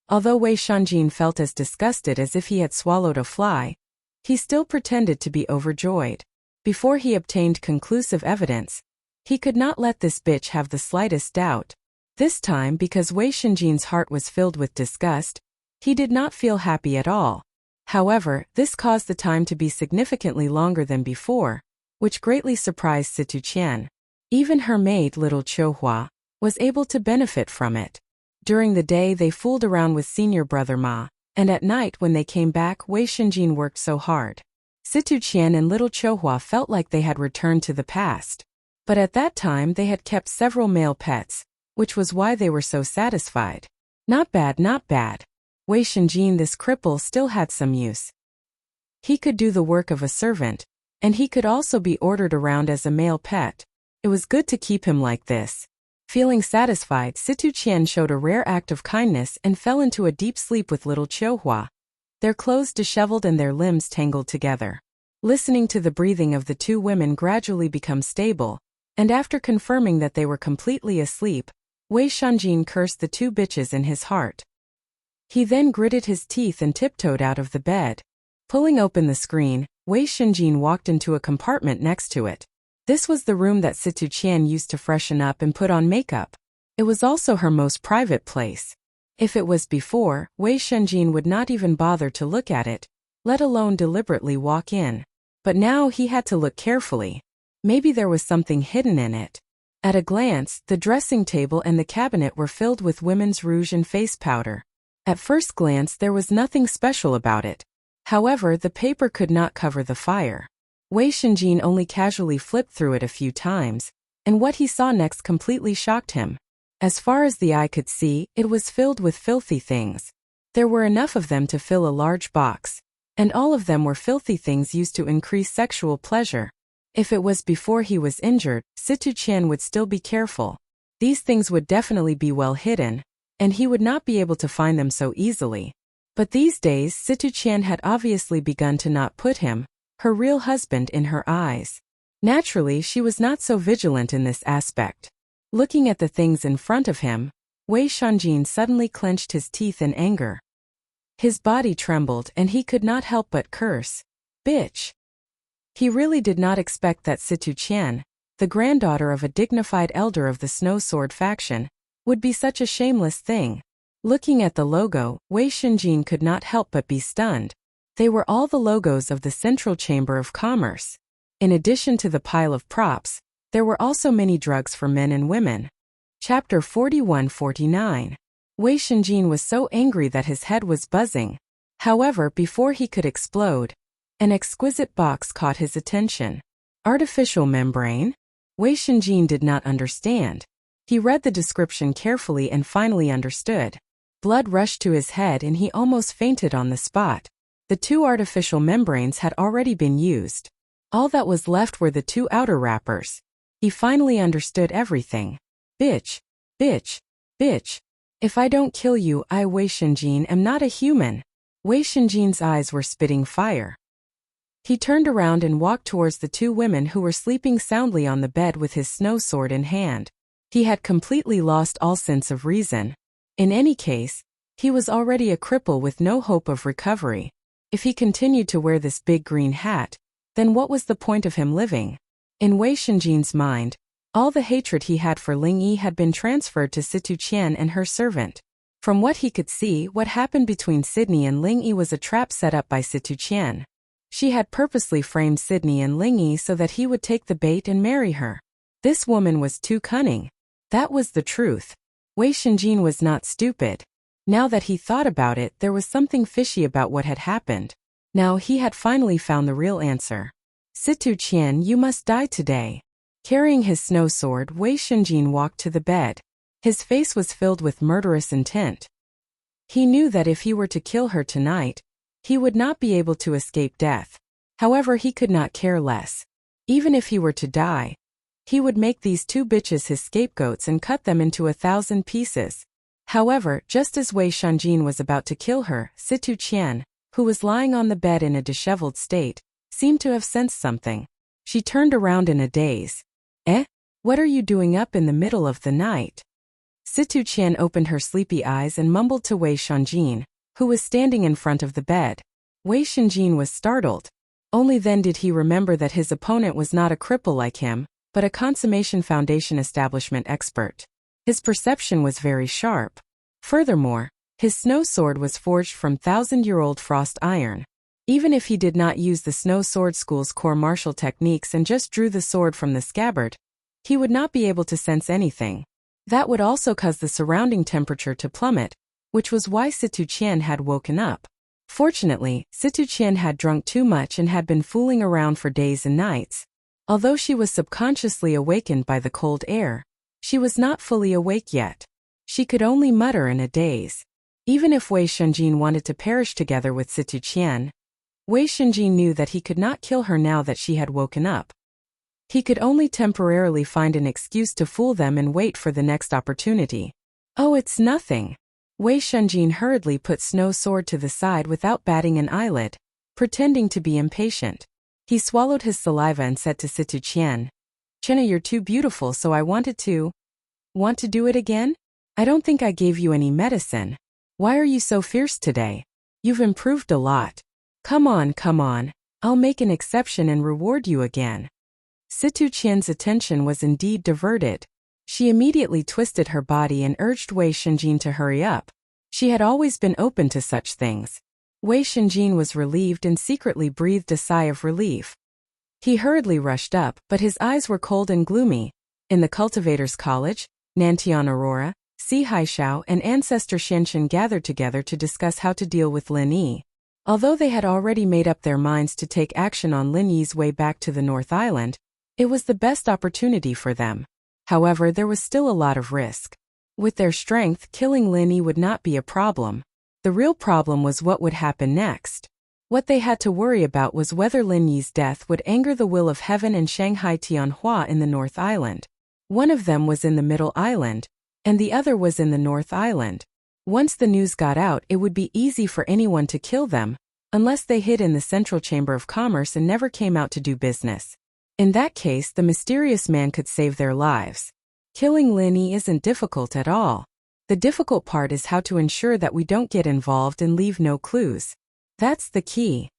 Although Wei Shenjin felt as disgusted as if he had swallowed a fly, he still pretended to be overjoyed. Before he obtained conclusive evidence, he could not let this bitch have the slightest doubt. This time, because Wei Shenjin's heart was filled with disgust, he did not feel happy at all. However, this caused the time to be significantly longer than before, which greatly surprised Situ Qian. Even her maid, little Qiuhua, was able to benefit from it. During the day they fooled around with senior brother Ma, and at night when they came back Wei Shenjin worked so hard. Situ Qian and little Qiuhua felt like they had returned to the past. But at that time they had kept several male pets, which was why they were so satisfied. Not bad. Wei Shenjin, this cripple, still had some use. He could do the work of a servant, and he could also be ordered around as a male pet. It was good to keep him like this. Feeling satisfied, Situ Qian showed a rare act of kindness and fell into a deep sleep with little Qiuhua, their clothes disheveled and their limbs tangled together. Listening to the breathing of the two women gradually become stable, and after confirming that they were completely asleep, Wei Shenjin cursed the two bitches in his heart. He then gritted his teeth and tiptoed out of the bed. Pulling open the screen, Wei Shenjin walked into a compartment next to it. This was the room that Situ Qian used to freshen up and put on makeup. It was also her most private place. If it was before, Wei Shenjin would not even bother to look at it, let alone deliberately walk in. But now he had to look carefully. Maybe there was something hidden in it. At a glance, the dressing table and the cabinet were filled with women's rouge and face powder. At first glance there was nothing special about it. However, the paper could not cover the fire. Wei Shenjin only casually flipped through it a few times, and what he saw next completely shocked him. As far as the eye could see, it was filled with filthy things. There were enough of them to fill a large box, and all of them were filthy things used to increase sexual pleasure. If it was before he was injured, Situ Qian would still be careful. These things would definitely be well hidden, and he would not be able to find them so easily. But these days Situ Qian had obviously begun to not put him, her real husband, in her eyes. Naturally, she was not so vigilant in this aspect. Looking at the things in front of him, Wei Shenjin suddenly clenched his teeth in anger. His body trembled and he could not help but curse. Bitch! He really did not expect that Situ Qian, the granddaughter of a dignified elder of the Snow Sword faction, would be such a shameless thing. Looking at the logo, Wei Shenjin could not help but be stunned. They were all the logos of the Central Chamber of Commerce. In addition to the pile of props, there were also many drugs for men and women. Chapter 41-49. Wei Shenjin was so angry that his head was buzzing. However, before he could explode, an exquisite box caught his attention. Artificial membrane? Wei Shenjin did not understand. He read the description carefully and finally understood. Blood rushed to his head and he almost fainted on the spot. The 2 artificial membranes had already been used. All that was left were the 2 outer wrappers. He finally understood everything. Bitch, bitch, bitch. If I don't kill you, I, Wei Shenjin, am not a human. Wei Shenjin's eyes were spitting fire. He turned around and walked towards the 2 women who were sleeping soundly on the bed with his snow sword in hand. He had completely lost all sense of reason. In any case, he was already a cripple with no hope of recovery. If he continued to wear this big green hat, then what was the point of him living? In Wei Shenjin's mind, all the hatred he had for Ling Yi had been transferred to Situ Qian and her servant. From what he could see, what happened between Sydney and Ling Yi was a trap set up by Situ Qian. She had purposely framed Sydney and Ling Yi so that he would take the bait and marry her. This woman was too cunning. That was the truth. Wei Shenjin was not stupid. Now that he thought about it, there was something fishy about what had happened. Now he had finally found the real answer. Situ Qian, you must die today. Carrying his snow sword, Wei Shenjin walked to the bed. His face was filled with murderous intent. He knew that if he were to kill her tonight, he would not be able to escape death. However, he could not care less. Even if he were to die, he would make these 2 bitches his scapegoats and cut them into 1,000 pieces. However, just as Wei Shenjin was about to kill her, Situ Qian, who was lying on the bed in a disheveled state, seemed to have sensed something. She turned around in a daze. Eh? What are you doing up in the middle of the night? Situ Qian opened her sleepy eyes and mumbled to Wei Shenjin, who was standing in front of the bed. Wei Shenjin was startled. Only then did he remember that his opponent was not a cripple like him, but a consummation foundation establishment expert. His perception was very sharp. Furthermore, his snow sword was forged from 1,000-year-old frost iron. Even if he did not use the Snow Sword School's core martial techniques and just drew the sword from the scabbard, he would not be able to sense anything. That would also cause the surrounding temperature to plummet, which was why Situ Qian had woken up. Fortunately, Situ Qian had drunk too much and had been fooling around for days and nights. Although she was subconsciously awakened by the cold air, she was not fully awake yet. She could only mutter in a daze. Even if Wei Shenjin wanted to perish together with Situ Qian, Wei Shenjin knew that he could not kill her now that she had woken up. He could only temporarily find an excuse to fool them and wait for the next opportunity. Oh, it's nothing. Wei Shenjin hurriedly put Snow Sword to the side without batting an eyelid, pretending to be impatient. He swallowed his saliva and said to Situ Qian, "Chena, you're too beautiful, so I wanted to... Want to do it again? I don't think I gave you any medicine. Why are you so fierce today? You've improved a lot. Come on, I'll make an exception and reward you again." Situ Qian's attention was indeed diverted. She immediately twisted her body and urged Wei Shenjin to hurry up. She had always been open to such things. Wei Shenjin was relieved and secretly breathed a sigh of relief. He hurriedly rushed up, but his eyes were cold and gloomy. In the Cultivators' College, Nantian Aurora, Si Haishao and Ancestor Xianxin gathered together to discuss how to deal with Lin Yi. Although they had already made up their minds to take action on Lin Yi's way back to the North Island, it was the best opportunity for them. However, there was still a lot of risk. With their strength, killing Lin Yi would not be a problem. The real problem was what would happen next. What they had to worry about was whether Lin Yi's death would anger the will of heaven and Shanghai Tianhua in the North Island. One of them was in the Middle Island, and the other was in the North Island. Once the news got out, it would be easy for anyone to kill them, unless they hid in the Central Chamber of Commerce and never came out to do business. In that case, the mysterious man could save their lives. Killing Lin Yi isn't difficult at all. The difficult part is how to ensure that we don't get involved and leave no clues. That's the key.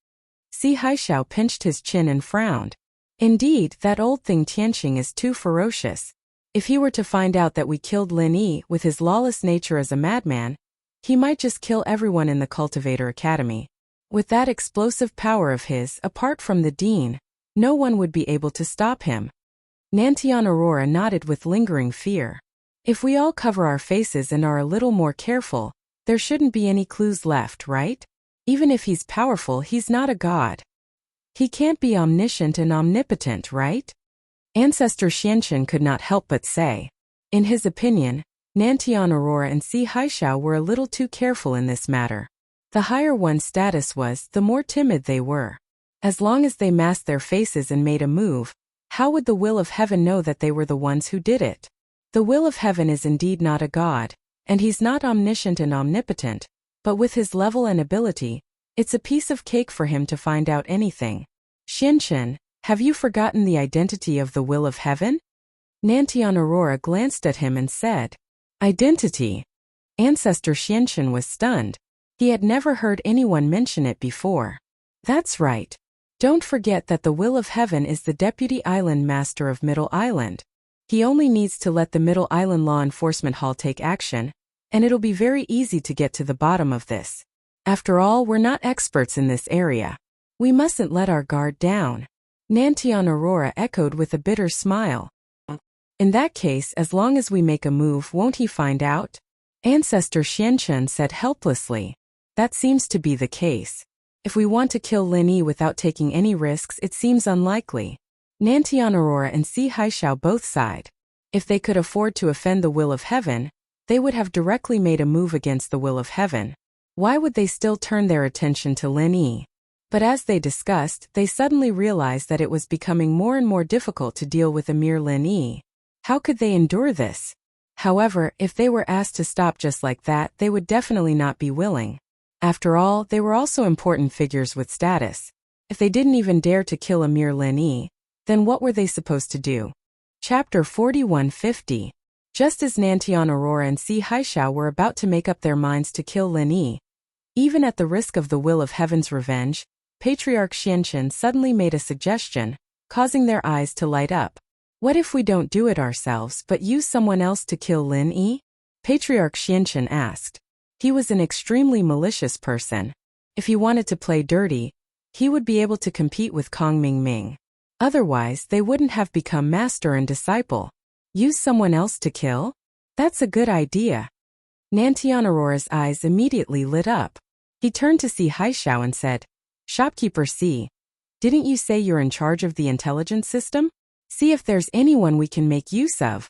Si Haishao pinched his chin and frowned. Indeed, that old thing Tianxing is too ferocious. If he were to find out that we killed Lin Yi with his lawless nature as a madman, he might just kill everyone in the Cultivator Academy. With that explosive power of his, apart from the dean, no one would be able to stop him. Nantian Aurora nodded with lingering fear. If we all cover our faces and are a little more careful, there shouldn't be any clues left, right? Even if he's powerful, he's not a god. He can't be omniscient and omnipotent, right? Ancestor Xianchen could not help but say. In his opinion, Nantian Aurora and Si Haishao were a little too careful in this matter. The higher one's status was, the more timid they were. As long as they masked their faces and made a move, how would the will of heaven know that they were the ones who did it? The will of heaven is indeed not a god, and he's not omniscient and omnipotent, but with his level and ability, it's a piece of cake for him to find out anything. Xianchen, have you forgotten the identity of the will of heaven? Nantian Aurora glanced at him and said, Identity? Ancestor Xianchen was stunned. He had never heard anyone mention it before. That's right. Don't forget that the will of heaven is the Deputy Island Master of Middle Island. He only needs to let the Middle Island Law Enforcement Hall take action, and it'll be very easy to get to the bottom of this. After all, we're not experts in this area. We mustn't let our guard down. Nantian Aurora echoed with a bitter smile. In that case, as long as we make a move, won't he find out? Ancestor Xianchen said helplessly. That seems to be the case. If we want to kill Lin Yi without taking any risks, it seems unlikely. Nantian Aurora and Si Haishao both sighed. If they could afford to offend the will of heaven, they would have directly made a move against the will of heaven. Why would they still turn their attention to Lin Yi? But as they discussed, they suddenly realized that it was becoming more and more difficult to deal with a mere Lin Yi. How could they endure this? However, if they were asked to stop just like that, they would definitely not be willing. After all, they were also important figures with status. If they didn't even dare to kill a mere Lin Yi, then what were they supposed to do? Chapter 4150. Just as Nantian Aurora and Si Haishao were about to make up their minds to kill Lin Yi, even at the risk of the will of heaven's revenge, Patriarch Xianchen suddenly made a suggestion, causing their eyes to light up. What if we don't do it ourselves but use someone else to kill Lin Yi? Patriarch Xianchen asked. He was an extremely malicious person. If he wanted to play dirty, he would be able to compete with Kong Mingming. Otherwise, they wouldn't have become master and disciple. Use someone else to kill? That's a good idea. Nantian Aurora's eyes immediately lit up. He turned to Si Haishao and said, Shopkeeper Si, didn't you say you're in charge of the intelligence system? See if there's anyone we can make use of.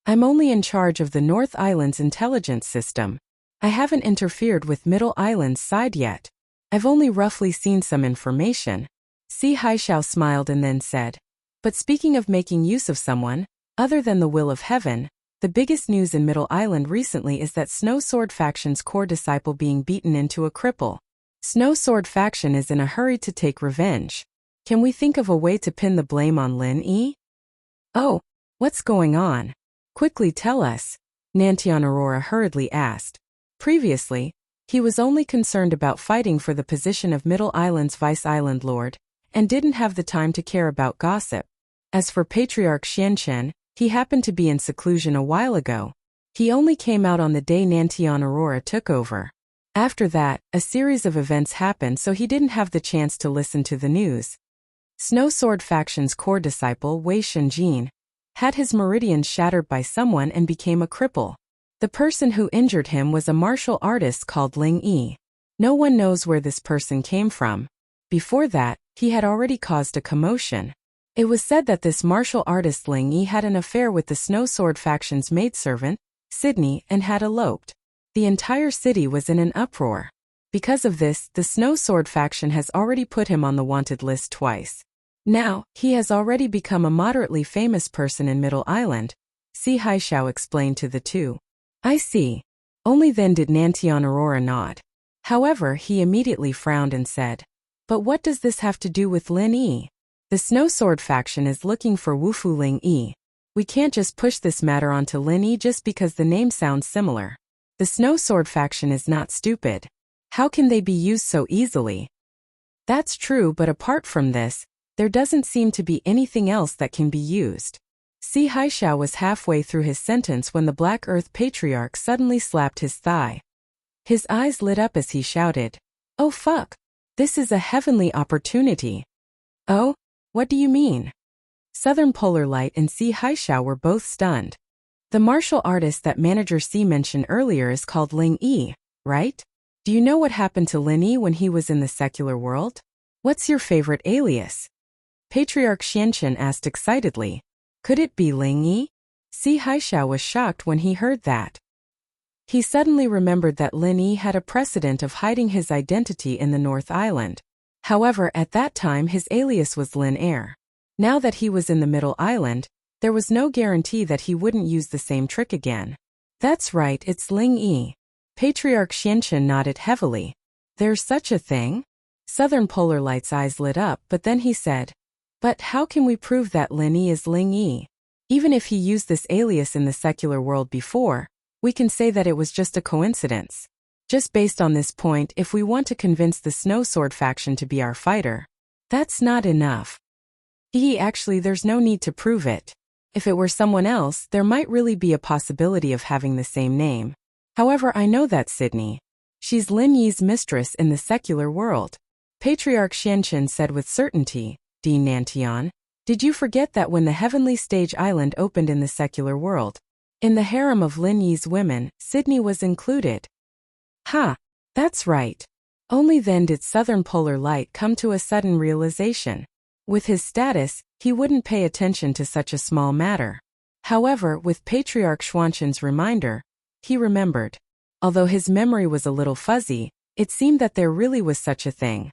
I'm only in charge of the North Island's intelligence system. I haven't interfered with Middle Island's side yet. I've only roughly seen some information. Si Haishao smiled and then said, But speaking of making use of someone, other than the will of heaven, the biggest news in Middle Island recently is that Snow Sword Faction's core disciple being beaten into a cripple. Snow Sword Faction is in a hurry to take revenge. Can we think of a way to pin the blame on Lin Yi? Oh, what's going on? Quickly tell us, Nantian Aurora hurriedly asked. Previously, he was only concerned about fighting for the position of Middle Island's Vice-Island Lord, and didn't have the time to care about gossip. As for Patriarch Xianchen, he happened to be in seclusion a while ago. He only came out on the day Nantian Aurora took over. After that, a series of events happened, so he didn't have the chance to listen to the news. Snow Sword Faction's core disciple, Wei Shenjin, had his meridians shattered by someone and became a cripple. The person who injured him was a martial artist called Ling Yi. No one knows where this person came from. Before that, he had already caused a commotion. It was said that this martial artist Ling Yi had an affair with the Snow Sword Faction's maidservant, Sydney, and had eloped. The entire city was in an uproar. Because of this, the Snow Sword Faction has already put him on the wanted list twice. Now, he has already become a moderately famous person in Middle Island, Si Haishao explained to the two. I see. Only then did Nantian Aurora nod. However, he immediately frowned and said, But what does this have to do with Lin Yi? The Snow Sword Faction is looking for Wufu Ling Yi. We can't just push this matter onto Lin Yi just because the name sounds similar. The Snow Sword Faction is not stupid. How can they be used so easily? That's true, but apart from this, there doesn't seem to be anything else that can be used. Si Haishao was halfway through his sentence when the Black Earth Patriarch suddenly slapped his thigh. His eyes lit up as he shouted, Oh fuck! This is a heavenly opportunity. Oh? What do you mean? Southern Polar Light and Si Haishao were both stunned. The martial artist that Manager Si mentioned earlier is called Ling Yi, right? Do you know what happened to Lin Yi when he was in the secular world? What's your favorite alias? Patriarch Xianchen asked excitedly. Could it be Ling Yi? Si Haishao was shocked when he heard that. He suddenly remembered that Lin Yi had a precedent of hiding his identity in the North Island. However, at that time his alias was Lin Air. Now that he was in the Middle Island, there was no guarantee that he wouldn't use the same trick again. That's right, it's Ling Yi. Patriarch Xianchen nodded heavily. There's such a thing? Southern Polar Light's eyes lit up, but then he said, but how can we prove that Lin Yi is Ling Yi? Even if he used this alias in the secular world before, we can say that it was just a coincidence. Just based on this point, if we want to convince the Snow Sword faction to be our fighter, that's not enough. Actually, there's no need to prove it. If it were someone else, there might really be a possibility of having the same name. However, I know that Sydney. She's Lin Yi's mistress in the secular world. Patriarch Xianchen said with certainty. Dean Nantian, did you forget that when the Heavenly Stage Island opened in the secular world, in the harem of Lin Yi's women, Sydney was included? Ha! That's right. Only then did Southern Polar Light come to a sudden realization. With his status, he wouldn't pay attention to such a small matter. However, with Patriarch Xuanchen's reminder, he remembered. Although his memory was a little fuzzy, it seemed that there really was such a thing.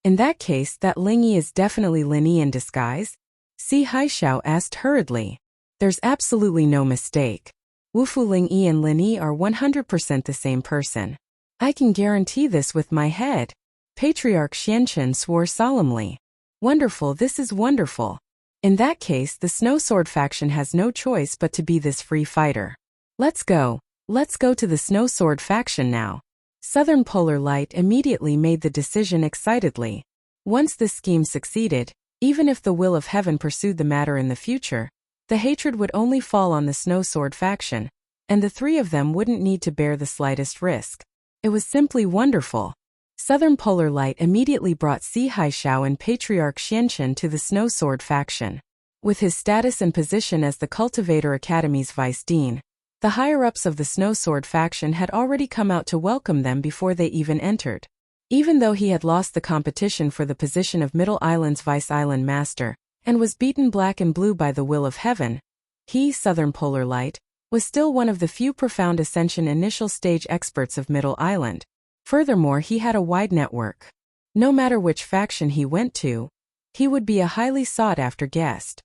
In that case, that Ling Yi is definitely Lin Yi in disguise? Si Haishao asked hurriedly. There's absolutely no mistake. Wufu Ling Yi and Lin Yi are 100% the same person. I can guarantee this with my head. Patriarch Xianchen swore solemnly. Wonderful, this is wonderful. In that case, the Snow Sword faction has no choice but to be this free fighter. Let's go. Let's go to the Snow Sword faction now. Southern Polar Light immediately made the decision excitedly. Once this scheme succeeded, even if the will of heaven pursued the matter in the future, the hatred would only fall on the Snow Sword faction, and the three of them wouldn't need to bear the slightest risk. It was simply wonderful. Southern Polar Light immediately brought Si Haishao and Patriarch Xianchen to the Snow Sword faction. With his status and position as the Cultivator Academy's vice dean, the higher-ups of the Snow Sword faction had already come out to welcome them before they even entered. Even though he had lost the competition for the position of Middle Island's vice island master, and was beaten black and blue by the will of heaven, he, Southern Polar Light, was still one of the few profound ascension initial stage experts of Middle Island. Furthermore, he had a wide network. No matter which faction he went to, he would be a highly sought-after guest.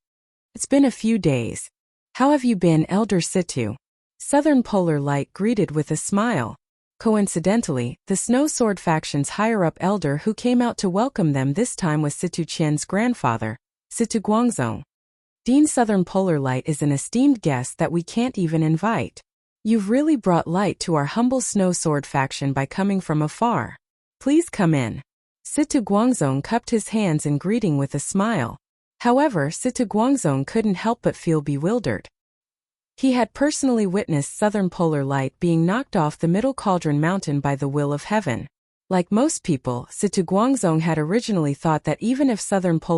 It's been a few days. How have you been, Elder Situ? Southern Polar Light greeted with a smile. Coincidentally, the Snow Sword faction's higher-up elder who came out to welcome them this time was Situ Qian's grandfather, Situ Guangzong. Dean Southern Polar Light is an esteemed guest that we can't even invite. You've really brought light to our humble Snow Sword faction by coming from afar. Please come in. Situ Guangzong cupped his hands in greeting with a smile. However, Situ Guangzong couldn't help but feel bewildered. He had personally witnessed Southern Polar Light being knocked off the Middle Cauldron Mountain by the will of heaven. Like most people, Situ Guangzong had originally thought that even if Southern Polar